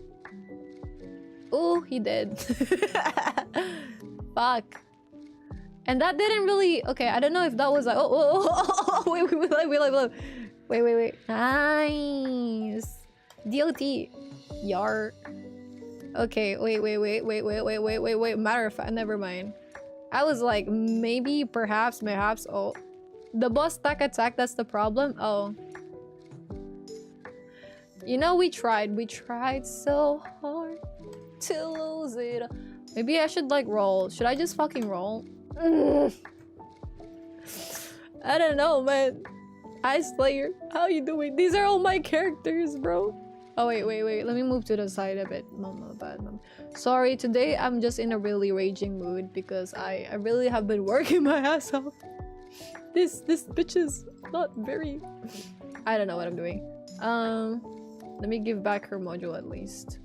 Oh, he did. Fuck. And that didn't really... Okay, I don't know if that was like... Wait. Nice. DOT. Yar. Okay, wait. Matter of fact, never mind. I was like, maybe, perhaps. Oh. The boss stack attack, that's the problem? Oh. You know, we tried so hard to lose it. Maybe I should like roll. Should I just fucking roll? I don't know, man. Ice Slayer, how you doing? These are all my characters, bro. Oh, wait. Let me move to the side a bit. Mama, bad mom. Sorry, today I'm just in a really raging mood because I really have been working my ass off. This bitch is not very... I don't know what I'm doing. Let me give back her module at least.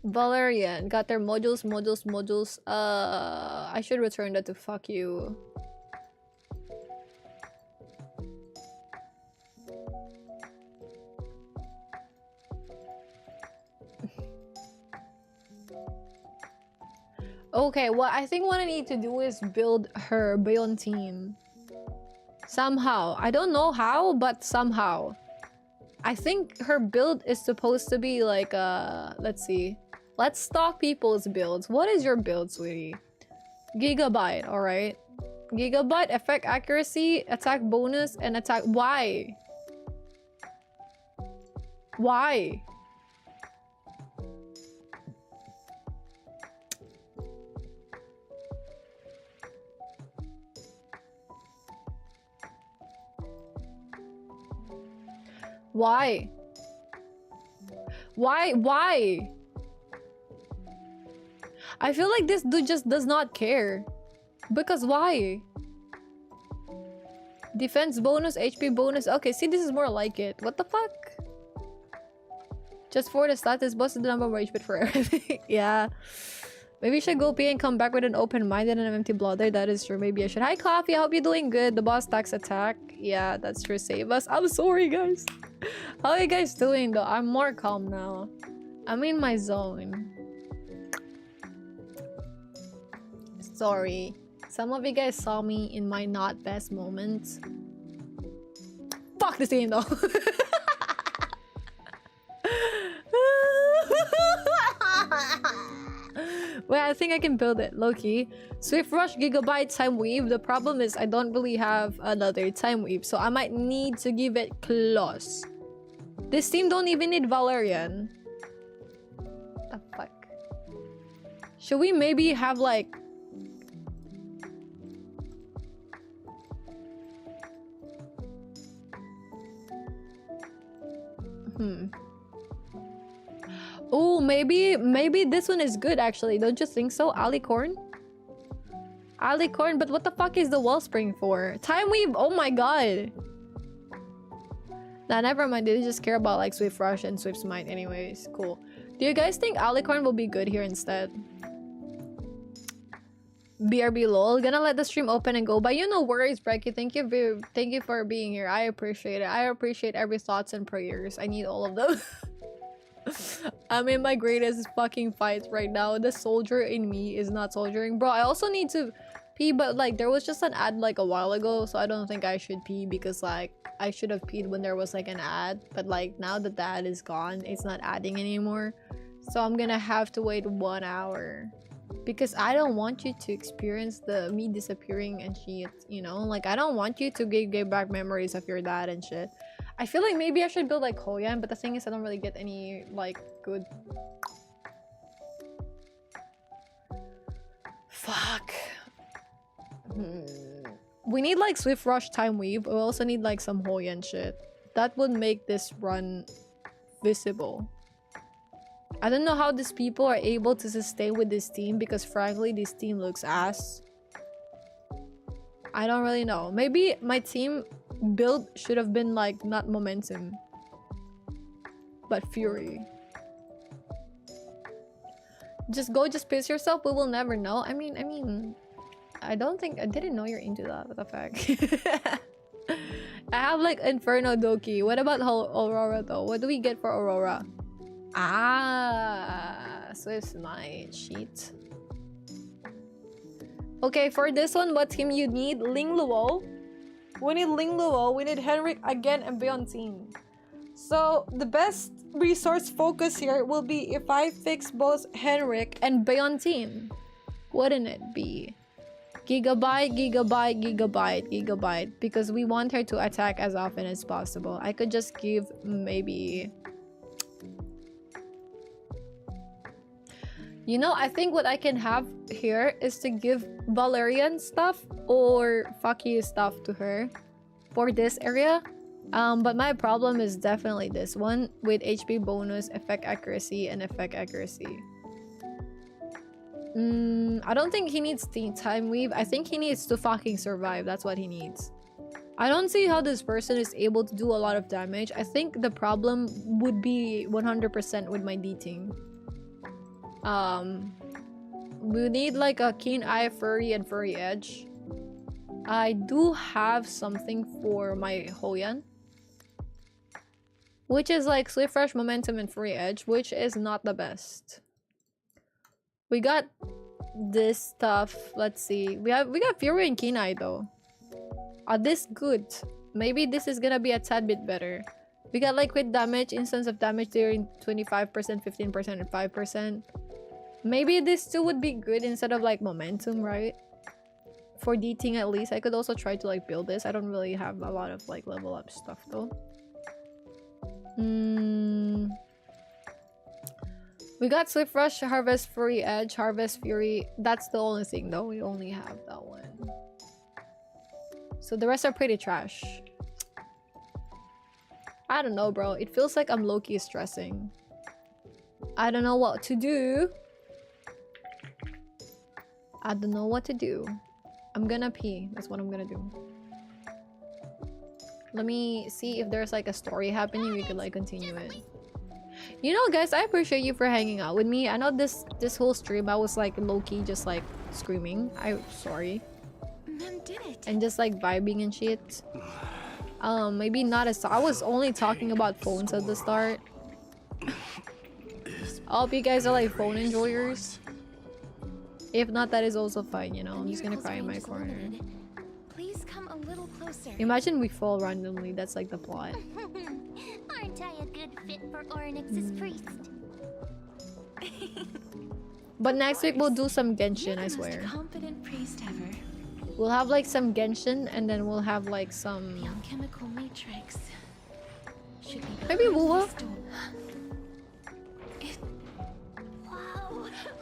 Valerian got their modules. I should return that to fuck you. Okay, well, I think what I need to do is build her Bayon team. Somehow. I don't know how, but somehow. I think her build is supposed to be like, let's see. Let's stalk people's builds. What is your build, sweetie? Gigabyte, alright. Gigabyte, effect accuracy, attack bonus, and attack... Why? Why? Why? Why? I feel like this dude just does not care. Because why? Defense bonus, HP bonus. Okay, see, this is more like it. What the fuck? Just for the status, busted the number of HP for everything. Yeah. Maybe I should go pee and come back with an open mind and an empty bladder. That is true. Maybe I should. Hi, Coffee. I hope you're doing good. The boss tax attack. Yeah, that's true. Save us. I'm sorry, guys. How are you guys doing, though? I'm more calm now. I'm in my zone. Sorry. Some of you guys saw me in my not best moments. Fuck this game, though. Wait, I think I can build it, low-key. Swift Rush, Gigabyte, Time Weave. The problem is I don't really have another Time Weave, so I might need to give it close. This team don't even need Valerian. What the fuck? Should we maybe have like... Oh, maybe this one is good actually. Don't you think so? Alicorn? Alicorn, but what the fuck is the Wellspring for? Time Weave, oh my god. Nah, never mind. They just care about like Swift Rush and Swift Smite anyways. Cool. Do you guys think Alicorn will be good here instead? BRB lol. Gonna let the stream open and go by. You no worries, Brecky. Thank you for being here. I appreciate it. I appreciate every thoughts and prayers. I need all of them. I'm in my greatest fucking fights right now. The soldier in me is not soldiering. Bro, I also need to pee, but like there was just an ad like a while ago, so I don't think I should pee because like I should have peed when there was like an ad, but like now that the ad is gone, it's not adding anymore. So I'm gonna have to wait 1 hour because I don't want you to experience the me disappearing and shit, you know? Like I don't want you to get back memories of your dad and shit. I feel like maybe I should build like Hoyan, but the thing is I don't really get any like good... Fuck. We need like Swift Rush, Time Weave. We also need like some Hoyan shit. That would make this run visible. I don't know how these people are able to sustain with this team because frankly this team looks ass. I don't really know. Maybe my team build should have been like not Momentum but Fury. Just piss yourself. We will never know. I mean I didn't know you're into that. What the fuck? I have like Inferno Doki. What about Aurora though? What do we get for Aurora? Ah, Swift Smite sheet. Okay, for this one, what team you need? Ling Luo. We need Ling Luo. We need Henrik again and Beyond team. So the best resource focus here will be if I fix both Henrik and Beyond team. Wouldn't it be? Gigabyte, because we want her to attack as often as possible. I could just give maybe You know, I think what I can have here is to give Valerian stuff or fuck you stuff to her for this area. But my problem is definitely this one with HP bonus, effect accuracy, and effect accuracy. I don't think he needs time weave. I think he needs to fucking survive. That's what he needs. I don't see how this person is able to do a lot of damage. I think the problem would be 100% with my dating. We need like a keen eye, furry, and furry edge. I do have something for my Hoyan, which is like swift rush, momentum, and furry edge, which is not the best. We got this stuff. Let's see. We got fury and keen eye though. Are this good? Maybe this is gonna be a tad bit better. We got like crit damage, instance of damage during 25%, 15%, and 5%. Maybe this too would be good instead of like momentum, right? For dating at least. I could also try to like build this. I don't really have a lot of like level up stuff though. We got Swift Rush, Harvest Fury Edge, Harvest Fury. That's the only thing though. We only have that one. So the rest are pretty trash. I don't know, bro. It feels like I'm low-key stressing. I don't know what to do. I don't know what to do. I'm gonna pee. That's what I'm gonna do. Let me see if there's like a story happening. We could like continue it. You know, guys, I appreciate you for hanging out with me. I know this whole stream I was like low-key just like screaming. I'm sorry. Did it. And just like vibing and shit. Maybe not as I was only talking about phones at the start. I hope you guys are like phone enjoyers. If not, that is also fine, you know. I'm just gonna cry in my corner. Please come a little closer. Imagine we fall randomly. That's like the plot. Aren't I a good fit for Ornyx's priest? But next week we'll do some Genshin, I swear. Confident priest ever. We'll have like some Genshin and then we'll have like some The alchemical matrix should be maybe Wuwa.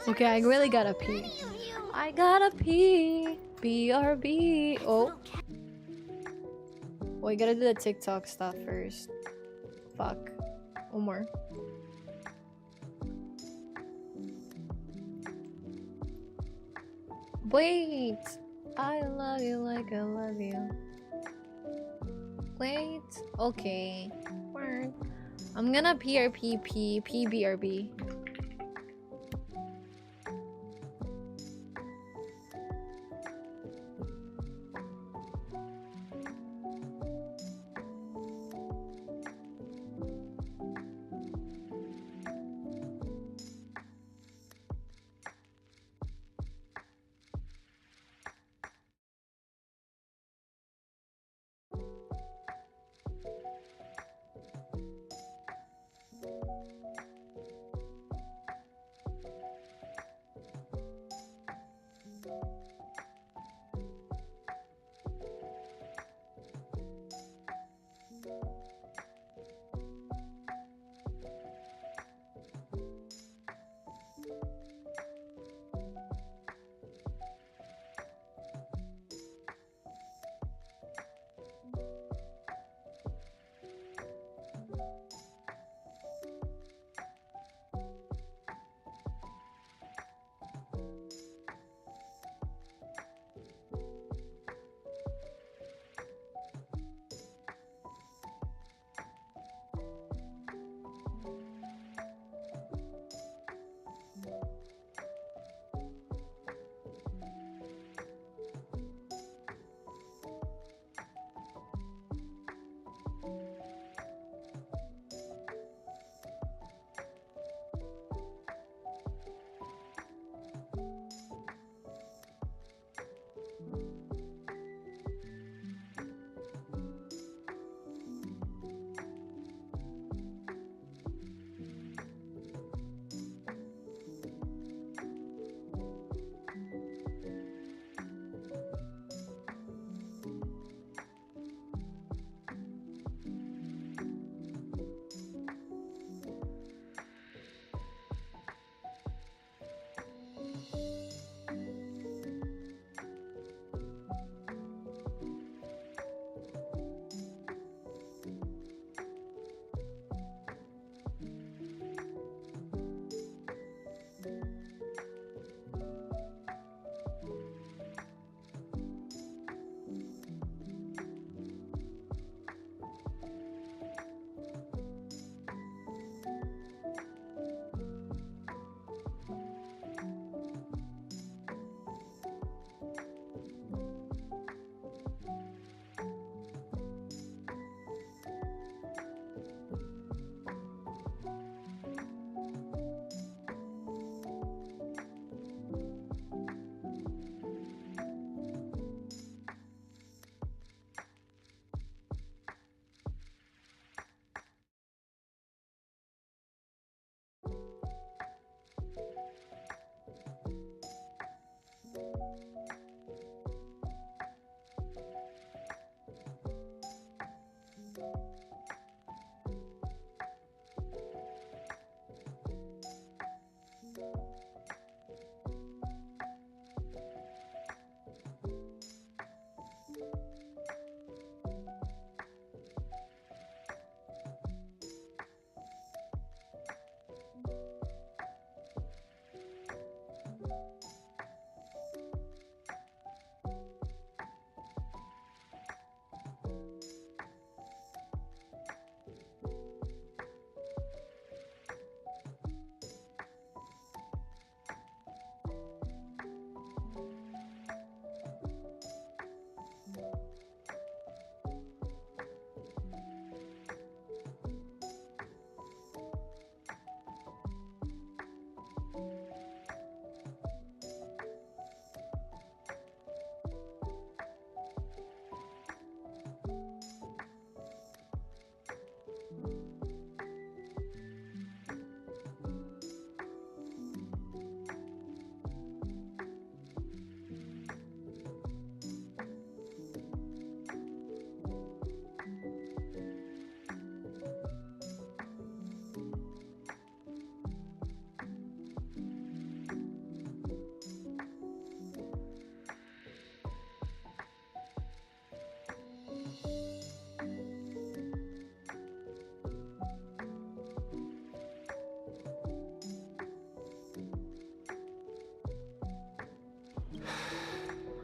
Okay, I really gotta pee. I gotta pee. BRB. Oh. We gotta do the TikTok stuff first. Fuck. One more. Wait. I love you like I love you. Wait. Okay. Word. I'm gonna PBRB.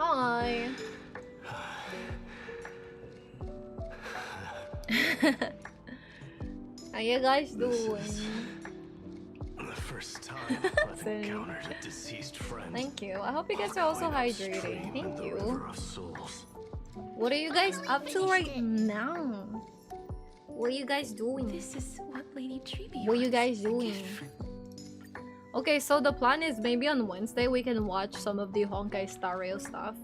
Hi. How you guys doing? The first time I've encountered a deceased friend. Thank you. I hope you guys are also hydrating. Thank you. What are you guys up to right now? What are you guys doing? This is what Lady Treeby What are you guys doing? Okay, so the plan is maybe on Wednesday we can watch some of the Honkai Star Rail stuff.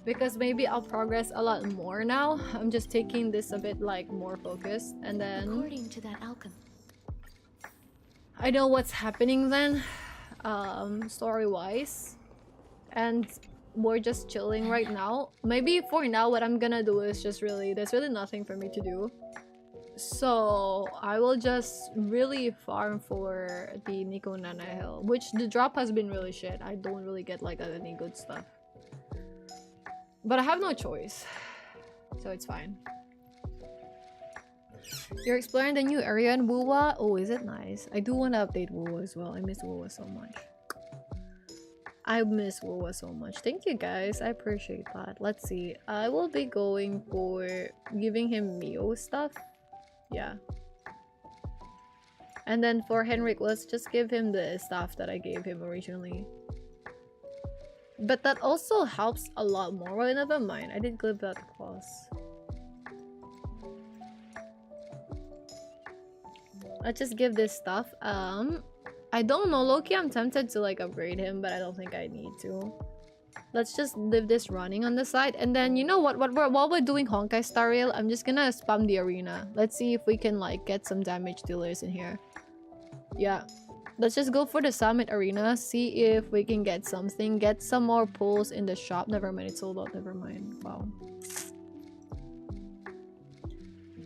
Because maybe I'll progress a lot more now. I'm just taking this a bit like more focused, and then according to that alchemy, I know what's happening then, story-wise, and we're just chilling right now. Maybe for now what I'm gonna do is just there's really nothing for me to do. So I will just really farm for the Nico Nana Hill, which the drop has been really shit. I don't really get like any good stuff. But I have no choice, so it's fine. You're exploring the new area in Wuwa? Oh, is it nice? I do want to update Wuwa as well. I miss Wuwa so much. I miss Wuwa so much. Thank you guys. I appreciate that. Let's see. I will be going for giving him Mio stuff. Yeah. And then for Henrik, let's just give him the stuff that I gave him originally. But that also helps a lot more. Well, never mind. I did give that clause. Let's just give this stuff. I don't know, Loki. I'm tempted to like upgrade him, but I don't think I need to. Let's just leave this running on the side, and then you know what? While we're doing Honkai Star Rail, I'm just gonna spam the arena. Let's see if we can like get some damage dealers in here. Yeah, let's just go for the summit arena. See if we can get something. Get some more pulls in the shop. Never mind, it's sold out. Never mind. Wow.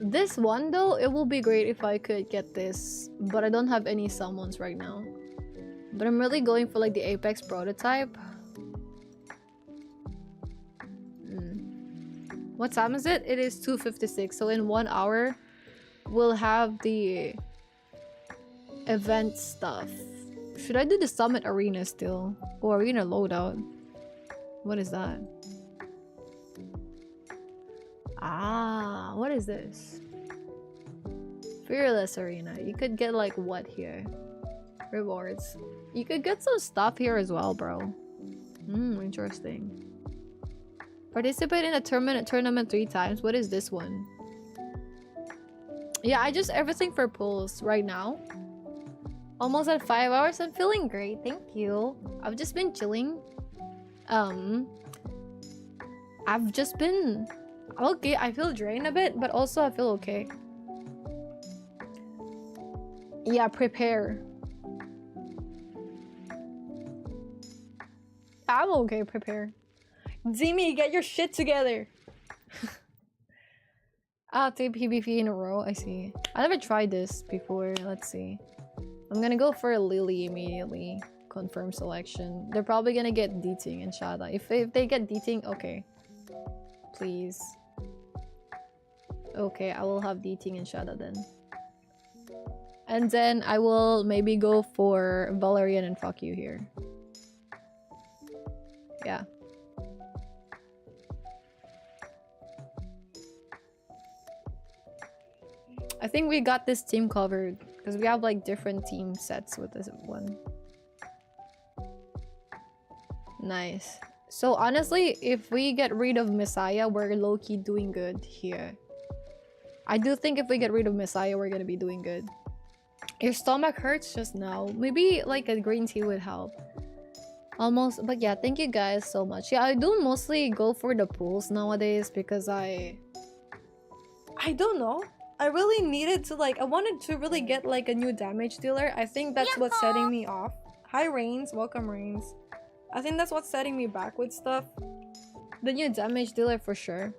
This one though, it will be great if I could get this, but I don't have any summons right now. But I'm really going for like the Apex prototype. What time is it? It is 2:56, so in 1 hour we'll have the event stuff. Should I do the summit arena still? Or arena loadout? What is that? Ah, what is this? Fearless arena. You could get like what here? Rewards. You could get some stuff here as well, bro. Interesting. Participate in a tournament 3 times. What is this one? Yeah, I just everything for pulls right now. Almost at 5 hours. I'm feeling great. Thank you. I've just been chilling. I've just been okay. I feel drained a bit, but also I feel okay. Yeah, prepare. I'm okay, prepare. Zimi, get your shit together. Ah, 3 PvP in a row. I see. I never tried this before. Let's see. I'm gonna go for a Lily immediately. confirm selection. They're probably gonna get Deeting and Shada. If they get Deeting, okay. Please. Okay, I will have Deeting and Shada then. And then I will maybe go for Valerian and fuck you here. Yeah. I think we got this team covered because we have like different team sets with this one. Nice. So honestly, if we get rid of Messiah, we're low-key doing good here. I do think if we get rid of Messiah, we're gonna be doing good. Your stomach hurts just now. Maybe like a green tea would help. Almost, but yeah, thank you guys so much. Yeah, I do mostly go for the pools nowadays because I don't know. I really needed to like, I wanted to really get like a new damage dealer. I think that's what's setting me off. Hi Reigns, welcome Reigns. I think that's what's setting me back with stuff. The new damage dealer for sure.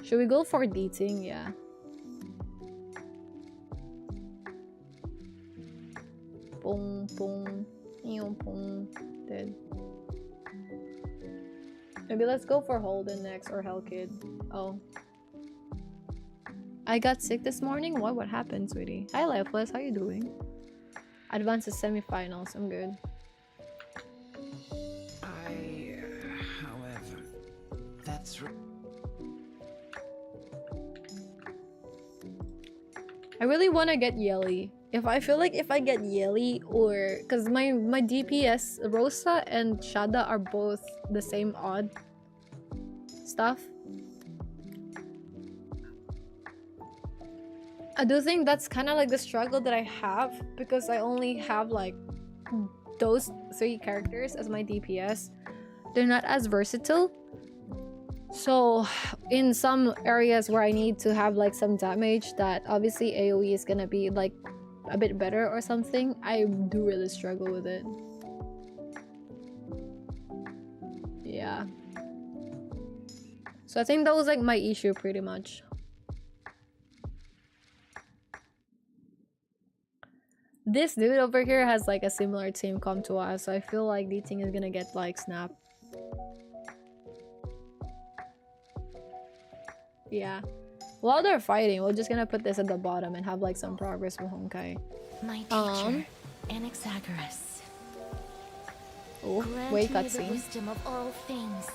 Should we go for Deeting? Yeah. Boom, boom, boom, dead. Maybe let's go for Holden next or Hellkid. Oh. I got sick this morning? What happened, sweetie? Hi Lifeless, how you doing? Advanced to semifinals, I'm good. However, that's right. I really want to get Yelly. I feel like if I get Yelly or... Because my DPS, Rosa and Shada are both the same odd stuff. I do think that's kind of like the struggle that I have because I only have like those 3 characters as my DPS. They're not as versatile. So in some areas where I need to have like some damage that obviously AoE is gonna be like a bit better or something, I do really struggle with it. Yeah. So I think that was like my issue pretty much. This dude over here has like a similar team come to us, so I feel like Deeting is gonna get like snapped. Yeah. While they're fighting, we're just gonna put this at the bottom and have like some progress with Honkai. My teacher, Anaxagoras. Oh, grant wait, me the cutscene. wisdom of all things.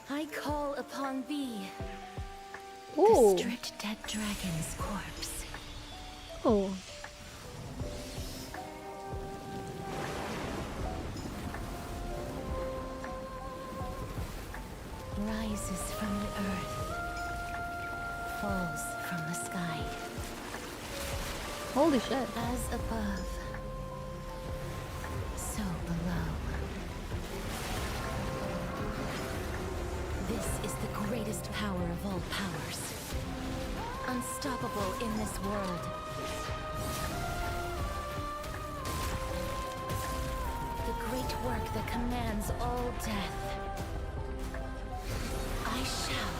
I call upon thee. Ooh. The stripped dead dragon's corpse. Oh. Rises from the earth, falls from the sky. Holy shit. As above, so below. This is the greatest power of all powers. Unstoppable in this world. The great work that commands all death. I shall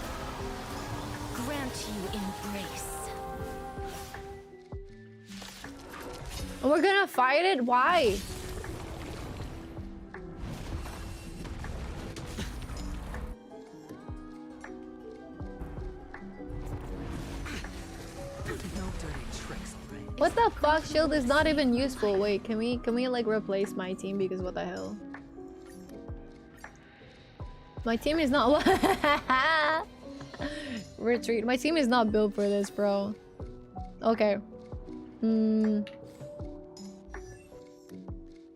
grant you embrace. We're gonna fight it? Why? What the fuck? Shield is not even useful. Wait, can we like replace my team because what the hell? My team is not retreat. My team is not built for this, bro. Okay. Dude,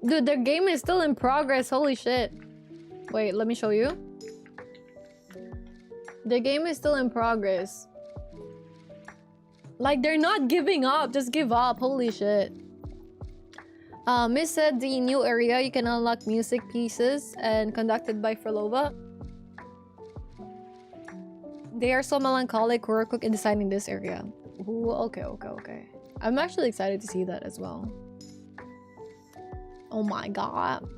their game is still in progress. Holy shit. Wait, let me show you. The game is still in progress. Like, they're not giving up. Just give up. Holy shit. Miss said the new area, you can unlock music pieces and conducted by Frolova. They are so melancholic. We're quick in designing this area. Ooh, okay. I'm actually excited to see that as well. Oh my god.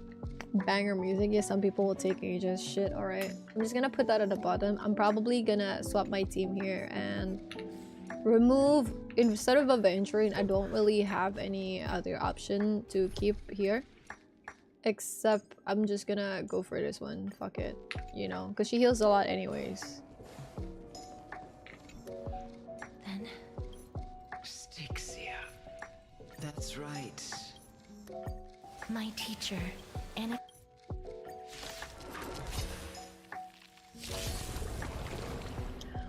Banger music. Yeah, some people will take ages. Shit, alright. I'm just gonna put that at the bottom. I'm probably gonna swap my team here and remove instead of adventuring, I don't really have any other option to keep here. Except I'm just gonna go for this one. Fuck it. You know, because she heals a lot anyways. Then Styxia. That's right. my teacher, and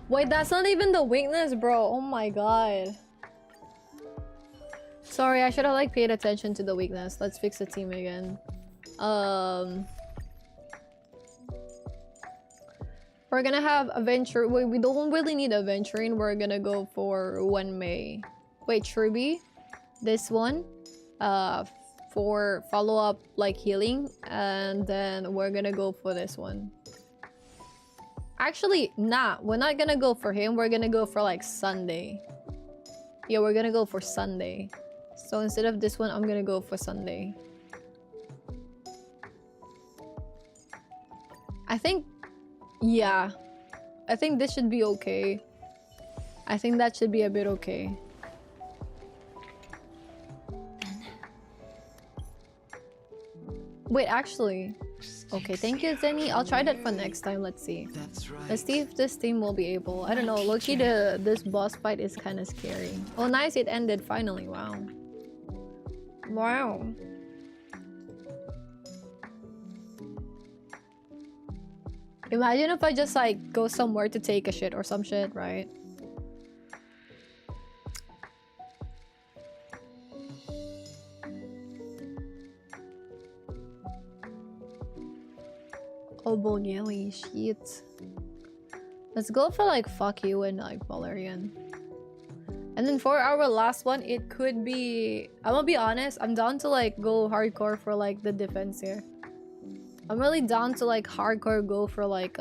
Wait, that's not even the weakness, bro. Oh my god. Sorry, I should have like paid attention to the weakness. Let's fix the team again. We're gonna have adventure. Wait, we don't really need adventuring. We're gonna go for 1 May. Wait, Truby, this one, for follow-up like healing, and then we're gonna go for this one. Actually, nah, we're not gonna go for him. We're gonna go for like Sunday. Yeah, we're gonna go for Sunday. So instead of this one, I'm gonna go for Sunday. I think, yeah, I think this should be okay. I think that should be a bit okay. Wait, actually, okay, thank you, Zenny. I'll try that for next time. Let's see. That's right. Let's see if this team will be able. I don't know. Loki, this boss fight is kind of scary. Oh, nice! It ended finally. Wow. Wow. Imagine if I just like go somewhere to take a shit or some shit, right? Oh, Bulgari, shit. Let's go for like fuck you and like Valerian. And then for our last one, it could be... I'm gonna be honest, I'm down to like go hardcore for like the defense here. I'm really down to like hardcore go for like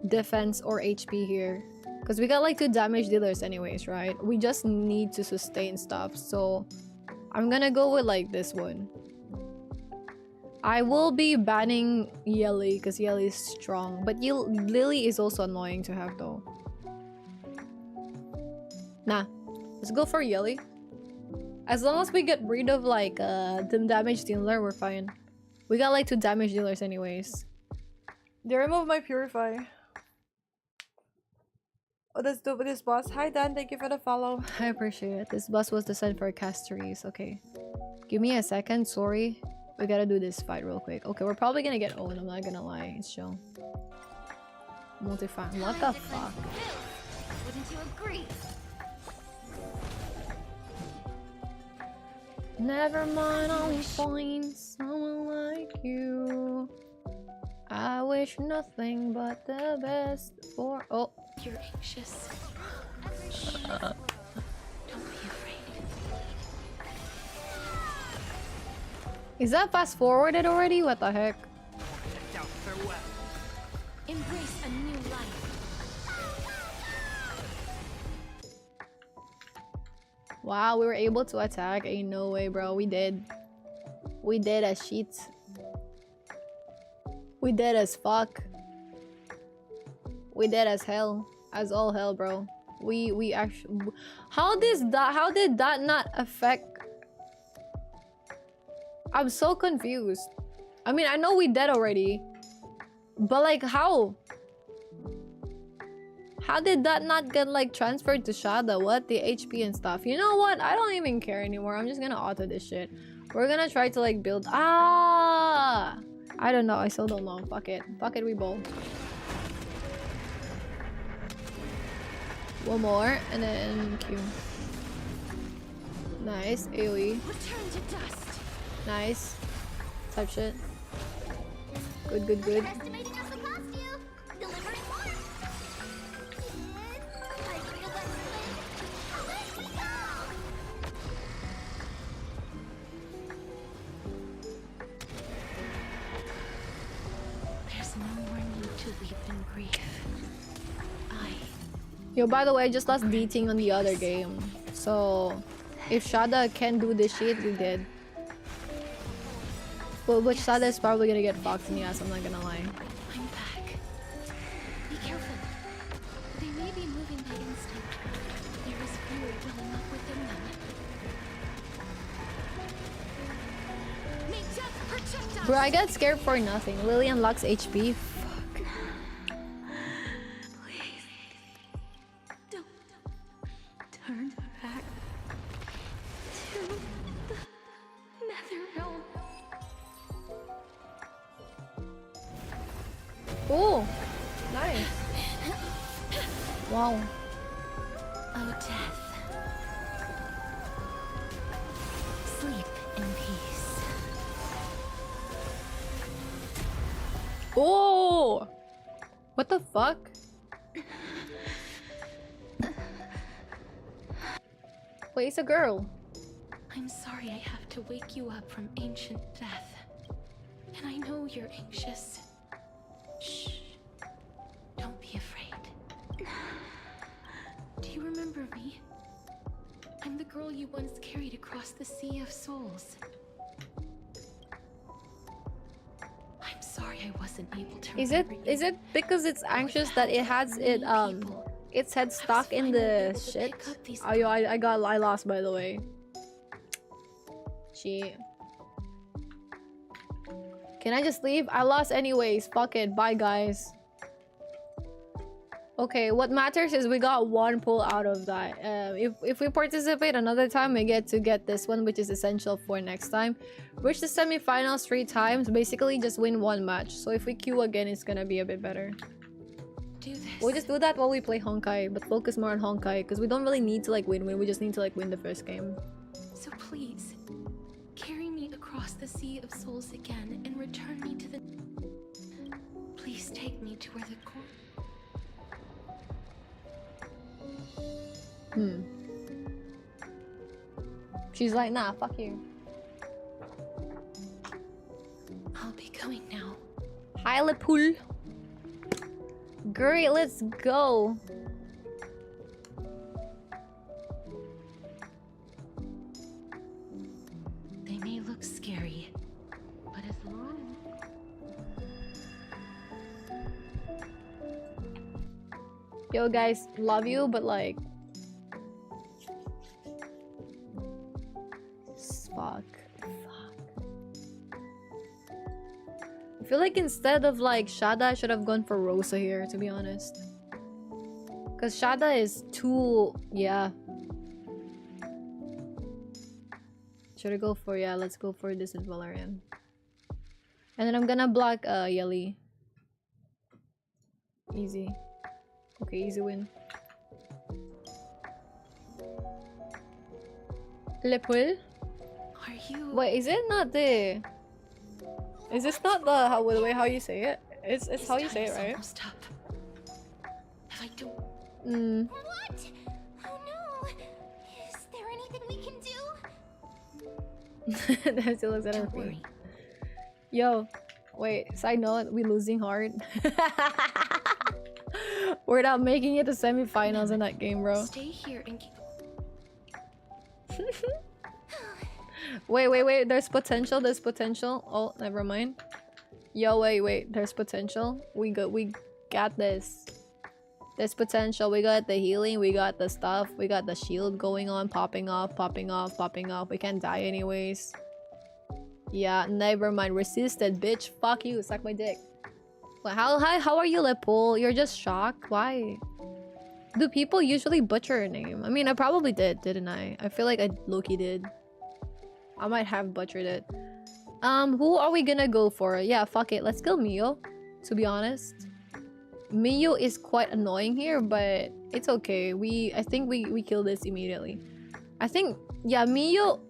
defense or HP here. Because we got like 2 damage dealers anyways, right? We just need to sustain stuff. So I'm gonna go with like this one. I will be banning Yeli because Yeli is strong. But Lily is also annoying to have though. Nah, let's go for Yeli. As long as we get rid of like the damage dealer, we're fine. We got like 2 damage dealers anyways. They removed my purify. Oh, that's dope with this boss. Hi Dan, thank you for the follow. I appreciate it. This boss was designed for casteries. Okay. Give me a second, sorry. We gotta do this fight real quick. Okay, we're probably gonna get owned, I'm not gonna lie. It's chill. Multi-farm. What the fuck? Wouldn't you agree? Never mind, I'll find someone like you. I wish nothing but the best for... Oh. You're anxious. Don't be afraid. Is that fast forwarded already? What the heck? Embrace a new life. Wow, we were able to attack. Ain't no way, bro. We did. We did as shit. We did as fuck. We did as hell. As all hell, bro. We actually... How did that not affect... I'm so confused. I mean, I know we did already. But like, how? How did that not get like transferred to Shada? What? The HP and stuff. You know what? I don't even care anymore. I'm just gonna auto this shit. We're gonna try to like build... Ah! I don't know. I still don't know. Fuck it. Fuck it, we bowl. One more, and then Q. Nice. AoE. Return to dust. Nice. Type shit. Good, good, good. There's no more need to weep and grieve. Yo, by the way, I just lost beating on the other game. So, if Shada can do this shit, we did. But which Shada is probably gonna get fucked in the ass, I'm not gonna lie. I'm back. Be careful. They may be moving by instinct. There is welling up within them. Make death projectiles. Bro, I got scared for nothing. Lily unlocks HP. Turn back to the nether realm. Oh, nice. Wow. Oh, death. Sleep in peace. Oh! What the fuck? Wait, it's a girl. I'm sorry I have to wake you up from ancient death. And I know you're anxious. Shh. Don't be afraid. Do you remember me? I'm the girl you once carried across the Sea of Souls. I'm sorry I wasn't able to Is it because it's anxious that it has its head stuck in the shit? Oh, yo, I lost, by the way. Shit. Can I just leave? I lost anyways. Fuck it. Bye, guys. Okay, what matters is we got one pull out of that. If we participate another time, we get to get this one, which is essential for next time. Reach the semifinals 3 times. Basically, just win 1 match. So if we queue again, it's gonna be a bit better. We'll just do that while we play Honkai, but focus more on Honkai because we don't really need to like win. We just need to like win the first game. So please, carry me across the Sea of Souls again and return me to the... Please take me to where the core... She's like, nah, fuck you. I'll be coming now. Hi, Lepul. Great, let's go. They may look scary, but as long... Yo, guys, love you, but like... Fuck. I feel like instead of like Shada, I should have gone for Rosa here, to be honest. Because Shada is too... yeah. Should I go for... yeah, let's go for this with Valerian. And then I'm gonna block Yeli. Easy. Okay, easy win. Lepul? Are you... Wait, is it not the... is this not the way how you say it? It's how you say it, right? Almost up. If I don't... What? Oh no! Is there anything we can do? Nancy looks at her feet. Yo, wait, side note, we losing hard. We're not making it to semifinals in that game, bro. Stay here and keep... Wait, there's potential, Oh, never mind. Yo, wait, there's potential. We got this. There's potential. We got the healing, we got the stuff, we got the shield going on, popping off. We can't die anyways. Yeah, never mind. Resisted, bitch. Fuck you, suck my dick. Well, how are you, Lepul? You're just shocked? Why? Do people usually butcher a name? I mean, I probably did, didn't I? I feel like I low-key did. I might have butchered it. Who are we gonna go for? Yeah, fuck it. Let's kill Mio, to be honest. Mio is quite annoying here, but it's okay. I think we kill this immediately. I think, yeah, Mio.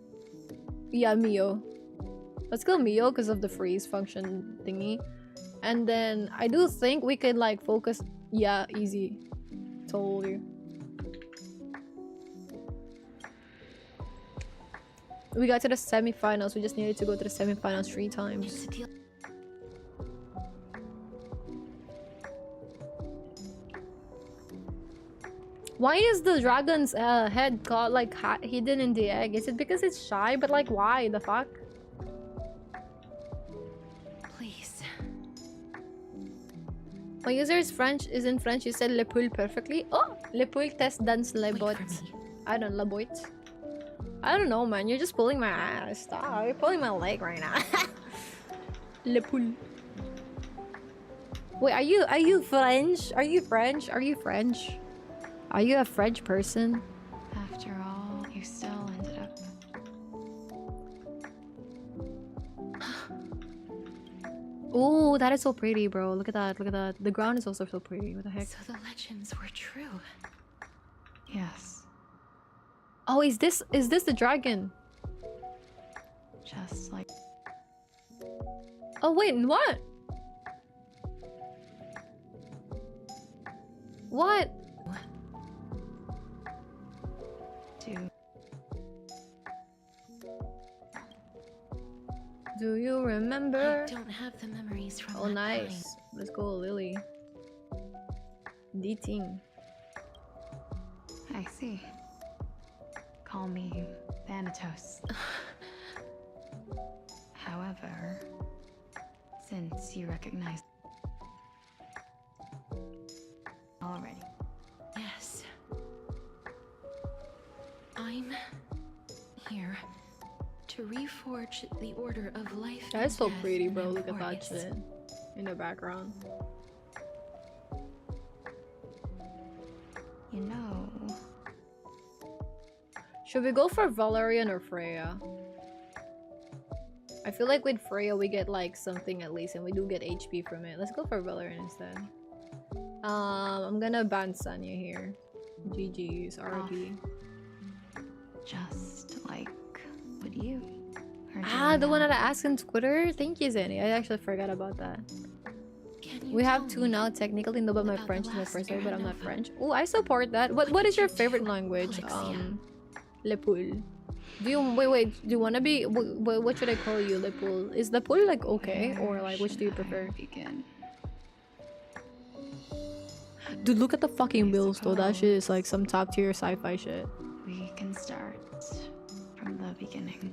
Yeah, Mio. Let's kill Mio because of the freeze function thingy. And then I do think we could like focus. Yeah, easy. Told you. We got to the semifinals. We just needed to go to the semifinals 3 times. Why is the dragon's head got like hidden in the egg? Is it because it's shy? But like, why the fuck? Please. My user is French. Is in French. You said le poule perfectly. Oh, le poule test dance le bot. I don't love it. I don't know, man. You're just pulling my ass. Stop. You're pulling my leg right now. Le pull. Wait, are you French? Are you French? Are you French? Are you a French person? After all, you still ended up. Oh, that is so pretty, bro. Look at that. Look at that. The ground is also so pretty. What the heck? So the legends were true. Yes. Oh, is this the dragon? Just like. Oh wait, what? What? Do you remember? I don't have the memories from Oh, that nice. time. Let's go, Lily. D-Ting. I see. Call me Thanatos. However, since you recognize already. Yes. I'm here to reforge the order of life. That's so and death pretty, in bro. Look at that Emporius. shit in the background. You know. Should we go for Valerian or Freya? I feel like with Freya we get like something at least, and we do get HP from it. Let's go for Valerian instead. I'm gonna ban Sanya here. GG's RP. Just like what you are Ah, doing the one now. that I asked on Twitter? Thank you, Zanny. I actually forgot about that. We have two now, technically, no, but my French is my first language, but I'm not French. Oh, I support that. What is your favorite language? Le Poule. Do you wait? Do you wanna be? What should I call you, Le Poule? Is Le Poule like okay, or like which do you prefer? Dude, look at the fucking wheels though. That shit is like some top tier sci-fi shit. We can start from the beginning.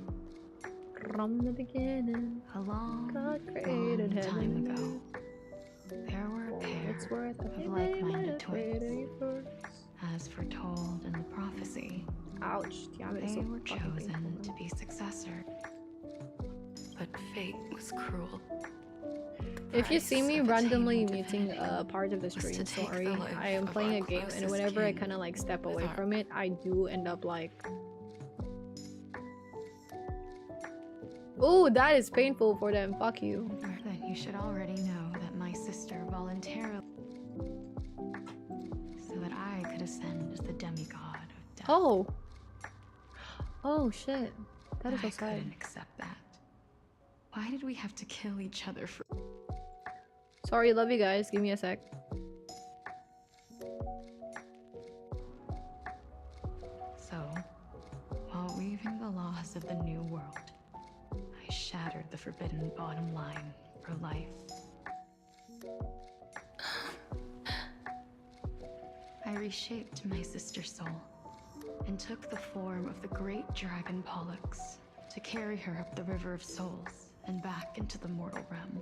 From the beginning, a long, God created long time heaven. ago, there were a pair It's worth of like-minded twins, as foretold in the prophecy. Ouch! Damn, it is They so were fucking chosen painful. to be successor, but fate was cruel. If you see me randomly attaining muting a part of the stream, to take sorry. the life I am of playing our a game, and closest whenever I kin kind of like step away our- from it, I do end up like. Oh, that is painful for them. Fuck you. Then you should already know that my sister voluntarily, so that I could ascend as the demigod of death. Oh. Oh shit. That is so I sad. couldn't accept that. Why did we have to kill each other for? Sorry, love you guys. Give me a sec. So, while weaving the laws of the new world, I shattered the forbidden bottom line for life. I reshaped my sister's soul and took the form of the great dragon Pollux to carry her up the River of Souls and back into the mortal realm.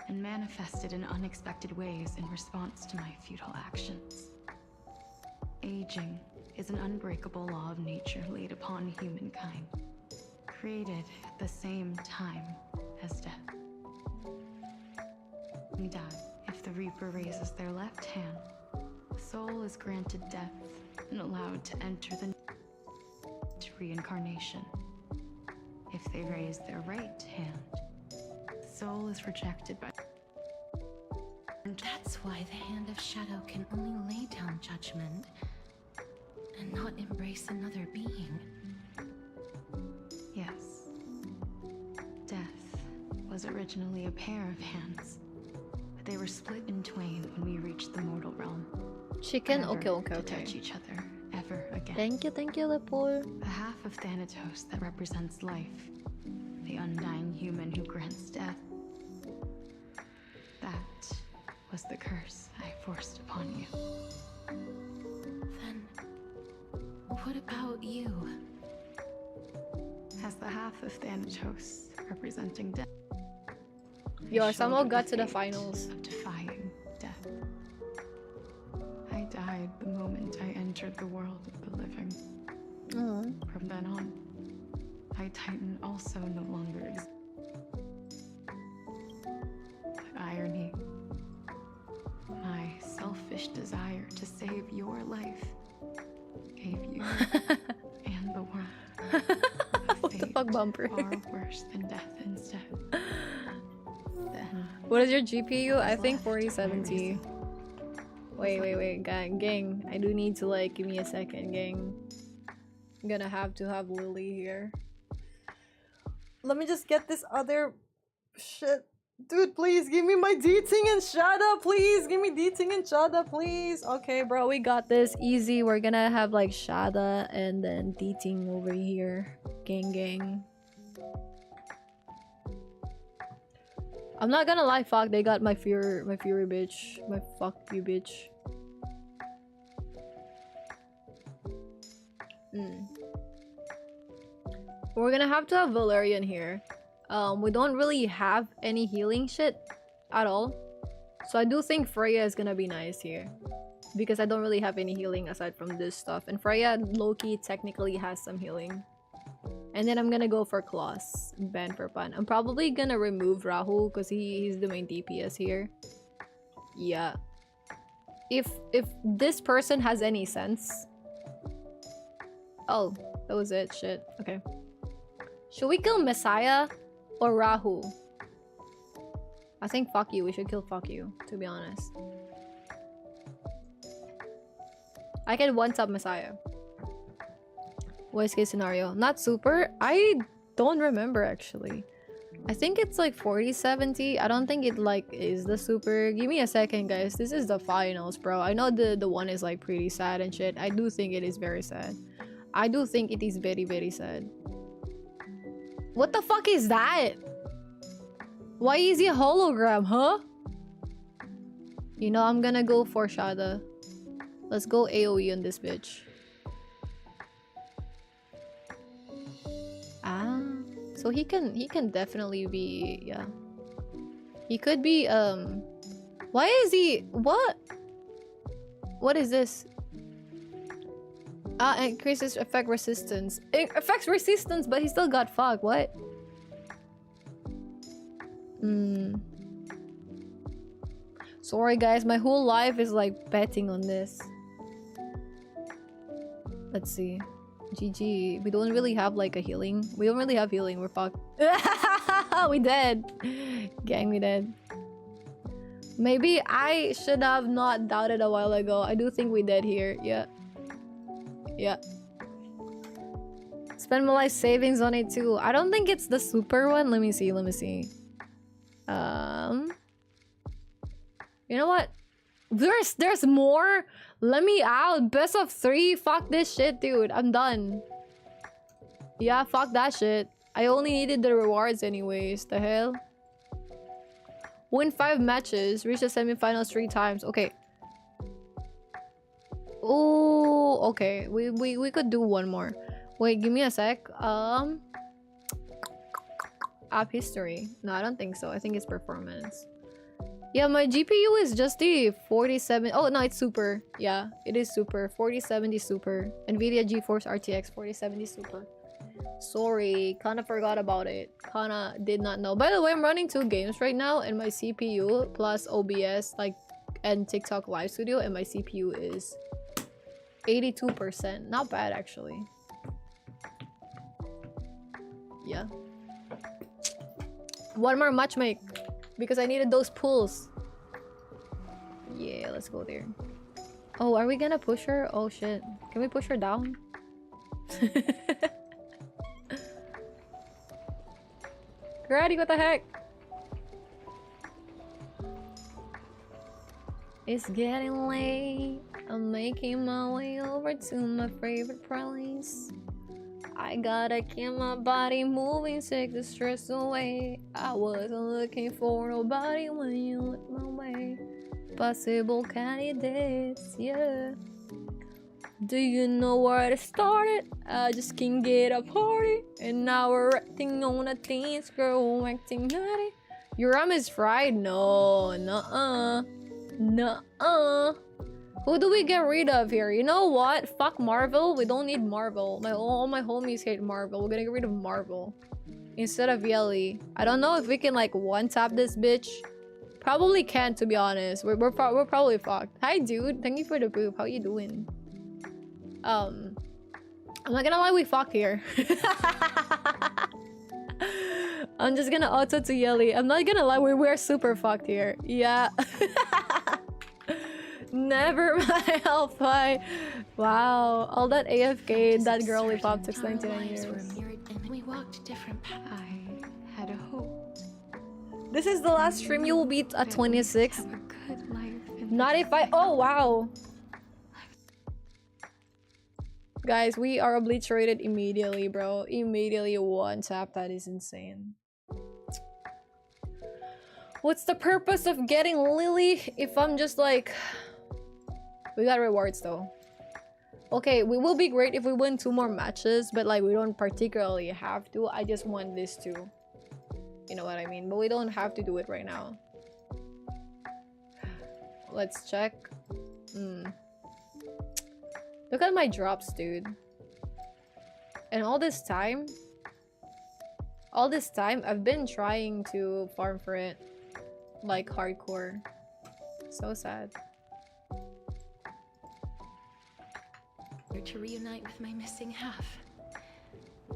And manifested in unexpected ways in response to my futile actions. Aging is an unbreakable law of nature laid upon humankind, created at the same time as death. We die. If the Reaper raises their left hand, the soul is granted death and allowed to enter the to reincarnation. If they raise their right hand, the soul is rejected by. That's why the Hand of Shadow can only lay down judgment and not embrace another being. Yes. Death was originally a pair of hands, but they were split in twain when we reached the mortal realm. Chicken? Never Okay, okay, to okay. touch each other ever again. Thank you, Lepore. The half of Thanatos that represents life, the undying human who grants death. That was the curse I forced upon you. Then, what about you? As the half of Thanatos representing death. Yo, I somehow shoulder got the to the fate finals. Of defying death. entered the world of the living. From then on, High Titan also no longer exists. But irony, my selfish desire to save your life gave you and the world what the fuck, Bumper? far worse than death instead. Then, what is your GPU? I think 4070. Wait, gang. I do need to, like, give me a second, gang. I'm gonna have to have Lily here. Let me just get this other shit. Dude, please give me my D-Ting and Shada, please. Give me D-Ting and Shada, please. Okay, bro, we got this. Easy. We're gonna have, like, Shada and then D-Ting over here. Gang. I'm not gonna lie, fuck, they got my fury bitch. My fuck you bitch. We're gonna have to have Valerian here. We don't really have any healing shit at all. So I do think Freya is gonna be nice here. Because I don't really have any healing aside from this stuff. And Freya, low-key, technically has some healing. And then I'm gonna go for Claws, ban for Pan. I'm probably gonna remove Rahul because he's the main DPS here. Yeah. If this person has any sense. Oh, that was it. Shit. Okay. Should we kill Messiah or Rahul? I think fuck you. We should kill fuck you, to be honest. I can one-tap Messiah. Worst case scenario. Not super. I don't remember actually. I think it's like 40-70. I don't think it like is the super. Give me a second, guys. This is the finals, bro. I know the one is like pretty sad and shit. I do think it is very sad. I do think it is very, very sad. What the fuck is that? Why is he a hologram, huh? You know, I'm gonna go for Shada. Let's go AoE on this bitch. Ah, so he can definitely be, yeah. He could be, why is he, what? What is this? Ah, increases effect resistance. It affects resistance, but he still got fucked, what? Sorry guys, my whole life is like betting on this. Let's see. GG. We don't really have like a healing. We don't really have healing. We're fucked. We dead. Gang, we dead. Maybe I should have not doubted a while ago. I do think we dead here. Yeah. Yeah. Spend my life savings on it too. I don't think it's the super one. Let me see. Let me see. You know what? There's more. Let me out. Best of 3. Fuck this shit, dude. I'm done. Yeah, fuck that shit. I only needed the rewards anyways. The hell? Win 5 matches. Reach the semifinals 3 times. Okay. Oh, okay. We could do one more. Wait, give me a sec. App history. No, I don't think so. I think it's performance. Yeah, my GPU is just the 47. Oh, no, it's super. Yeah, it is super. 4070 super. NVIDIA GeForce RTX 4070 super. Sorry, kinda forgot about it. Kinda did not know. By the way, I'm running 2 games right now, and my CPU plus OBS, like, and TikTok Live Studio, and my CPU is 82%. Not bad, actually. Yeah. One more matchmake. Because I needed those pulls. Yeah, let's go there. Oh, are we gonna push her? Oh shit. Can we push her down? Grady, what the heck? It's getting late. I'm making my way over to my favorite place. I gotta keep my body moving, take the stress away. I wasn't looking for nobody when you looked my way. Possible candidates, yeah. Do you know where to start it? I just can't get a party. And now we're acting on a teens, girl, acting naughty. Your rum is fried? No, nuh-uh. Nuh-uh. Who do we get rid of here? You know what? Fuck Marvel. We don't need Marvel. All my homies hate Marvel. We're gonna get rid of Marvel instead of Yelly. I don't know if we can like one-tap this bitch. Probably can't, to be honest. We're probably fucked. Hi, dude. Thank you for the poop. How you doing? I'm not gonna lie, we fucked here. I'm just gonna auto to Yelly. I'm not gonna lie, we're super fucked here. Yeah. Never mind, I'll fight. Wow, all that AFK, that girl we popped 699 years. We walked different paths. I had a hope. This is the last stream you will beat at 26. Not if I. Oh wow. Guys, we are obliterated immediately, bro. Immediately one tap. That is insane. What's the purpose of getting Lily if I'm just like... We got rewards though. Okay, we will be great if we win 2 more matches, but like we don't particularly have to. I just want this too. You know what I mean? But we don't have to do it right now. Let's check. Look at my drops, dude. And all this time I've been trying to farm for it like hardcore. So sad. To reunite with my missing half,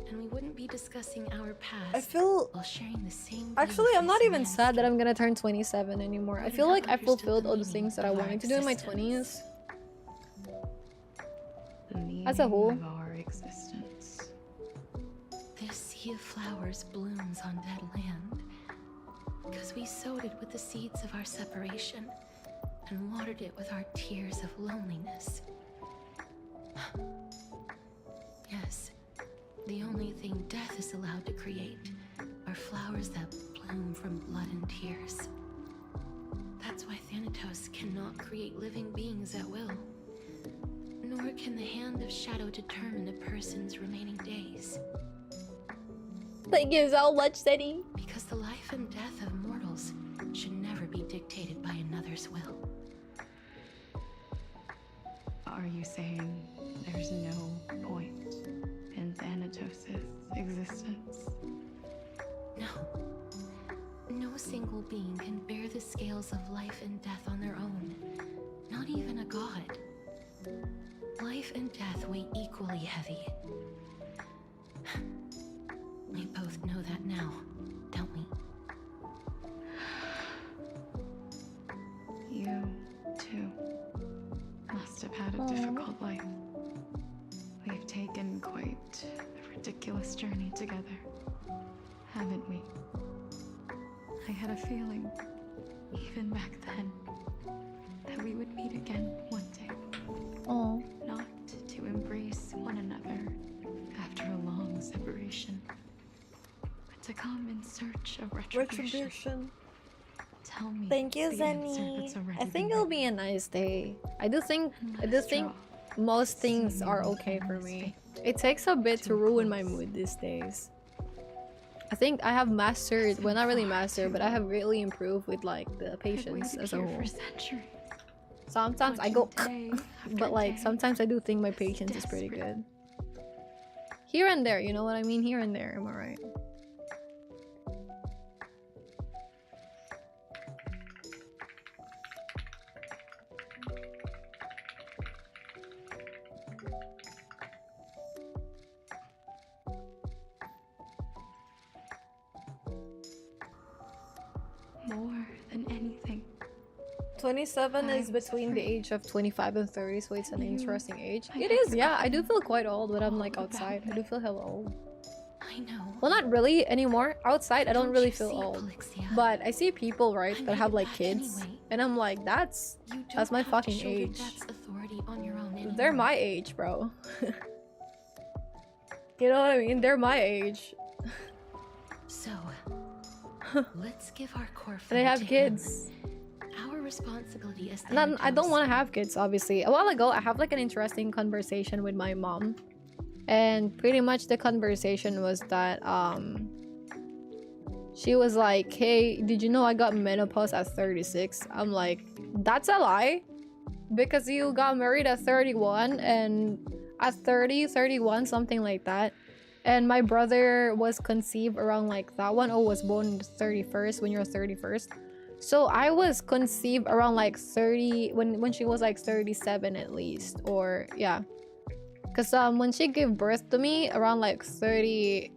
and we wouldn't be discussing our past. I feel while sharing the same. Actually, I'm not even sad that I'm gonna turn 27 anymore. I feel like I fulfilled all the things that I wanted to do in my 20s. As a whole. Of our existence. This sea of flowers blooms on dead land because we sowed it with the seeds of our separation and watered it with our tears of loneliness. Yes, the only thing death is allowed to create are flowers that bloom from blood and tears. That's why Thanatos cannot create living beings at will. Nor can the hand of shadow determine a person's remaining days. Thank you so much, City. Because the life and death of mortals should never be dictated by another's will. Are you saying there's no point in Thanatos' existence? No. No single being can bear the scales of life and death on their own. Not even a god. Life and death weigh equally heavy. We both know that now, don't we? You, too, must have had a difficult life. We've taken quite a ridiculous journey together, haven't we? I had a feeling, even back then, that we would meet again one day. Oh. Not to embrace one another after a long separation, but to come in search of retribution. Tell me. Thank you, Zenny. I think it'll be a nice day. I do think most things are okay for me. It takes a bit to ruin my mood these days. I think I have mastered, well, not really mastered, but I have greatly improved with like the patience as a whole. Sometimes I go but like sometimes I do think my patience is pretty good. Here and there, you know what I mean? Here and there, am I right? More than anything. 27 is between the age of 25 and 30, so it's an interesting age. It is, yeah. I do feel quite old when I'm like outside. I do feel hella old. I know. Well, not really anymore. Outside, I don't really feel old. But I see people, right, that have like kids, and I'm like, that's my fucking age. They're my age, bro. You know what I mean? They're my age. So, let's give our core. They have kids. Our responsibility is. And I don't want to have kids, obviously. A while ago, I have like an interesting conversation with my mom, and pretty much the conversation was that she was like, "Hey, did you know I got menopause at 36?" I'm like, "That's a lie." because you got married at 31 and at 30, 31, something like that. And my brother was conceived around like that one, or was born 31st when you're 31st. So I was conceived around like 30 when she was like 37 at least, or yeah. Cause when she gave birth to me around like 38.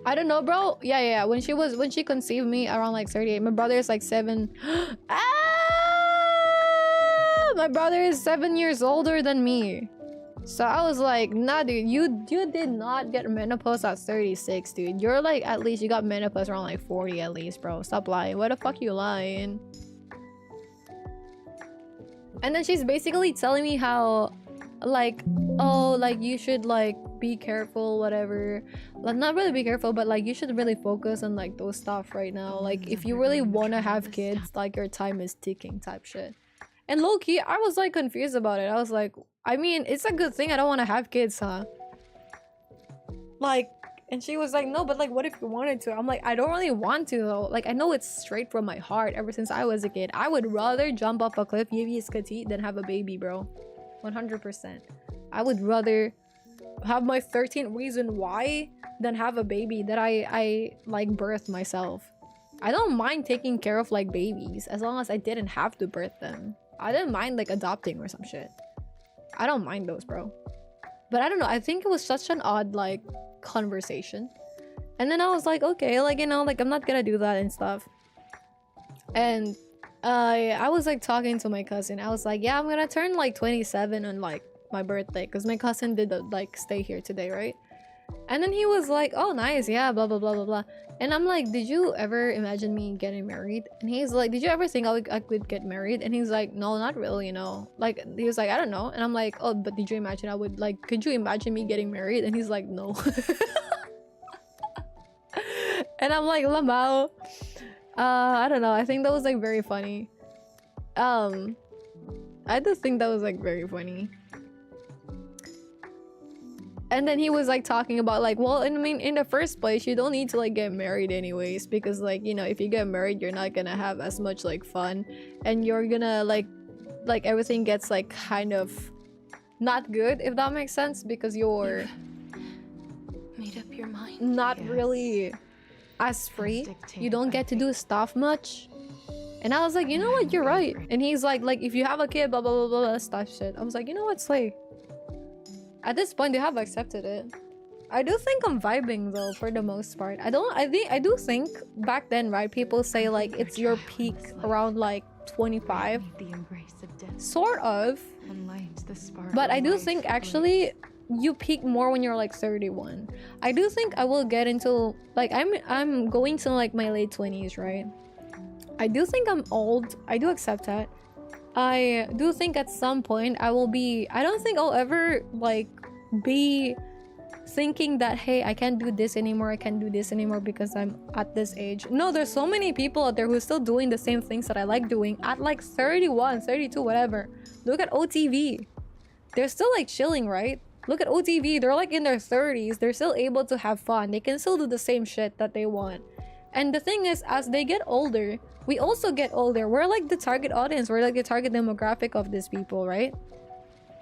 I don't know, bro. Yeah. When she conceived me around like 38. My brother is like 7. My brother is 7 years older than me. So I was like, nah, dude, you did not get menopause at 36, dude. You're like, at least you got menopause around like 40 at least, bro. Stop lying. Why the fuck you lying? And then she's basically telling me how, like, oh, like, you should, like, be careful, whatever. Like, not really be careful, but, like, you should really focus on, like, those stuff right now. Like, if you really want to have kids, like, your time is ticking type shit. And low-key, I was, like, confused about it. I was like, I mean, it's a good thing I don't want to have kids, huh? Like, and she was like, no, but, like, what if you wanted to? I'm like, I don't really want to, though. Like, I know it's straight from my heart ever since I was a kid. I would rather jump off a cliff, than have a baby, bro. 100%. I would rather have my 13th reason why than have a baby that I like birthed myself. I don't mind taking care of like babies as long as I didn't have to birth them. I didn't mind like adopting or some shit. I don't mind those, bro. But I don't know, I think it was such an odd like conversation. And then I was like, okay, like, you know, like I'm not gonna do that and stuff. And I was like talking to my cousin. I was like, yeah, I'm gonna turn like 27 on like my birthday, because my cousin did like stay here today, right? And then he was like, oh nice, yeah, blah blah blah blah blah. And I'm like, did you ever imagine me getting married? And he's like, did you ever think I could get married? And he's like, no, not really, you know. Like, he was like, I don't know. And I'm like, oh, but did you imagine I would, like, could you imagine me getting married? And he's like, no. And I'm like, Lamau. I don't know, I think that was like very funny. I just think that was like very funny. And then he was like talking about like, well, I mean, in the first place, you don't need to like get married anyways, because like, you know, if you get married, you're not gonna have as much like fun, and you're gonna like everything gets like kind of not good, if that makes sense, because you're made up your mind. Not really as free. You don't get to do stuff much. And I was like, you know what, you're right. And he's like if you have a kid, blah blah blah blah stuff shit. I was like, you know what, Slay. At this point, they have accepted it. I do think I'm vibing though, for the most part. I do think back then, right? People say like it's your peak around like 25. Sort of. But I do think actually you peak more when you're like 31. I do think I will get into like I'm going to like my late 20s, right? I do think I'm old. I do accept that. I do think at some point I will be, I don't think I'll ever like be thinking that, hey, I can't do this anymore, I can't do this anymore because I'm at this age. No, there's so many people out there who are still doing the same things that I like doing at like 31, 32, whatever. Look at OTV. They're still like chilling, right? Look at OTV. They're like in their 30s. They're still able to have fun. They can still do the same shit that they want. And the thing is, as they get older, we also get older. We're like the target audience. We're like the target demographic of these people, right?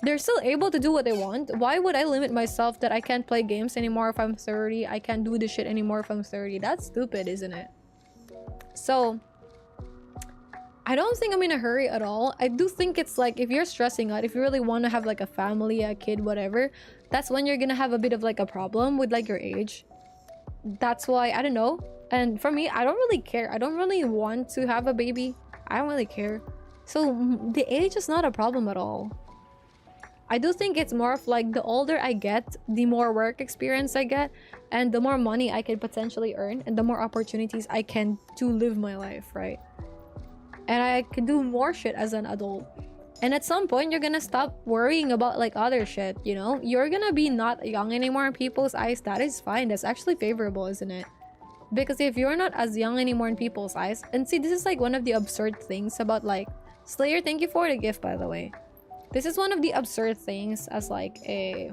They're still able to do what they want. Why would I limit myself that I can't play games anymore if I'm 30? I can't do this shit anymore if I'm 30. That's stupid, isn't it? So, I don't think I'm in a hurry at all. I do think it's like, if you're stressing out, if you really want to have like a family, a kid, whatever, that's when you're gonna have a bit of like a problem with like your age. That's why, I don't know. And for me, I don't really care. I don't really want to have a baby. I don't really care. So the age is not a problem at all. I do think it's more of like the older I get, the more work experience I get, and the more money I can potentially earn, and the more opportunities I can to live my life, right? And I can do more shit as an adult. And at some point, you're gonna stop worrying about like other shit, you know? You're gonna be not young anymore in people's eyes. That is fine. That's actually favorable, isn't it? Because if you're not as young anymore in people's eyes, and see, this is like one of the absurd things about like, Slayer, thank you for the gift, by the way. This is one of the absurd things as like a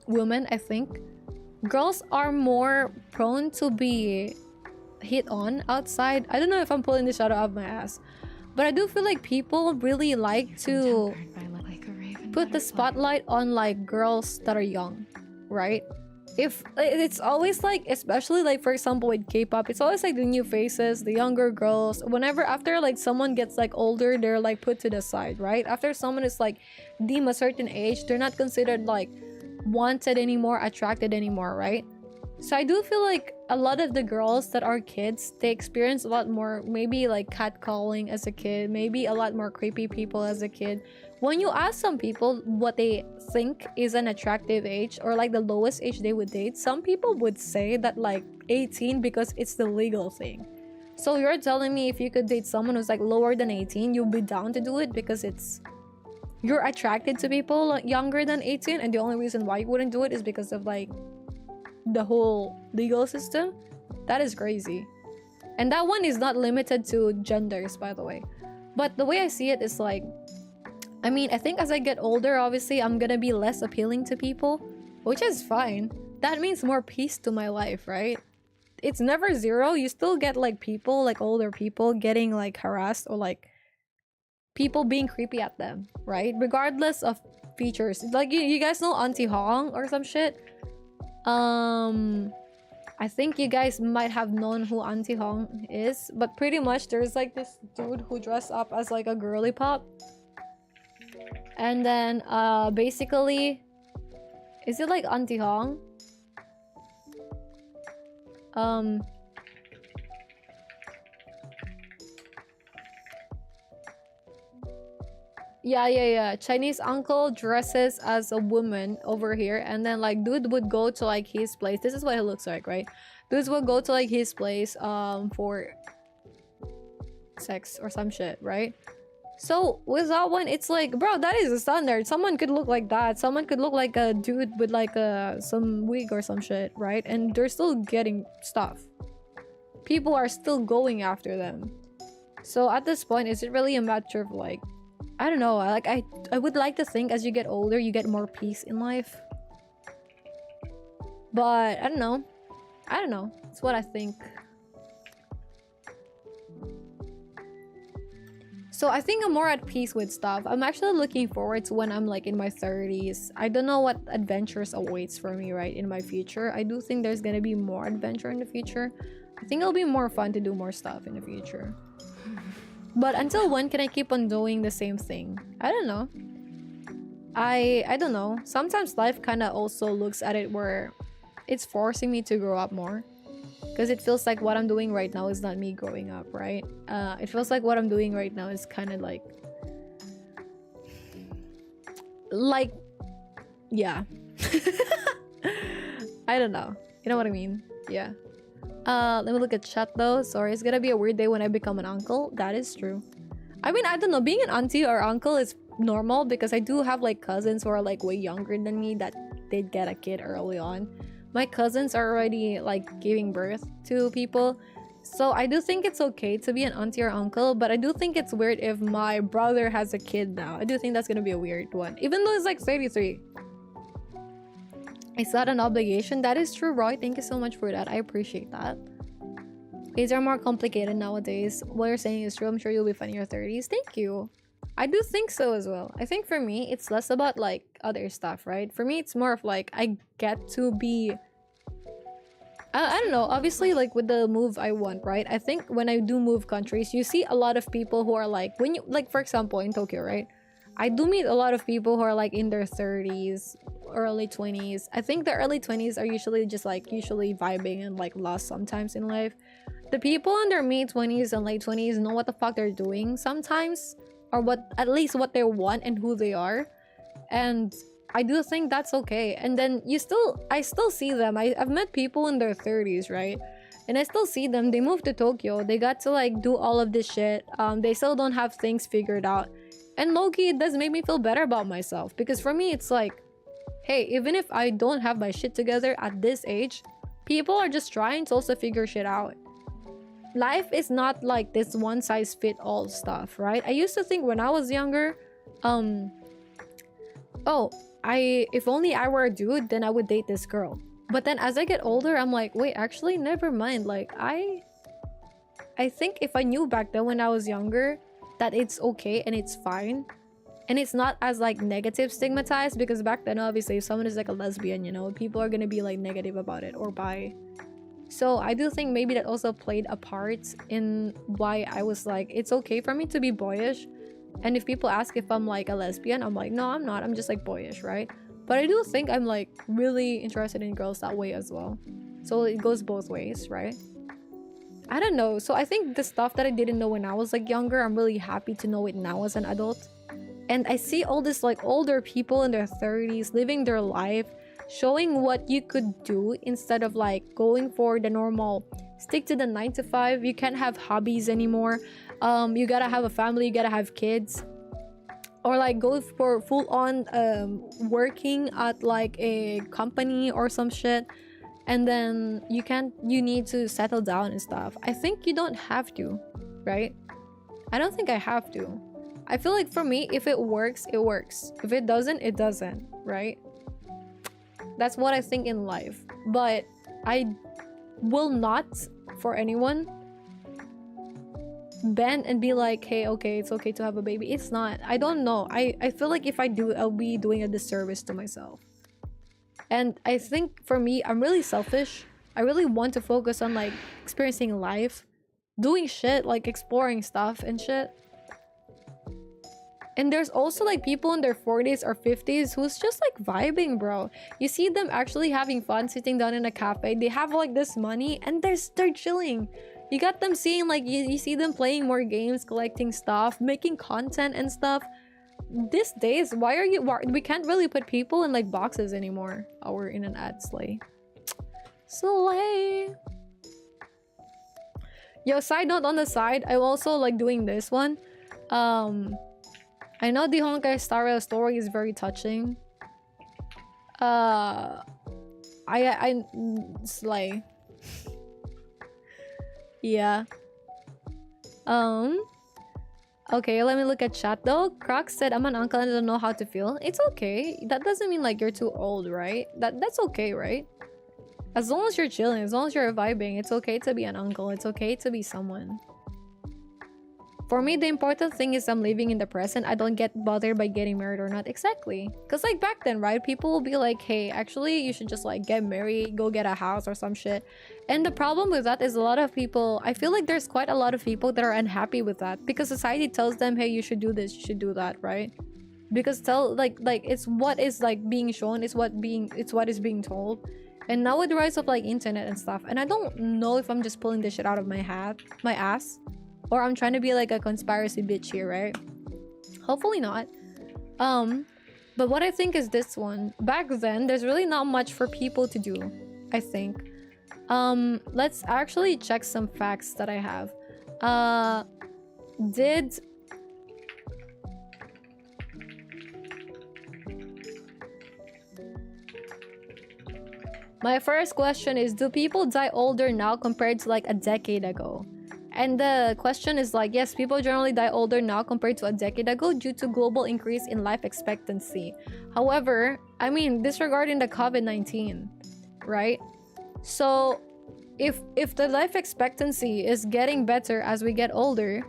woman, I think. Girls are more prone to be hit on outside. I don't know if I'm pulling this out of my ass, but I do feel like people really like to put the spotlight on like girls that are young, right? If it's always like, especially like for example with K-pop, it's always like the new faces, the younger girls. Whenever after like someone gets like older, they're like put to the side, right? After someone is like deemed a certain age, they're not considered like wanted anymore, attracted anymore, right? So I do feel like a lot of the girls that are kids, they experience a lot more, maybe like catcalling as a kid, maybe a lot more creepy people as a kid. When you ask some people what they think is an attractive age or like the lowest age they would date, some people would say that like 18 because it's the legal thing. So you're telling me if you could date someone who's like lower than 18, you'll be down to do it because you're attracted to people like younger than 18, and the only reason why you wouldn't do it is because of like the whole legal system? That is crazy. And that one is not limited to genders, by the way. But the way I see it is like, I mean, I think as I get older, obviously I'm gonna be less appealing to people, which is fine. That means more peace to my life, right? It's never zero. You still get like people, like older people getting like harassed or like people being creepy at them, right? Regardless of features. Like you guys know Auntie Hong or some shit? I think you guys might have known who Auntie Hong is, but pretty much there's like this dude who dressed up as like a girly pop. And then basically, is it like Auntie Hong? Yeah. Chinese uncle dresses as a woman over here, and then like dude would go to like his place. This is what it looks like, right? Dudes would go to like his place for sex or some shit, right? So with that one, it's like, bro, that is a standard. Someone could look like that. Someone could look like a dude with like some wig or some shit, right? And they're still getting stuff. People are still going after them. So at this point, is it really a matter of like, I don't know, like I would like to think as you get older, you get more peace in life. But I don't know. It's what I think. So I think I'm more at peace with stuff. I'm actually looking forward to when I'm like in my 30s. I don't know what adventures awaits for me, right, in my future. I do think there's gonna be more adventure in the future. I think it'll be more fun to do more stuff in the future. But until when can I keep on doing the same thing? I don't know. I don't know. Sometimes life kind of also looks at it where it's forcing me to grow up more. Because it feels like what I'm doing right now is not me growing up, right? It feels like what I'm doing right now is kind of like, yeah. I don't know. You know what I mean? Yeah. Let me look at chat though. Sorry, it's gonna be a weird day when I become an uncle. That is true. I mean, I don't know. Being an auntie or uncle is normal because I do have like cousins who are like way younger than me that did get a kid early on. My cousins are already like giving birth to people. So I do think it's okay to be an auntie or uncle, but I do think it's weird if my brother has a kid now. I do think that's gonna be a weird one. Even though it's like 33. Is that an obligation? That is true, Roy. Thank you so much for that. I appreciate that. Kids are more complicated nowadays. What you're saying is true. I'm sure you'll be fine in your 30s. Thank you. I do think so as well. I think for me, it's less about like other stuff, right? For me, it's more of like I get to be... I don't know. Obviously, like with the move I want, right? I think when I do move countries, you see a lot of people who are like... When you... Like, for example, in Tokyo, right? I do meet a lot of people who are like in their 30s, early 20s. I think the early 20s are usually just like vibing and like lost sometimes in life. The people in their mid 20s and late 20s know what the fuck they're doing sometimes, or what at least what they want and who they are, and I do think that's okay. And then I still see them. I've met people in their 30s, right? And I still see them. They moved to Tokyo. They got to like do all of this shit. They still don't have things figured out. And low-key, it does make me feel better about myself, because for me it's like, hey, even if I don't have my shit together at this age, people are just trying to also figure shit out. Life is not like this one-size-fit-all stuff, right? I used to think when I was younger, if only I were a dude, then I would date this girl. But then as I get older, I'm like, wait, actually, never mind. Like, I I think if I knew back then when I was younger that it's okay and it's fine and it's not as like negative stigmatized, because back then obviously if someone is like a lesbian, you know, people are gonna be like negative about it, or bi. So I do think maybe that also played a part in why I was like, it's okay for me to be boyish. And if people ask if I'm like a lesbian, I'm like, no, I'm not, I'm just like boyish, right? But I do think I'm like really interested in girls that way as well. So it goes both ways, right? I don't know. So I think the stuff that I didn't know when I was like younger, I'm really happy to know it now as an adult. And I see all this like older people in their 30s living their life, showing what you could do instead of like going for the normal stick to the 9 to 5. You can't have hobbies anymore. You gotta have a family, you gotta have kids, or like go for full-on working at like a company or some shit, and then you need to settle down and stuff. I think you don't have to, right? I don't think I have to. I feel like for me, if it works, it works. If it doesn't, it doesn't, right? That's what I think in life. But I will not, for anyone, bend and be like, hey, okay, it's okay to have a baby. It's not. I don't know. I feel like if I do, I'll be doing a disservice to myself. And I think for me, I'm really selfish. I really want to focus on like experiencing life, doing shit, like exploring stuff and shit. And there's also like people in their 40s or 50s who's just like vibing, bro. You see them actually having fun sitting down in a cafe. They have like this money and they're chilling. You got them seeing like, you see them playing more games, collecting stuff, making content and stuff. These days, we can't really put people in like boxes anymore. Oh, we're in an ad slay. Slay. Yo, side note on the side, I'm also like doing this one. I know the Honkai Star Rail story is very touching. I slay. Yeah. Okay, let me look at chat though. Croc said, I'm an uncle and I don't know how to feel. It's okay. That doesn't mean like you're too old, right? That's okay, right? As long as you're chilling, as long as you're vibing, it's okay to be an uncle. It's okay to be someone. For me, the important thing is I'm living in the present. I don't get bothered by getting married or not. Exactly. Because like back then, right? People will be like, hey, actually, you should just like get married, go get a house or some shit. And the problem with that is a lot of people, I feel like there's quite a lot of people that are unhappy with that. Because society tells them, hey, you should do this, you should do that, right? Because like it's what is like being shown, it's what is being told. And now with the rise of like internet and stuff, and I don't know if I'm just pulling this shit out of my ass, or I'm trying to be like a conspiracy bitch here, right? Hopefully not. But what I think is this one. Back then, there's really not much for people to do, I think. Let's actually check some facts that I have. My first question is, do people die older now compared to like a decade ago? And the question is like, yes, people generally die older now compared to a decade ago due to global increase in life expectancy. However, I mean, disregarding the COVID-19, right? So if the life expectancy is getting better as we get older,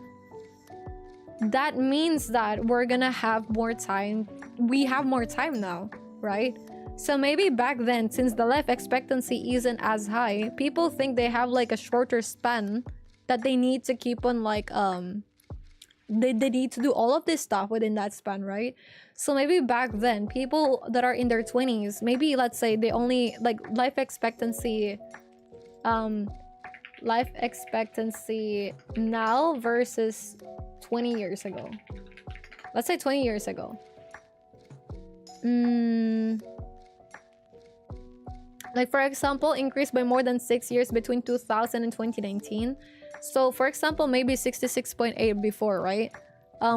that means that we're gonna have more time. We have more time now, right? So maybe back then, since the life expectancy isn't as high, people think they have like a shorter span that they need to keep on like they need to do all of this stuff within that span, right? So maybe back then, people that are in their 20s, maybe let's say they only like life expectancy now versus 20 years ago. Let's say 20 years ago. Like for example, increased by more than 6 years between 2000 and 2019. So for example, maybe 66.8 before, right?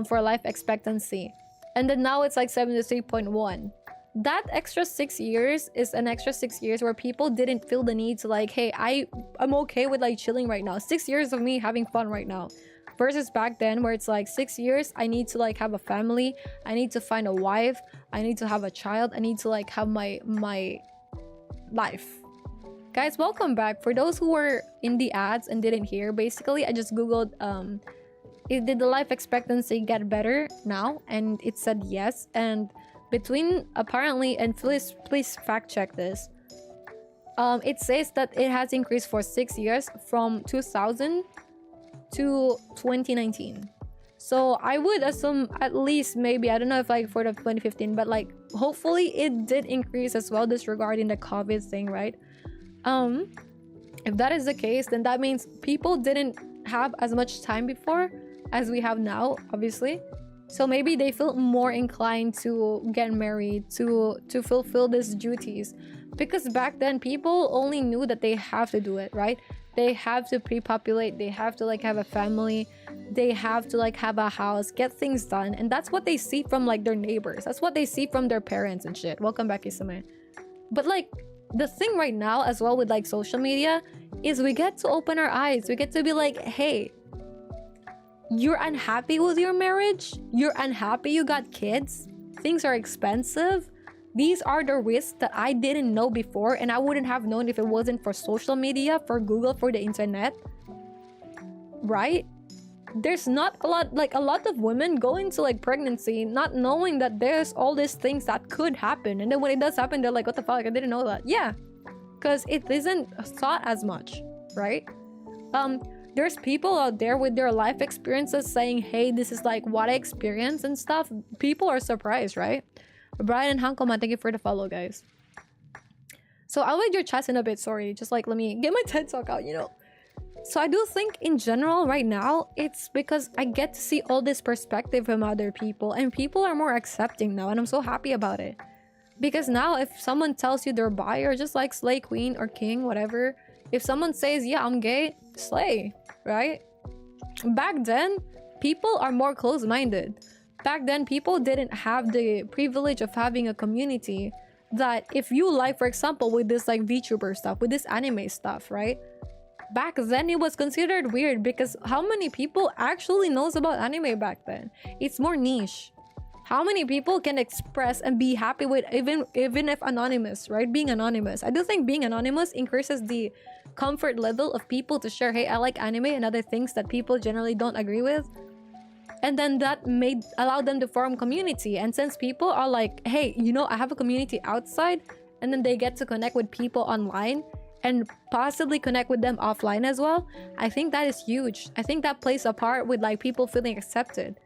For life expectancy. And then now it's like 73.1. That extra 6 years is an extra 6 years where people didn't feel the need to like, hey, I'm okay with like chilling right now. 6 years of me having fun right now. Versus back then where it's like 6 years, I need to like have a family. I need to find a wife. I need to have a child. I need to like have my life. Guys, welcome back. For those who were in the ads and didn't hear, basically I just googled did the life expectancy get better now, and it said yes. And between apparently, and please fact check this, it says that it has increased for 6 years from 2000 to 2019. So I would assume at least, maybe, I don't know if like for the 2015, but like hopefully it did increase as well, disregarding the COVID thing, right? If that is the case, then that means people didn't have as much time before as we have now, obviously. So maybe they feel more inclined to get married, to fulfill these duties, because back then people only knew that they have to do it, right? They have to pre-populate, they have to like have a family, they have to like have a house, get things done. And that's what they see from like their neighbors, that's what they see from their parents and shit. Welcome back, Isame. But like the thing right now as well with like social media is we get to open our eyes. We get to be like, hey, you're unhappy with your marriage, you're unhappy you got kids, things are expensive. These are the risks that I didn't know before, and I wouldn't have known if it wasn't for social media, for Google, for the internet, right? There's not a lot of women go into like pregnancy not knowing that there's all these things that could happen, and then when it does happen, they're like, what the fuck, I didn't know that. Yeah, because it isn't thought as much, right? There's people out there with their life experiences saying, hey, this is like what I experienced and stuff. People are surprised, right? Brian and Hankoma, thank you for the follow, guys. So I'll read your chats in a bit, sorry. Just like, let me get my TED Talk out, you know. So I do think in general right now, it's because I get to see all this perspective from other people, and people are more accepting now, and I'm so happy about it. Because now if someone tells you they're bi, or just like slay queen or king, whatever, if someone says, yeah, I'm gay, slay, right? Back then, people are more close-minded. Back then, people didn't have the privilege of having a community that if you like, for example, with this like VTuber stuff, with this anime stuff, right? Back then, it was considered weird because how many people actually knows about anime back then? It's more niche. How many people can express and be happy with even if anonymous, right? Being anonymous. I do think being anonymous increases the comfort level of people to share, hey, I like anime and other things that people generally don't agree with. And then that allowed them to form community. And since people are like, hey, you know, I have a community outside, and then they get to connect with people online and possibly connect with them offline as well, I think that is huge. I think that plays a part with like people feeling accepted.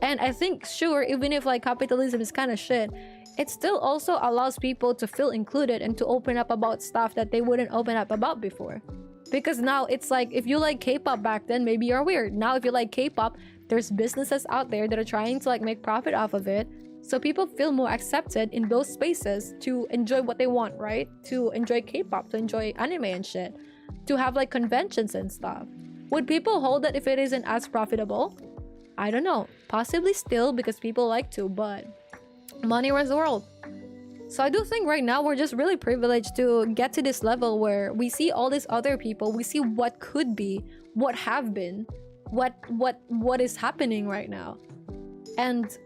And I think, sure, even if like capitalism is kind of shit, it still also allows people to feel included and to open up about stuff that they wouldn't open up about before. Because now it's like, if you like K-pop back then, maybe you're weird. Now if you like K-pop, there's businesses out there that are trying to like make profit off of it. So people feel more accepted in those spaces to enjoy what they want, right? To enjoy K-pop, to enjoy anime and shit. To have like conventions and stuff. Would people hold that if it isn't as profitable? I don't know. Possibly still, because people like to, but money runs the world. So I do think right now we're just really privileged to get to this level where we see all these other people, we see what could be, what have been, what is happening right now. And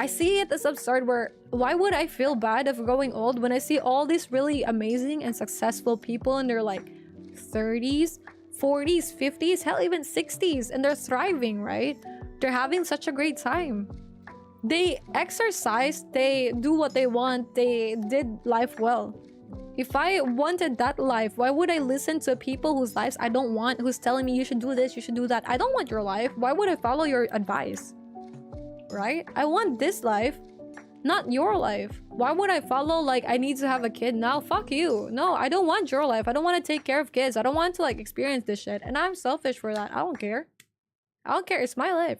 I see it as absurd where why would I feel bad of growing old when I see all these really amazing and successful people in their like 30s, 40s, 50s, hell even 60s, and they're thriving, right? They're having such a great time. They exercise, they do what they want, they did life well. If I wanted that life, why would I listen to people whose lives I don't want, who's telling me you should do this, you should do that? I don't want your life. Why would I follow your advice? Right? I want this life, not your life. Why would I follow like I need to have a kid now? Fuck you. No, I don't want your life. I don't want to take care of kids. I don't want to like experience this shit. And I'm selfish for that. I don't care. I don't care. It's my life.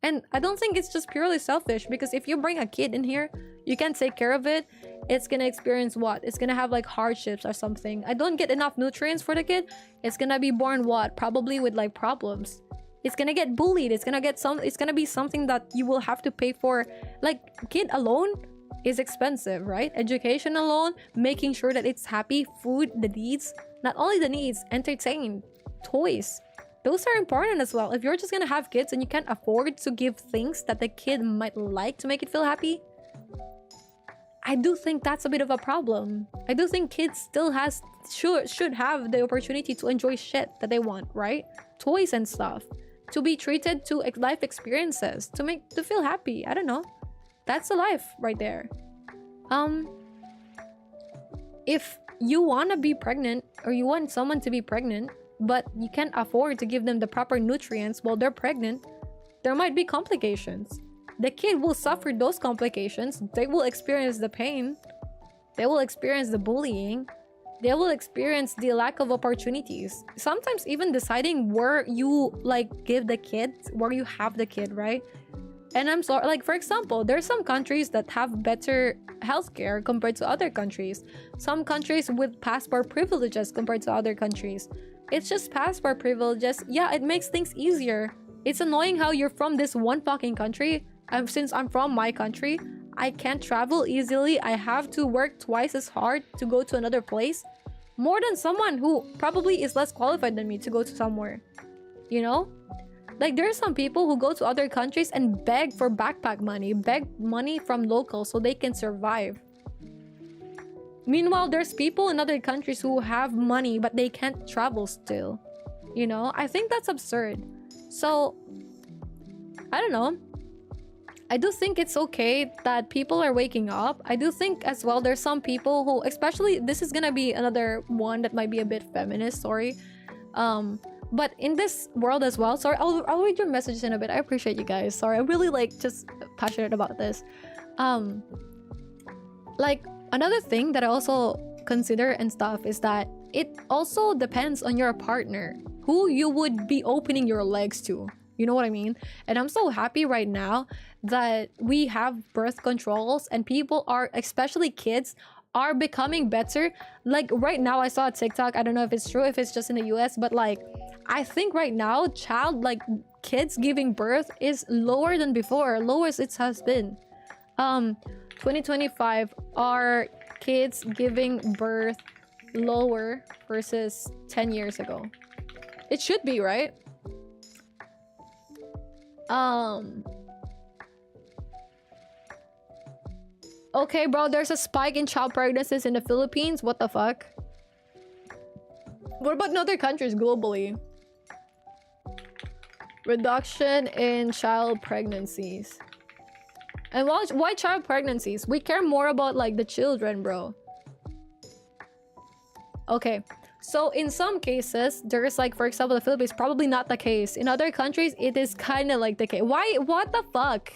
And I don't think it's just purely selfish, because if you bring a kid in here, you can't take care of it, it's gonna experience what? It's gonna have like hardships or something. I don't get enough nutrients for the kid, it's gonna be born what? Probably with like problems. It's gonna get bullied, it's gonna be something that you will have to pay for. Like, kid alone is expensive, right? Education alone, making sure that it's happy, food, the needs, not only the needs, entertained, toys. Those are important as well. If you're just gonna have kids and you can't afford to give things that the kid might like to make it feel happy, I do think that's a bit of a problem. I do think kids still should have the opportunity to enjoy shit that they want, right? Toys and stuff. To be treated to life experiences. To feel happy. I don't know. That's a life right there. If you want to be pregnant, or you want someone to be pregnant, but you can't afford to give them the proper nutrients while they're pregnant, there might be complications. The kid will suffer those complications. They will experience the pain. They will experience the bullying. They will experience the lack of opportunities. Sometimes even deciding where you give the kid, where you have the kid, right? And I'm sorry, like for example, there's some countries that have better healthcare compared to other countries. Some countries with passport privileges compared to other countries. It's just passport privileges. Yeah, it makes things easier. It's annoying how you're from this one fucking country. Since I'm from my country, I can't travel easily. I have to work twice as hard to go to another place. More than someone who probably is less qualified than me to go to somewhere. You know? Like, there are some people who go to other countries and beg for backpack money, beg money from locals so they can survive. Meanwhile, there's people in other countries who have money but they can't travel still. You know? I think that's absurd. So, I don't know. I do think it's okay that people are waking up. I do think as well there's some people who, especially, this is gonna be another one that might be a bit feminist, sorry. But in this world as well, sorry, I'll read your messages in a bit. I appreciate you guys. Sorry, I'm really just passionate about this. Like, another thing that I also consider and stuff is that it also depends on your partner, who you would be opening your legs to. You know what I mean? And I'm so happy right now that we have birth controls and people are, especially kids, are becoming better. Like right now I saw a TikTok, I don't know if it's true, if it's just in the US, but like I think right now kids giving birth is lower than before, lowest it has been. 2025, are kids giving birth lower versus 10 years ago? It should be, right? Okay, bro, there's a spike in child pregnancies in the Philippines. What the fuck? What about in other countries globally? Reduction in child pregnancies. And why child pregnancies? We care more about like the children, bro. Okay. So in some cases, there's like, for example, the Philippines, probably not the case. In other countries, it is kind of like the case. Why? What the fuck?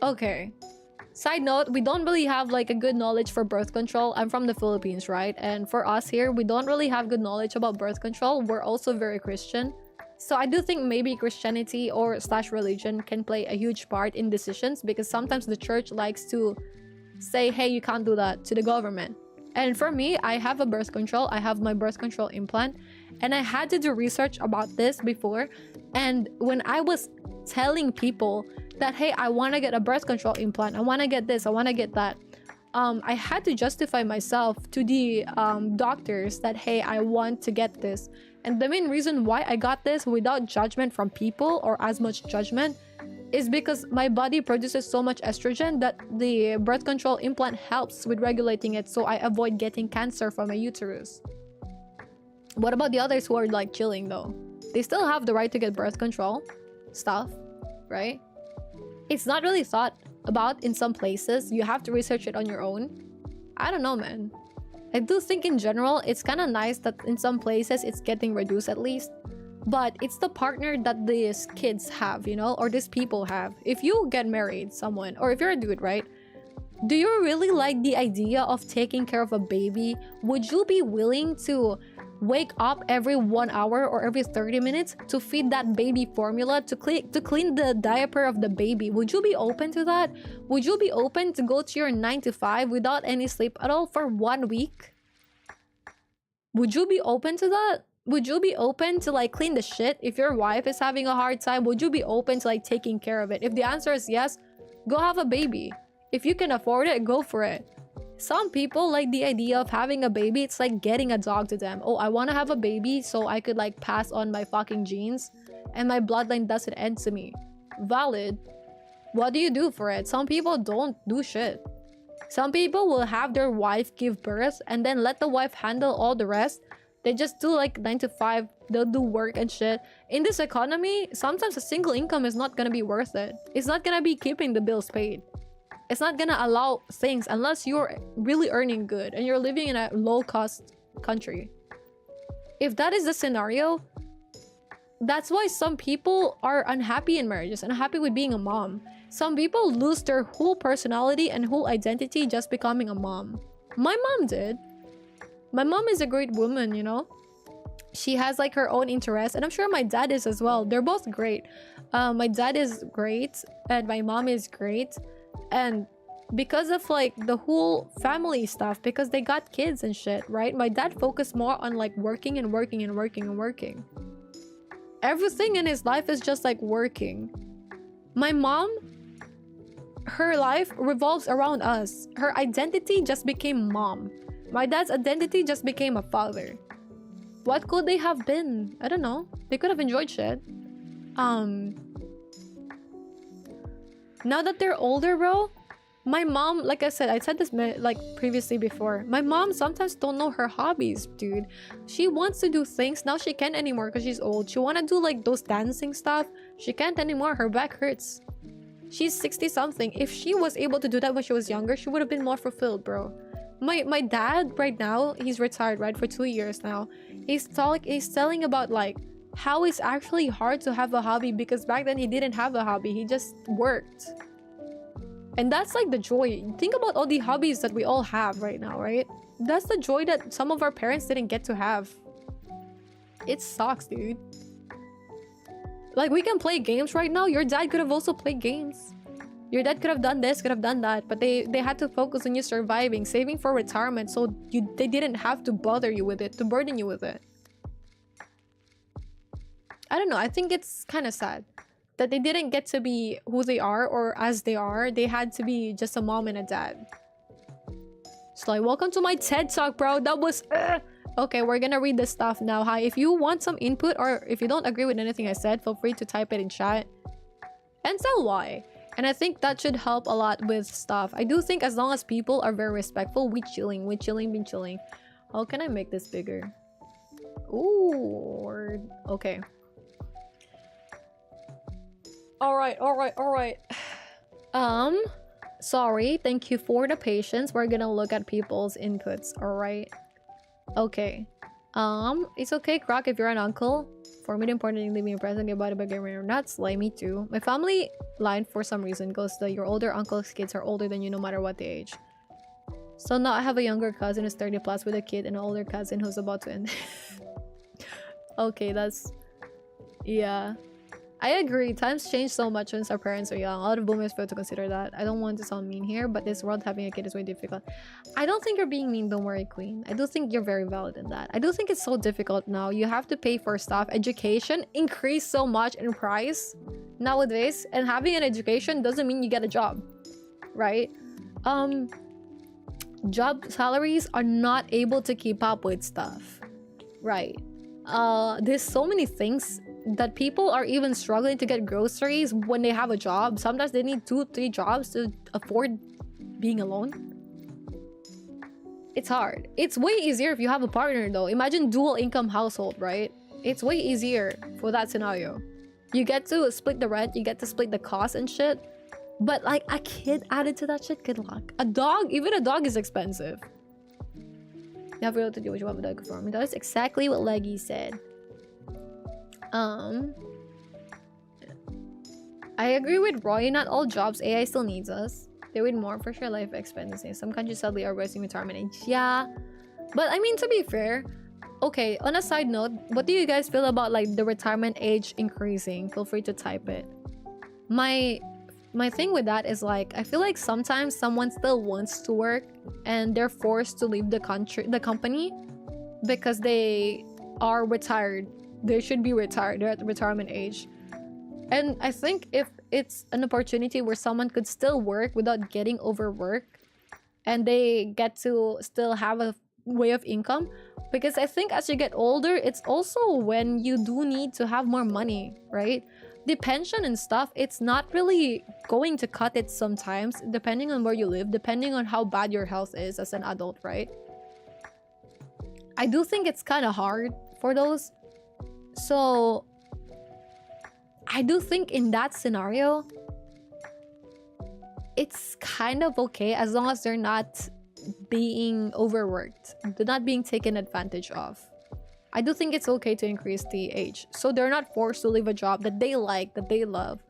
Okay. Side note, we don't really have like a good knowledge for birth control. I'm from the Philippines, right? And for us here, we don't really have good knowledge about birth control. We're also very Christian. So I do think maybe Christianity or / religion can play a huge part in decisions, because sometimes the church likes to say, hey, you can't do that to the government. And for me, I have a birth control. I have my birth control implant. And I had to do research about this before. And when I was telling people that, hey, I want to get a birth control implant, I want to get this, I want to get that, I had to justify myself to the doctors that, hey, I want to get this. And the main reason why I got this without judgment from people or as much judgment is because my body produces so much estrogen that the birth control implant helps with regulating it, so I avoid getting cancer from my uterus. What about the others who are like chilling though? They still have the right to get birth control stuff, right? It's not really thought about in some places. You have to research it on your own. I don't know, man. I do think in general, it's kind of nice that in some places it's getting reduced at least. But it's the partner that these kids have, you know, or these people have. If you get married, someone, or if you're a dude, right? Do you really like the idea of taking care of a baby? Would you be willing to wake up every 1 hour or every 30 minutes to feed that baby formula, to clean the diaper of the baby? Would you be open to that? Would you be open to go to your 9 to 5 without any sleep at all for 1 week? Would you be open to that? Would you be open to like clean the shit if your wife is having a hard time? Would you be open to like taking care of it? If the answer is yes, go have a baby. If you can afford it, go for it. Some people like the idea of having a baby. It's like getting a dog to them. Oh, I want to have a baby so I could like pass on my fucking genes and my bloodline doesn't end to me. Valid. What do you do for it? Some people don't do shit. Some people will have their wife give birth and then let the wife handle all the rest. They just do like 9 to 5. They'll do work and shit. In this economy, sometimes a single income is not gonna be worth it. It's not gonna be keeping the bills paid. It's not gonna allow things unless you're really earning good and you're living in a low-cost country. If that is the scenario, that's why some people are unhappy in marriages, unhappy with being a mom. Some people lose their whole personality and whole identity just becoming a mom. My mom did. My mom is a great woman, you know? She has like her own interests, and I'm sure my dad is as well. They're both great. My dad is great and my mom is great. And because of like the whole family stuff, because they got kids and shit, right? My dad focused more on like working and working and working and working. Everything in his life is just like working. My mom, her life revolves around us. Her identity just became mom. My dad's identity just became a father. What could they have been? I don't know. They could have enjoyed shit. Now that they're older, bro, my mom, like I said, I said this like previously before. My mom sometimes don't know her hobbies, dude. She wants to do things. Now she can't anymore because she's old. She want to do like those dancing stuff. She can't anymore. Her back hurts. She's 60 something. If she was able to do that when she was younger, she would have been more fulfilled, bro. My dad right now, he's retired, right, for 2 years now. He's telling about like how it's actually hard to have a hobby because back then he didn't have a hobby. He just worked. And that's like the joy. Think about all the hobbies that we all have right now, right? That's the joy that some of our parents didn't get to have. It sucks, dude. Like, we can play games right now. Your dad could have also played games. Your dad could have done this, could have done that, but they had to focus on you surviving, saving for retirement, so they didn't have to bother you with it, to burden you with it. I don't know, I think it's kind of sad that they didn't get to be who they are or as they are. They had to be just a mom and a dad. So like, welcome to my TED Talk, bro. That was... Okay, we're gonna read this stuff now. Hi, if you want some input or if you don't agree with anything I said, feel free to type it in chat and tell why. And I think that should help a lot with stuff. I do think as long as people are very respectful, we chilling, been chilling. How can I make this bigger? Ooh, okay. All right. Sorry, thank you for the patience. We're gonna look at people's inputs, all right? Okay. It's okay, Croc, if you're an uncle. For me, the important thing to be present, get body by getting or not. Slay me too. My family line, for some reason, goes that your older uncle's kids are older than you no matter what the age. So now I have a younger cousin who's 30 plus with a kid and an older cousin who's about to end. Okay, that's... Yeah. I agree. Times change so much since our parents are young. A lot of boomers fail to consider that. I don't want to sound mean here, but this world having a kid is way difficult. I don't think you're being mean, don't worry, Queen. I do think you're very valid in that. I do think it's so difficult now. You have to pay for stuff. Education increased so much in price nowadays, and having an education doesn't mean you get a job, right? Job salaries are not able to keep up with stuff, right? There's so many things that people are even struggling to get groceries when they have a job. Sometimes they need 2-3 jobs to afford being alone. It's hard. It's way easier if you have a partner though. Imagine dual income household, right? It's way easier for that scenario. You get to split the rent, you get to split the cost and shit. But like a kid added to that shit, good luck. A dog, even a dog is expensive. You have to do what you want with dog for me. That's exactly what Leggy said. I agree with Roy. Not all jobs. AI still needs us. They would more for sure life expectancy. Some countries sadly are raising retirement age. Yeah, but I mean, to be fair, okay, on a side note, what do you guys feel about like the retirement age increasing? Feel free to type it. My thing with that is like, I feel like sometimes someone still wants to work and they're forced to leave the company because they are retired. They should be retired. They're at the retirement age. And I think if it's an opportunity where someone could still work without getting overworked and they get to still have a way of income, because I think as you get older, it's also when you do need to have more money, right? the pension and stuff, it's not really going to cut it sometimes, depending on where you live, depending on how bad your health is as an adult, right? I do think it's kind of hard for those. So I do think in that scenario, it's kind of okay as long as they're not being overworked, they're not being taken advantage of. I do think it's okay to increase the age, so they're not forced to leave a job that they like, that they love,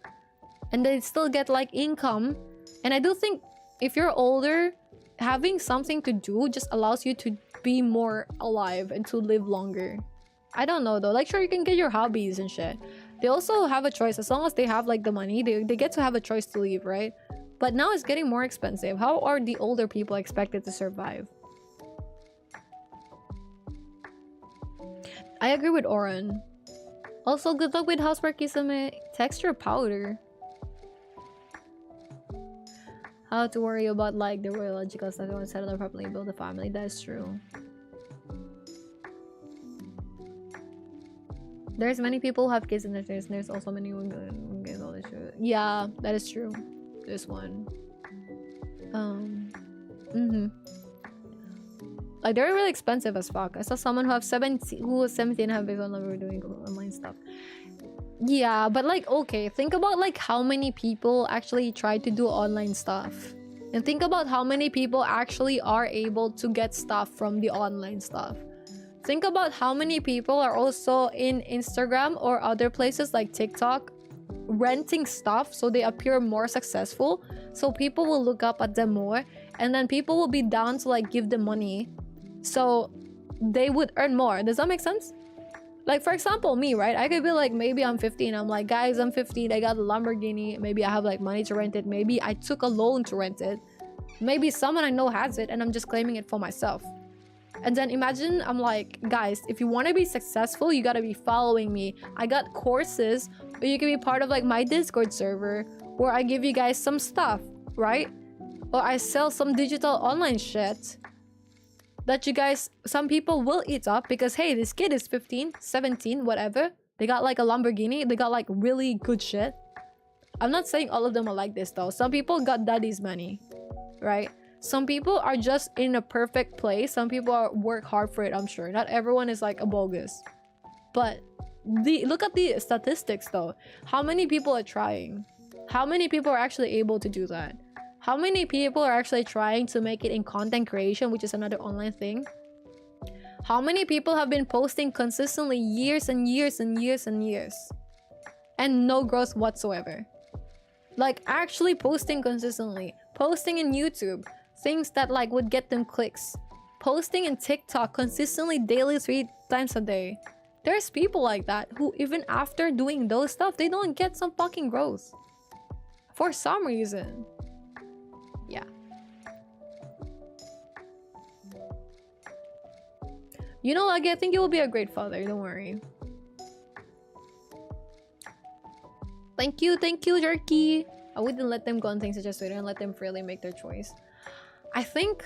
and they still get like income. And I do think if you're older, having something to do just allows you to be more alive and to live longer. I don't know though, like sure you can get your hobbies and shit. They also have a choice as long as they have like the money, they get to have a choice to leave, right? But now it's getting more expensive. How are the older people expected to survive? I agree with Oren. Also, good luck with housework, Kisame. Texture powder. How to worry about like the biological stuff. You want to settle properly, build a family. That's true. There's many people who have kids and there's also many women get all this shit. Yeah, that is true. This one. Like they're really expensive as fuck. I saw someone who was 17 and have his own lover doing online stuff. Yeah, but like okay, think about like how many people actually try to do online stuff. And think about how many people actually are able to get stuff from the online stuff. Think about how many people are also in Instagram or other places like TikTok renting stuff so they appear more successful, so people will look up at them more, and then people will be down to like give them money so they would earn more. Does that make sense? Like for example me, right? I could be like, maybe I'm 15, I'm like, guys, I'm 15, I got a Lamborghini, maybe I have like money to rent it, maybe I took a loan to rent it, maybe someone I know has it and I'm just claiming it for myself. And then imagine I'm like, guys, if you want to be successful, you gotta be following me. I got courses, or you can be part of like my Discord server where I give you guys some stuff, right? Or I sell some digital online shit that you guys, some people will eat up because hey, this kid is 15, 17, whatever. They got like a Lamborghini, they got like really good shit. I'm not saying all of them are like this though. Some people got daddy's money, right? Some people are just in a perfect place. Some people work hard for it, I'm sure. Not everyone is like a bogus. But look at the statistics though. How many people are trying? How many people are actually able to do that? How many people are actually trying to make it in content creation, which is another online thing? How many people have been posting consistently years and years and years and years and no growth whatsoever? Like actually posting consistently, posting in YouTube, things that like would get them clicks, posting in TikTok consistently daily 3 times a day. There's people like that who even after doing those stuff, they don't get some fucking growth for some reason. Yeah. You know, like I think you will be a great father, don't worry. Thank you, Jerky. I wouldn't let them go on things such as Twitter and let them freely make their choice. I think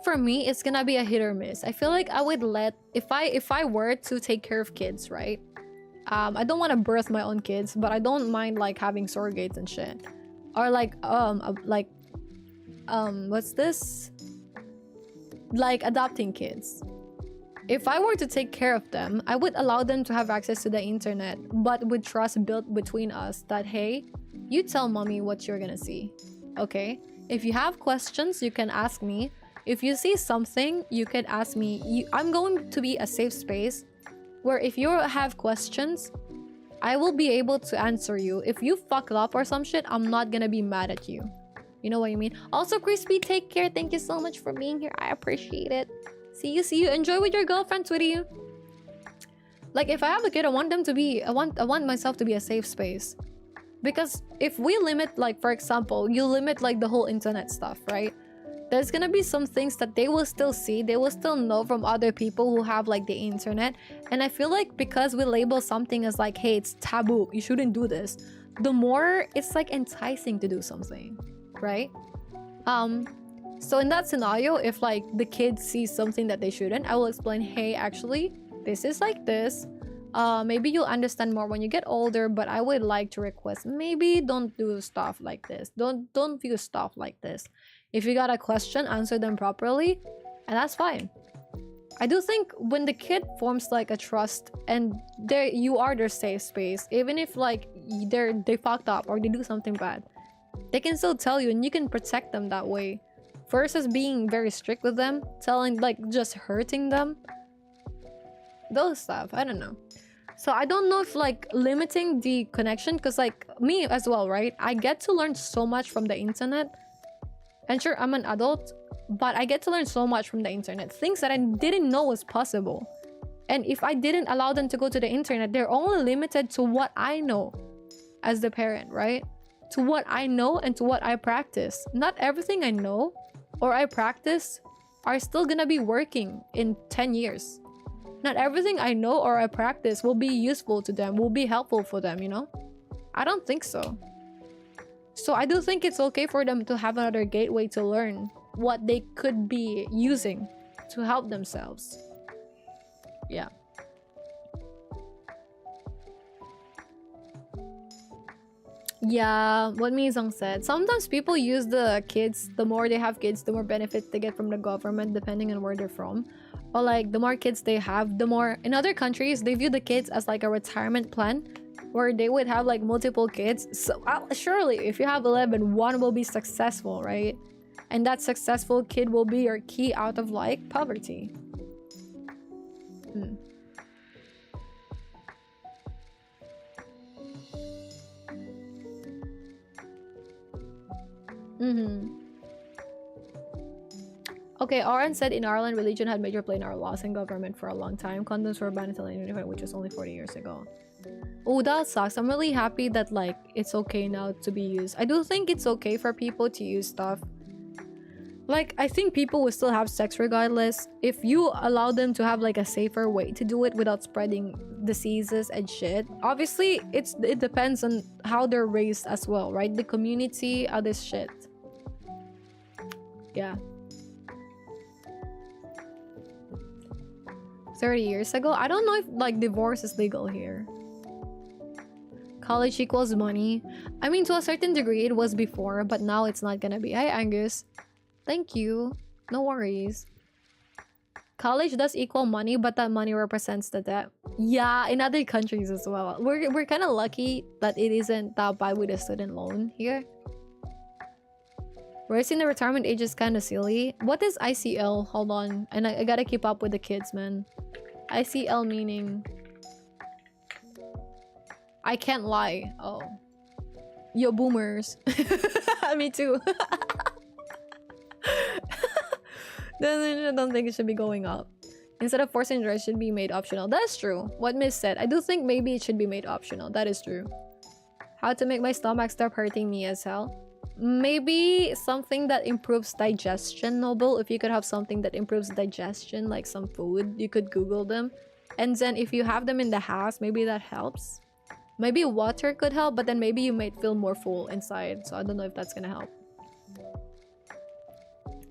for me it's gonna be a hit or miss. I feel like I would let, if I were to take care of kids, right? I don't want to birth my own kids, but I don't mind like having surrogates and shit, or like what's this, like adopting kids. If I were to take care of them, I would allow them to have access to the internet, but with trust built between us that hey, you tell mommy what you're gonna see, okay? If you have questions, you can ask me. If you see something, you can ask me. I'm going to be a safe space where if you have questions, I will be able to answer you. If you fuck up or some shit, I'm not gonna be mad at you. You know what I mean? Also, Crispy, take care. Thank you so much for being here. I appreciate it. See you. Enjoy with your girlfriend, Twitty. Like, if I have a kid, I want them to be... I want myself to be a safe space. Because if we limit, like, for example, you limit, like, the whole internet stuff, right? There's gonna be some things that they will still see. They will still know from other people who have, like, the internet. And I feel like because we label something as, like, hey, it's taboo, you shouldn't do this, the more it's, like, enticing to do something, right? So in that scenario, if, like, the kids see something that they shouldn't, I will explain, hey, actually, this is like this. maybe you'll understand more when you get older, but I would like to request, maybe don't do stuff like this. Don't view stuff like this. If you got a question, answer them properly, and that's fine. I do think when the kid forms like a trust and you are their safe space, even if like they fucked up or they do something bad, they can still tell you and you can protect them that way. Versus being very strict with them, telling like just hurting them. Those stuff, I don't know. So I don't know if like limiting the connection, because like me as well, right? I get to learn so much from the internet. And sure, I'm an adult, but I get to learn so much from the internet. Things that I didn't know was possible. And if I didn't allow them to go to the internet, they're only limited to what I know as the parent, right? To what I know and to what I practice. Not everything I know or I practice are still gonna be working in 10 years. Not everything I know or I practice will be useful to them, will be helpful for them, you know? I don't think so. So I do think it's okay for them to have another gateway to learn what they could be using to help themselves. Yeah. Yeah, what Mizong said. Sometimes people use the kids, the more they have kids, the more benefits they get from the government, depending on where they're from. Or like, the more kids they have, the more... In other countries, they view the kids as like a retirement plan, where they would have like multiple kids. So surely, if you have 11, one will be successful, right? And that successful kid will be your key out of like poverty. Okay, Oren said in Ireland, religion had major play in our laws and government for a long time. Condoms were banned until 1995, which was only 40 years ago. Oh, that sucks. I'm really happy that like it's okay now to be used. I do think it's okay for people to use stuff. Like, I think people will still have sex regardless. If you allow them to have like a safer way to do it without spreading diseases and shit. Obviously, it depends on how they're raised as well, right? The community, all this shit. Yeah. 30 years ago? I don't know if like divorce is legal here. College equals money. I mean, to a certain degree it was before, but now it's not gonna be. Hi, Angus. Thank you. No worries. College does equal money, but that money represents the debt. Yeah, in other countries as well. We're kind of lucky that it isn't that bad with a student loan here. Raising the retirement age is kind of silly. What is ICL? Hold on. And I gotta keep up with the kids, man. ICL meaning... I can't lie. Oh. Yo, boomers. Me too. I don't think it should be going up. Instead of forcing dress, it should be made optional. That's true. What Miss said. I do think maybe it should be made optional. That is true. How to make my stomach stop hurting me as hell? Maybe something that improves digestion, Noble. If you could have something that improves digestion, like some food, you could Google them. And then if you have them in the house, maybe that helps. Maybe water could help, but then maybe you might feel more full inside. So I don't know if that's gonna help.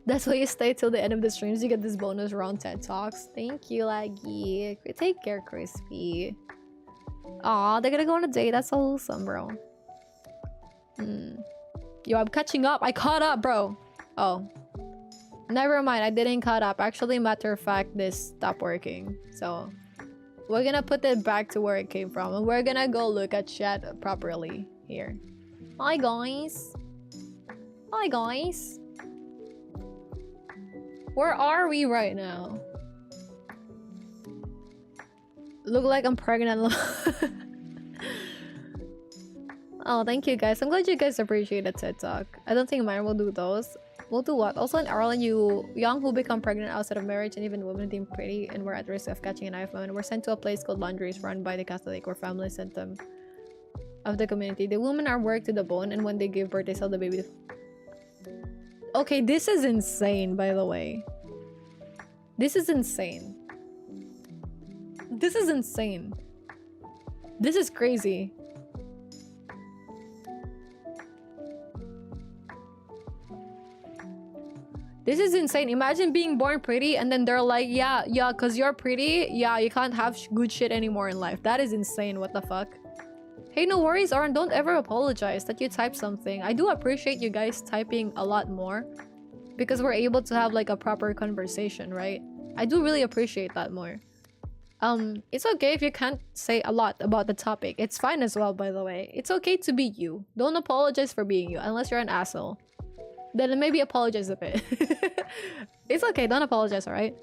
That's why you stay till the end of the streams. You get this bonus round TED Talks. Thank you, Laggy. Take care, Crispy. Aw, they're gonna go on a date. That's so wholesome, bro. Yo, I'm catching up. I caught up, bro. Oh. Never mind. I didn't caught up. Actually, matter of fact, this stopped working. So, we're gonna put it back to where it came from. And we're gonna go look at chat properly here. Hi, guys. Hi, guys. Where are we right now? Look like I'm pregnant. Oh, thank you guys. I'm glad you guys appreciate the TED Talk. I don't think mine will do those. We'll do what? Also in Ireland, young who become pregnant outside of marriage and even women deemed pretty and were at risk of catching an IFM were sent to a place called laundries run by the Catholic or family sent them of the community. The women are worked to the bone, and when they give birth, they sell the baby. Okay, this is insane, by the way. This is insane. This is insane. This is crazy. This is insane. Imagine being born pretty and then they're like, yeah, because you're pretty, yeah, you can't have good shit anymore in life. That is insane. What the fuck? Hey, no worries, Aaron. Don't ever apologize that you typed something. I do appreciate you guys typing a lot more because we're able to have like a proper conversation, right? I do really appreciate that more. It's okay if you can't say a lot about the topic. It's fine as well, by the way. It's okay to be you. Don't apologize for being you unless you're an asshole. Then maybe apologize a bit. It's okay, don't apologize, alright?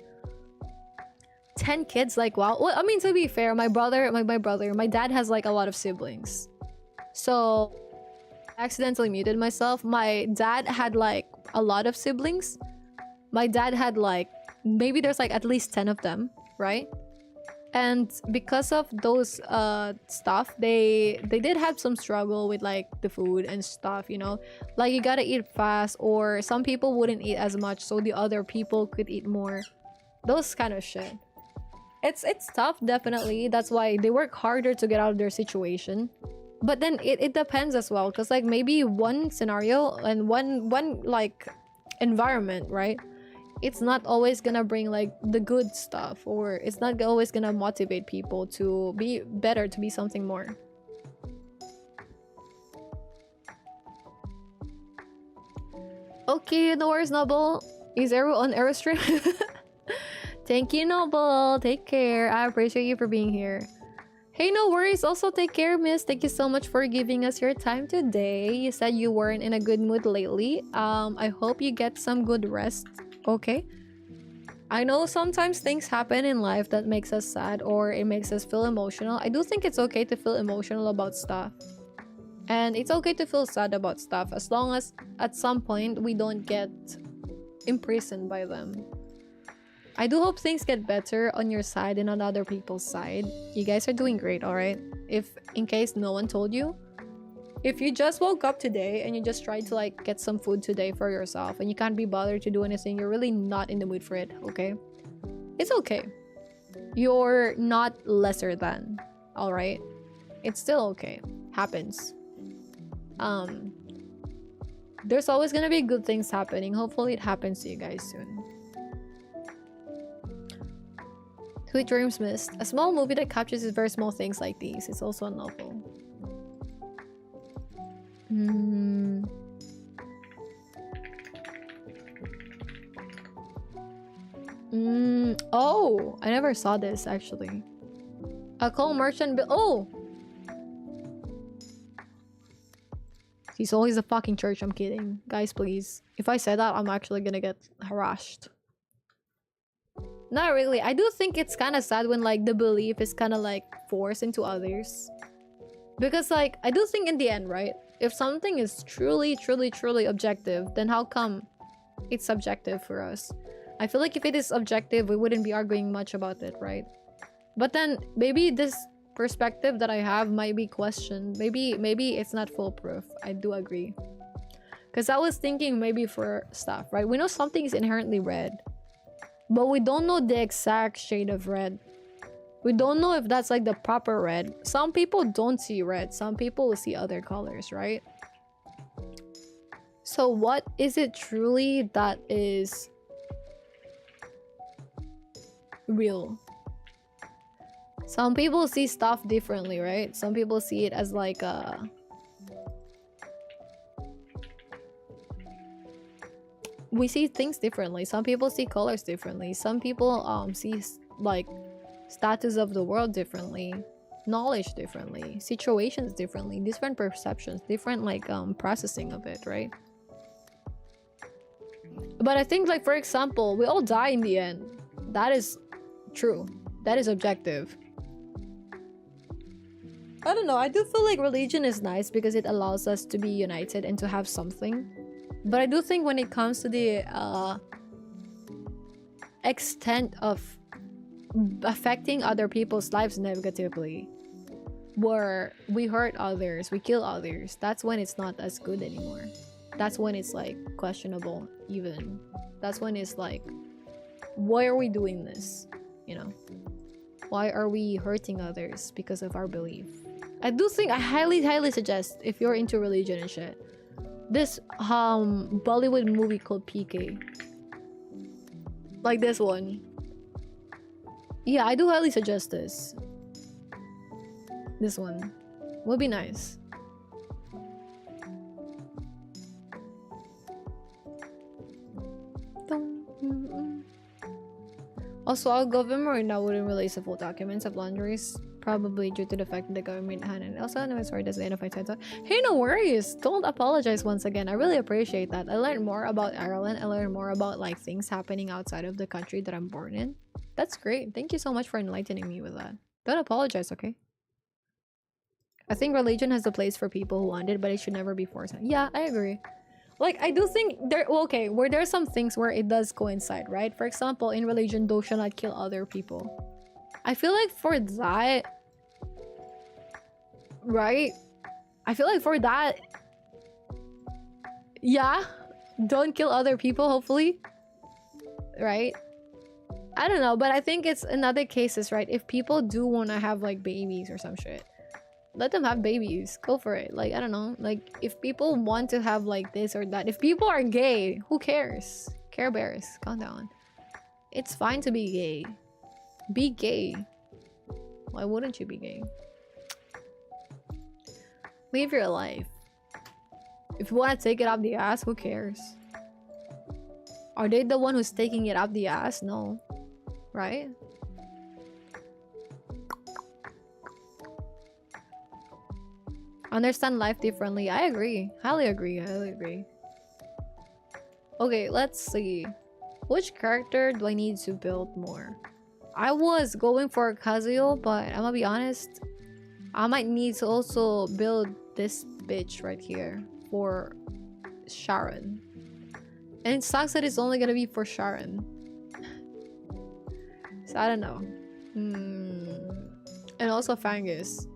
10 kids, like, wow. Well, I mean, to be fair, my dad has like a lot of siblings. So I accidentally muted myself. My dad had like a lot of siblings. My dad had like, maybe there's like at least 10 of them, right? And because of those stuff, they did have some struggle with like the food and stuff, you know, like you gotta eat fast, or some people wouldn't eat as much so the other people could eat more. Those kind of shit. It's tough, definitely. That's why they work harder to get out of their situation. But then it depends as well, because like maybe one scenario and one like environment, right? It's not always gonna bring like the good stuff, or it's not always gonna motivate people to be better, to be something more. Okay, no worries, Noble. Is Eru on Airstream? Thank you, Noble. Take care. I appreciate you for being here. Hey, no worries. Also, take care, miss. Thank you so much for giving us your time today. You said you weren't in a good mood lately. I hope you get some good rest. Okay, I know sometimes things happen in life that makes us sad or it makes us feel emotional. I do think it's okay to feel emotional about stuff, and it's okay to feel sad about stuff as long as at some point we don't get imprisoned by them. I do hope things get better on your side and on other people's side. You guys are doing great, all right? If in case no one told you, if you just woke up today and you just tried to like get some food today for yourself and you can't be bothered to do anything, you're really not in the mood for it, okay? It's okay. You're not lesser than, all right? It's still okay. Happens. There's always gonna be good things happening. Hopefully it happens to you guys soon. Sweet Dreams Missed. A small movie that captures very small things like these. It's also a novel. Oh, I never saw this actually. A coal merchant. Oh, he's always a fucking church. I'm kidding, guys. Please, if I say that, I'm actually gonna get harassed. Not really. I do think it's kind of sad when like the belief is kind of like forced into others, because like I do think in the end, right? If something is truly objective, then how come it's subjective for us? I feel like if it is objective, we wouldn't be arguing much about it, right? But then maybe this perspective that I have might be questioned. Maybe it's not foolproof. I do agree. Because I was thinking maybe for stuff, right? We know something is inherently red, but we don't know the exact shade of red. We don't know if that's like the proper red. Some people don't see red. Some people will see other colors, right? So what is it truly that is real? Some people see stuff differently, right? Some people see it as like a... We see things differently. Some people see colors differently. Some people see like status of the world differently, knowledge differently, situations differently, different perceptions, different like processing of it, right? But I think like, for example, we all die in the end. That is true. That is objective. I don't know. I do feel like religion is nice because it allows us to be united and to have something. But I do think when it comes to the extent of affecting other people's lives negatively, where we hurt others, we kill others, that's when it's not as good anymore. That's when it's like questionable even. That's when it's like, why are we doing this? You know, why are we hurting others because of our belief? I do think I highly suggest, if you're into religion and shit, this Bollywood movie called PK. Like this one. Yeah, I do highly suggest this. This one would be nice. Also, our government right now wouldn't release the full documents of laundries, probably due to the fact that the government hadn't. Also, no, sorry, that's the end of my TED Talk. Hey, no worries. Don't apologize once again. I really appreciate that. I learned more about Ireland. I learned more about like things happening outside of the country that I'm born in. That's great. Thank you so much for enlightening me with that. Don't apologize, okay? I think religion has a place for people who want it, but it should never be forced. Yeah, I agree. Like, I do think there, well, okay, where there are some things where it does coincide, right? For example, in religion, thou shalt not kill other people. I feel like for that, right? I feel like for that, yeah, don't kill other people, hopefully, right? I don't know, but I think it's in other cases, right? If people do want to have like babies or some shit, let them have babies. Go for it. Like, I don't know. Like, if people want to have like this or that. If people are gay, who cares? Care Bears, calm down. It's fine to be gay. Be gay. Why wouldn't you be gay? Live your life. If you want to take it up the ass, who cares? Are they the one who's taking it up the ass? No. Right? Understand life differently. I agree. Highly agree. Highly agree. Okay, let's see. Which character do I need to build more? I was going for Kazuyo, but I'm gonna be honest. I might need to also build this bitch right here for Sharon. And it sucks that it's only gonna be for Sharon. So I don't know. And also Fangus.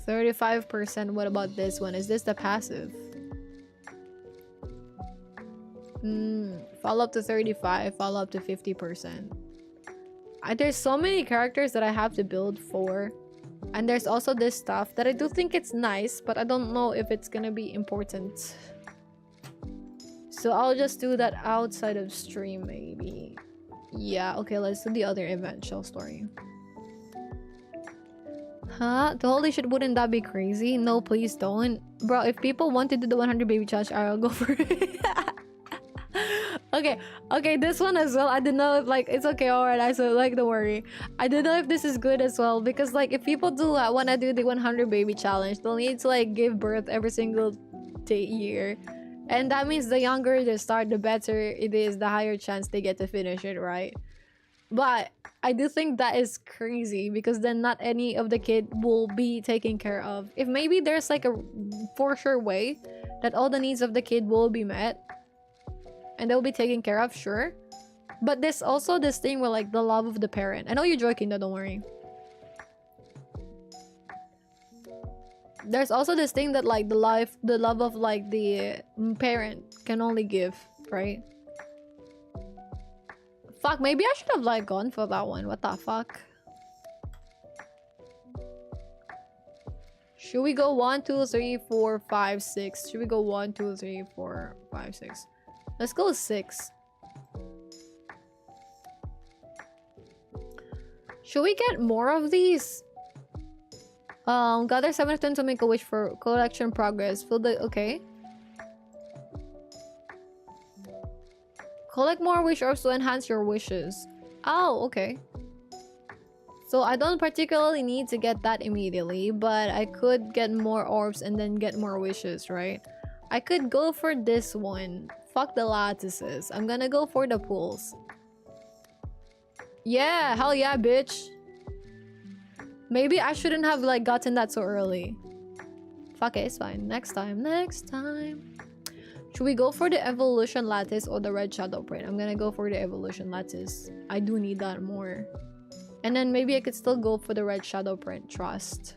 35%. What about this one? Is this the passive? Follow up to 35, follow up to 50%. There's so many characters that I have to build for. And there's also this stuff that I do think it's nice, but I don't know if it's gonna be important. So I'll just do that outside of stream, maybe. Yeah, okay, let's do the other event shell story. Huh? The holy shit, wouldn't that be crazy? No, please don't. Bro, if people want to do the 100 baby challenge, I'll go for it. Okay, this one as well. I didn't know if like it's okay, alright. I said like don't worry. I didn't know if this is good as well because like if people do wanna do the 100 baby challenge, they'll need to like give birth every single year. And that means the younger they start, the better it is, the higher chance they get to finish it, right? But I do think that is crazy because then not any of the kid will be taken care of. If maybe there's like a for sure way that all the needs of the kid will be met and they'll be taken care of, sure. But there's also this thing where like the love of the parent. I know you're joking though, don't worry. There's also this thing that like the love of like the parent can only give, right? Fuck, maybe I should have like gone for that one. What the fuck? Should we go 1, 2, 3, 4, 5, 6? Should we go 1, 2, 3, 4, 5, 6? Let's go 6. Should we get more of these? Gather 7 of 10 to make a wish for collection progress. Fill the okay. Collect more wish orbs to enhance your wishes. Oh, okay. So I don't particularly need to get that immediately, but I could get more orbs and then get more wishes, right? I could go for this one. Fuck the lattices. I'm gonna go for the pools. Yeah, hell yeah, bitch. Maybe I shouldn't have like gotten that so early. Fuck it, it's fine. Next time. Should we go for the evolution lattice or the red shadow print? I'm gonna go for the evolution lattice. I do need that more. And then maybe I could still go for the red shadow print, trust.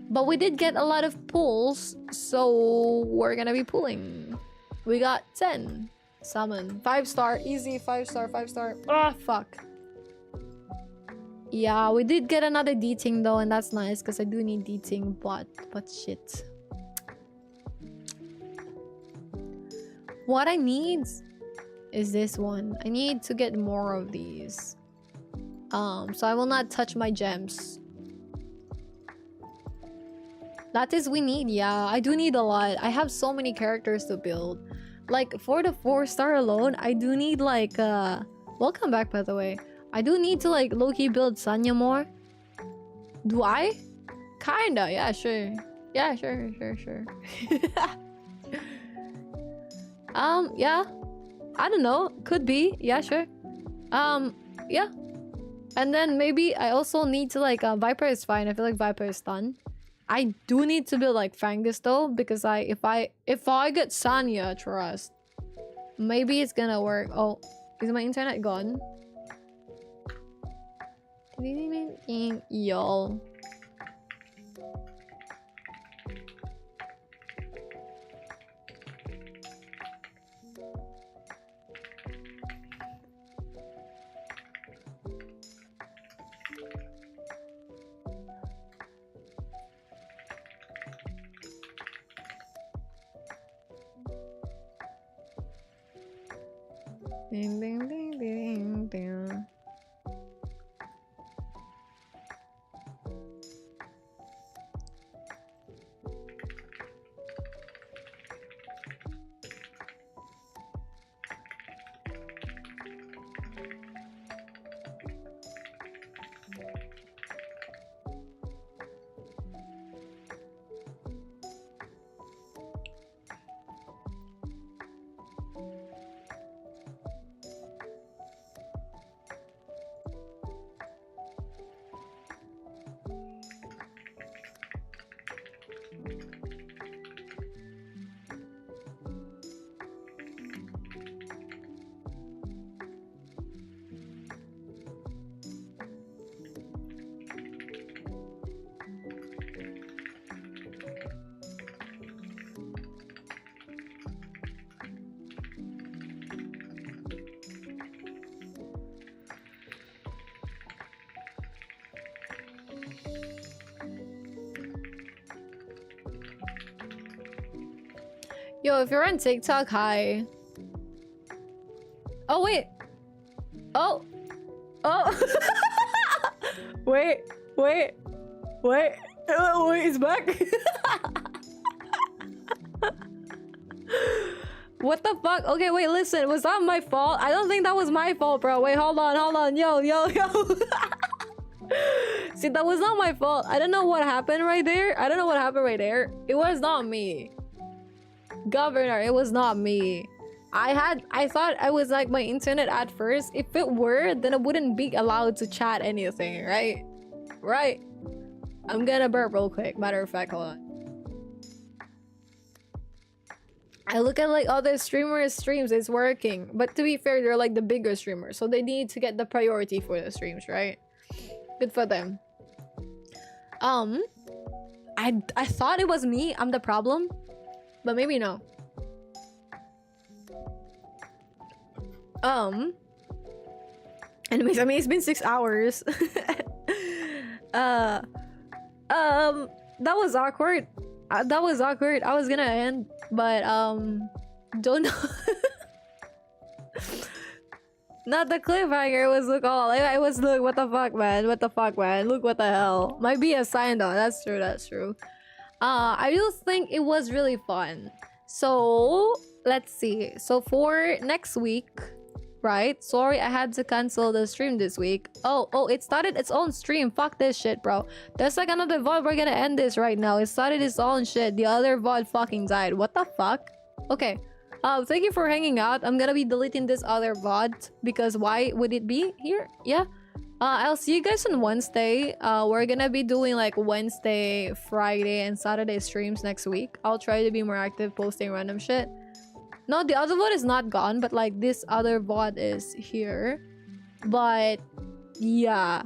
But we did get a lot of pulls, so we're gonna be pulling. We got 10. Summon. 5-star. Easy. 5-star. 5-star. Ah, fuck. Yeah, we did get another dating though, and that's nice because I do need dating, but shit. What I need is this one. I need to get more of these. So I will not touch my gems. That is we need, yeah. I do need a lot. I have so many characters to build. Like for the 4-star alone, I do need like welcome back by the way. I do need to like low-key build Sanya more. Do I? Kinda, yeah, sure. Yeah, sure. Yeah. I don't know. Could be. Yeah, sure. Yeah. And then maybe I also need to like Viper is fine. I feel like Viper is done. I do need to build like Fangus though, because if I get Sanya, trust, maybe it's gonna work. Oh, is my internet gone? Y'all. Ding ding ding ding ding. Yo, if you're on TikTok, hi. Oh, wait. Oh. Wait, it's back. What the fuck? Okay, wait, listen. Was that my fault? I don't think that was my fault, bro. Wait, hold on. Yo. See, that was not my fault. I don't know what happened right there. It was not me. Governor, it was not me. I thought I was like my internet at first. If it were, then I wouldn't be allowed to chat anything, right? Right. I'm gonna burp real quick. Matter of fact, hold on. I look at like other streamers' streams, it's working. But to be fair, they're like the bigger streamers, so they need to get the priority for the streams, right? Good for them. I thought it was me. I'm the problem. But maybe no. Anyways, I mean, it's been 6 hours. That was awkward. I was gonna end, but don't know. Not the cliffhanger. It was look all. It was look. What the fuck, man? Look what the hell. Might be a sign though. That's true. I just think it was really fun. So let's see. So for next week, right? Sorry, I had to cancel the stream this week. Oh, it started its own stream. Fuck this shit, bro. There's like another VOD. We're gonna end this right now. It started its own shit. The other VOD fucking died. What the fuck? Okay. Thank you for hanging out. I'm gonna be deleting this other VOD because why would it be here? Yeah. I'll see you guys on Wednesday. We're gonna be doing like Wednesday, Friday, and Saturday streams next week. I'll try to be more active, posting random shit. No, the other VOD is not gone, but like this other VOD is here. But yeah.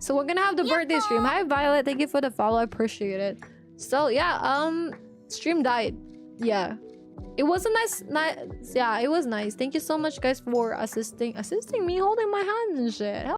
So we're gonna have the birthday stream. Hi Violet, thank you for the follow. I appreciate it. So yeah, stream died. Yeah. It was a nice yeah, it was nice. Thank you so much guys for assisting me, holding my hand and shit.